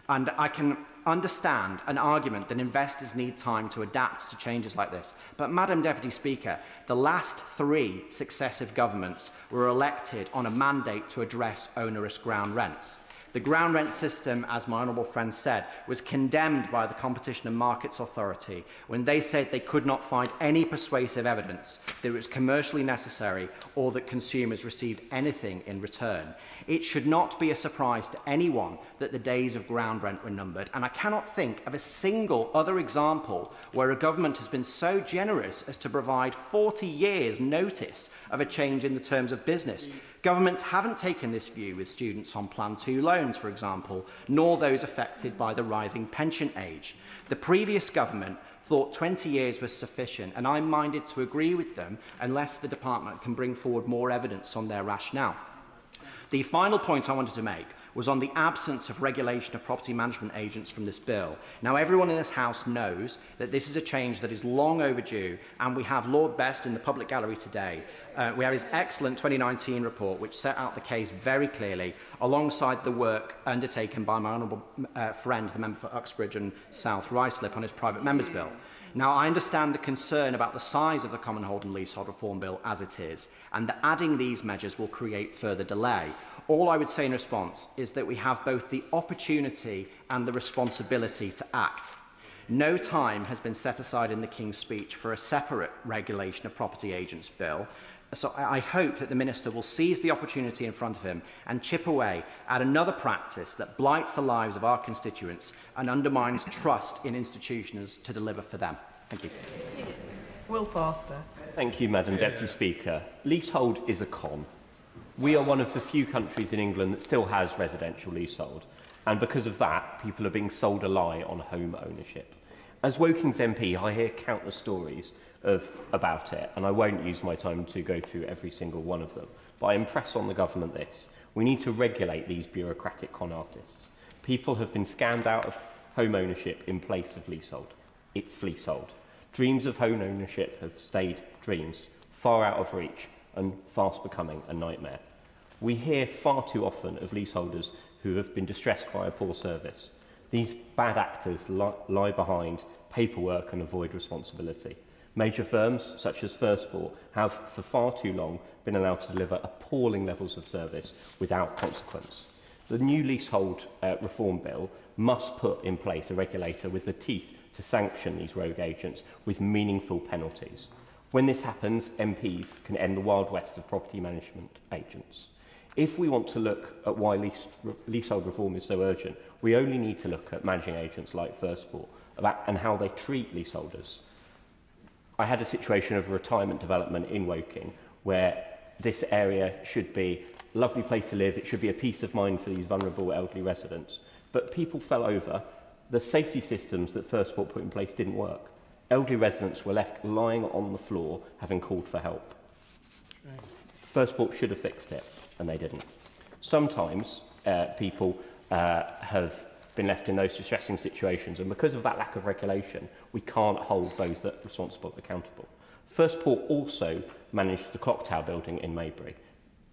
and I can understand an argument that investors need time to adapt to changes like this. But, Madam Deputy Speaker, the last 3 successive governments were elected on a mandate to address onerous ground rents. The ground rent system, as my honourable friend said, was condemned by the Competition and Markets Authority when they said they could not find any persuasive evidence that it was commercially necessary or that consumers received anything in return. It should not be a surprise to anyone that the days of ground rent were numbered, and I cannot think of a single other example where a government has been so generous as to provide 40 years' notice of a change in the terms of business. Governments haven't taken this view with students on Plan 2 loans, for example, nor those affected by the rising pension age. The previous government thought 20 years was sufficient, and I'm minded to agree with them unless the department can bring forward more evidence on their rationale. The final point I wanted to make was on the absence of regulation of property management agents from this bill. Now, everyone in this House knows that this is a change that is long overdue, and we have Lord Best in the public gallery today. We have his excellent 2019 report, which set out the case very clearly, alongside the work undertaken by my honourable friend, the member for Uxbridge and South Ruislip, on his private member's bill. Now, I understand the concern about the size of the Common Hold and Leasehold Reform Bill as it is, and that adding these measures will create further delay. All I would say in response is that we have both the opportunity and the responsibility to act. No time has been set aside in the King's Speech for a separate regulation of property agents bill, so I hope that the Minister will seize the opportunity in front of him and chip away at another practice that blights the lives of our constituents and undermines trust in institutions to deliver for them. Thank you.
Will Forster.
Thank you, Madam Deputy Speaker. Leasehold is a con. We are one of the few countries in England that still has residential leasehold, and because of that, people are being sold a lie on home ownership. As Woking's MP, I hear countless stories about it, and I won't use my time to go through every single one of them, but I impress on the government this. We need to regulate these bureaucratic con artists. People have been scammed out of home ownership in place of leasehold. It's fleasehold. Dreams of home ownership have stayed dreams, far out of reach, and fast becoming a nightmare. We hear far too often of leaseholders who have been distressed by a poor service. These bad actors lie behind paperwork and avoid responsibility. Major firms, such as Firstport, have for far too long been allowed to deliver appalling levels of service without consequence. The new leasehold reform bill must put in place a regulator with the teeth to sanction these rogue agents with meaningful penalties. When this happens, MPs can end the Wild West of property management agents. If we want to look at why leasehold reform is so urgent, we only need to look at managing agents like Firstport and how they treat leaseholders. I had a situation of a retirement development in Woking where this area should be a lovely place to live, it should be a peace of mind for these vulnerable elderly residents, but people fell over. The safety systems that Firstport put in place didn't work. Elderly residents were left lying on the floor having called for help. Firstport should have fixed it, and they didn't. Sometimes people have been left in those distressing situations, and because of that lack of regulation, we can't hold those that are responsible accountable. Firstport also managed the Clock Tower building in Maybury.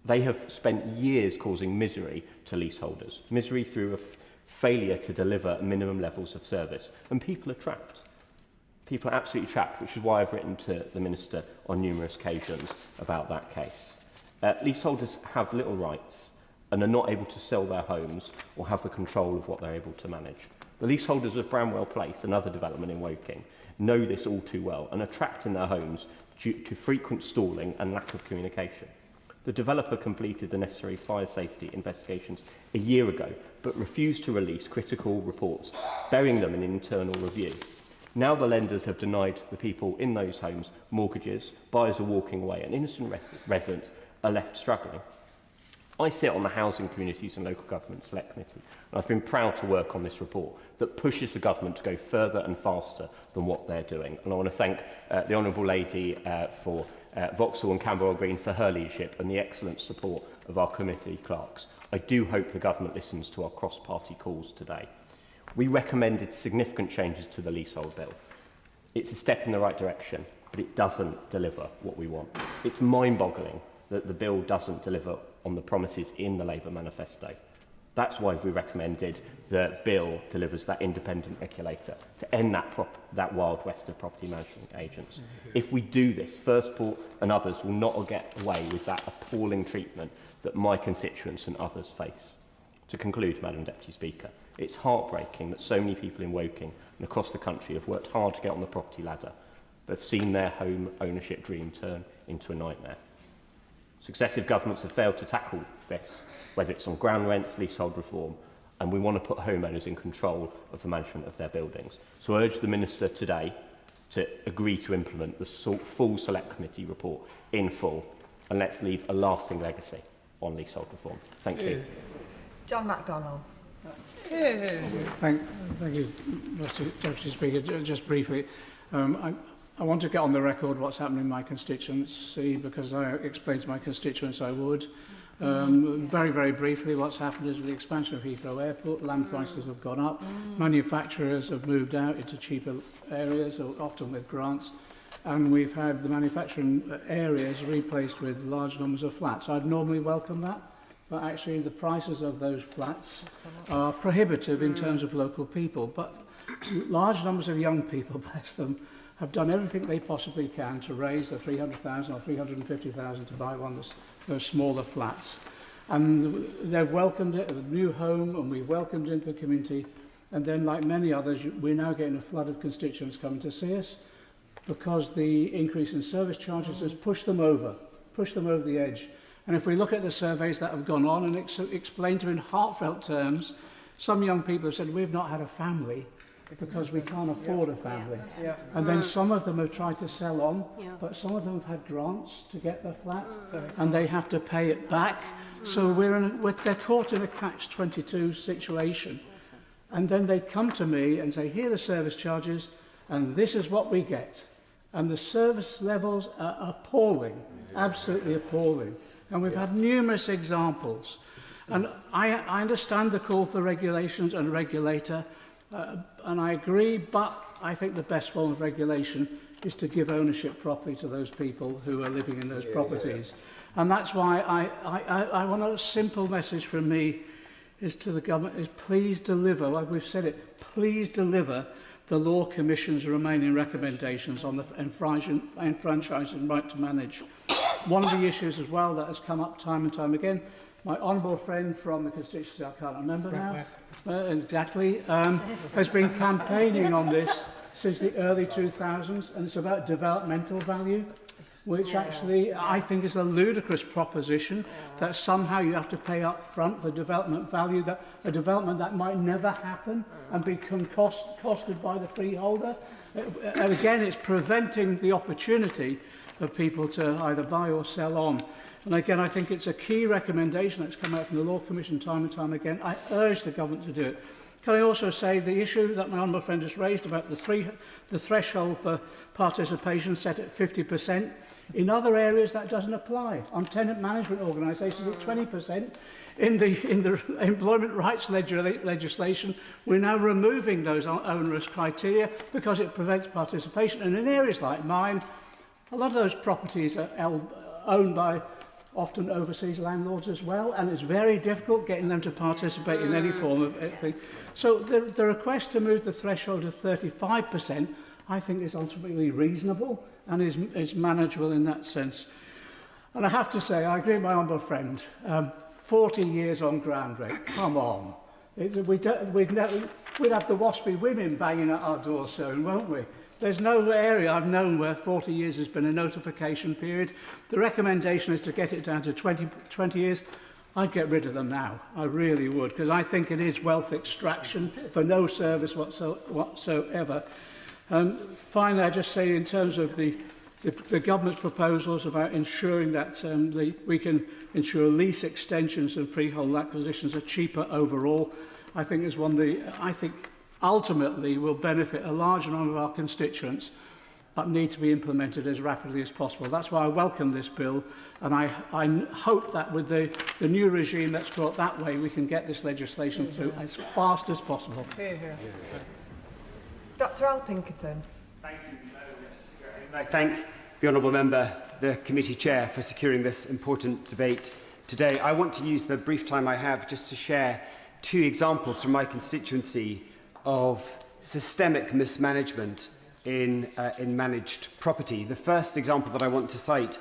They have spent years causing misery to leaseholders, misery through a failure to deliver minimum levels of service, and people are trapped. People are absolutely trapped, which is why I've written to the Minister on numerous occasions about that case. Leaseholders have little rights and are not able to sell their homes or have the control of what they're able to manage. The leaseholders of Bramwell Place, another development in Woking, know this all too well and are trapped in their homes due to frequent stalling and lack of communication. The developer completed the necessary fire safety investigations a year ago, but refused to release critical reports, burying them in internal review. Now the lenders have denied the people in those homes mortgages, buyers are walking away, and innocent residents are left struggling. I sit on the Housing, Communities and Local Government Select Committee, and I've been proud to work on this report that pushes the government to go further and faster than what they're doing. And I want to thank the Honourable Lady for Vauxhall and Camberwell Green for her leadership and the excellent support of our committee clerks. I do hope the government listens to our cross-party calls today. We recommended significant changes to the leasehold bill. It's a step in the right direction, but it doesn't deliver what we want. It's mind-boggling that the bill doesn't deliver on the promises in the Labour manifesto. That's why we recommended the bill delivers that independent regulator to end that wild west of property management agents. If we do this, Firstport and others will not get away with that appalling treatment that my constituents and others face. To conclude, Madam Deputy Speaker, it's heartbreaking that so many people in Woking and across the country have worked hard to get on the property ladder, but have seen their home ownership dream turn into a nightmare. Successive governments have failed to tackle this, whether it's on ground rents, leasehold reform, and we want to put homeowners in control of the management of their buildings. So I urge the Minister today to agree to implement the full Select Committee report in full, and let's leave a lasting legacy on leasehold reform. Thank you.
John MacDonald.
Thank you, Mr. Deputy Speaker. Just briefly, I want to get on the record what's happening in my constituency because I explained to my constituents I would. Very, very briefly, what's happened is with the expansion of Heathrow Airport, land prices have gone up, manufacturers have moved out into cheaper areas, often with grants, and we've had the manufacturing areas replaced with large numbers of flats. I'd normally welcome that, but actually the prices of those flats are prohibitive in terms of local people. But large numbers of young people, bless them, have done everything they possibly can to raise the 300,000 or 350,000 to buy one of those smaller flats. And they've welcomed it, a new home, and we welcomed it into the community. And then, like many others, we're now getting a flood of constituents coming to see us because the increase in service charges has pushed them over the edge. And if we look at the surveys that have gone on and explain to in heartfelt terms, some young people have said, we've not had a family because we can't afford a family. And then some of them have tried to sell on, but some of them have had grants to get their flat, and they have to pay it back. So they're caught in a catch-22 situation. And then they come to me and say, here are the service charges, and this is what we get. And the service levels are appalling, absolutely appalling. And we've had numerous examples. And I understand the call for regulations and regulator, and I agree, but I think the best form of regulation is to give ownership properly to those people who are living in those properties. And that's why I want a simple message from me is to the government is please deliver, like we've said it, please deliver the Law Commission's remaining recommendations on the enfranchising right to manage. One of the issues as well that has come up time and time again, my honourable friend from the constituency, I can't remember now, exactly, has been campaigning on this
since the early 2000s, and it's about developmental value, which actually I think is a ludicrous proposition, that somehow you have to pay up front for development value, that a development that might never happen and become costed by the freeholder. And again, it's preventing the opportunity of people to either buy or sell on. And again, I think it's a key recommendation that's come out from the Law Commission time and time again. I urge the government to do it. Can I also say the issue that my honourable friend has raised about the threshold for participation set at 50%? In other areas, that doesn't apply. On tenant management organisations, it's 20%. In the employment rights legislation, we're now removing those onerous criteria because it prevents participation. And in areas like mine, a lot of those properties are owned by often overseas landlords as well, and it's very difficult getting them to participate in any form of thing. So the request to move the threshold to 35%, I think, is ultimately reasonable and is manageable in that sense. And I have to say, I agree with my honourable friend, 40 years on ground rate, come on. We'd have the waspy women banging at our door soon, won't we? There's no area I've known where 40 years has been a notification period. The recommendation is to get it down to 20 years. I'd get rid of them now. I really would, because I think it is wealth extraction for no service whatsoever. Finally, I just say in terms of the government's proposals about ensuring that we can ensure lease extensions and freehold acquisitions are cheaper overall, I think is one I think ultimately will benefit a large number of our constituents, but need to be implemented as rapidly as possible. That's why I welcome this bill, and I hope that with the new regime that's brought that way, we can get this legislation through as fast as possible.
Hear, hear.
Dr Al Pinkerton.
Thank you. And I thank the Honourable Member, the Committee Chair, for securing this important debate today. I want to use the brief time I have just to share two examples from my constituency of systemic mismanagement in managed property. The first example that I want to cite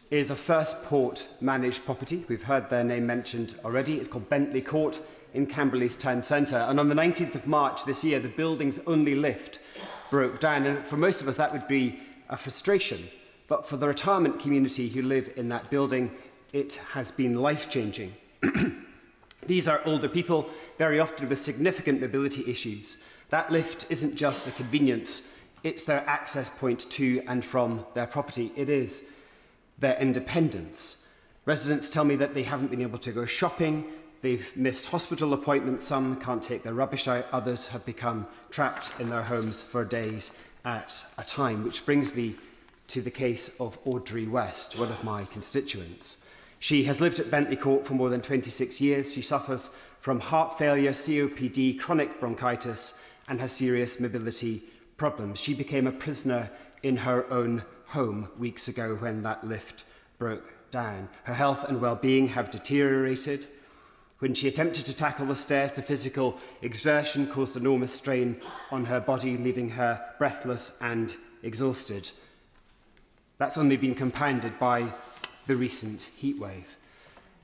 is a First Port managed property. We've heard their name mentioned already. It's called Bentley Court in Camberley's town centre. And on the 19th of March this year, the building's only lift broke down. And for most of us, that would be a frustration. But for the retirement community who live in that building, it has been life-changing. These are older people, very often with significant mobility issues. That lift isn't just a convenience, it's their access point to and from their property. It is their independence. Residents tell me that they haven't been able to go shopping, they've missed hospital appointments, some can't take their rubbish out, others have become trapped in their homes for days at a time, which brings me to the case of Audrey West, one of my constituents. She has lived at Bentley Court for more than 26 years. She suffers from heart failure, COPD, chronic bronchitis, and has serious mobility problems. She became a prisoner in her own home weeks ago when that lift broke down. Her health and well-being have deteriorated. When she attempted to tackle the stairs, the physical exertion caused enormous strain on her body, leaving her breathless and exhausted. That's only been compounded by the recent heatwave.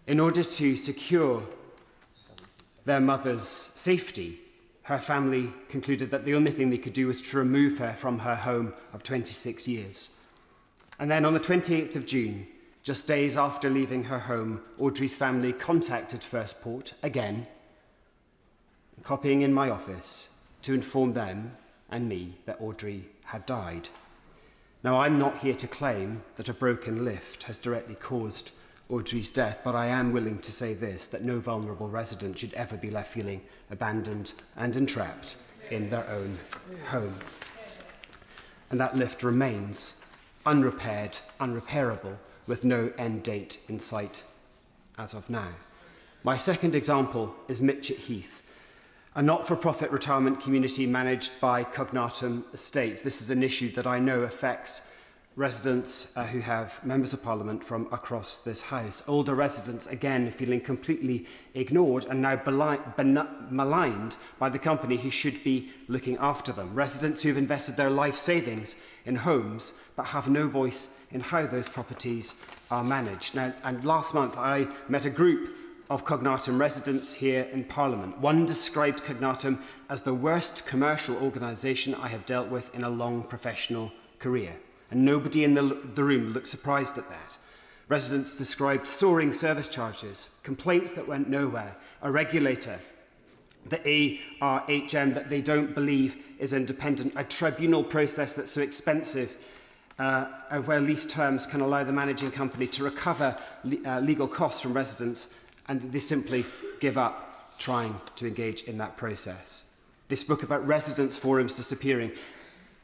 In order to secure their mother's safety, her family concluded that the only thing they could do was to remove her from her home of 26 years. And then on the 28th of June, just days after leaving her home, Audrey's family contacted First Port again, copying in my office, to inform them and me that Audrey had died. Now, I'm not here to claim that a broken lift has directly caused Audrey's death, but I am willing to say this, that no vulnerable resident should ever be left feeling abandoned and entrapped in their own home. And that lift remains unrepaired, unrepairable, with no end date in sight as of now. My second example is Mitchett Heath, a not-for-profit retirement community managed by Cognatum Estates. This is an issue that I know affects residents who have members of parliament from across this house. Older residents, again, feeling completely ignored and now maligned by the company who should be looking after them. Residents who have invested their life savings in homes but have no voice in how those properties are managed. Now, and last month I met a group of Cognatum residents here in Parliament. One described Cognatum as the worst commercial organisation I have dealt with in a long professional career. And nobody in the room looked surprised at that. Residents described soaring service charges, complaints that went nowhere, a regulator, the ARHM, that they don't believe is independent, a tribunal process that's so expensive and where lease terms can allow the managing company to recover legal costs from residents, and they simply give up trying to engage in that process. They spoke about residents' forums disappearing,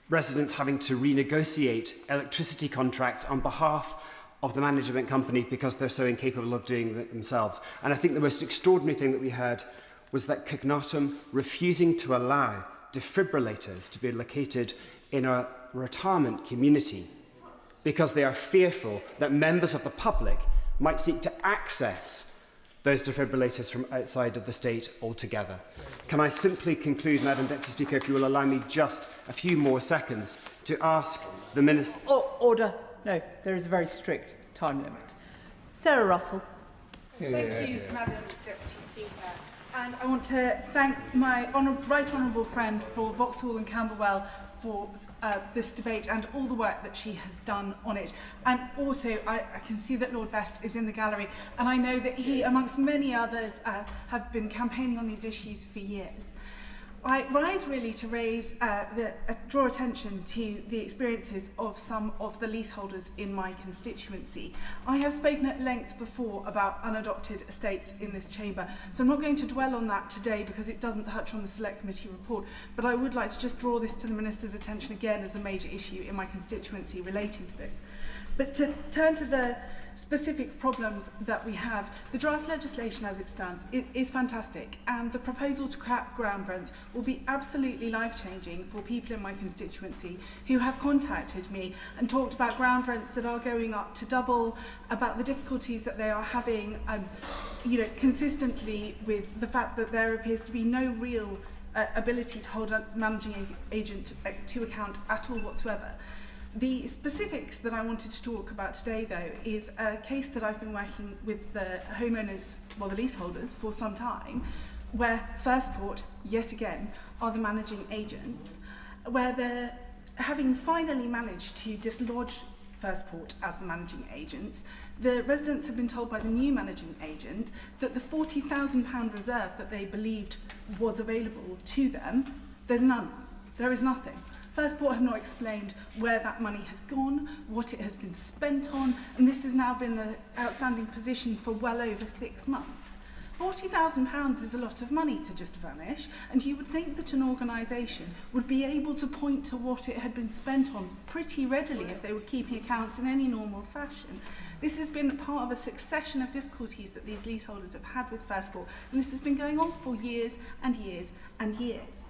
residents having to renegotiate electricity contracts on behalf of the management company because they're so incapable of doing it themselves. And I think the most extraordinary thing that we heard was that Cognatum refusing to allow defibrillators to be located in a retirement community because they are fearful that members of the public might seek to access those defibrillators from outside of the state altogether. Can I simply conclude, Madam Deputy Speaker, if you will allow me just a few more seconds to ask the Minister...
Order. No, there is a very strict time limit. Sarah Russell.
Thank you, Madam Deputy Speaker. And I want to thank my right honourable friend for Vauxhall and Camberwell for this debate and all the work that she has done on it. And also, I can see that Lord Best is in the gallery, and I know that he, amongst many others, have been campaigning on these issues for years. I rise really to draw attention to the experiences of some of the leaseholders in my constituency. I have spoken at length before about unadopted estates in this chamber, so I'm not going to dwell on that today because it doesn't touch on the Select Committee report, but I would like to just draw this to the Minister's attention again as a major issue in my constituency relating to this. But to turn to the specific problems that we have, the draft legislation as it stands is fantastic, and the proposal to cap ground rents will be absolutely life-changing for people in my constituency who have contacted me and talked about ground rents that are going up to double, about the difficulties that they are having consistently with the fact that there appears to be no real ability to hold a managing agent to account at all whatsoever. The specifics that I wanted to talk about today, though, is a case that I've been working with the homeowners, well, the leaseholders, for some time, where Firstport, yet again, are the managing agents, where they're having finally managed to dislodge Firstport as the managing agents. The residents have been told by the new managing agent that the £40,000 reserve that they believed was available to them, there's none. There is nothing. Firstport have not explained where that money has gone, what it has been spent on, and this has now been the outstanding position for well over 6 months. £40,000 is a lot of money to just vanish, and you would think that an organisation would be able to point to what it had been spent on pretty readily if they were keeping accounts in any normal fashion. This has been part of a succession of difficulties that these leaseholders have had with Firstport, and this has been going on for years and years and years.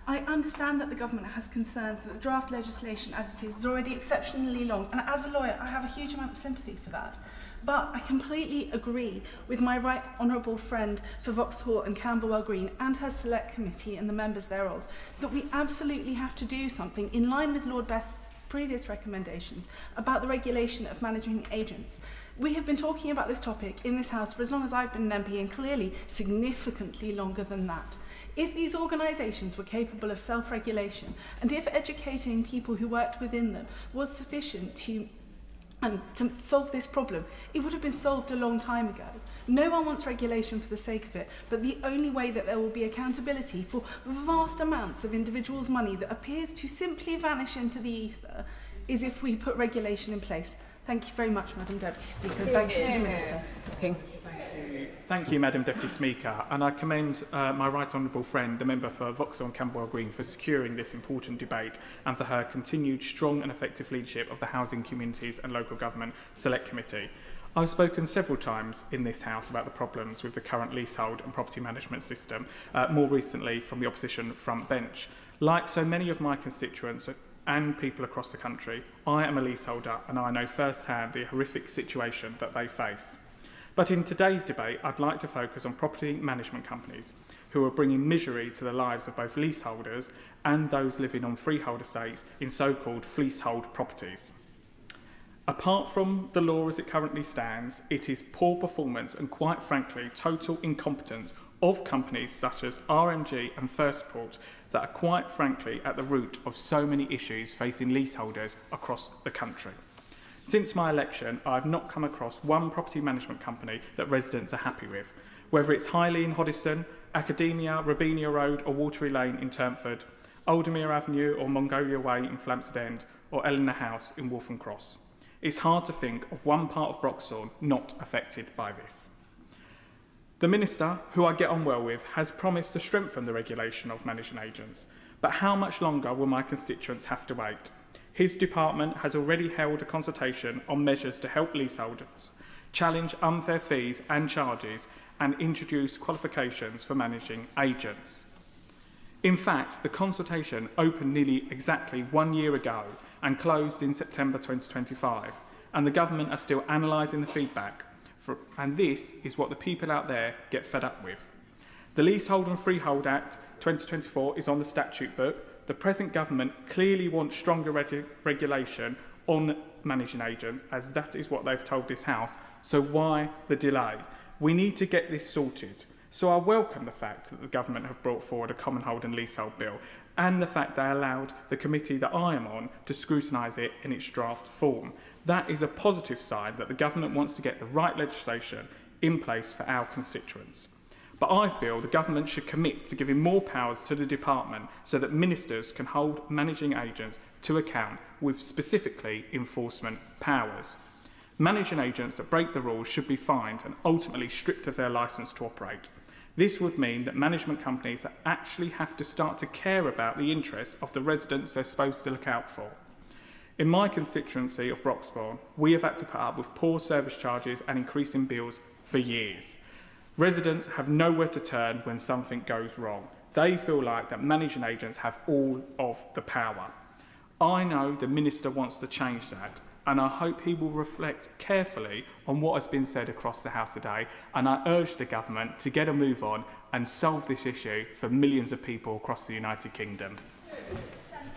I understand that the government has concerns that the draft legislation as it is already exceptionally long, and as a lawyer I have a huge amount of sympathy for that. But I completely agree with my right honourable friend for Vauxhall and Camberwell Green and her Select Committee and the members thereof that we absolutely have to do something in line with Lord Best's previous recommendations about the regulation of managing agents. We have been talking about this topic in this House for as long as I've been an MP, and clearly significantly longer than that. If these organisations were capable of self-regulation, and if educating people who worked within them was sufficient to solve this problem, it would have been solved a long time ago. No one wants regulation for the sake of it, but the only way that there will be accountability for vast amounts of individuals' money that appears to simply vanish into the ether is if we put regulation in place. Thank you very much, Madam Deputy Speaker, and thank you to the Minister.
Thank you, Madam Deputy Speaker, and I commend my right honourable friend, the member for Vauxhall and Camberwell Green, for securing this important debate and for her continued strong and effective leadership of the Housing, Communities and Local Government Select Committee. I've spoken several times in this House about the problems with the current leasehold and property management system, more recently from the opposition front bench. Like so many of my constituents and people across the country, I am a leaseholder and I know firsthand the horrific situation that they face. But in today's debate, I'd like to focus on property management companies who are bringing misery to the lives of both leaseholders and those living on freehold estates in so-called leasehold properties. Apart from the law as it currently stands, it is poor performance and, quite frankly, total incompetence of companies such as RMG and Firstport that are, quite frankly, at the root of so many issues facing leaseholders across the country. Since my election, I have not come across one property management company that residents are happy with, whether it's Highley in Hoddesdon, Academia, Robinia Road or Watery Lane in Turnford, Aldermere Avenue or Mongolia Way in Flamstead End, or Eleanor House in Waltham Cross. It's hard to think of one part of Broxbourne not affected by this. The Minister, who I get on well with, has promised to strengthen the regulation of managing agents, but how much longer will my constituents have to wait? His department has already held a consultation on measures to help leaseholders challenge unfair fees and charges and introduce qualifications for managing agents. In fact, the consultation opened nearly exactly 1 year ago and closed in September 2025, and the government are still analysing the feedback, and this is what the people out there get fed up with. The Leasehold and Freehold Act 2024 is on the statute book. The present government clearly wants stronger regulation on managing agents, as that is what they've told this House, so why the delay? We need to get this sorted. So I welcome the fact that the government have brought forward a common hold and leasehold bill, and the fact they allowed the committee that I am on to scrutinise it in its draft form. That is a positive sign that the government wants to get the right legislation in place for our constituents. But I feel the government should commit to giving more powers to the department so that ministers can hold managing agents to account with specifically enforcement powers. Managing agents that break the rules should be fined and ultimately stripped of their licence to operate. This would mean that management companies actually have to start to care about the interests of the residents they're supposed to look out for. In my constituency of Broxbourne, we have had to put up with poor service charges and increasing bills for years. Residents have nowhere to turn when something goes wrong. They feel like that managing agents have all of the power. I know the Minister wants to change that, and I hope he will reflect carefully on what has been said across the House today, and I urge the government to get a move on and solve this issue for millions of people across the United Kingdom.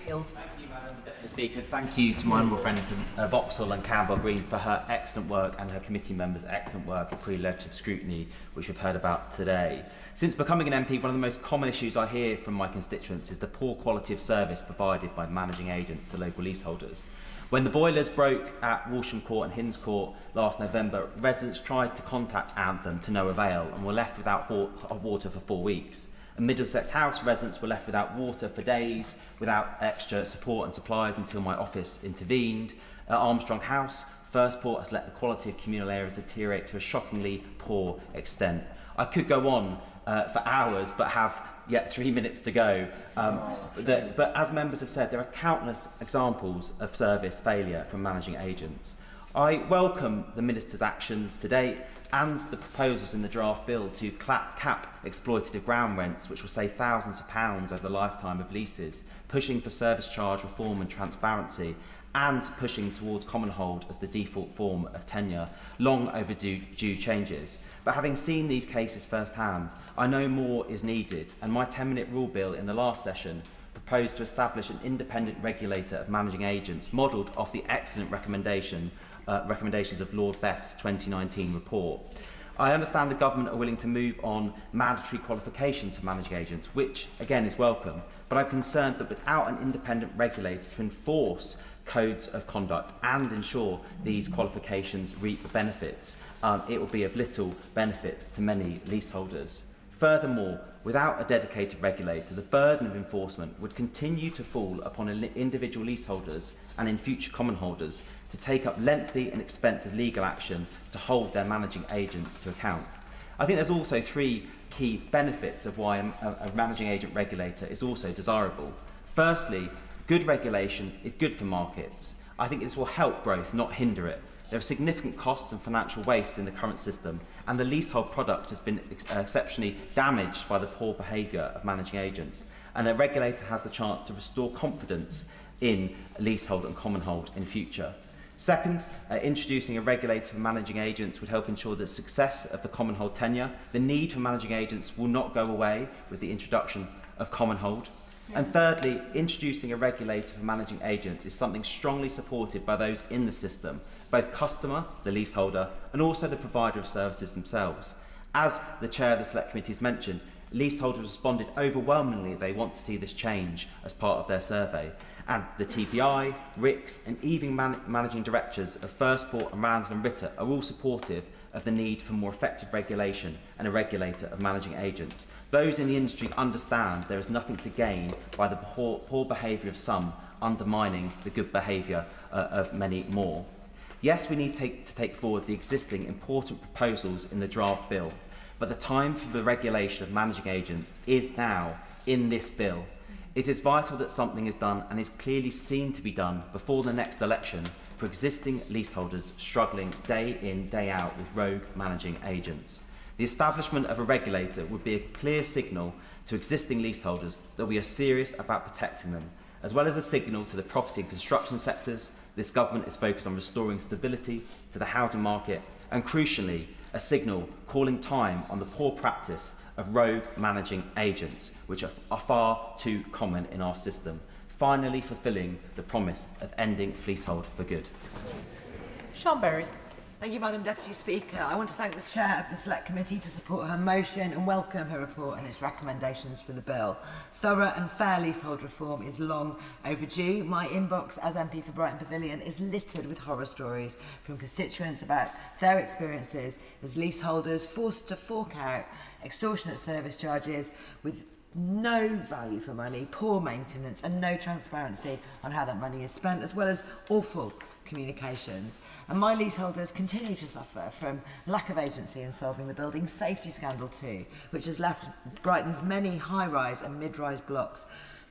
Thank you, Madam Deputy Speaker. Thank you to my honourable friend from Vauxhall and Camberwell Green for her excellent work and her committee members' excellent work in pre-legislative scrutiny, which we've heard about today. Since becoming an MP, one of the most common issues I hear from my constituents is the poor quality of service provided by managing agents to local leaseholders. When the boilers broke at Walsham Court and Hinns Court last November, residents tried to contact Anthem to no avail and were left without water for 4 weeks. At Middlesex House, residents were left without water for days, without extra support and supplies until my office intervened. At Armstrong House, Firstport has let the quality of communal areas deteriorate to a shockingly poor extent. I could go on for hours, but have yet 3 minutes to go. But as members have said, there are countless examples of service failure from managing agents. I welcome the Minister's actions to date and the proposals in the draft bill to cap exploitative ground rents, which will save thousands of pounds over the lifetime of leases, pushing for service charge reform and transparency, and pushing towards common hold as the default form of tenure, long overdue changes. But having seen these cases firsthand, I know more is needed, and my 10-minute rule bill in the last session proposed to establish an independent regulator of managing agents, modelled off the excellent recommendations of Lord Best's 2019 report. I understand the government are willing to move on mandatory qualifications for managing agents, which again is welcome, but I'm concerned that without an independent regulator to enforce codes of conduct and ensure these qualifications reap benefits, it will be of little benefit to many leaseholders. Furthermore, without a dedicated regulator, the burden of enforcement would continue to fall upon individual leaseholders and in future common holders to take up lengthy and expensive legal action to hold their managing agents to account. I think there's also 3 key benefits of why a managing agent regulator is also desirable. Firstly, good regulation is good for markets. I think this will help growth, not hinder it. There are significant costs and financial waste in the current system, and the leasehold product has been exceptionally damaged by the poor behaviour of managing agents. And a regulator has the chance to restore confidence in leasehold and common hold in future. Second, introducing a regulator for managing agents would help ensure the success of the common hold tenure. The need for managing agents will not go away with the introduction of common hold. And thirdly, introducing a regulator for managing agents is something strongly supported by those in the system, both customer, the leaseholder, and also the provider of services themselves. As the chair of the Select Committee has mentioned, leaseholders responded overwhelmingly they want to see this change as part of their survey. And the TPI, RICS, and even managing directors of Firstport and Ramsden and Ritter are all supportive of the need for more effective regulation and a regulator of managing agents. Those in the industry understand there is nothing to gain by the poor behaviour of some undermining the good behaviour of many more. Yes, we need to take forward the existing important proposals in the draft bill, but the time for the regulation of managing agents is now in this bill. It is vital that something is done and is clearly seen to be done before the next election for existing leaseholders struggling day in, day out with rogue managing agents. The establishment of a regulator would be a clear signal to existing leaseholders that we are serious about protecting them, as well as a signal to the property and construction sectors. This government is focused on restoring stability to the housing market and, crucially, a signal calling time on the poor practice of rogue managing agents, which are far too common in our system, finally fulfilling the promise of ending leasehold for good.
Sean Berry.
Thank you, Madam Deputy Speaker. I want to thank the Chair of the Select Committee to support her motion and welcome her report and its recommendations for the bill. Thorough and fair leasehold reform is long overdue. My inbox as MP for Brighton Pavilion is littered with horror stories from constituents about their experiences as leaseholders forced to fork out extortionate service charges with no value for money, poor maintenance and no transparency on how that money is spent, as well as awful communications. And my leaseholders continue to suffer from lack of agency in solving the building safety scandal too, which has left Brighton's many high-rise and mid-rise blocks,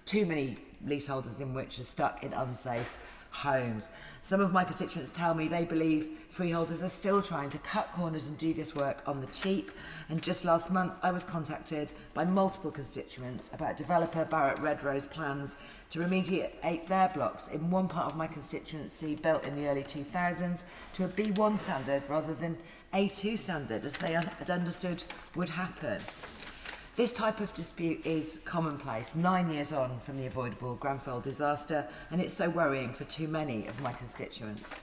too many leaseholders in which are stuck in unsafe homes. Some of my constituents tell me they believe freeholders are still trying to cut corners and do this work on the cheap. And just last month, I was contacted by multiple constituents about developer Barrett Redrow's plans to remediate their blocks in one part of my constituency built in the early 2000s to a B1 standard rather than A2 standard, as they had understood would happen. This type of dispute is commonplace 9 years on from the avoidable Grenfell disaster, and it's so worrying for too many of my constituents.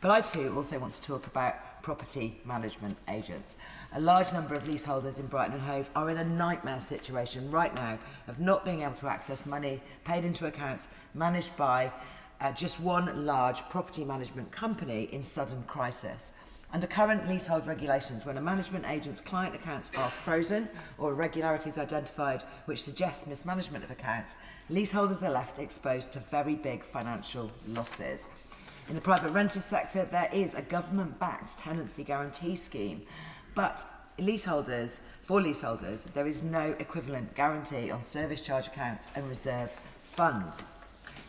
But I too also want to talk about property management agents. A large number of leaseholders in Brighton and Hove are in a nightmare situation right now of not being able to access money paid into accounts managed by just one large property management company in sudden crisis. Under current leasehold regulations, when a management agent's client accounts are frozen or irregularities identified which suggests mismanagement of accounts, leaseholders are left exposed to very big financial losses. In the private rented sector, there is a government-backed tenancy guarantee scheme, but for leaseholders, there is no equivalent guarantee on service charge accounts and reserve funds.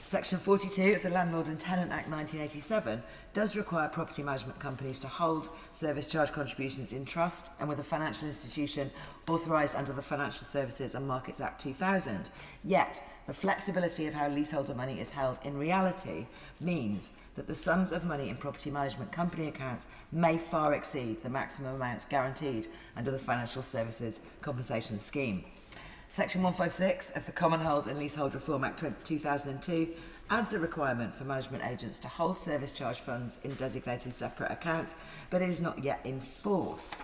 Section 42 of the Landlord and Tenant Act 1987 does require property management companies to hold service charge contributions in trust and with a financial institution authorised under the Financial Services and Markets Act 2000. Yet, the flexibility of how leaseholder money is held in reality means that the sums of money in property management company accounts may far exceed the maximum amounts guaranteed under the Financial Services Compensation Scheme. Section 156 of the Common Hold and Leasehold Reform Act 2002 adds a requirement for management agents to hold service charge funds in designated separate accounts, but it is not yet in force.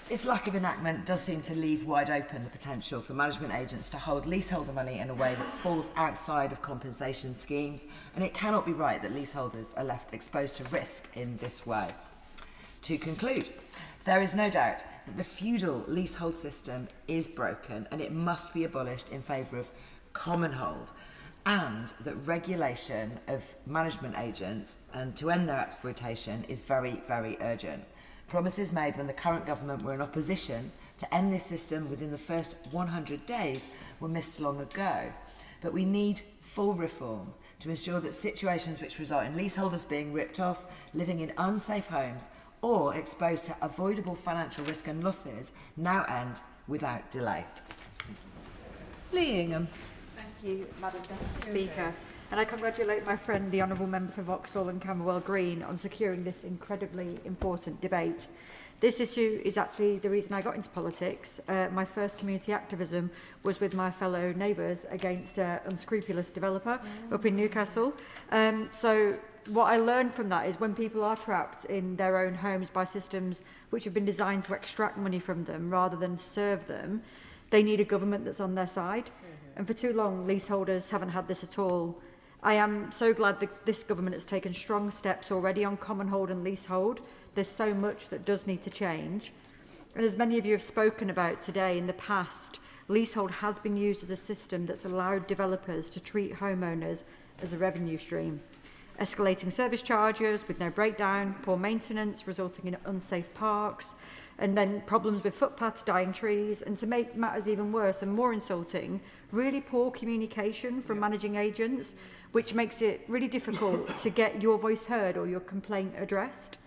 This lack of enactment does seem to leave wide open the potential for management agents to hold leaseholder money in a way that falls outside of compensation schemes, and it cannot be right that leaseholders are left exposed to risk in this way. To conclude, there is no doubt that the feudal leasehold system is broken and it must be abolished in favour of common hold, and that regulation of management agents and to end their exploitation is very, very urgent. Promises made when the current government were in opposition to end this system within the first 100 days were missed long ago. But we need full reform to ensure that situations which result in leaseholders being ripped off, living in unsafe homes, or exposed to avoidable financial risk and losses now end without delay.
Lee Ingham.
Thank you, Madam Deputy Speaker. And I congratulate my friend, the Honourable Member for Vauxhall and Camberwell Green, on securing this incredibly important debate. This issue is actually the reason I got into politics. My first community activism was with my fellow neighbours against an unscrupulous developer up in Newcastle. So what I learned from that is when people are trapped in their own homes by systems which have been designed to extract money from them rather than serve them, they need a government that's on their side. And for too long, leaseholders haven't had this at all. I am so glad that this government has taken strong steps already on common hold and leasehold. There's so much that does need to change. And as many of you have spoken about today, in the past, leasehold has been used as a system that's allowed developers to treat homeowners as a revenue stream. Escalating service charges with no breakdown, poor maintenance resulting in unsafe parks, and then problems with footpaths, dying trees, and to make matters even worse and more insulting, really poor communication from managing agents, which makes it really difficult to get your voice heard or your complaint addressed.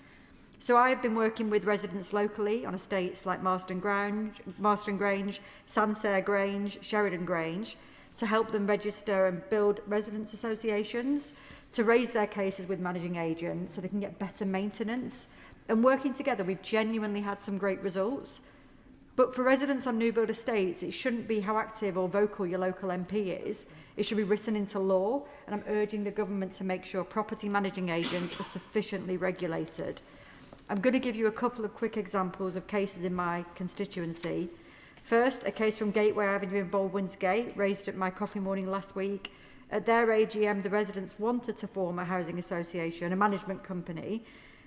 So I have been working with residents locally on estates like Marston Grange, Sancerre Grange, Sheridan Grange, to help them register and build residents associations, to raise their cases with managing agents so they can get better maintenance. And working together, we've genuinely had some great results. But for residents on new build estates, it shouldn't be how active or vocal your local MP is. It should be written into law, and I'm urging the government to make sure property managing agents are sufficiently regulated. I'm going to give you a couple of quick examples of cases in my constituency. First, a case from Gateway Avenue in Baldwin's Gate, raised at my coffee morning last week. At their AGM, the residents wanted to form a housing association, a management company,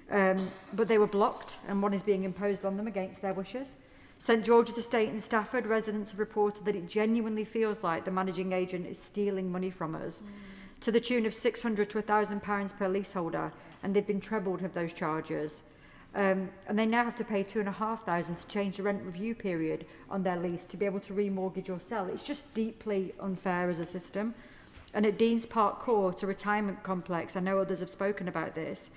but they were blocked, and one is being imposed on them against their wishes. St George's Estate in Stafford, residents have reported that it genuinely feels like the managing agent is stealing money from us, to the tune of £600 to £1,000 per leaseholder, and they've been trebled of those charges. And they now have to pay £2,500 to change the rent review period on their lease to be able to remortgage or sell. It's just deeply unfair as a system. And at Deans Park Court, a retirement complex, I know others have spoken about this,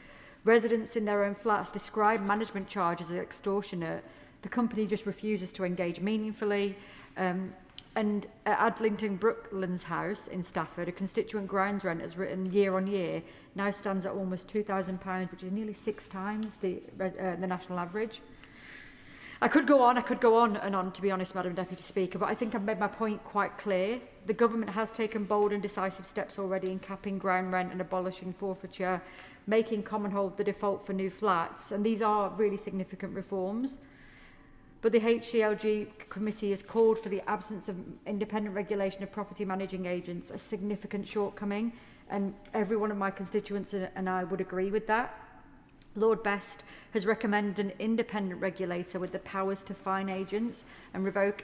residents in their own flats describe management charges as extortionate. The company just refuses to engage meaningfully. And at Adlington Brooklands House in Stafford, a constituent grounds rent has written year on year, now stands at almost £2,000, which is nearly 6 times the national average. I could go on and on, to be honest, Madam Deputy Speaker, but I think I've made my point quite clear. The government has taken bold and decisive steps already in capping ground rent and abolishing forfeiture, making common hold the default for new flats, and these are really significant reforms. But the HCLG committee has called for the absence of independent regulation of property managing agents a significant shortcoming, and every one of my constituents and I would agree with that. Lord Best has recommended an independent regulator with the powers to fine agents and revoke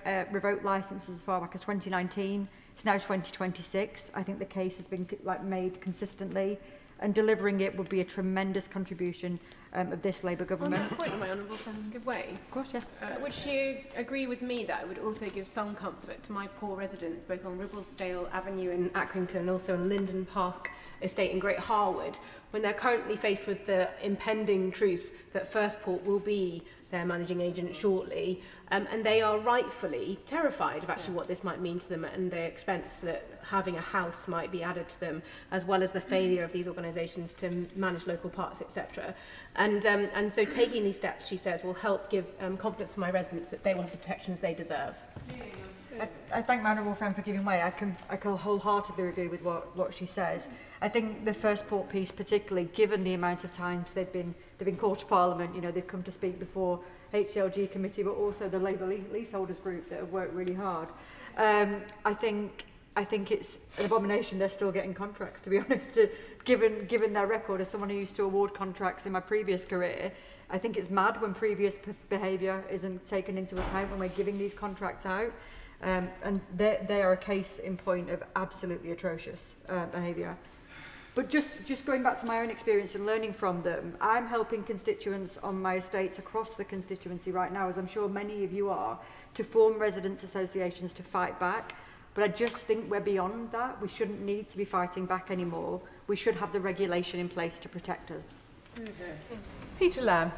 licences as far back as 2019. It's now 2026. I think the case has been made consistently, and delivering it would be a tremendous contribution of this Labour government.
On that point, my honourable friend, give way.
Of course, yeah.
Would you agree with me that it would also give some comfort to my poor residents, both on Ribblesdale Avenue in Accrington and also on Linden Park Estate in Great Harwood, when they're currently faced with the impending truth that First Port will be their managing agent shortly, and they are rightfully terrified of actually what this might mean to them and the expense that having a house might be added to them, as well as the failure of these organisations to manage local parks, etc. And so taking these steps, she says, will help give confidence to my residents that they will have the protections they deserve.
I thank my honourable friend for giving way. I can wholeheartedly agree with what she says. I think the First Port piece, particularly given the amount of times they've been called to Parliament, they've come to speak before HLG committee, but also the Labour leaseholders group that have worked really hard. I think it's an abomination they're still getting contracts, to be honest, given their record. As someone who used to award contracts in my previous career, I think it's mad when previous behaviour isn't taken into account when we're giving these contracts out. And they are a case in point of absolutely atrocious behaviour. But just going back to my own experience and learning from them, I'm helping constituents on my estates across the constituency right now, as I'm sure many of you are, to form residents' associations to fight back. But I just think we're beyond that. We shouldn't need to be fighting back anymore. We should have the regulation in place to protect us.
Peter Lamb.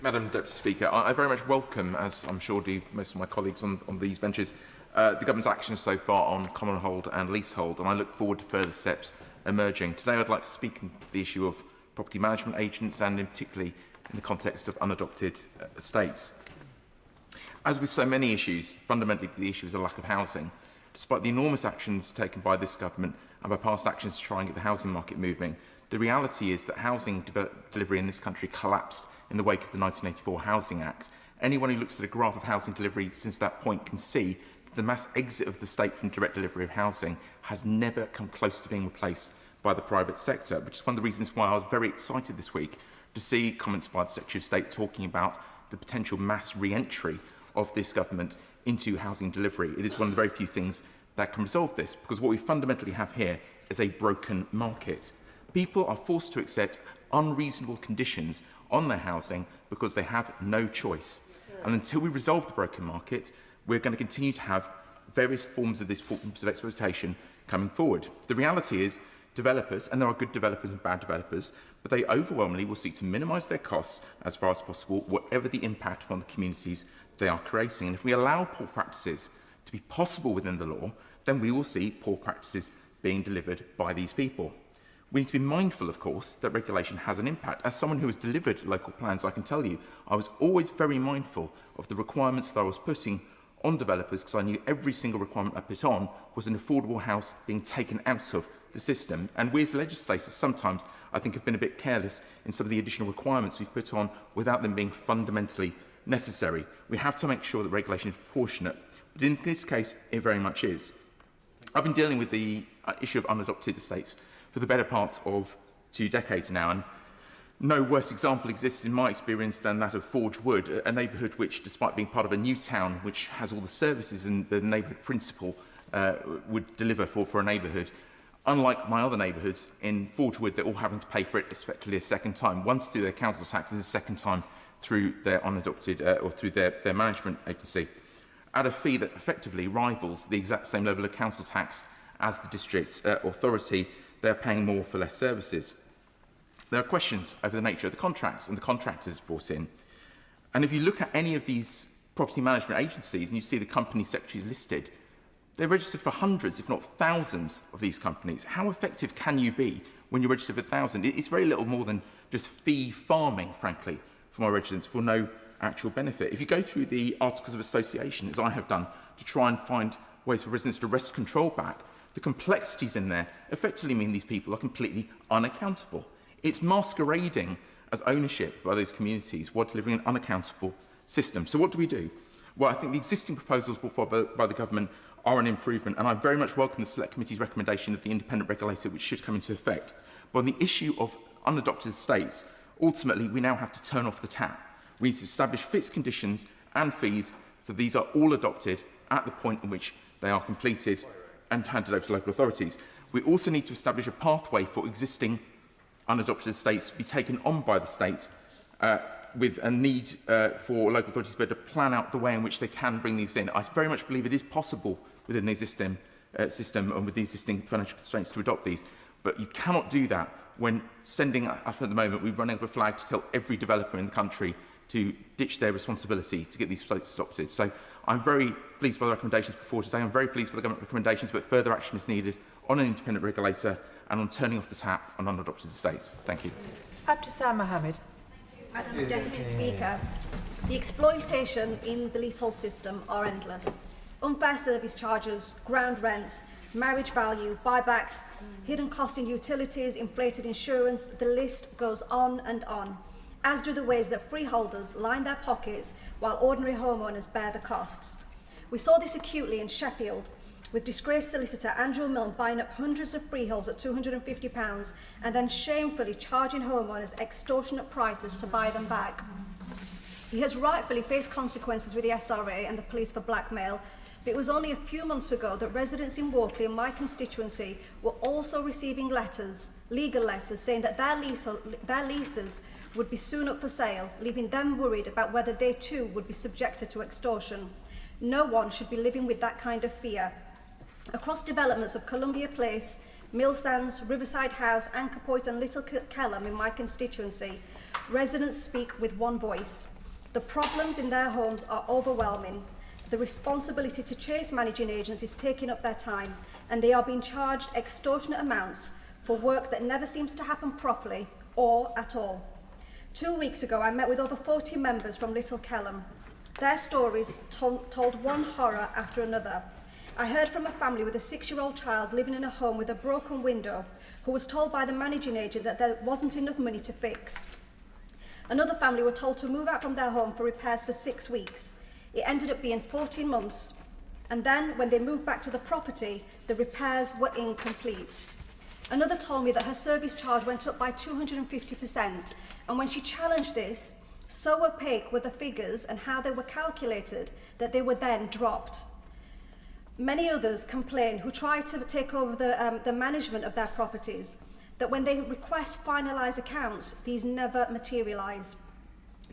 Madam Deputy Speaker, I very much welcome, as I'm sure do most of my colleagues on these benches, the government's actions so far on common hold and leasehold, and I look forward to further steps emerging. Today I'd like to speak on the issue of property management agents and in particularly in the context of unadopted estates. As with so many issues, fundamentally the issue is a lack of housing. Despite the enormous actions taken by this government and by past actions to try and get the housing market moving, the reality is that housing delivery in this country collapsed in the wake of the 1984 Housing Act. Anyone who looks at a graph of housing delivery since that point can see that the mass exit of the state from direct delivery of housing has never come close to being replaced by the private sector, which is one of the reasons why I was very excited this week to see comments by the Secretary of State talking about the potential mass re-entry of this government into housing delivery. It is one of the very few things that can resolve this, because what we fundamentally have here is a broken market. People are forced to accept unreasonable conditions on their housing because they have no choice. And until we resolve the broken market, we're going to continue to have various forms of exploitation coming forward. The reality is developers, and there are good developers and bad developers, but they overwhelmingly will seek to minimise their costs as far as possible, whatever the impact upon the communities they are creating. And if we allow poor practices to be possible within the law, then we will see poor practices being delivered by these people. We need to be mindful, of course, that regulation has an impact. As someone who has delivered local plans, I can tell you, I was always very mindful of the requirements that I was putting on developers, because I knew every single requirement I put on was an affordable house being taken out of the system. And we as legislators sometimes, I think, have been a bit careless in some of the additional requirements we've put on without them being fundamentally necessary. We have to make sure that regulation is proportionate, but in this case, it very much is. I've been dealing with the issue of unadopted estates for the better part of 2 decades now, and no worse example exists in my experience than that of Forge Wood, a neighbourhood which, despite being part of a new town which has all the services and the neighbourhood principle would deliver for a neighbourhood, unlike my other neighbourhoods, in Forge Wood they're all having to pay for it effectively a second time, once through their council tax and a second time through their unadopted or through their management agency, at a fee that effectively rivals the exact same level of council tax as the district authority. They're paying more for less services. There are questions over the nature of the contracts and the contractors brought in. And if you look at any of these property management agencies and you see the company secretaries listed, they're registered for hundreds, if not thousands, of these companies. How effective can you be when you're registered for 1,000? It's very little more than just fee farming, frankly, for my residents, for no actual benefit. If you go through the Articles of Association, as I have done, to try and find ways for residents to wrest control back, the complexities in there effectively mean these people are completely unaccountable. It's masquerading as ownership by those communities while delivering an unaccountable system. So what do we do? Well, I think the existing proposals brought forward by the government are an improvement, and I very much welcome the Select Committee's recommendation of the independent regulator, which should come into effect. But on the issue of unadopted estates, ultimately we now have to turn off the tap. We need to establish fixed conditions and fees so these are all adopted at the point in which they are completed and handed over to local authorities. We also need to establish a pathway for existing unadopted estates to be taken on by the state with a need for local authorities to be able to plan out the way in which they can bring these in. I very much believe it is possible within the existing system and with the existing financial constraints to adopt these, but you cannot do that when sending up at the moment, we're running up a flag to tell every developer in the country to ditch their responsibility to get these sites adopted. So I'm very pleased by the recommendations before today. I'm very pleased with the government recommendations, but further action is needed on an independent regulator and on turning off the tap on unadopted estates. Thank you.
Abdesam Mohammed.
Madam Deputy Speaker, the exploitation in the leasehold system are endless. Unfair service charges, ground rents, marriage value, buybacks, hidden costs in utilities, inflated insurance, the list goes on and on, as do the ways that freeholders line their pockets while ordinary homeowners bear the costs. We saw this acutely in Sheffield, with disgraced solicitor Andrew Milne buying up hundreds of freeholds at £250 and then shamefully charging homeowners extortionate prices to buy them back. He has rightfully faced consequences with the SRA and the police for blackmail, but it was only a few months ago that residents in Walkley and my constituency were also receiving letters, legal letters, saying that their leases would be soon up for sale, leaving them worried about whether they too would be subjected to extortion. No one should be living with that kind of fear. Across developments of Columbia Place, Mill Sands, Riverside House, Anchor Point and Little Kellam in my constituency, residents speak with one voice. The problems in their homes are overwhelming. The responsibility to chase managing agents is taking up their time, and they are being charged extortionate amounts for work that never seems to happen properly or at all. 2 weeks ago, I met with over 40 members from Little Kelham. Their stories told one horror after another. I heard from a family with a 6-year-old child living in a home with a broken window who was told by the managing agent that there wasn't enough money to fix. Another family were told to move out from their home for repairs for 6 weeks. It ended up being 14 months. And then, when they moved back to the property, the repairs were incomplete. Another told me that her service charge went up by 250%, and when she challenged this, so opaque were the figures and how they were calculated that they were then dropped. Many others complain who try to take over the management of their properties, that when they request finalised accounts, these never materialise.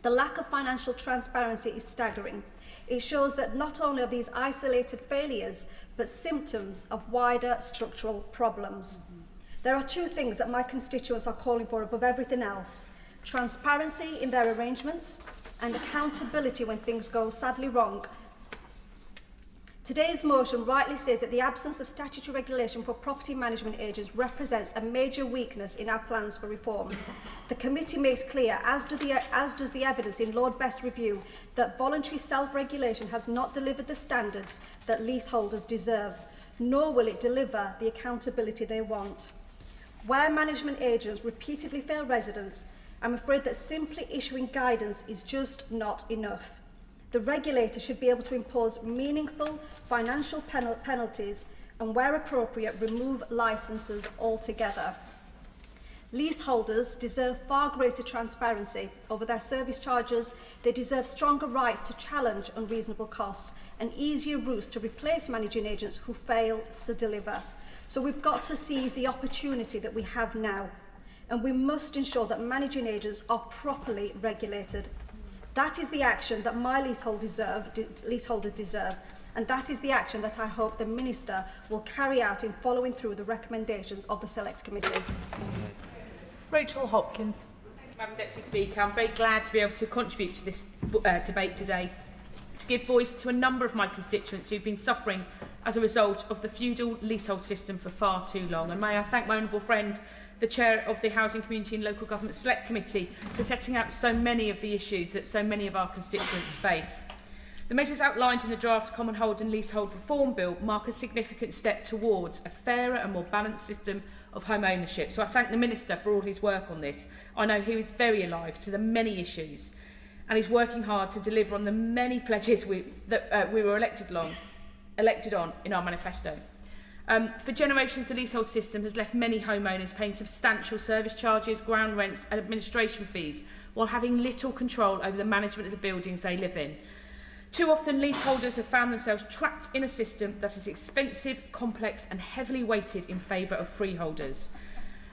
The lack of financial transparency is staggering. It shows that not only are these isolated failures, but symptoms of wider structural problems. There are 2 things that my constituents are calling for above everything else: transparency in their arrangements and accountability when things go sadly wrong. Today's motion rightly says that the absence of statutory regulation for property management agents represents a major weakness in our plans for reform. The committee makes clear, as does the evidence in Lord Best's review, that voluntary self-regulation has not delivered the standards that leaseholders deserve, nor will it deliver the accountability they want. Where management agents repeatedly fail residents, I'm afraid that simply issuing guidance is just not enough. The regulator should be able to impose meaningful financial penalties and, where appropriate, remove licences altogether. Leaseholders deserve far greater transparency over their service charges. They deserve stronger rights to challenge unreasonable costs and easier routes to replace managing agents who fail to deliver. So we've got to seize the opportunity that we have now, and we must ensure that managing agents are properly regulated. That is the action that my leaseholders deserve, and that is the action that I hope the Minister will carry out in following through the recommendations of the Select Committee.
Rachel Hopkins.
Madam Deputy Speaker, I'm very glad to be able to contribute to this debate today, to give voice to a number of my constituents who've been suffering as a result of the feudal leasehold system for far too long. And may I thank my honourable friend, the Chair of the Housing, Community and Local Government Select Committee, for setting out so many of the issues that so many of our constituents face. The measures outlined in the draft Common Hold and Leasehold Reform Bill mark a significant step towards a fairer and more balanced system of home ownership. So I thank the Minister for all his work on this. I know he is very alive to the many issues, and he's working hard to deliver on the many pledges we were elected on in our manifesto. For generations, the leasehold system has left many homeowners paying substantial service charges, ground rents and administration fees, while having little control over the management of the buildings they live in. Too often, leaseholders have found themselves trapped in a system that is expensive, complex and heavily weighted in favour of freeholders.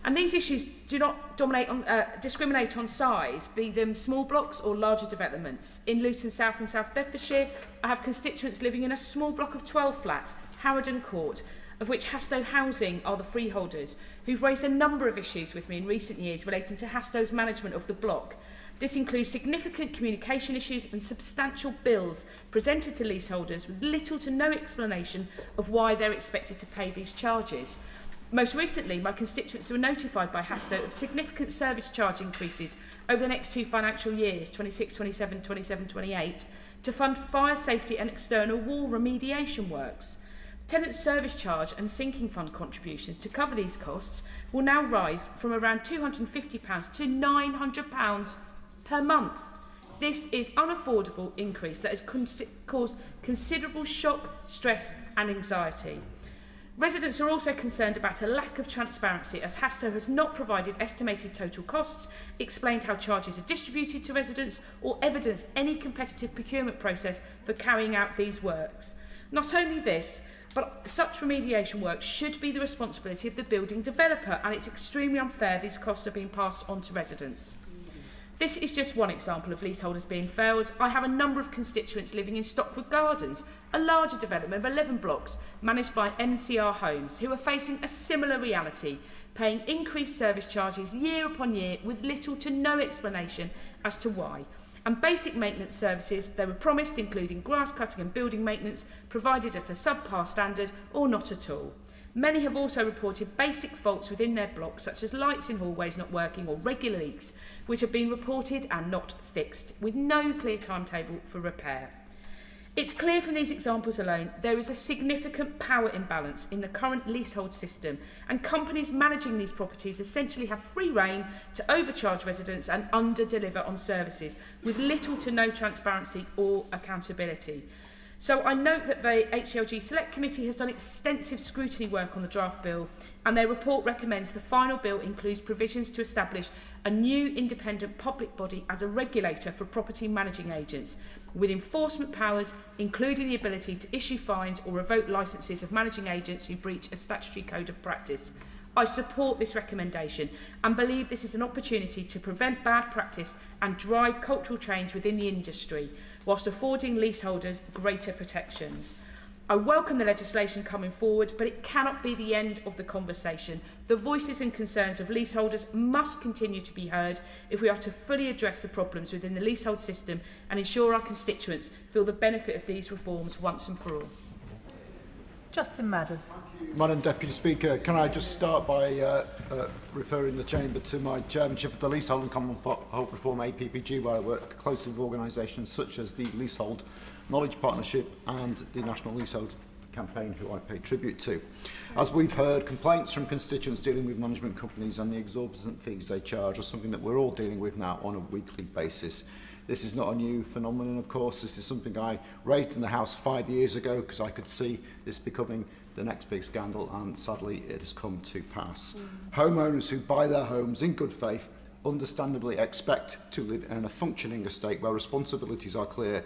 And these issues do not discriminate on size, be them small blocks or larger developments. In Luton South and South Bedfordshire, I have constituents living in a small block of 12 flats, Harrowden Court, of which Hastow Housing are the freeholders, who've raised a number of issues with me in recent years relating to Hastow's management of the block. This includes significant communication issues and substantial bills presented to leaseholders with little to no explanation of why they're expected to pay these charges. Most recently, my constituents were notified by Hastow of significant service charge increases over the next 2 financial years, 26-27, 27-28, to fund fire safety and external wall remediation works. Tenant service charge and sinking fund contributions to cover these costs will now rise from around £250 to £900 per month. This is an unaffordable increase that has caused considerable shock, stress and anxiety. Residents are also concerned about a lack of transparency, as Hastow has not provided estimated total costs, explained how charges are distributed to residents or evidenced any competitive procurement process for carrying out these works. Not only this, but such remediation work should be the responsibility of the building developer, and it's extremely unfair these costs are being passed on to residents. This is just one example of leaseholders being failed. I have a number of constituents living in Stockwood Gardens, a larger development of 11 blocks managed by NCR Homes, who are facing a similar reality, paying increased service charges year upon year with little to no explanation as to why. and basic maintenance services they were promised, including grass cutting and building maintenance, provided at a subpar standard or not at all. Many have also reported basic faults within their blocks, such as lights in hallways not working or regular leaks, which have been reported and not fixed, with no clear timetable for repair. It's clear from these examples alone there is a significant power imbalance in the current leasehold system, and companies managing these properties essentially have free rein to overcharge residents and under-deliver on services, with little to no transparency or accountability. So I note that the HCLG Select Committee has done extensive scrutiny work on the draft bill, and their report recommends the final bill includes provisions to establish a new independent public body as a regulator for property managing agents, with enforcement powers including the ability to issue fines or revoke licences of managing agents who breach a statutory code of practice. I support this recommendation and believe this is an opportunity to prevent bad practice and drive cultural change within the industry, whilst affording leaseholders greater protections. I welcome the legislation coming forward, but it cannot be the end of the conversation. The voices and concerns of leaseholders must continue to be heard if we are to fully address the problems within the leasehold system and ensure our constituents feel the benefit of these reforms once and for all.
Justin Madders.
Madam Deputy Speaker, can I just start by referring the Chamber to my chairmanship of the Leasehold and Commonwealth Reform APPG, where I work closely with organisations such as the Leasehold Knowledge Partnership and the National Leasehold Campaign, who I pay tribute to. As we've heard, complaints from constituents dealing with management companies and the exorbitant fees they charge are something that we're all dealing with now on a weekly basis. This is not a new phenomenon, of course. This is something I raised in the House 5 years ago because I could see this becoming the next big scandal, and sadly it has come to pass. Homeowners who buy their homes in good faith understandably expect to live in a functioning estate where responsibilities are clear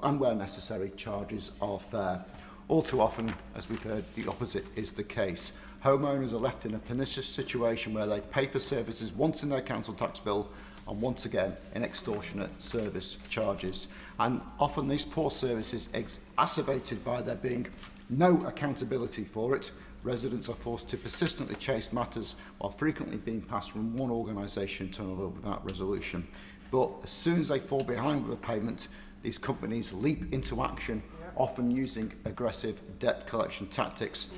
and where necessary charges are fair. All too often, as we've heard, the opposite is the case. Homeowners are left in a pernicious situation where they pay for services once in their council tax bill and once again in extortionate service charges. And often these poor services exacerbated by there being no accountability for it. Residents are forced to persistently chase matters while frequently being passed from one organisation to another without resolution. But as soon as they fall behind with a payment, these companies leap into action, often using aggressive debt collection tactics.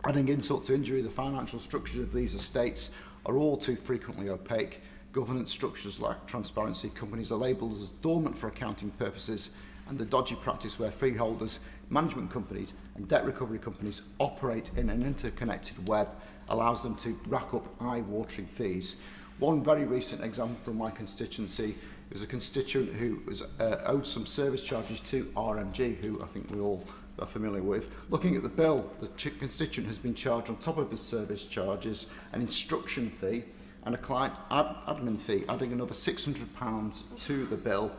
Adding insult to injury, the financial structures of these estates are all too frequently opaque. Governance structures lack transparency, companies are labelled as dormant for accounting purposes, and the dodgy practice where freeholders, management companies and debt recovery companies operate in an interconnected web allows them to rack up eye-watering fees. One very recent example from my constituency is a constituent who was owed some service charges to RMG, who I think we all are familiar with. Looking at the bill, the constituent has been charged on top of his service charges an instruction fee and a client admin fee, adding another £600 to the bill.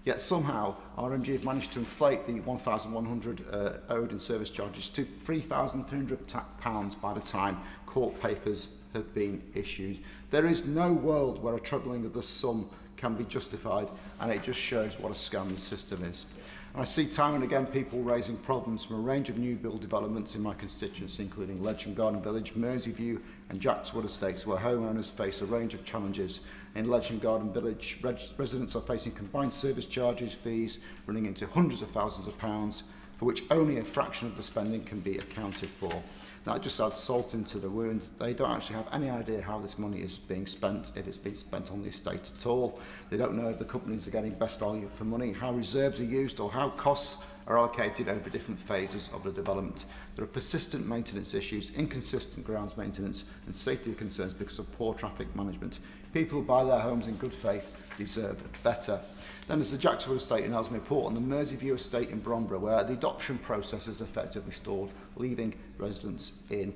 Yet somehow RMG have managed to inflate the £1,100 owed in service charges to £3,300 by the time court papers have been issued. There is no world where a trebling of the sum can be justified, and it just shows what a scam the system is. And I see time and again people raising problems from a range of new build developments in my constituency, including Ledgeham Garden Village, Merseyview and Jackswood Estates, where homeowners face a range of challenges. In Ledgeham Garden Village, residents are facing combined service charges, fees running into hundreds of thousands of pounds, for which only a fraction of the spending can be accounted for. That just adds salt into the wound. They don't actually have any idea how this money is being spent, if it's being spent on the estate at all. They don't know if the companies are getting best value for money, how reserves are used, or how costs are allocated over different phases of the development. There are persistent maintenance issues, inconsistent grounds maintenance, and safety concerns because of poor traffic management. People who buy their homes in good faith deserve better. Then there's the Jackswood Estate in Ellesmere Port and the Merseyview Estate in Bromborough, where the adoption process is effectively stalled, leaving residents in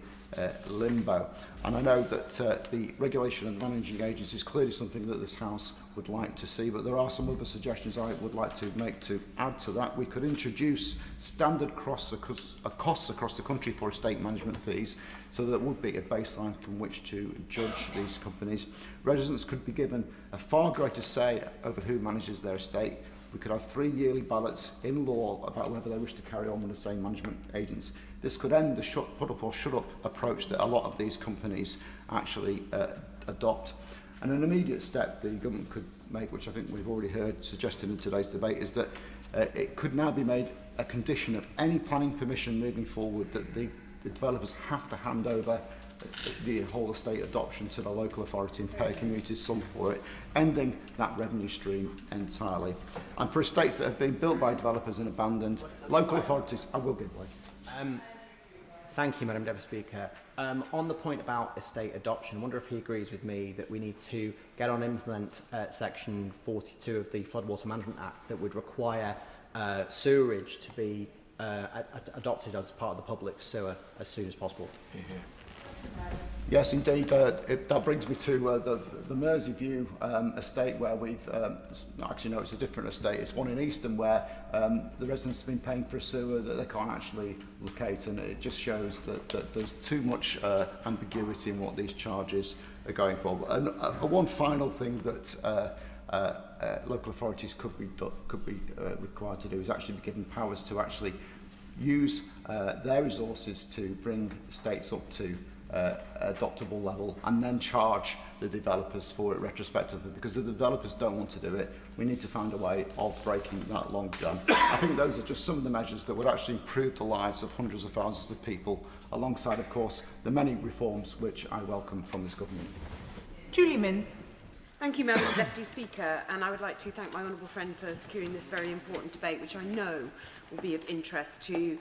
limbo. And I know that the regulation of managing agents is clearly something that this House would like to see, but there are some other suggestions I would like to make to add to that. We could introduce standard costs across the country for estate management fees, so that there would be a baseline from which to judge these companies. Residents could be given a far greater say over who manages their estate. We could have 3 yearly ballots in law about whether they wish to carry on with the same management agents. This could end the put up or shut up approach that a lot of these companies actually adopt. And an immediate step the government could make, which I think we've already heard suggested in today's debate, is that it could now be made a condition of any planning permission moving forward that the developers have to hand over the whole estate adoption to the local authority and pay a community sum for it, ending that revenue stream entirely. And for estates that have been built by developers and abandoned, local authorities, I will give way.
Thank you, Madam Deputy Speaker. On the point about estate adoption, I wonder if he agrees with me that we need to get on and implement Section 42 of the Floodwater Management Act that would require sewerage to be adopted as part of the public sewer as soon as possible.
Yes, indeed. That brings me to the Merseyview estate, where we've actually no, it's a different estate. It's one in Easton where the residents have been paying for a sewer that they can't actually locate, and it just shows that there's too much ambiguity in what these charges are going for. And one final thing that local authorities could be required to do is actually be given powers to actually use their resources to bring estates up to adoptable level and then charge the developers for it retrospectively, because the developers don't want to do it. We need to find a way of breaking that logjam. I think those are just some of the measures that would actually improve the lives of hundreds of thousands of people, alongside, of course, the many reforms which I welcome from this government.
Julie Minns.
Thank you, Madam Deputy Speaker, and I would like to thank my honourable friend for securing this very important debate, which I know will be of interest to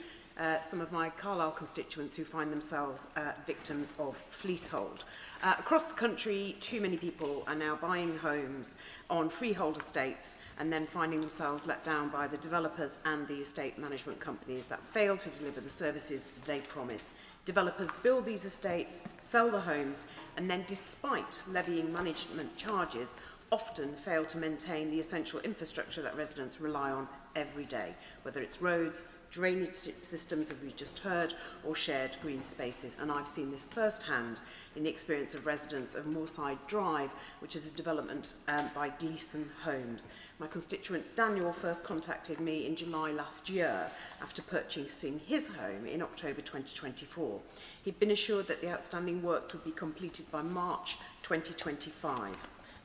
some of my Carlisle constituents who find themselves victims of fleecehold. Across the country, too many people are now buying homes on freehold estates and then finding themselves let down by the developers and the estate management companies that fail to deliver the services they promise. Developers build these estates, sell the homes, and then, despite levying management charges, often fail to maintain the essential infrastructure that residents rely on every day, whether it's roads, drainage systems, as we just heard, or shared green spaces. And I've seen this firsthand in the experience of residents of Moorside Drive, which is a development by Gleeson Homes. My constituent Daniel first contacted me in July last year after purchasing his home in October 2024. He'd been assured that the outstanding work would be completed by March 2025.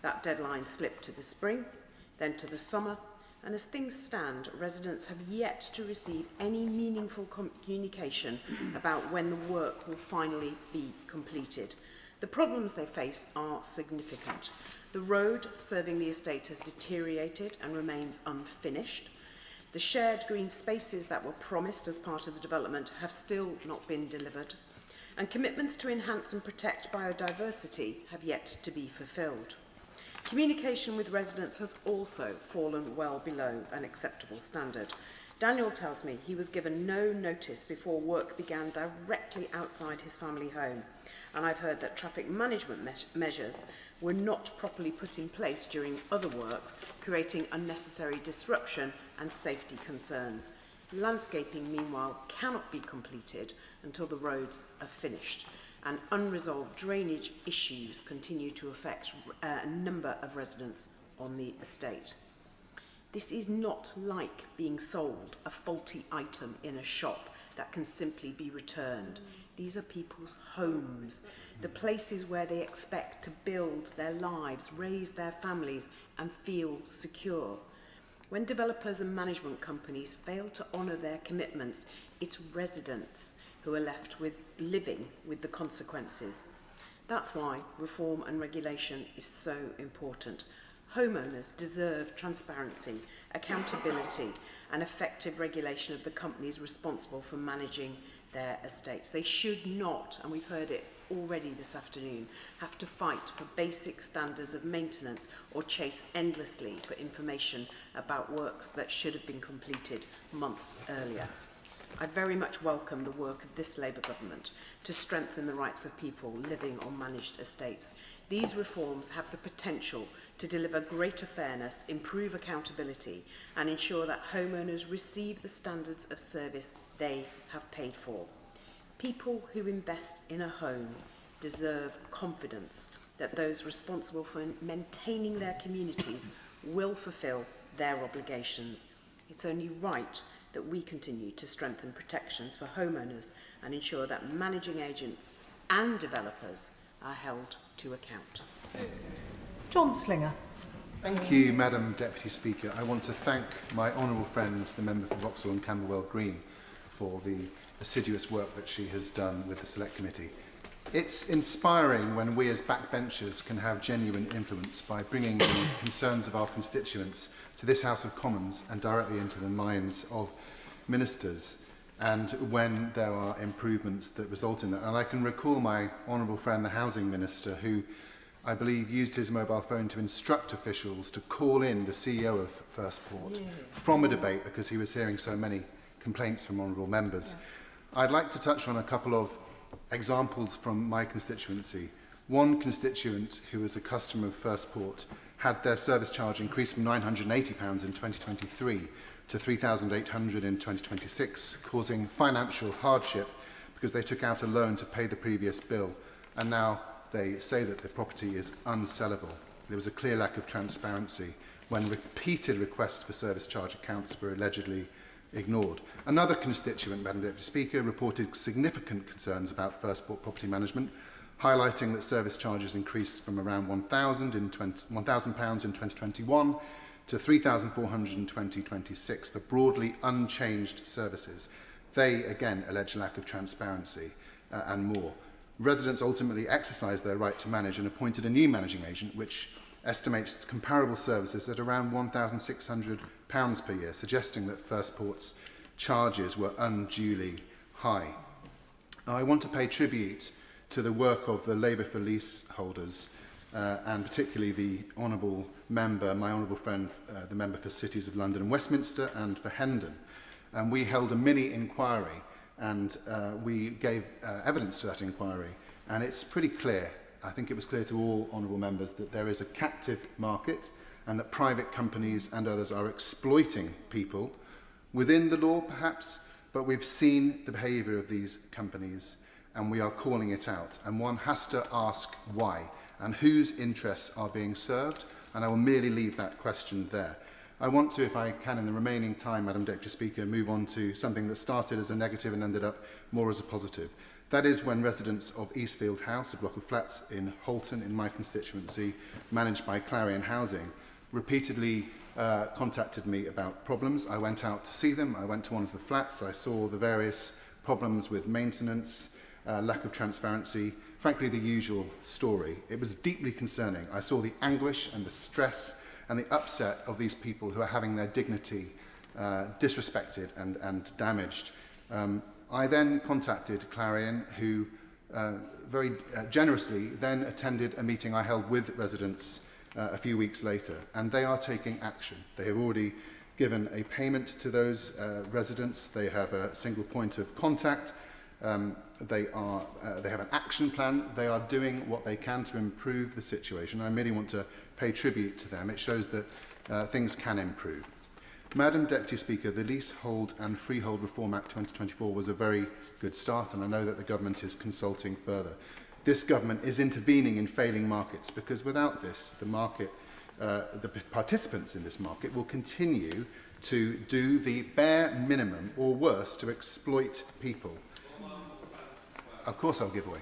That deadline slipped to the spring, then to the summer, and as things stand, residents have yet to receive any meaningful communication about when the work will finally be completed. The problems they face are significant. The road serving the estate has deteriorated and remains unfinished. The shared green spaces that were promised as part of the development have still not been delivered. And commitments to enhance and protect biodiversity have yet to be fulfilled. Communication with residents has also fallen well below an acceptable standard. Daniel tells me he was given no notice before work began directly outside his family home, and I've heard that traffic management measures were not properly put in place during other works, creating unnecessary disruption and safety concerns. Landscaping, meanwhile, cannot be completed until the roads are finished, and unresolved drainage issues continue to affect a number of residents on the estate. This is not like being sold a faulty item in a shop that can simply be returned. These are people's homes, the places where they expect to build their lives, raise their families, and feel secure. When developers and management companies fail to honour their commitments, it's residents who are left with living with the consequences. That's why reform and regulation is so important. Homeowners deserve transparency, accountability, and effective regulation of the companies responsible for managing their estates. They should not, and we've heard it already this afternoon, have to fight for basic standards of maintenance or chase endlessly for information about works that should have been completed months earlier. I very much welcome the work of this Labour government to strengthen the rights of people living on managed estates. These reforms have the potential to deliver greater fairness, improve accountability, and ensure that homeowners receive the standards of service they have paid for. People who invest in a home deserve confidence that those responsible for maintaining their communities will fulfil their obligations. It's only right that we continue to strengthen protections for homeowners and ensure that managing agents and developers are held to account.
John Slinger.
Thank you, Madam Deputy Speaker. I want to thank my honourable friend, the member for Vauxhall and Camberwell Green, for the assiduous work that she has done with the Select Committee. It's inspiring when we as backbenchers can have genuine influence by bringing the concerns of our constituents to this House of Commons and directly into the minds of ministers, and when there are improvements that result in that. And I can recall my honourable friend, the Housing Minister, who I believe used his mobile phone to instruct officials to call in the CEO of First Port from a debate because he was hearing so many complaints from honourable members. I'd like to touch on a couple of examples from my constituency. One constituent who was a customer of First Port had their service charge increased from £980 in 2023 to £3,800 in 2026, causing financial hardship because they took out a loan to pay the previous bill, and now they say that the property is unsellable. There was a clear lack of transparency when repeated requests for service charge accounts were allegedly ignored. Another constituent, Madam Deputy Speaker, reported significant concerns about First Port property management, highlighting that service charges increased from around £1,000 in 2021 to £3,400 in 2026 for broadly unchanged services. They, again, allege lack of transparency and more. Residents ultimately exercised their right to manage and appointed a new managing agent, which estimates comparable services at around £1,600 per year, suggesting that First Port's charges were unduly high. I want to pay tribute to the work of the Labour for Leaseholders, and particularly the honourable member, my honourable friend, the member for Cities of London and Westminster and for Hendon. We held a mini inquiry and we gave evidence to that inquiry, and it's pretty clear, I think it was clear to all honourable members, that there is a captive market and that private companies and others are exploiting people within the law perhaps, but we've seen the behaviour of these companies and we are calling it out, and one has to ask why and whose interests are being served, and I will merely leave that question there. I want to, if I can, in the remaining time, Madam Deputy Speaker, move on to something that started as a negative and ended up more as a positive. That is when residents of Eastfield House, a block of flats in Holton, in my constituency, managed by Clarion Housing, repeatedly contacted me about problems. I went out to see them. I went to one of the flats. I saw the various problems with maintenance, lack of transparency, frankly, the usual story. It was deeply concerning. I saw the anguish and the stress and the upset of these people who are having their dignity disrespected and damaged. I then contacted Clarion, who very generously then attended a meeting I held with residents a few weeks later, and they are taking action. They have already given a payment to those residents. They have a single point of contact. They have an action plan. They are doing what they can to improve the situation. I merely want to pay tribute to them. It shows that things can improve. Madam Deputy Speaker, the Leasehold and Freehold Reform Act 2024 was a very good start, and I know that the government is consulting further. This government is intervening in failing markets because without this, the market, the participants in this market will continue to do the bare minimum or worse to exploit people. Of course I'll give way.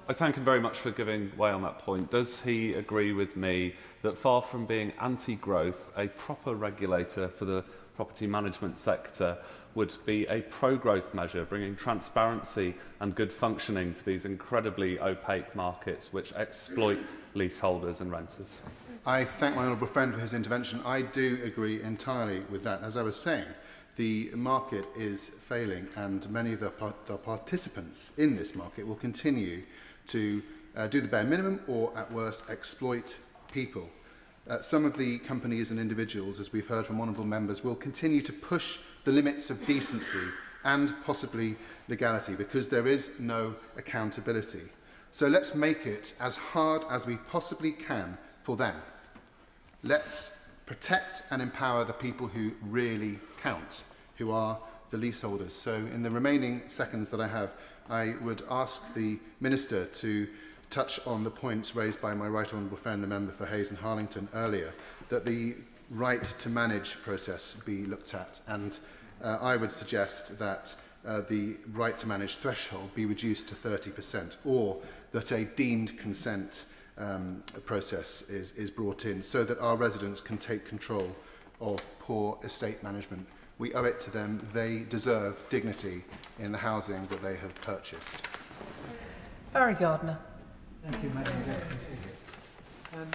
I thank him very much for giving way on that point. Does he agree with me that far from being anti-growth, a proper regulator for the property management sector would be a pro-growth measure, bringing transparency and good functioning to these incredibly opaque markets which exploit leaseholders and renters?
I thank my honourable friend for his intervention. I do agree entirely with that. As I was saying, the market is failing, and many of the participants in this market will continue to do the bare minimum or, at worst, exploit people. Some of the companies and individuals, as we've heard from honourable members, will continue to push the limits of decency and possibly legality because there is no accountability. So let's make it as hard as we possibly can for them. Let's protect and empower the people who really count, who are the leaseholders. So in the remaining seconds that I have, I would ask the Minister to touch on the points raised by my right honourable friend, the member for Hayes and Harlington earlier, that the right to manage process be looked at. And I would suggest that the right to manage threshold be reduced to 30%, or that a deemed consent process is brought in so that our residents can take control of poor estate management. We owe it to them. They deserve dignity in the housing that they have purchased.
Barry Gardner.
Thank you, Madam Deputy Speaker.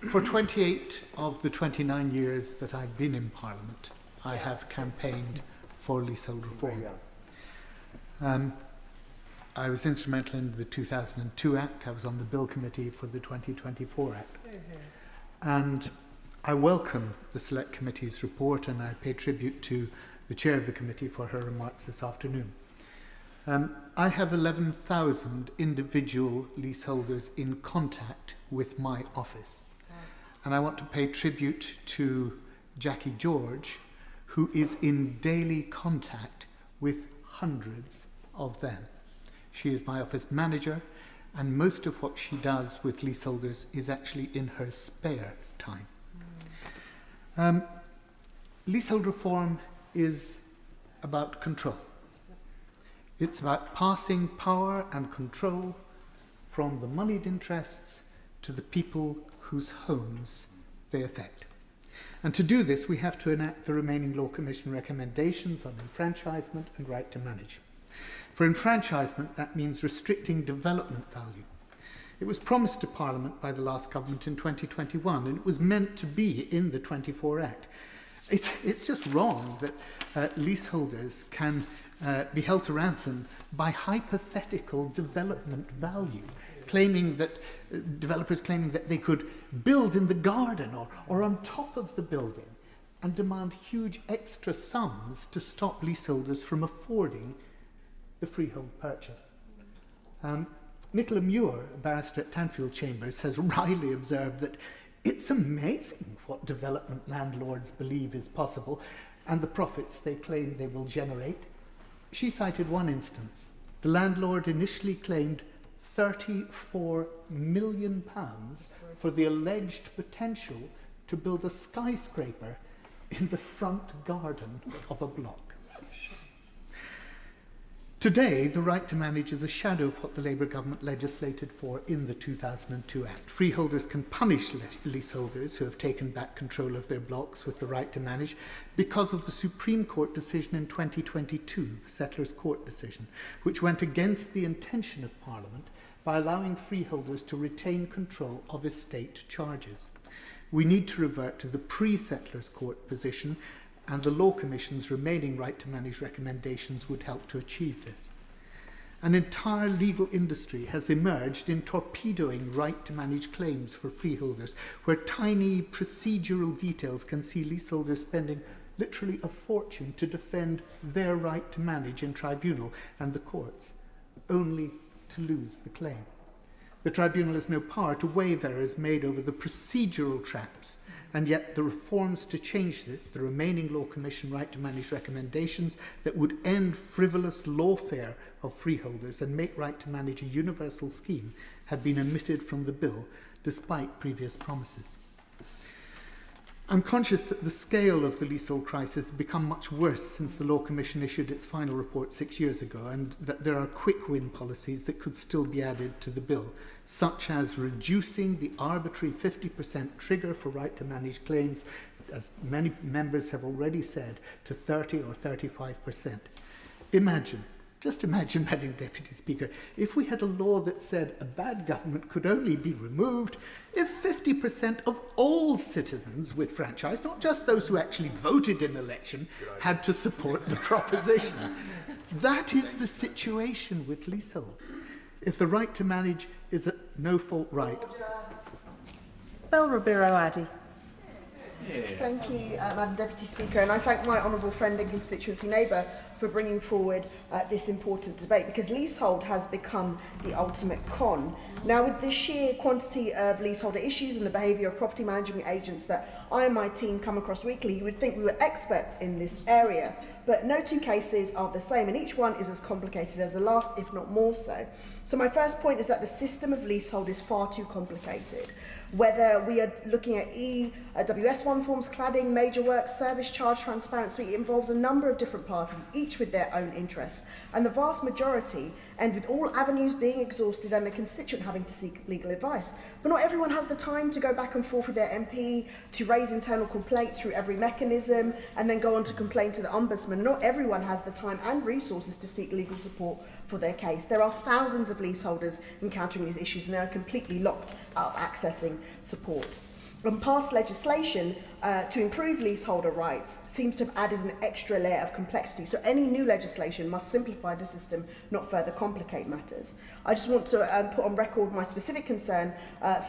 For 28 of the 29 years that I've been in Parliament, I have campaigned for leasehold reform. I was instrumental in the 2002 Act. I was on the Bill Committee for the 2024 Act. And I welcome the Select Committee's report, and I pay tribute to the Chair of the Committee for her remarks this afternoon. I have 11,000 individual leaseholders in contact with my office. And I want to pay tribute to Jackie George, who is in daily contact with hundreds of them. She is my office manager, and most of what she does with leaseholders is actually in her spare time. Leasehold reform is about control. It's about passing power and control from the moneyed interests to the people whose homes they affect. And to do this, we have to enact the remaining Law Commission recommendations on enfranchisement and right to manage. For enfranchisement, that means restricting development value. It was promised to Parliament by the last government in 2021, and it was meant to be in the 24 Act. It's just wrong that leaseholders can be held to ransom by hypothetical development value, developers claiming that they could build in the garden or on top of the building, and demand huge extra sums to stop leaseholders from affording the freehold purchase. Nicola Muir, a barrister at Tanfield Chambers, has wryly observed that it's amazing what development landlords believe is possible and the profits they claim they will generate. She cited one instance. The landlord initially claimed £34 million for the alleged potential to build a skyscraper in the front garden of a block. Today, the right to manage is a shadow of what the Labour government legislated for in the 2002 Act. Freeholders can punish leaseholders who have taken back control of their blocks with the right to manage because of the Supreme Court decision in 2022, the Settlers Court decision, which went against the intention of Parliament by allowing freeholders to retain control of estate charges. We need to revert to the pre-Settlers Court position, and the Law Commission's remaining right to manage recommendations would help to achieve this. An entire legal industry has emerged in torpedoing right to manage claims for freeholders, where tiny procedural details can see leaseholders spending literally a fortune to defend their right to manage in tribunal and the courts, only to lose the claim. The tribunal has no power to waive errors made over the procedural traps, and yet the reforms to change this, the remaining Law Commission right to manage recommendations that would end frivolous lawfare of freeholders and make right to manage a universal scheme, have been omitted from the bill despite previous promises. I'm conscious that the scale of the leasehold crisis has become much worse since the Law Commission issued its final report 6 years ago, and that there are quick win policies that could still be added to the bill, such as reducing the arbitrary 50% trigger for right to manage claims, as many members have already said, to 30 or 35%. Just imagine, Madam Deputy Speaker, if we had a law that said a bad government could only be removed if 50% of all citizens with franchise, not just those who actually voted in election, had to support the proposition. That is the situation with leasehold. If the right to manage is a no-fault right.
Bel Rabiro Addy.
Thank you, Madam Deputy Speaker, and I thank my honourable friend and constituency neighbour for bringing forward this important debate, because leasehold has become the ultimate con. Now, with the sheer quantity of leaseholder issues and the behaviour of property management agents that I and my team come across weekly, you would think we were experts in this area. But no two cases are the same, and each one is as complicated as the last, if not more so. So my first point is that the system of leasehold is far too complicated. Whether we are looking at WS1 forms, cladding, major works, service charge transparency, it involves a number of different parties, each each with their own interests, and the vast majority end with all avenues being exhausted and the constituent having to seek legal advice. But not everyone has the time to go back and forth with their MP, to raise internal complaints through every mechanism, and then go on to complain to the Ombudsman. Not everyone has the time and resources to seek legal support for their case. There are thousands of leaseholders encountering these issues and they are completely locked out of accessing support. And past legislation to improve leaseholder rights seems to have added an extra layer of complexity. So any new legislation must simplify the system, not further complicate matters. I just want to put on record my specific concern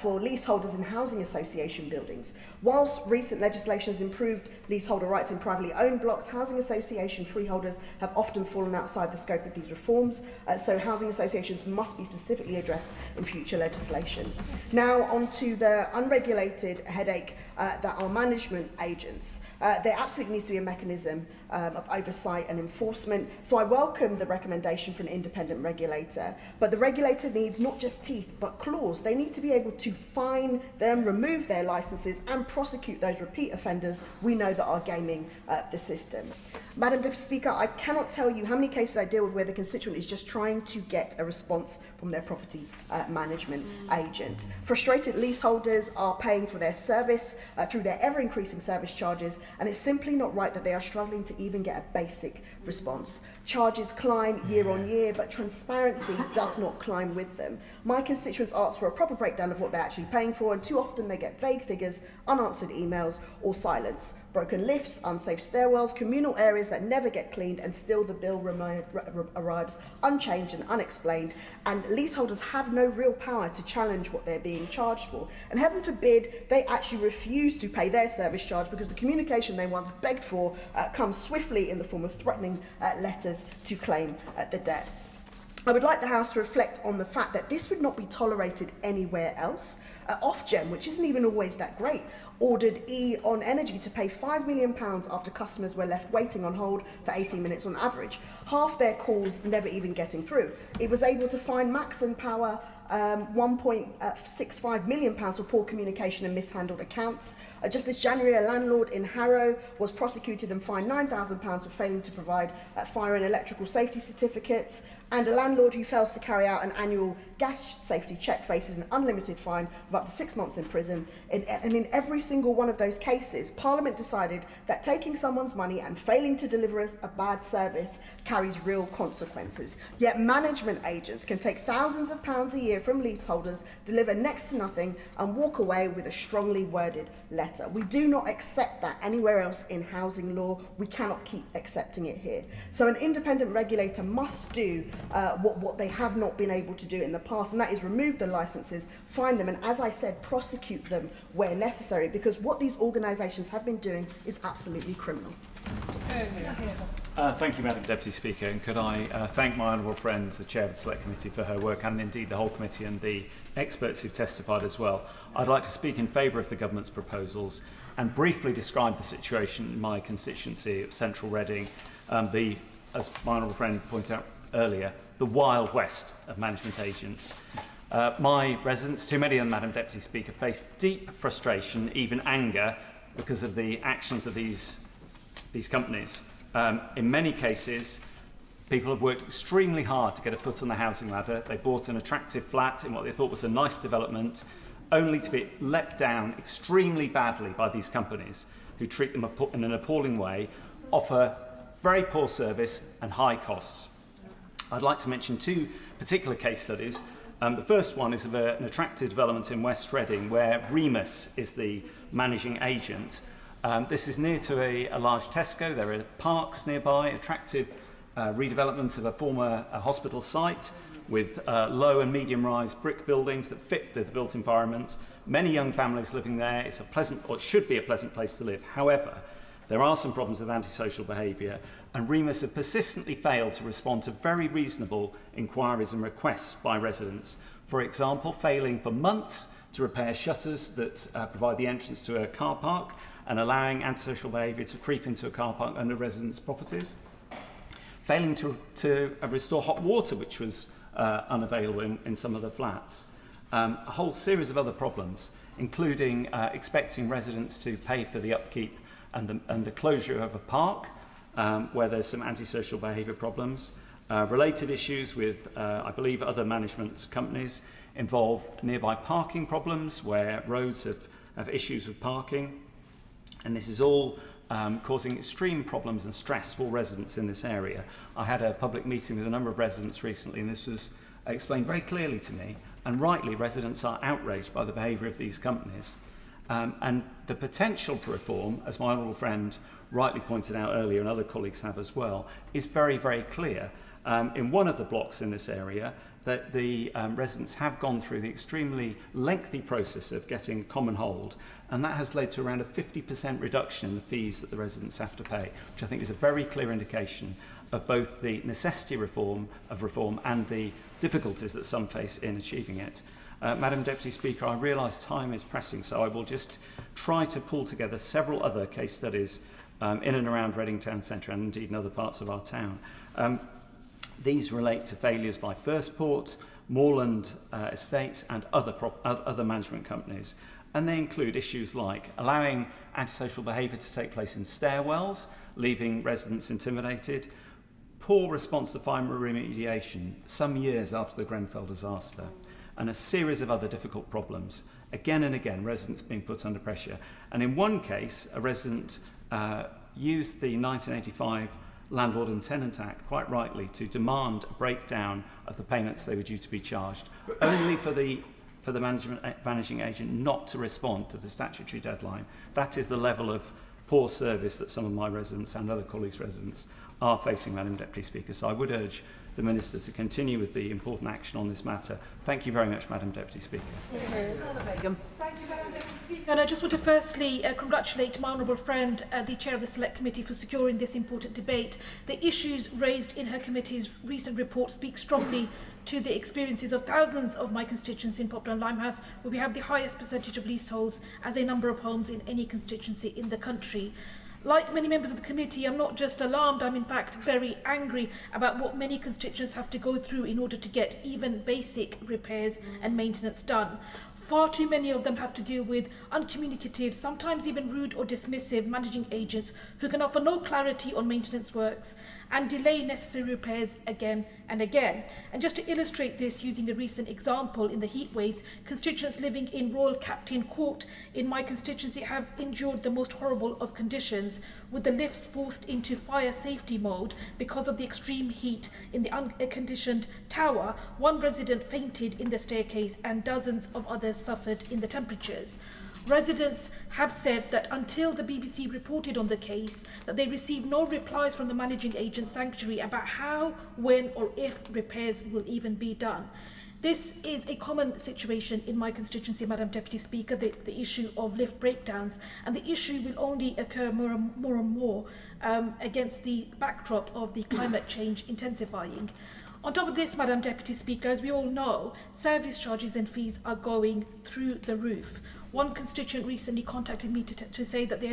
for leaseholders in housing association buildings. Whilst recent legislation has improved leaseholder rights in privately owned blocks, housing association freeholders have often fallen outside the scope of these reforms. So housing associations must be specifically addressed in future legislation. Now on to the unregulated headache that are management agents. There absolutely needs to be a mechanism of oversight and enforcement. So I welcome the recommendation for an independent regulator, but the regulator needs not just teeth but claws. They need to be able to fine them, remove their licences and prosecute those repeat offenders we know that are gaming the system. Madam Deputy Speaker, I cannot tell you how many cases I deal with where the constituent is just trying to get a response from their property management agent. Frustrated leaseholders are paying for their service through their ever-increasing service charges, and it's simply not right that they are struggling to even get a basic response. Charges climb year on year, but transparency does not climb with them. My constituents ask for a proper breakdown of what they're actually paying for, and too often they get vague figures, unanswered emails, or silence. Broken lifts, unsafe stairwells, communal areas that never get cleaned, and still the bill arrives unchanged and unexplained, and leaseholders have no real power to challenge what they're being charged for. And heaven forbid they actually refuse to pay their service charge because the communication they once begged for comes swiftly in the form of threatening letters to claim the debt. I would like the House to reflect on the fact that this would not be tolerated anywhere else. Ofgem, which isn't even always that great, ordered E.ON Energy to pay £5 million after customers were left waiting on hold for 18 minutes on average, half their calls never even getting through. It was able to fine Maxim Power £1.65 million for poor communication and mishandled accounts. Just this January, a landlord in Harrow was prosecuted and fined £9,000 for failing to provide fire and electrical safety certificates, and a landlord who fails to carry out an annual gas safety check faces an unlimited fine of up to 6 months in prison. And in every single one of those cases, Parliament decided that taking someone's money and failing to deliver a bad service carries real consequences. Yet management agents can take thousands of pounds a year from leaseholders, deliver next to nothing, and walk away with a strongly worded letter. We do not accept that anywhere else in housing law. We cannot keep accepting it here. So an independent regulator must do what they have not been able to do in the past, and that is remove the licences, fine them, and as I said, prosecute them where necessary, because what these organisations have been doing is absolutely criminal.
Thank you, Madam Deputy Speaker, and could I thank my honourable friend, the Chair of the Select Committee, for her work, and indeed the whole committee and the experts who've testified as well. I'd like to speak in favour of the government's proposals and briefly describe the situation in my constituency of Central Reading, as my honourable friend pointed out earlier, the Wild West of management agents. My residents, too many of them, Madam Deputy Speaker, face deep frustration, even anger, because of the actions of these companies. In many cases, people have worked extremely hard to get a foot on the housing ladder. They bought an attractive flat in what they thought was a nice development, only to be let down extremely badly by these companies who treat them in an appalling way, offer very poor service and high costs. I'd like to mention two particular case studies. The first one is of an attractive development in West Reading where Remus is the managing agent. This is near to a large Tesco. There are parks nearby, attractive redevelopment of a former hospital site with low and medium-rise brick buildings that fit the built environment. Many young families living there. It's a pleasant, or it should be a pleasant place to live. However, there are some problems with antisocial behaviour, and Remus have persistently failed to respond to very reasonable inquiries and requests by residents. For example, failing for months to repair shutters that provide the entrance to a car park and allowing antisocial behaviour to creep into a car park under residents' properties. Failing to restore hot water, which was unavailable in some of the flats. A whole series of other problems, including expecting residents to pay for the upkeep and the closure of a park, where there's some antisocial behaviour problems. Related issues with, I believe, other management companies involve nearby parking problems where roads have issues with parking. And this is all causing extreme problems and stress for residents in this area. I had a public meeting with a number of residents recently, and this was explained very clearly to me. And rightly, residents are outraged by the behaviour of these companies. And the potential for reform, as my honourable friend rightly pointed out earlier, and other colleagues have as well, is very, very clear. In one of the blocks in this area, that the residents have gone through the extremely lengthy process of getting common hold, and that has led to around a 50% reduction in the fees that the residents have to pay, which I think is a very clear indication of both the necessity of reform and the difficulties that some face in achieving it. Madam Deputy Speaker, I realise time is pressing, so I will just try to pull together several other case studies in and around Reading Town Centre and indeed in other parts of our town. These relate to failures by First Port, Moorland Estates and other management companies. And they include issues like allowing antisocial behaviour to take place in stairwells, leaving residents intimidated, poor response to fire remediation some years after the Grenfell disaster, and a series of other difficult problems. Again and again, residents being put under pressure. And in one case, a resident used the 1985 Landlord and Tenant Act, quite rightly, to demand a breakdown of the payments they were due to be charged, only for the managing agent not to respond to the statutory deadline. That is the level of poor service that some of my residents and other colleagues' residents are facing, Madam Deputy Speaker. So I would urge the Minister to continue with the important action on this matter. Thank you very much, Madam Deputy Speaker.
Thank you, Madam Deputy Speaker. And I just want to firstly congratulate my honourable friend, the Chair of the Select Committee, for securing this important debate. The issues raised in her committee's recent report speak strongly to the experiences of thousands of my constituents in Poplar and Limehouse, where we have the highest percentage of leaseholds as a number of homes in any constituency in the country. Like many members of the committee, I'm not just alarmed, I'm in fact very angry about what many constituents have to go through in order to get even basic repairs and maintenance done. Far too many of them have to deal with uncommunicative, sometimes even rude or dismissive managing agents who can offer no clarity on maintenance works and delay necessary repairs again and again. And just to illustrate this, using a recent example in the heat waves, constituents living in Royal Captain Court in my constituency have endured the most horrible of conditions, with the lifts forced into fire safety mode because of the extreme heat in the unconditioned tower. One resident fainted in the staircase and dozens of others suffered in the temperatures. Residents have said that until the BBC reported on the case, that they received no replies from the managing agent Sanctuary about how, when or if repairs will even be done. This is a common situation in my constituency, Madam Deputy Speaker, the issue of lift breakdowns, and the issue will only occur more and more against the backdrop of the climate change intensifying. On top of this, Madam Deputy Speaker, as we all know, service charges and fees are going through the roof. One constituent recently contacted me to say that they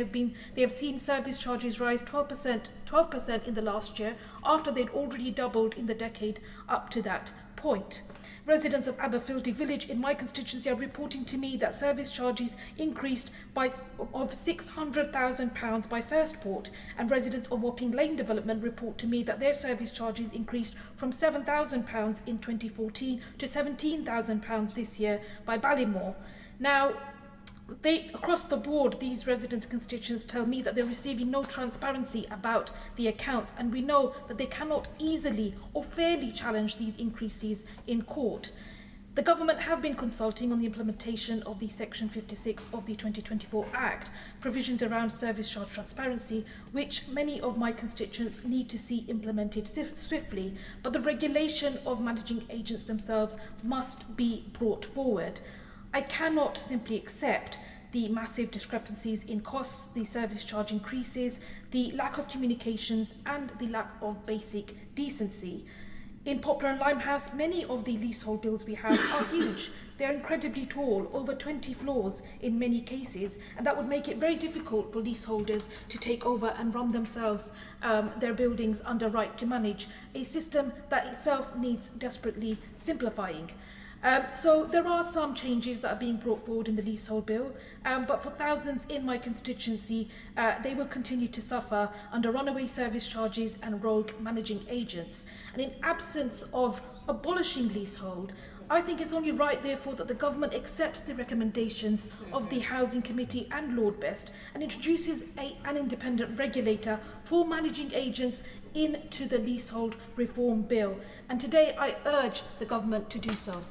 have seen service charges rise 12% in the last year, after they'd already doubled in the decade up to that point. Residents of Aberfieldy Village in my constituency are reporting to me that service charges increased of £600,000 by First Port, and residents of Wapping Lane development report to me that their service charges increased from £7,000 in 2014 to £17,000 this year by Ballymore. Now, across the board, these residents and constituents tell me that they're receiving no transparency about the accounts, and we know that they cannot easily or fairly challenge these increases in court. The government have been consulting on the implementation of the Section 56 of the 2024 Act, provisions around service charge transparency, which many of my constituents need to see implemented swiftly, but the regulation of managing agents themselves must be brought forward. I cannot simply accept the massive discrepancies in costs, the service charge increases, the lack of communications and the lack of basic decency. In Poplar and Limehouse, many of the leasehold bills we have are huge. They're incredibly tall, over 20 floors in many cases, and that would make it very difficult for leaseholders to take over and run themselves their buildings under right to manage, a system that itself needs desperately simplifying. So there are some changes that are being brought forward in the leasehold bill, but for thousands in my constituency, they will continue to suffer under runaway service charges and rogue managing agents. And in absence of abolishing leasehold, I think it's only right, therefore, that the government accepts the recommendations of the Housing Committee and Lord Best and introduces an independent regulator for managing agents into the leasehold reform bill. And today I urge the government to do so.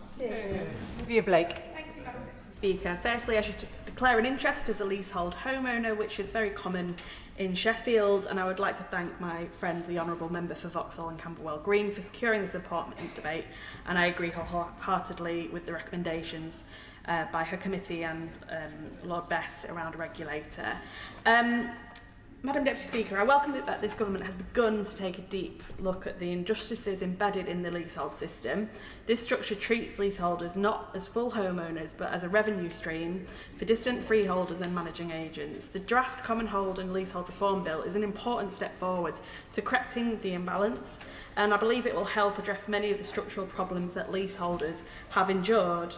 Olivia Blake. Thank you, Madam Speaker. Firstly, I should declare an interest as a leasehold homeowner, which is very common in Sheffield, and I would like to thank my friend, the Honourable Member for Vauxhall and Camberwell Green, for securing this important debate, and I agree wholeheartedly with the recommendations by her committee and Lord Best around a regulator. Madam Deputy Speaker, I welcome that this government has begun to take a deep look at the injustices embedded in the leasehold system. This structure treats leaseholders not as full homeowners but as a revenue stream for distant freeholders and managing agents. The draft Common Hold and Leasehold Reform Bill is an important step forward to correcting the imbalance, and I believe it will help address many of the structural problems that leaseholders have endured.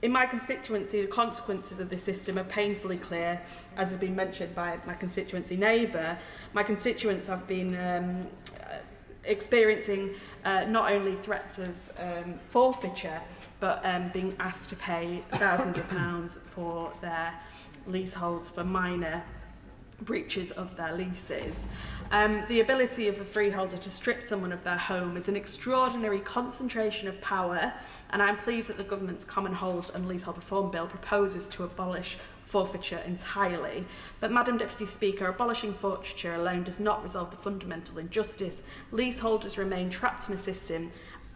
In my constituency, the consequences of this system are painfully clear, as has been mentioned by my constituency neighbour. My constituents have been experiencing not only threats of forfeiture, but being asked to pay thousands of pounds for their leaseholds for minor breaches of their leases. The ability of a freeholder to strip someone of their home is an extraordinary concentration of power, and I'm pleased that the government's Common Hold and Leasehold Reform Bill proposes to abolish forfeiture entirely. But, Madam Deputy Speaker, abolishing forfeiture alone does not resolve the fundamental injustice. Leaseholders remain trapped in a system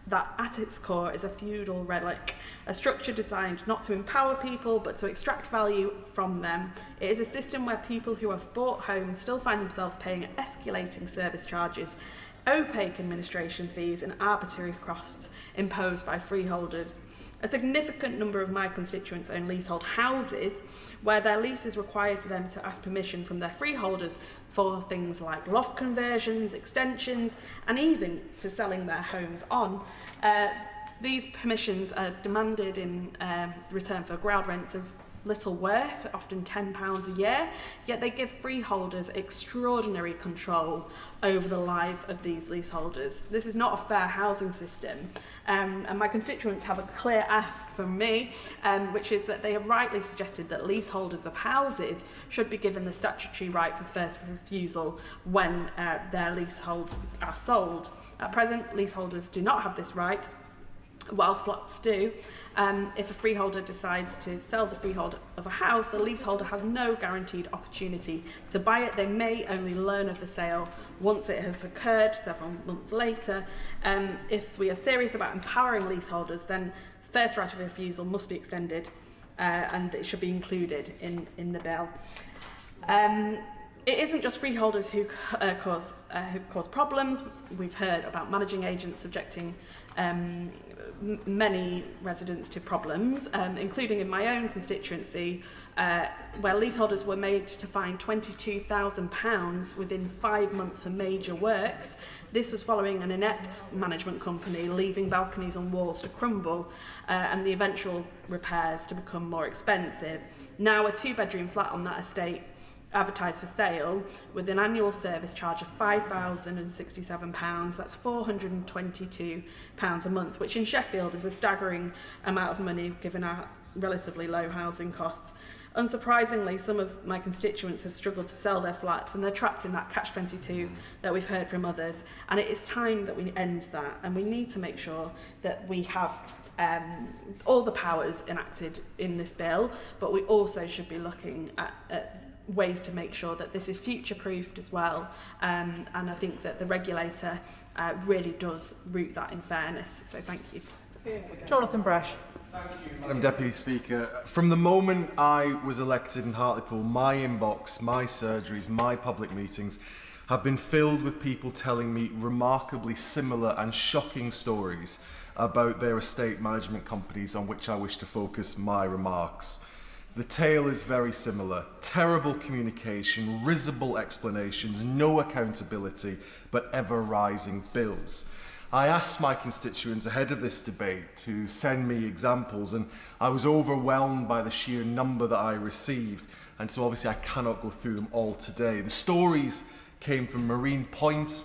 that at its core is a feudal relic, a structure designed not to empower people but to extract value from them. It is a system where people who have bought homes still find themselves paying escalating service charges, opaque administration fees and arbitrary costs imposed by freeholders. A significant number of my constituents own leasehold houses where their leases require them to ask permission from their freeholders for things like loft conversions, extensions, and even for selling their homes on. These permissions are demanded in return for ground rents of little worth, often £10 a year, yet they give freeholders extraordinary control over the life of these leaseholders. This is not a fair housing system, and my constituents have a clear ask from me, which is that they have rightly suggested that leaseholders of houses should be given the statutory right for first refusal when their leaseholds are sold. At present, leaseholders do not have this right, while flats do. If a freeholder decides to sell the freehold of a house, the leaseholder has no guaranteed opportunity to buy it. They may only learn of the sale once it has occurred several months later. If we are serious about empowering leaseholders, then first right of refusal must be extended and it should be included in the bill. It isn't just freeholders who cause problems. We've heard about managing agents subjecting many residents to problems, including in my own constituency, where leaseholders were made to fine £22,000 within 5 months for major works. This was following an inept management company leaving balconies and walls to crumble and the eventual repairs to become more expensive. Now a 2-bedroom flat on that estate advertised for sale with an annual service charge of £5,067, that's £422 a month, which in Sheffield is a staggering amount of money given our relatively low housing costs. Unsurprisingly, some of my constituents have struggled to sell their flats and they're trapped in that catch-22 that we've heard from others, and it is time that we end that, and we need to make sure that we have all the powers enacted in this bill, but we also should be looking at ways to make sure that this is future-proofed as well, and I think that the regulator really does root that in fairness. So thank you.
Jonathan Brash.
Thank you, Madam Deputy Speaker. From the moment I was elected in Hartlepool, my inbox, my surgeries, my public meetings have been filled with people telling me remarkably similar and shocking stories about their estate management companies, on which I wish to focus my remarks. The tale is very similar. Terrible communication, risible explanations, no accountability, but ever-rising bills. I asked my constituents ahead of this debate to send me examples, and I was overwhelmed by the sheer number that I received, and so obviously I cannot go through them all today. The stories came from Marine Point,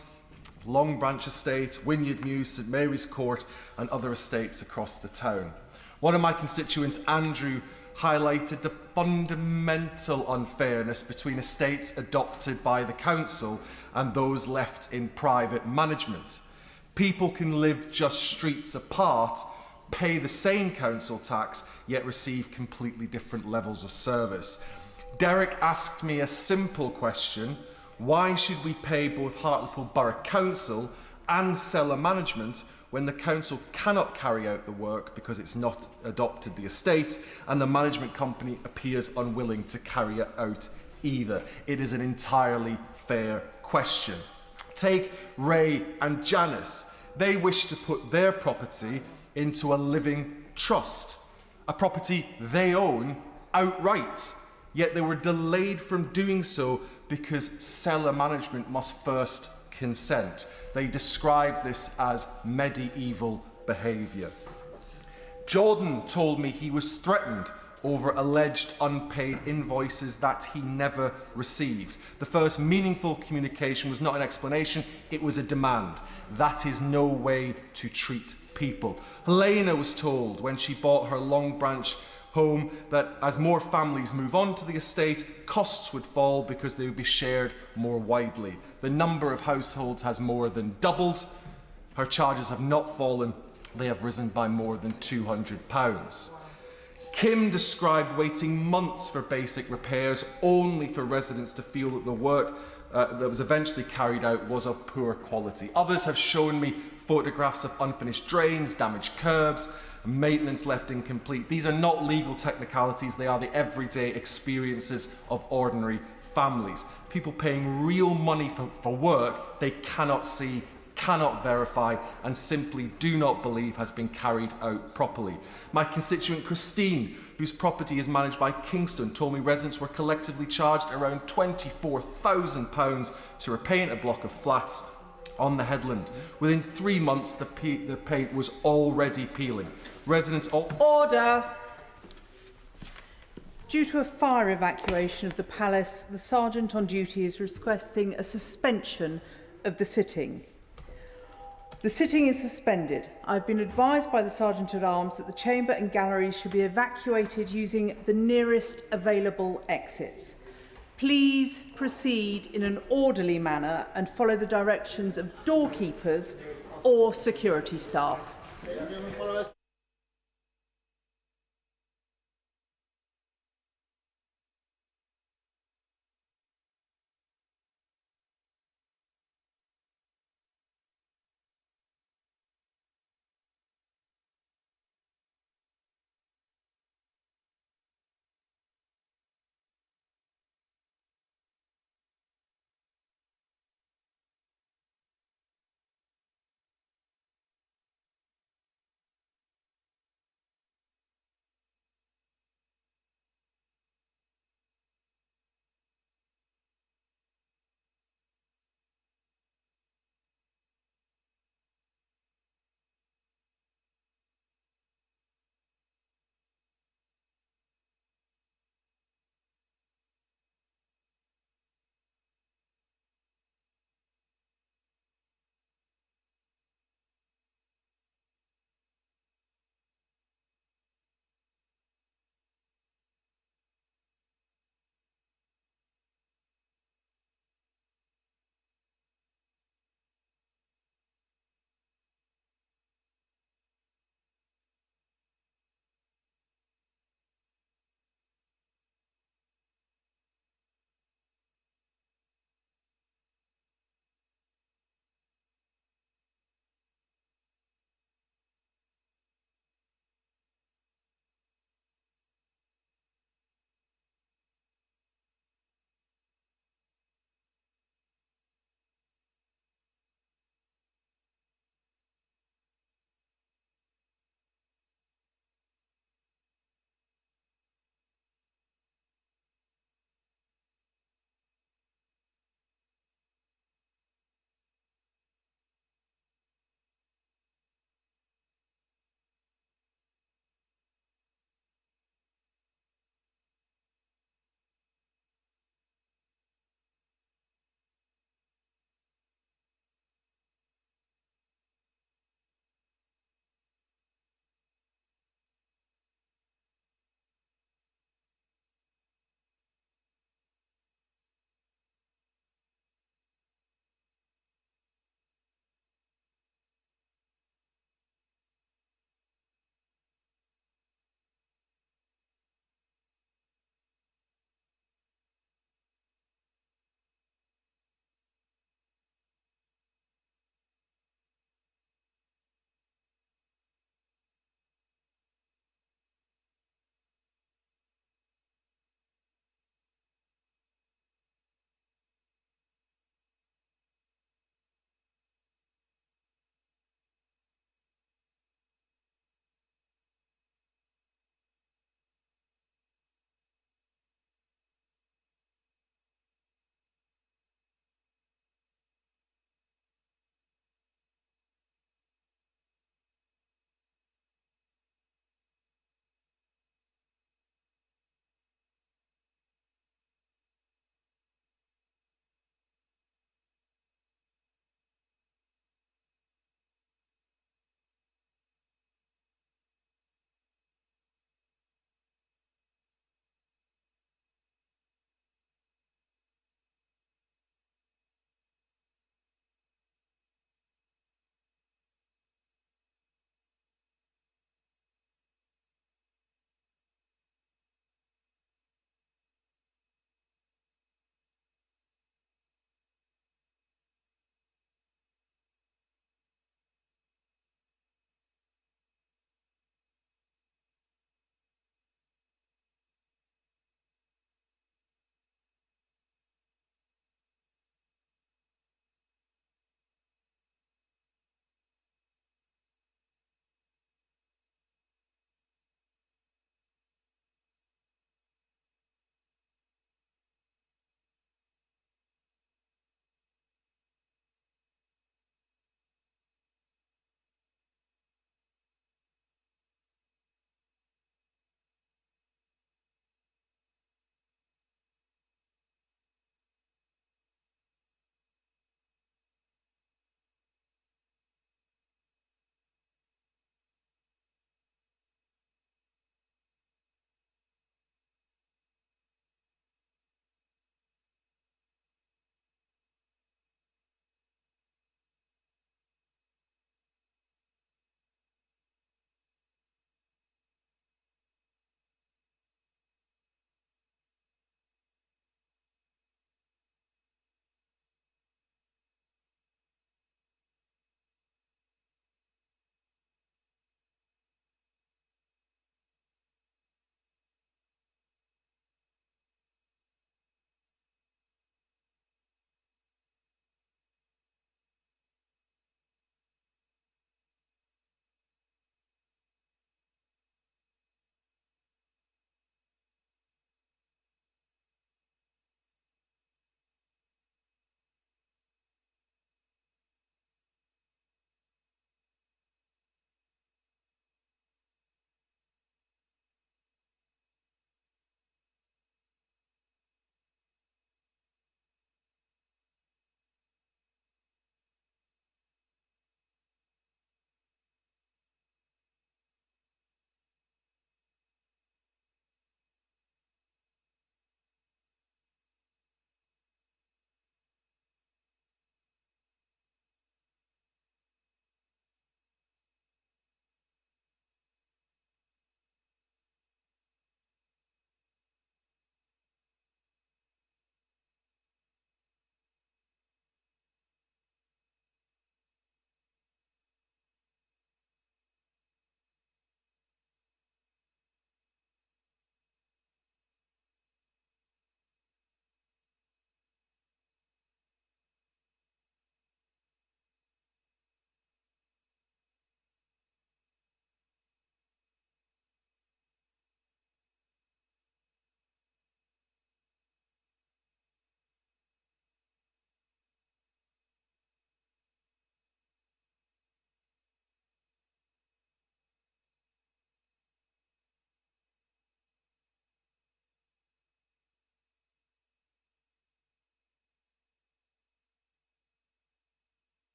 Long Branch Estate, Wynyard Mews, St Mary's Court and other estates across the town. One of my constituents, Andrew, highlighted the fundamental unfairness between estates adopted by the council and those left in private management. People can live just streets apart, pay the same council tax, yet receive completely different levels of service. Derek asked me a simple question: why should we pay both Hartlepool Borough Council and cellar management when the council cannot carry out the work because it's not adopted the estate and the management company appears unwilling to carry it out either? It is an entirely fair question. Take Ray and Janice. They wish to put their property into a living trust, a property they own outright, yet they were delayed from doing so because cellar management must first consent. They described this as medieval behaviour. Jordan told me he was threatened over alleged unpaid invoices that he never received. The first meaningful communication was not an explanation, it was a demand. That is no way to treat people. Helena was told when she bought her Long Branch home that as more families move on to the estate, costs would fall because they would be shared more widely. The number of households has more than doubled. Her charges have not fallen, they have risen by more than £200. Kim described waiting months for basic repairs only for residents to feel that the work that was eventually carried out was of poor quality. Others have shown me photographs of unfinished drains, damaged curbs, maintenance left incomplete. These are not legal technicalities, they are the everyday experiences of ordinary families. People paying real money for work they cannot see, cannot verify and simply do not believe has been carried out properly. My constituent Christine, whose property is managed by Kingston, told me residents were collectively charged around £24,000 to repaint a block of flats on the headland. Within 3 months, the paint was already peeling. Residents
Order! Due to a fire evacuation of the palace, the sergeant on duty is requesting a suspension of the sitting. The sitting is suspended. I've been advised by the Sergeant-at-Arms that the chamber and galleries should be evacuated using the nearest available exits. Please proceed in an orderly manner and follow the directions of doorkeepers or security staff.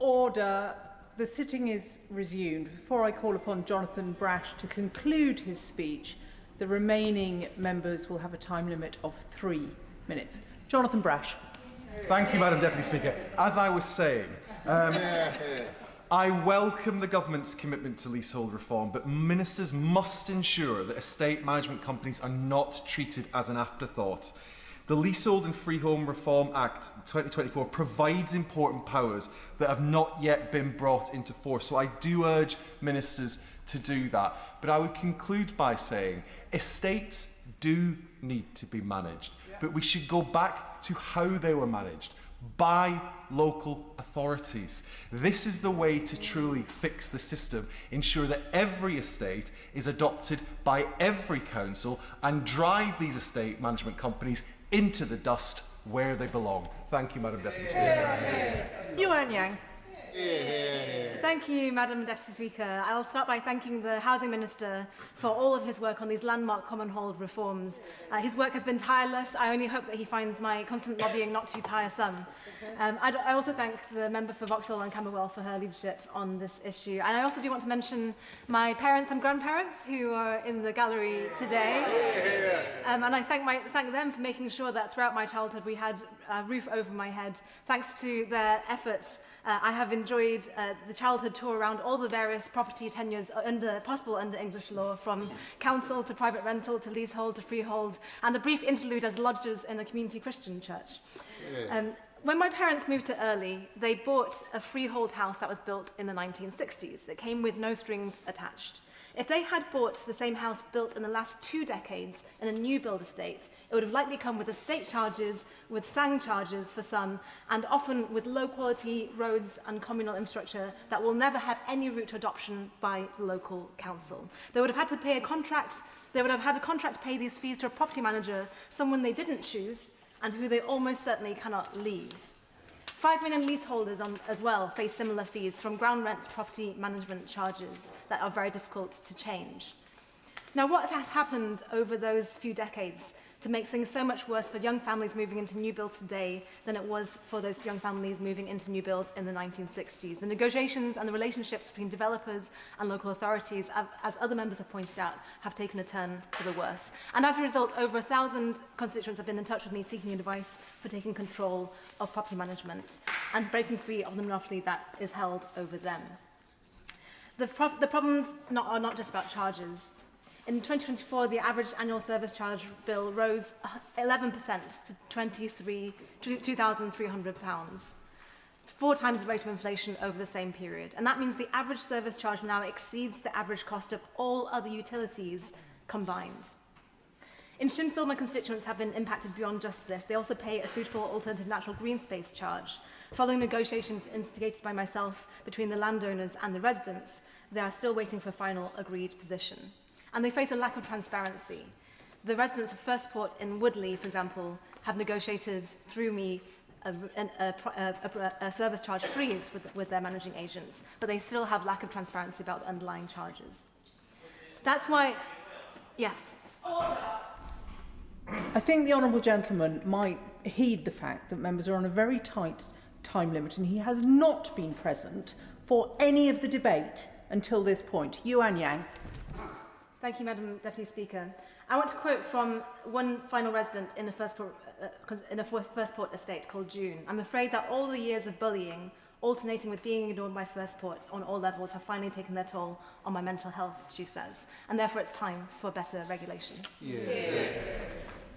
Order. The sitting is resumed. Before I call upon Jonathan Brash to conclude his speech, the remaining members will have a time limit of 3 minutes. Jonathan Brash.
Thank you, Madam Deputy Speaker. As I was saying, I welcome the government's commitment to leasehold reform, but ministers must ensure that estate management companies are not treated as an afterthought. The Leasehold and Freehold Reform Act 2024 provides important powers that have not yet been brought into force, so I do urge ministers to do that. But I would conclude by saying estates do need to be managed, but we should go back to how they were managed, by local authorities. This is the way to truly fix the system, ensure that every estate is adopted by every council and drive these estate management companies into the dust where they belong. Thank you, Madam Deputy Speaker.
Yuan Yang. Thank you, Madam Deputy Speaker. I'll start by thanking the Housing Minister for all of his work on these landmark common hold reforms. His work has been tireless. I only hope that he finds my constant lobbying not too tiresome. I also thank the member for Vauxhall and Camberwell for her leadership on this issue. And I also do want to mention my parents and grandparents who are in the gallery today. And I thank them for making sure that throughout my childhood we had a roof over my head. Thanks to their efforts, I have enjoyed the childhood tour around all the various property tenures possible under English law, from council to private rental to leasehold to freehold, and a brief interlude as lodgers in a community Christian church. When my parents moved to Early, they bought a freehold house that was built in the 1960s. It came with no strings attached. If they had bought the same house built in the last 2 decades in a new build estate, it would have likely come with estate charges, with sang charges for some, and often with low quality roads and communal infrastructure that will never have any route to adoption by the local council. They would have had to pay a contract, they would have had a contract to pay these fees to a property manager, someone they didn't choose, and who they almost certainly cannot leave. 5 million leaseholders as well face similar fees, from ground rent to property management charges that are very difficult to change. Now, what has happened over those few decades to make things so much worse for young families moving into new builds today than it was for those young families moving into new builds in the 1960s? The negotiations and the relationships between developers and local authorities, as other members have pointed out, have taken a turn for the worse. And as a result, over 1,000 constituents have been in touch with me seeking advice for taking control of property management and breaking free of the monopoly that is held over them. The problems are not just about charges. In 2024, the average annual service charge bill rose 11% to £2,300. It's 4 times the rate of inflation over the same period. And that means the average service charge now exceeds the average cost of all other utilities combined. In Shinfield, my constituents have been impacted beyond just this. They also pay a suitable alternative natural green space charge. Following negotiations instigated by myself between the landowners and the residents, they are still waiting for a final agreed position. And they face a lack of transparency. The residents of First Port in Woodley, for example, have negotiated through me a service charge freeze with their managing agents, but they still have lack of transparency about the underlying charges. That's why, yes.
I think the honourable gentleman might heed the fact that members are on a very tight time limit, and he has not been present for any of the debate until this point. Yuan Yang.
Thank you, Madam Deputy Speaker. I want to quote from one final resident in a First Port estate called June. I'm afraid that all the years of bullying, alternating with being ignored by First Port on all levels, have finally taken their toll on my mental health, she says. And therefore it's time for better regulation.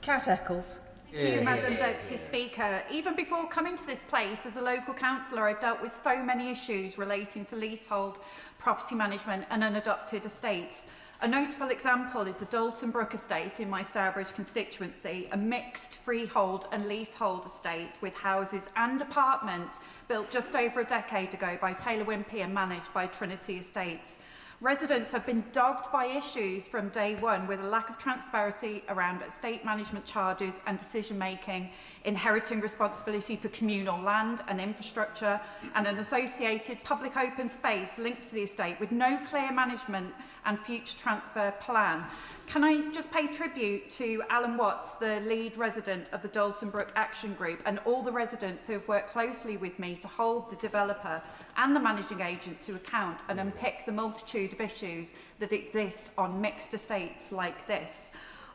Kat Eccles.
Thank you, Madam Deputy Speaker. Even before coming to this place as a local councillor, I've dealt with so many issues relating to leasehold, property management and unadopted estates. A notable example is the Dalton Brook estate in my Stourbridge constituency, a mixed freehold and leasehold estate with houses and apartments built just over a decade ago by Taylor Wimpey and managed by Trinity Estates. Residents have been dogged by issues from day one, with a lack of transparency around estate management charges and decision-making, inheriting responsibility for communal land and infrastructure, and an associated public open space linked to the estate with no clear management and future transfer plan. Can I just pay tribute to Alan Watts, the lead resident of the Dalton Brook Action Group, and all the residents who have worked closely with me to hold the developer and the managing agent to account and unpick the multitude of issues that exist on mixed estates like this.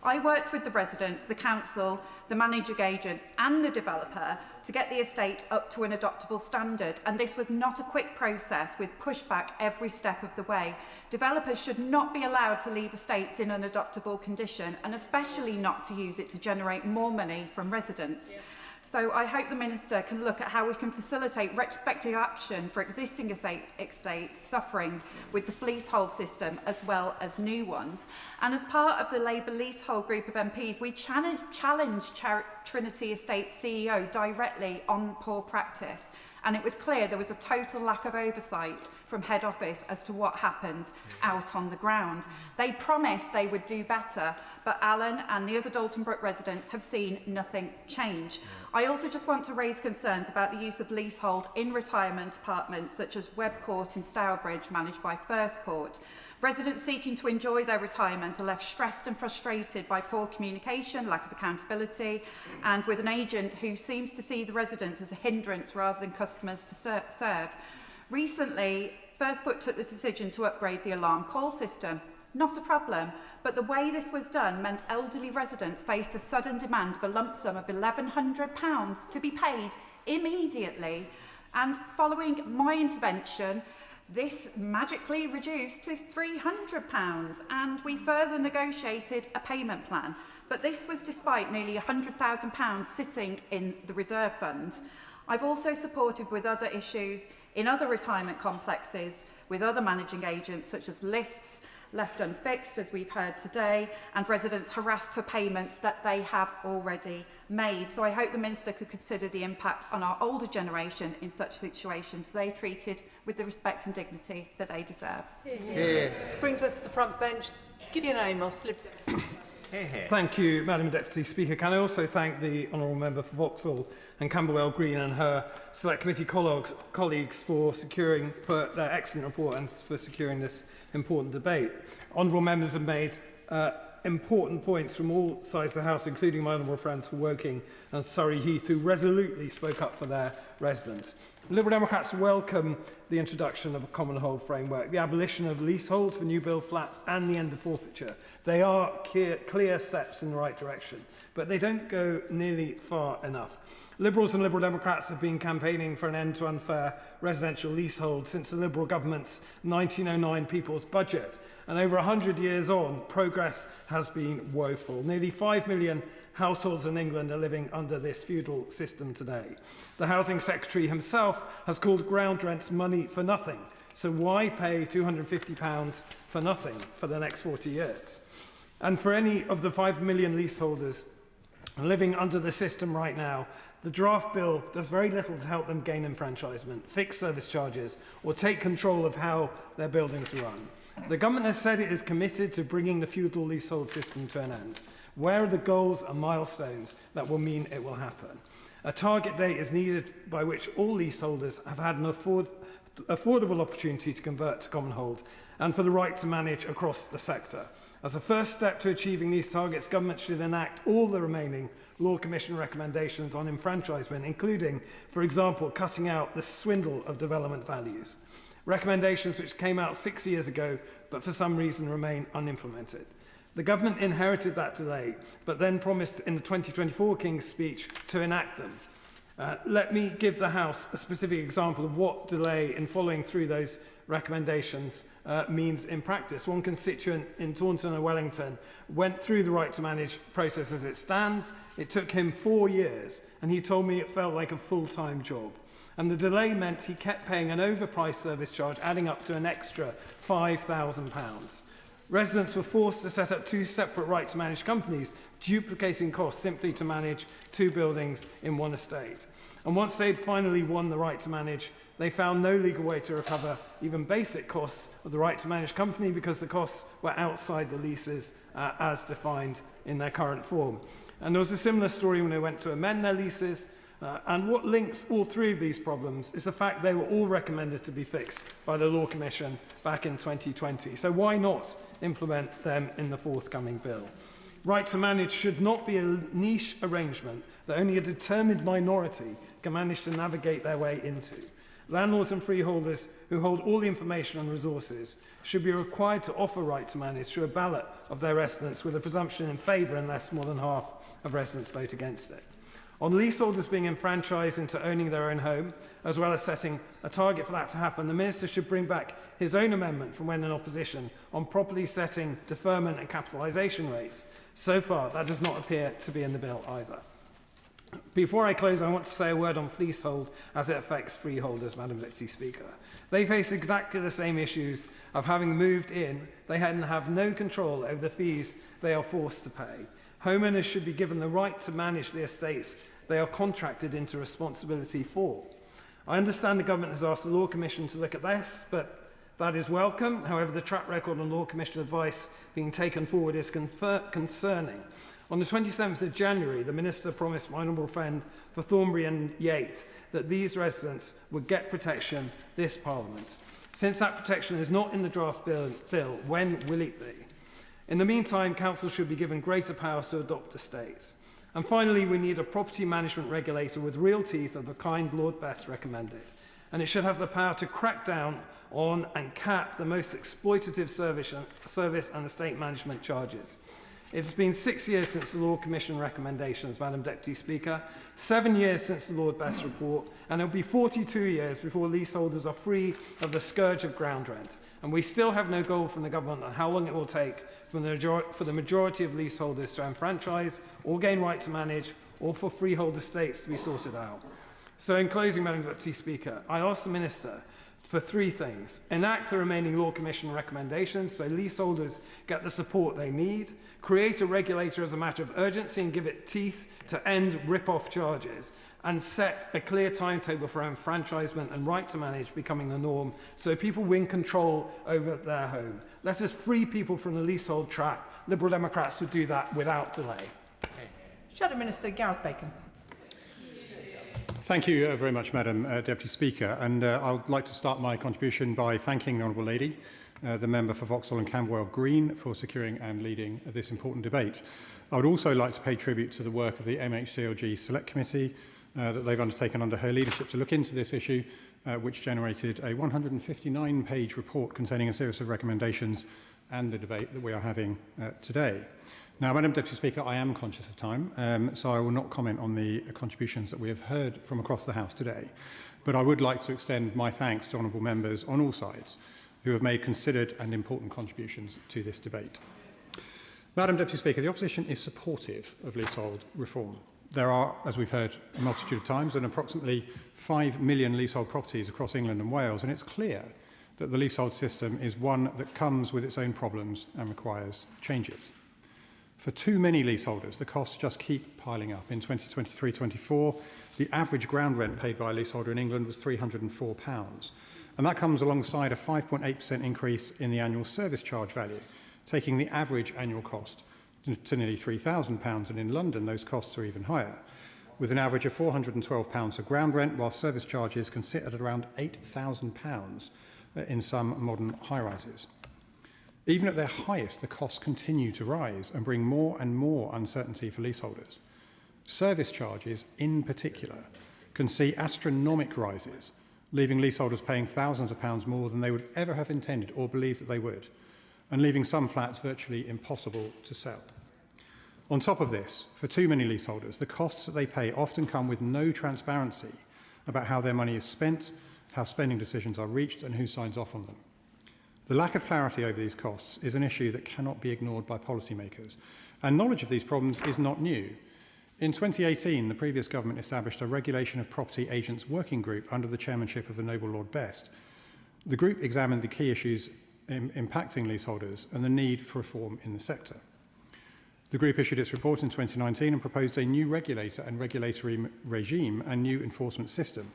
I worked with the residents, the council, the managing agent and the developer to get the estate up to an adoptable standard, and this was not a quick process with pushback every step of the way. Developers should not be allowed to leave estates in an adoptable condition, and especially not to use it to generate more money from residents. Yeah. So I hope the Minister can look at how we can facilitate retrospective action for existing estates suffering with the leasehold system as well as new ones. And as part of the Labour leasehold group of MPs, we challenged Trinity Estates CEO directly on poor practice. And it was clear there was a total lack of oversight from head office as to what happens out on the ground. They promised they would do better, but Alan and the other Dalton Brook residents have seen nothing change. I also just want to raise concerns about the use of leasehold in retirement apartments such as Webb Court in Stourbridge, managed by Firstport. Residents seeking to enjoy their retirement are left stressed and frustrated by poor communication, lack of accountability, and with an agent who seems to see the residents as a hindrance rather than customers to serve. Recently, Firstport took the decision to upgrade the alarm call system. Not a problem, but the way this was done meant elderly residents faced a sudden demand of a lump sum of £1,100 to be paid immediately. And following my intervention, this magically reduced to £300, and we further negotiated a payment plan. But this was despite nearly £100,000 sitting in the reserve fund. I've also supported with other issues in other retirement complexes with other managing agents, such as lifts left unfixed, as we've heard today, and residents harassed for payments that they have already made. So I hope the Minister could consider the impact on our older generation in such situations, so they treated with the respect and dignity that they deserve.
Yeah. Brings us to the front bench. Gideon Amos, Lib Dem.
Thank you, Madam Deputy Speaker. Can I also thank the Honourable Member for Vauxhall and Camberwell Green and her Select Committee colleagues for their excellent report and for securing this important debate. Honourable members have made important points from all sides of the House, including my honourable friends for Woking and Surrey Heath, who resolutely spoke up for their residents. Liberal Democrats welcome the introduction of a common hold framework, the abolition of leasehold for new build flats and the end of forfeiture. They are clear steps in the right direction, but they don't go nearly far enough. Liberals and Liberal Democrats have been campaigning for an end to unfair residential leasehold since the Liberal government's 1909 People's Budget. And over 100 years on, progress has been woeful. Nearly 5 million households in England are living under this feudal system today. The Housing Secretary himself has called ground rents money for nothing. So why pay £250 for nothing for the next 40 years? And for any of the 5 million leaseholders living under the system right now, the draft bill does very little to help them gain enfranchisement, fix service charges, or take control of how their buildings are run. The government has said it is committed to bringing the feudal leasehold system to an end. Where are the goals and milestones that will mean it will happen? A target date is needed by which all leaseholders have had an affordable opportunity to convert to common hold and for the right to manage across the sector. As a first step to achieving these targets, government should enact all the remaining Law Commission recommendations on enfranchisement, including, for example, cutting out the swindle of development values. Recommendations which came out 6 years ago, but for some reason remain unimplemented. The government inherited that delay, but then promised in the 2024 King's Speech to enact them. Let me give the House a specific example of what delay in following through those recommendations means in practice. One constituent in Taunton and Wellington went through the right to manage process as it stands. It took him 4 years, and he told me it felt like a full-time job. And the delay meant he kept paying an overpriced service charge, adding up to an extra £5,000. Residents were forced to set up 2 separate right-to-manage companies, duplicating costs simply to manage 2 buildings in one estate. And once they'd finally won the right to manage, they found no legal way to recover even basic costs of the right-to-manage company because the costs were outside the leases as defined in their current form. And there was a similar story when they went to amend their leases. And what links all 3 of these problems is the fact they were all recommended to be fixed by the Law Commission back in 2020. So why not implement them in the forthcoming bill? Right to manage should not be a niche arrangement that only a determined minority can manage to navigate their way into. landlords and freeholders who hold all the information and resources should be required to offer right to manage through a ballot of their residents with a presumption in favour unless more than half of residents vote against it. On leaseholders being enfranchised into owning their own home, as well as setting a target for that to happen, the Minister should bring back his own amendment from when in opposition on properly setting deferment and capitalisation rates. So far, that does not appear to be in the bill either. Before I close, I want to say a word on leasehold as it affects freeholders, Madam Deputy Speaker. They face exactly the same issues of having moved in, they have no control over the fees they are forced to pay. Homeowners should be given the right to manage the estates they are contracted into responsibility for. I understand the Government has asked the Law Commission to look at this, but that is welcome. However, the track record on Law Commission advice being taken forward is concerning. On the 27th of January, the Minister promised my honourable friend for Thornbury and Yate that these residents would get protection this Parliament. Since that protection is not in the draft bill, when will it be? In the meantime, council should be given greater powers to adopt estates. And finally, we need a property management regulator with real teeth of the kind Lord Best recommended. And it should have the power to crack down on and cap the most exploitative service and estate management charges. It's been 6 years since the Law Commission recommendations, Madam Deputy Speaker, 7 years since the Lord Best report, and it'll be 42 years before leaseholders are free of the scourge of ground rent. And we still have no goal from the Government on how long it will take for the majority of leaseholders to enfranchise or gain right to manage, or for freehold estates to be sorted out. So in closing, Madam Deputy Speaker, I ask the Minister for three things: enact the remaining Law Commission recommendations so leaseholders get the support they need, create a regulator as a matter of urgency and give it teeth to end rip-off charges, and set a clear timetable for enfranchisement and right to manage becoming the norm so people win control over their home. Let us free people from the leasehold trap. Liberal Democrats would do that without delay.
Shadow Minister Gareth Bacon.
Thank you very much, Madam Deputy Speaker. And I would like to start my contribution by thanking the Honourable Lady, the member for Vauxhall and Camberwell Green, for securing and leading this important debate. I would also like to pay tribute to the work of the MHCLG Select Committee that they've undertaken under her leadership to look into this issue, which generated a 159-page report containing a series of recommendations and the debate that we are having today. Now, Madam Deputy Speaker, I am conscious of time, so I will not comment on the contributions that we have heard from across the House today. But I would like to extend my thanks to honourable members on all sides who have made considered and important contributions to this debate. Madam Deputy Speaker, the opposition is supportive of leasehold reform. There are, as we've heard a multitude of times, approximately 5 million leasehold properties across England and Wales, and it's clear that the leasehold system is one that comes with its own problems and requires changes. For too many leaseholders, the costs just keep piling up. In 2023-24, the average ground rent paid by a leaseholder in England was £304. And that comes alongside a 5.8% increase in the annual service charge value, taking the average annual cost to nearly £3,000, and in London those costs are even higher, with an average of £412 for ground rent, while service charges can sit at around £8,000 in some modern high-rises. Even at their highest, the costs continue to rise and bring more and more uncertainty for leaseholders. Service charges, in particular, can see astronomical rises, leaving leaseholders paying thousands of pounds more than they would ever have intended or believed that they would, and leaving some flats virtually impossible to sell. On top of this, for too many leaseholders, the costs that they pay often come with no transparency about how their money is spent, how spending decisions are reached, and who signs off on them. The lack of clarity over these costs is an issue that cannot be ignored by policymakers, and knowledge of these problems is not new. In 2018, the previous government established a Regulation of Property Agents Working Group under the chairmanship of the Noble Lord Best. The group examined the key issues impacting leaseholders and the need for reform in the sector. The group issued its report in 2019 and proposed a new regulator and regulatory regime and new enforcement system.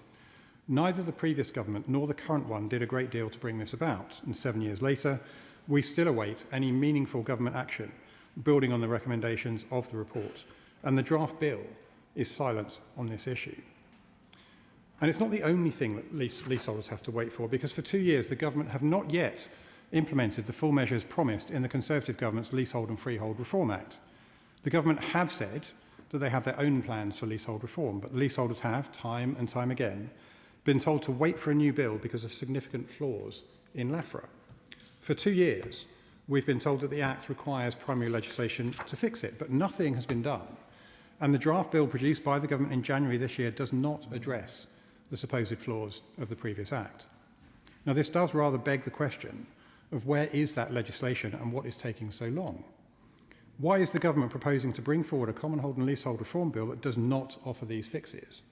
Neither the previous government nor the current one did a great deal to bring this about, and 7 years later, we still await any meaningful government action building on the recommendations of the report, and the draft bill is silent on this issue. And it's not the only thing that leaseholders have to wait for, because for 2 years the government have not yet implemented the full measures promised in the Conservative government's Leasehold and Freehold Reform Act. The government have said that they have their own plans for leasehold reform, but the leaseholders have, time and time again, been told to wait for a new bill because of significant flaws in LAFRA. For 2 years, we've been told that the Act requires primary legislation to fix it, but nothing has been done. And the draft bill produced by the government in January this year does not address the supposed flaws of the previous Act. Now, this does rather beg the question of where is that legislation and what is taking so long? Why is the government proposing to bring forward a common hold and leasehold reform bill that does not offer these fixes?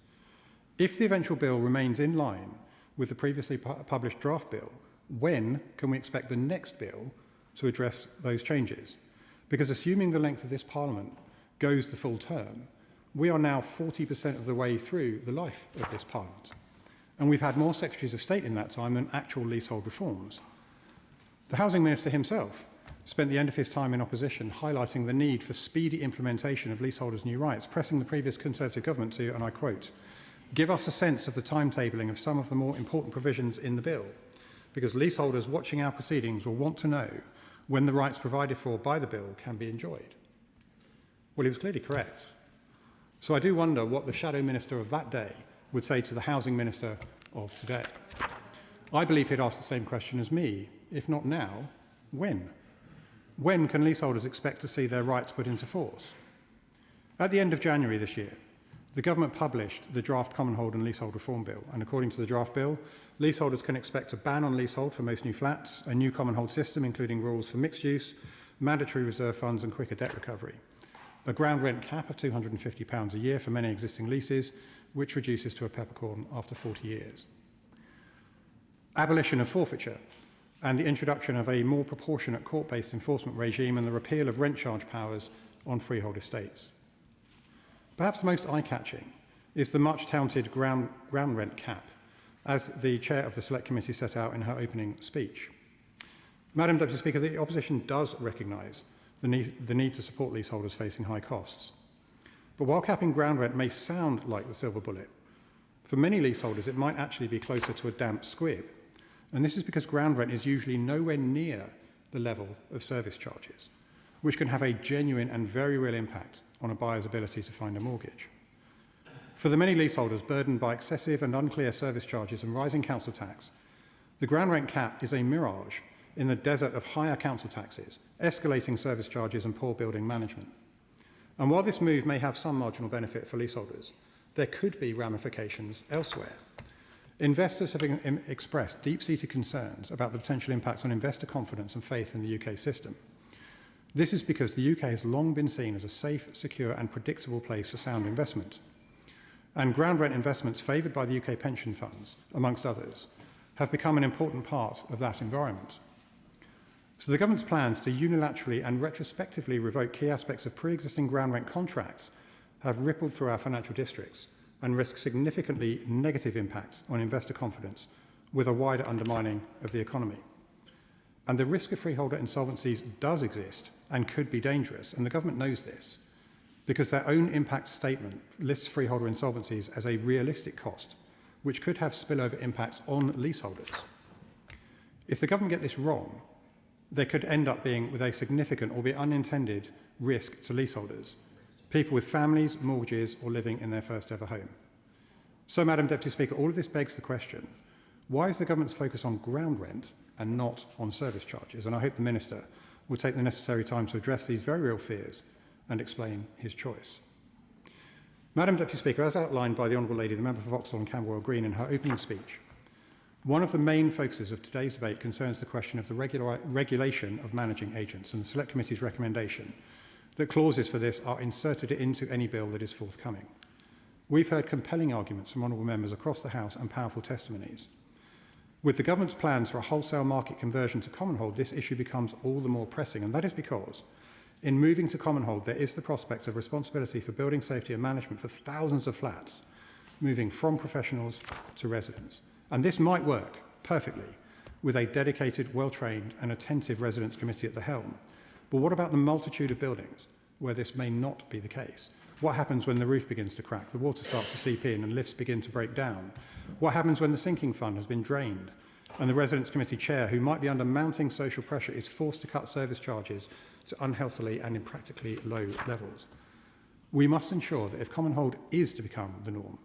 If the eventual bill remains in line with the previously published draft bill, when can we expect the next bill to address those changes? Because assuming the length of this Parliament goes the full term, we are now 40% of the way through the life of this Parliament. And we've had more Secretaries of State in that time than actual leasehold reforms. The Housing Minister himself spent the end of his time in opposition highlighting the need for speedy implementation of leaseholders' new rights, pressing the previous Conservative government to, and I quote, "Give us a sense of the timetabling of some of the more important provisions in the bill, because leaseholders watching our proceedings will want to know when the rights provided for by the bill can be enjoyed." Well, he was clearly correct. So I do wonder what the Shadow Minister of that day would say to the Housing Minister of today. I believe he'd ask the same question as me. If not now, when? When can leaseholders expect to see their rights put into force? At the end of January this year, the government published the draft Common Hold and Leasehold Reform Bill, and according to the draft bill, leaseholders can expect a ban on leasehold for most new flats, a new common hold system including rules for mixed use, mandatory reserve funds and quicker debt recovery, a ground rent cap of £250 a year for many existing leases, which reduces to a peppercorn after 40 years. Abolition of forfeiture and the introduction of a more proportionate court-based enforcement regime and the repeal of rent charge powers on freehold estates. Perhaps most eye-catching is the much-touted ground rent cap, as the chair of the Select Committee set out in her opening speech. Madam Deputy Speaker, the opposition does recognise the need to support leaseholders facing high costs. But while capping ground rent may sound like the silver bullet, for many leaseholders it might actually be closer to a damp squib. And this is because ground rent is usually nowhere near the level of service charges, which can have a genuine and very real impact on a buyer's ability to find a mortgage. For the many leaseholders burdened by excessive and unclear service charges and rising council tax, the ground rent cap is a mirage in the desert of higher council taxes, escalating service charges and poor building management. And while this move may have some marginal benefit for leaseholders, there could be ramifications elsewhere. Investors have expressed deep-seated concerns about the potential impacts on investor confidence and faith in the UK system. This is because the UK has long been seen as a safe, secure and predictable place for sound investment. And ground rent investments favoured by the UK pension funds, amongst others, have become an important part of that environment. So the government's plans to unilaterally and retrospectively revoke key aspects of pre-existing ground rent contracts have rippled through our financial districts and risk significantly negative impacts on investor confidence with a wider undermining of the economy. And the risk of freeholder insolvencies does exist and could be dangerous, and the government knows this, because their own impact statement lists freeholder insolvencies as a realistic cost, which could have spillover impacts on leaseholders. If the government get this wrong, there could end up being with a significant, albeit unintended, risk to leaseholders, people with families, mortgages, or living in their first ever home. So, Madam Deputy Speaker, all of this begs the question, why is the government's focus on ground rent and not on service charges? And I hope the Minister will take the necessary time to address these very real fears and explain his choice. Madam Deputy Speaker, as outlined by the Honourable Lady, the Member for Vauxhall and Camberwell Green in her opening speech, one of the main focuses of today's debate concerns the question of the regulation of managing agents and the Select Committee's recommendation that clauses for this are inserted into any bill that is forthcoming. We've heard compelling arguments from honourable members across the House and powerful testimonies. With the government's plans for a wholesale market conversion to common hold, this issue becomes all the more pressing, and that is because in moving to common hold, there is the prospect of responsibility for building safety and management for thousands of flats, moving from professionals to residents. And this might work perfectly with a dedicated, well-trained and attentive residents committee at the helm. But what about the multitude of buildings where this may not be the case? What happens when the roof begins to crack, the water starts to seep in and lifts begin to break down? What happens when the sinking fund has been drained and the Residents Committee chair, who might be under mounting social pressure, is forced to cut service charges to unhealthily and impractically low levels? We must ensure that if common hold is to become the norm,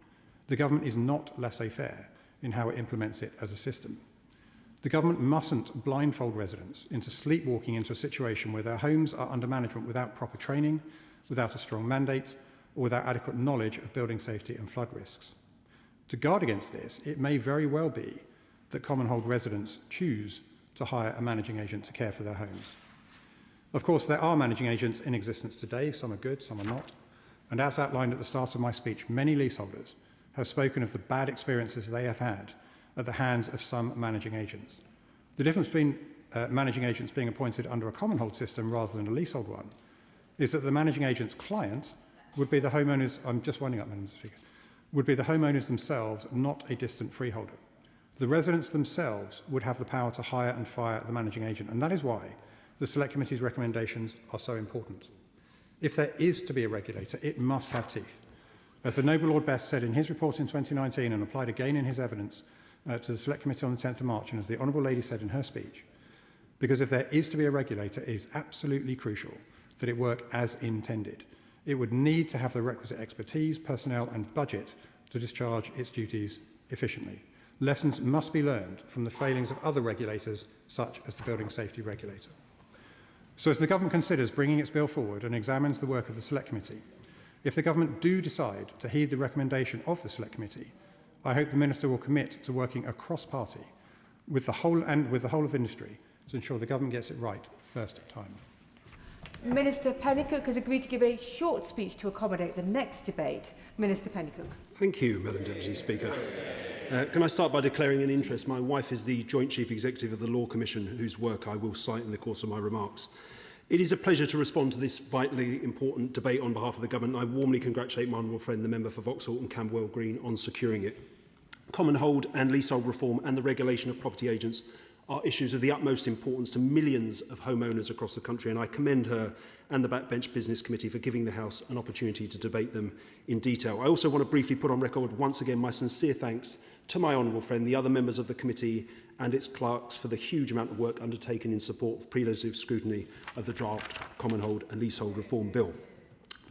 the government is not laissez-faire in how it implements it as a system. The government mustn't blindfold residents into sleepwalking into a situation where their homes are under management without proper training, without a strong mandate, or without adequate knowledge of building safety and flood risks. To guard against this, it may very well be that commonhold residents choose to hire a managing agent to care for their homes. Of course, there are managing agents in existence today. Some are good, some are not. And as outlined at the start of my speech, many leaseholders have spoken of the bad experiences they have had at the hands of some managing agents. The difference between managing agents being appointed under a commonhold system rather than a leasehold one is that the managing agent's client would be the homeowners, I'm just winding up, Madam Speaker, would be the homeowners themselves, not a distant freeholder. The residents themselves would have the power to hire and fire the managing agent, and that is why the Select Committee's recommendations are so important. If there is to be a regulator, it must have teeth. As the Noble Lord Best said in his report in 2019 and applied again in his evidence to the Select Committee on the 10th of March, and as the Honourable Lady said in her speech, because if there is to be a regulator, it is absolutely crucial that it work as intended. It would need to have the requisite expertise, personnel and budget to discharge its duties efficiently. Lessons must be learned from the failings of other regulators, such as the Building Safety Regulator. So as the Government considers bringing its bill forward and examines the work of the Select Committee, if the Government do decide to heed the recommendation of the Select Committee, I hope the Minister will commit to working across party with the whole of industry to ensure the Government gets it right first time.
Minister Pennycook has agreed to give a short speech to accommodate the next debate. Minister Pennycook.
Thank you, Madam Deputy Speaker. Can I start by declaring an interest? My wife is the Joint Chief Executive of the Law Commission, whose work I will cite in the course of my remarks. It is a pleasure to respond to this vitally important debate on behalf of the Government. I warmly congratulate my honourable friend, the member for Vauxhall and Camberwell Green, on securing it. Commonhold and leasehold reform and the regulation of property agents are issues of the utmost importance to millions of homeowners across the country, and I commend her and the Backbench Business Committee for giving the House an opportunity to debate them in detail. I also want to briefly put on record once again my sincere thanks to my honourable friend, the other members of the committee and its clerks for the huge amount of work undertaken in support of pre-legislative scrutiny of the draft Commonhold and Leasehold Reform Bill.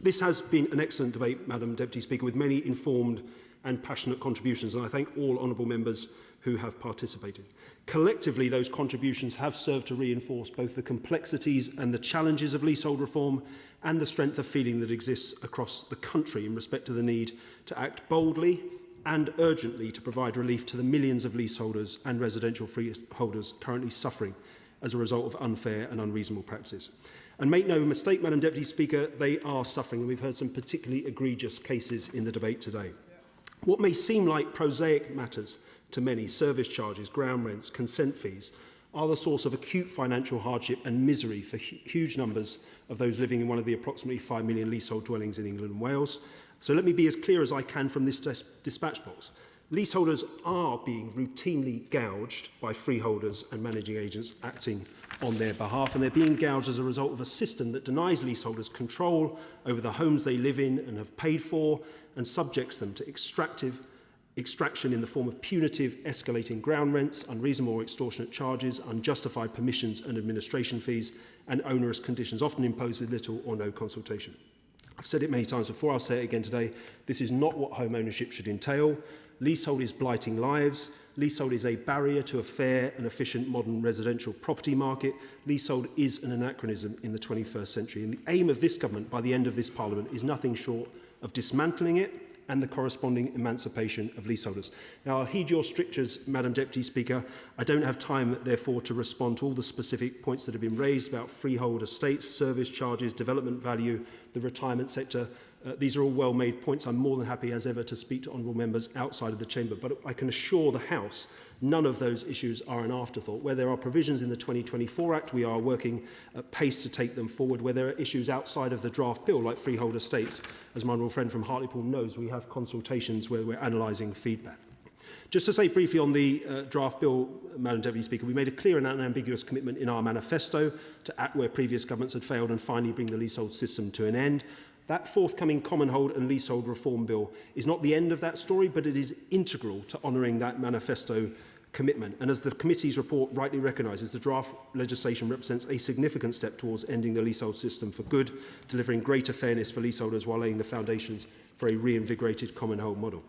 This has been an excellent debate, Madam Deputy Speaker, with many informed and passionate contributions, and I thank all honourable members who have participated. Collectively, those contributions have served to reinforce both the complexities and the challenges of leasehold reform and the strength of feeling that exists across the country in respect to the need to act boldly and urgently to provide relief to the millions of leaseholders and residential freeholders currently suffering as a result of unfair and unreasonable practices. And make no mistake, Madam Deputy Speaker, they are suffering, and we've heard some particularly egregious cases in the debate today. What may seem like prosaic matters to many, service charges, ground rents, consent fees, are the source of acute financial hardship and misery for huge numbers of those living in one of the approximately 5 million leasehold dwellings in England and Wales. So let me be as clear as I can from this dispatch box. Leaseholders are being routinely gouged by freeholders and managing agents acting on their behalf, and they're being gouged as a result of a system that denies leaseholders control over the homes they live in and have paid for, and subjects them to extraction in the form of punitive, escalating ground rents, unreasonable or extortionate charges, unjustified permissions and administration fees, and onerous conditions, often imposed with little or no consultation. I've said it many times before, I'll say it again today. This is not what home ownership should entail. Leasehold is blighting lives. Leasehold is a barrier to a fair and efficient modern residential property market. Leasehold is an anachronism in the 21st century. And the aim of this government by the end of this Parliament is nothing short of dismantling it and the corresponding emancipation of leaseholders. Now, I'll heed your strictures, Madam Deputy Speaker. I don't have time, therefore, to respond to all the specific points that have been raised about freehold estates, service charges, development value, the retirement sector. These are all well-made points. I'm more than happy, as ever, to speak to honourable members outside of the chamber. But I can assure the House none of those issues are an afterthought. Where there are provisions in the 2024 Act, we are working at pace to take them forward. Where there are issues outside of the draft bill, like freehold estates, as my honourable friend from Hartlepool knows, we have consultations where we're analysing feedback. Just to say briefly on the draft bill, Madam Deputy Speaker, we made a clear and unambiguous commitment in our manifesto to act where previous governments had failed and finally bring the leasehold system to an end. That forthcoming Commonhold and Leasehold Reform Bill is not the end of that story, but it is integral to honouring that manifesto commitment. And as the committee's report rightly recognises, the draft legislation represents a significant step towards ending the leasehold system for good, delivering greater fairness for leaseholders while laying the foundations for a reinvigorated Commonhold model.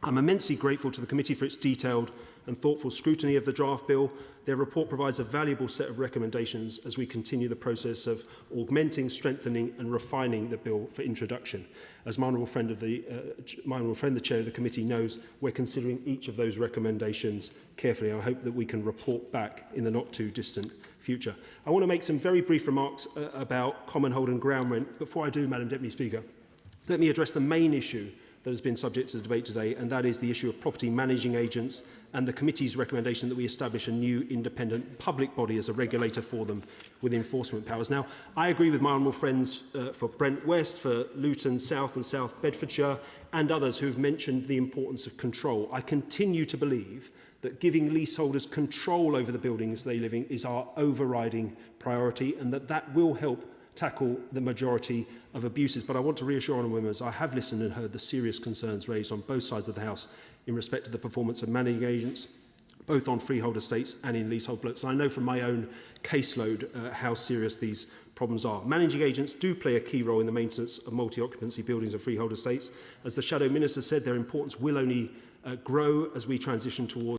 I'm immensely grateful to the committee for its detailed and thoughtful scrutiny of the draft bill. Their report provides a valuable set of recommendations as we continue the process of augmenting, strengthening and refining the bill for introduction. As my honourable friend, the chair of the committee, knows, we're considering each of those recommendations carefully. I hope that we can report back in the not too distant future. I want to make some very brief remarks about common hold and ground rent. Before I do, Madam Deputy Speaker, let me address the main issue that has been subject to debate today, and that is the issue of property managing agents and the committee's recommendation that we establish a new independent public body as a regulator for them with enforcement powers. Now, I agree with my honourable friends for Brent West, for Luton South and South Bedfordshire, and others who have mentioned the importance of control. I continue to believe that giving leaseholders control over the buildings they live in is our overriding priority, and that will help tackle the majority of abuses. But I want to reassure honourable members, I have listened and heard the serious concerns raised on both sides of the House in respect to the performance of managing agents, both on freehold estates and in leasehold blocks. And I know from my own caseload how serious these problems are. Managing agents do play a key role in the maintenance of multi-occupancy buildings and freehold estates. As the Shadow Minister said, their importance will only grow as we transition towards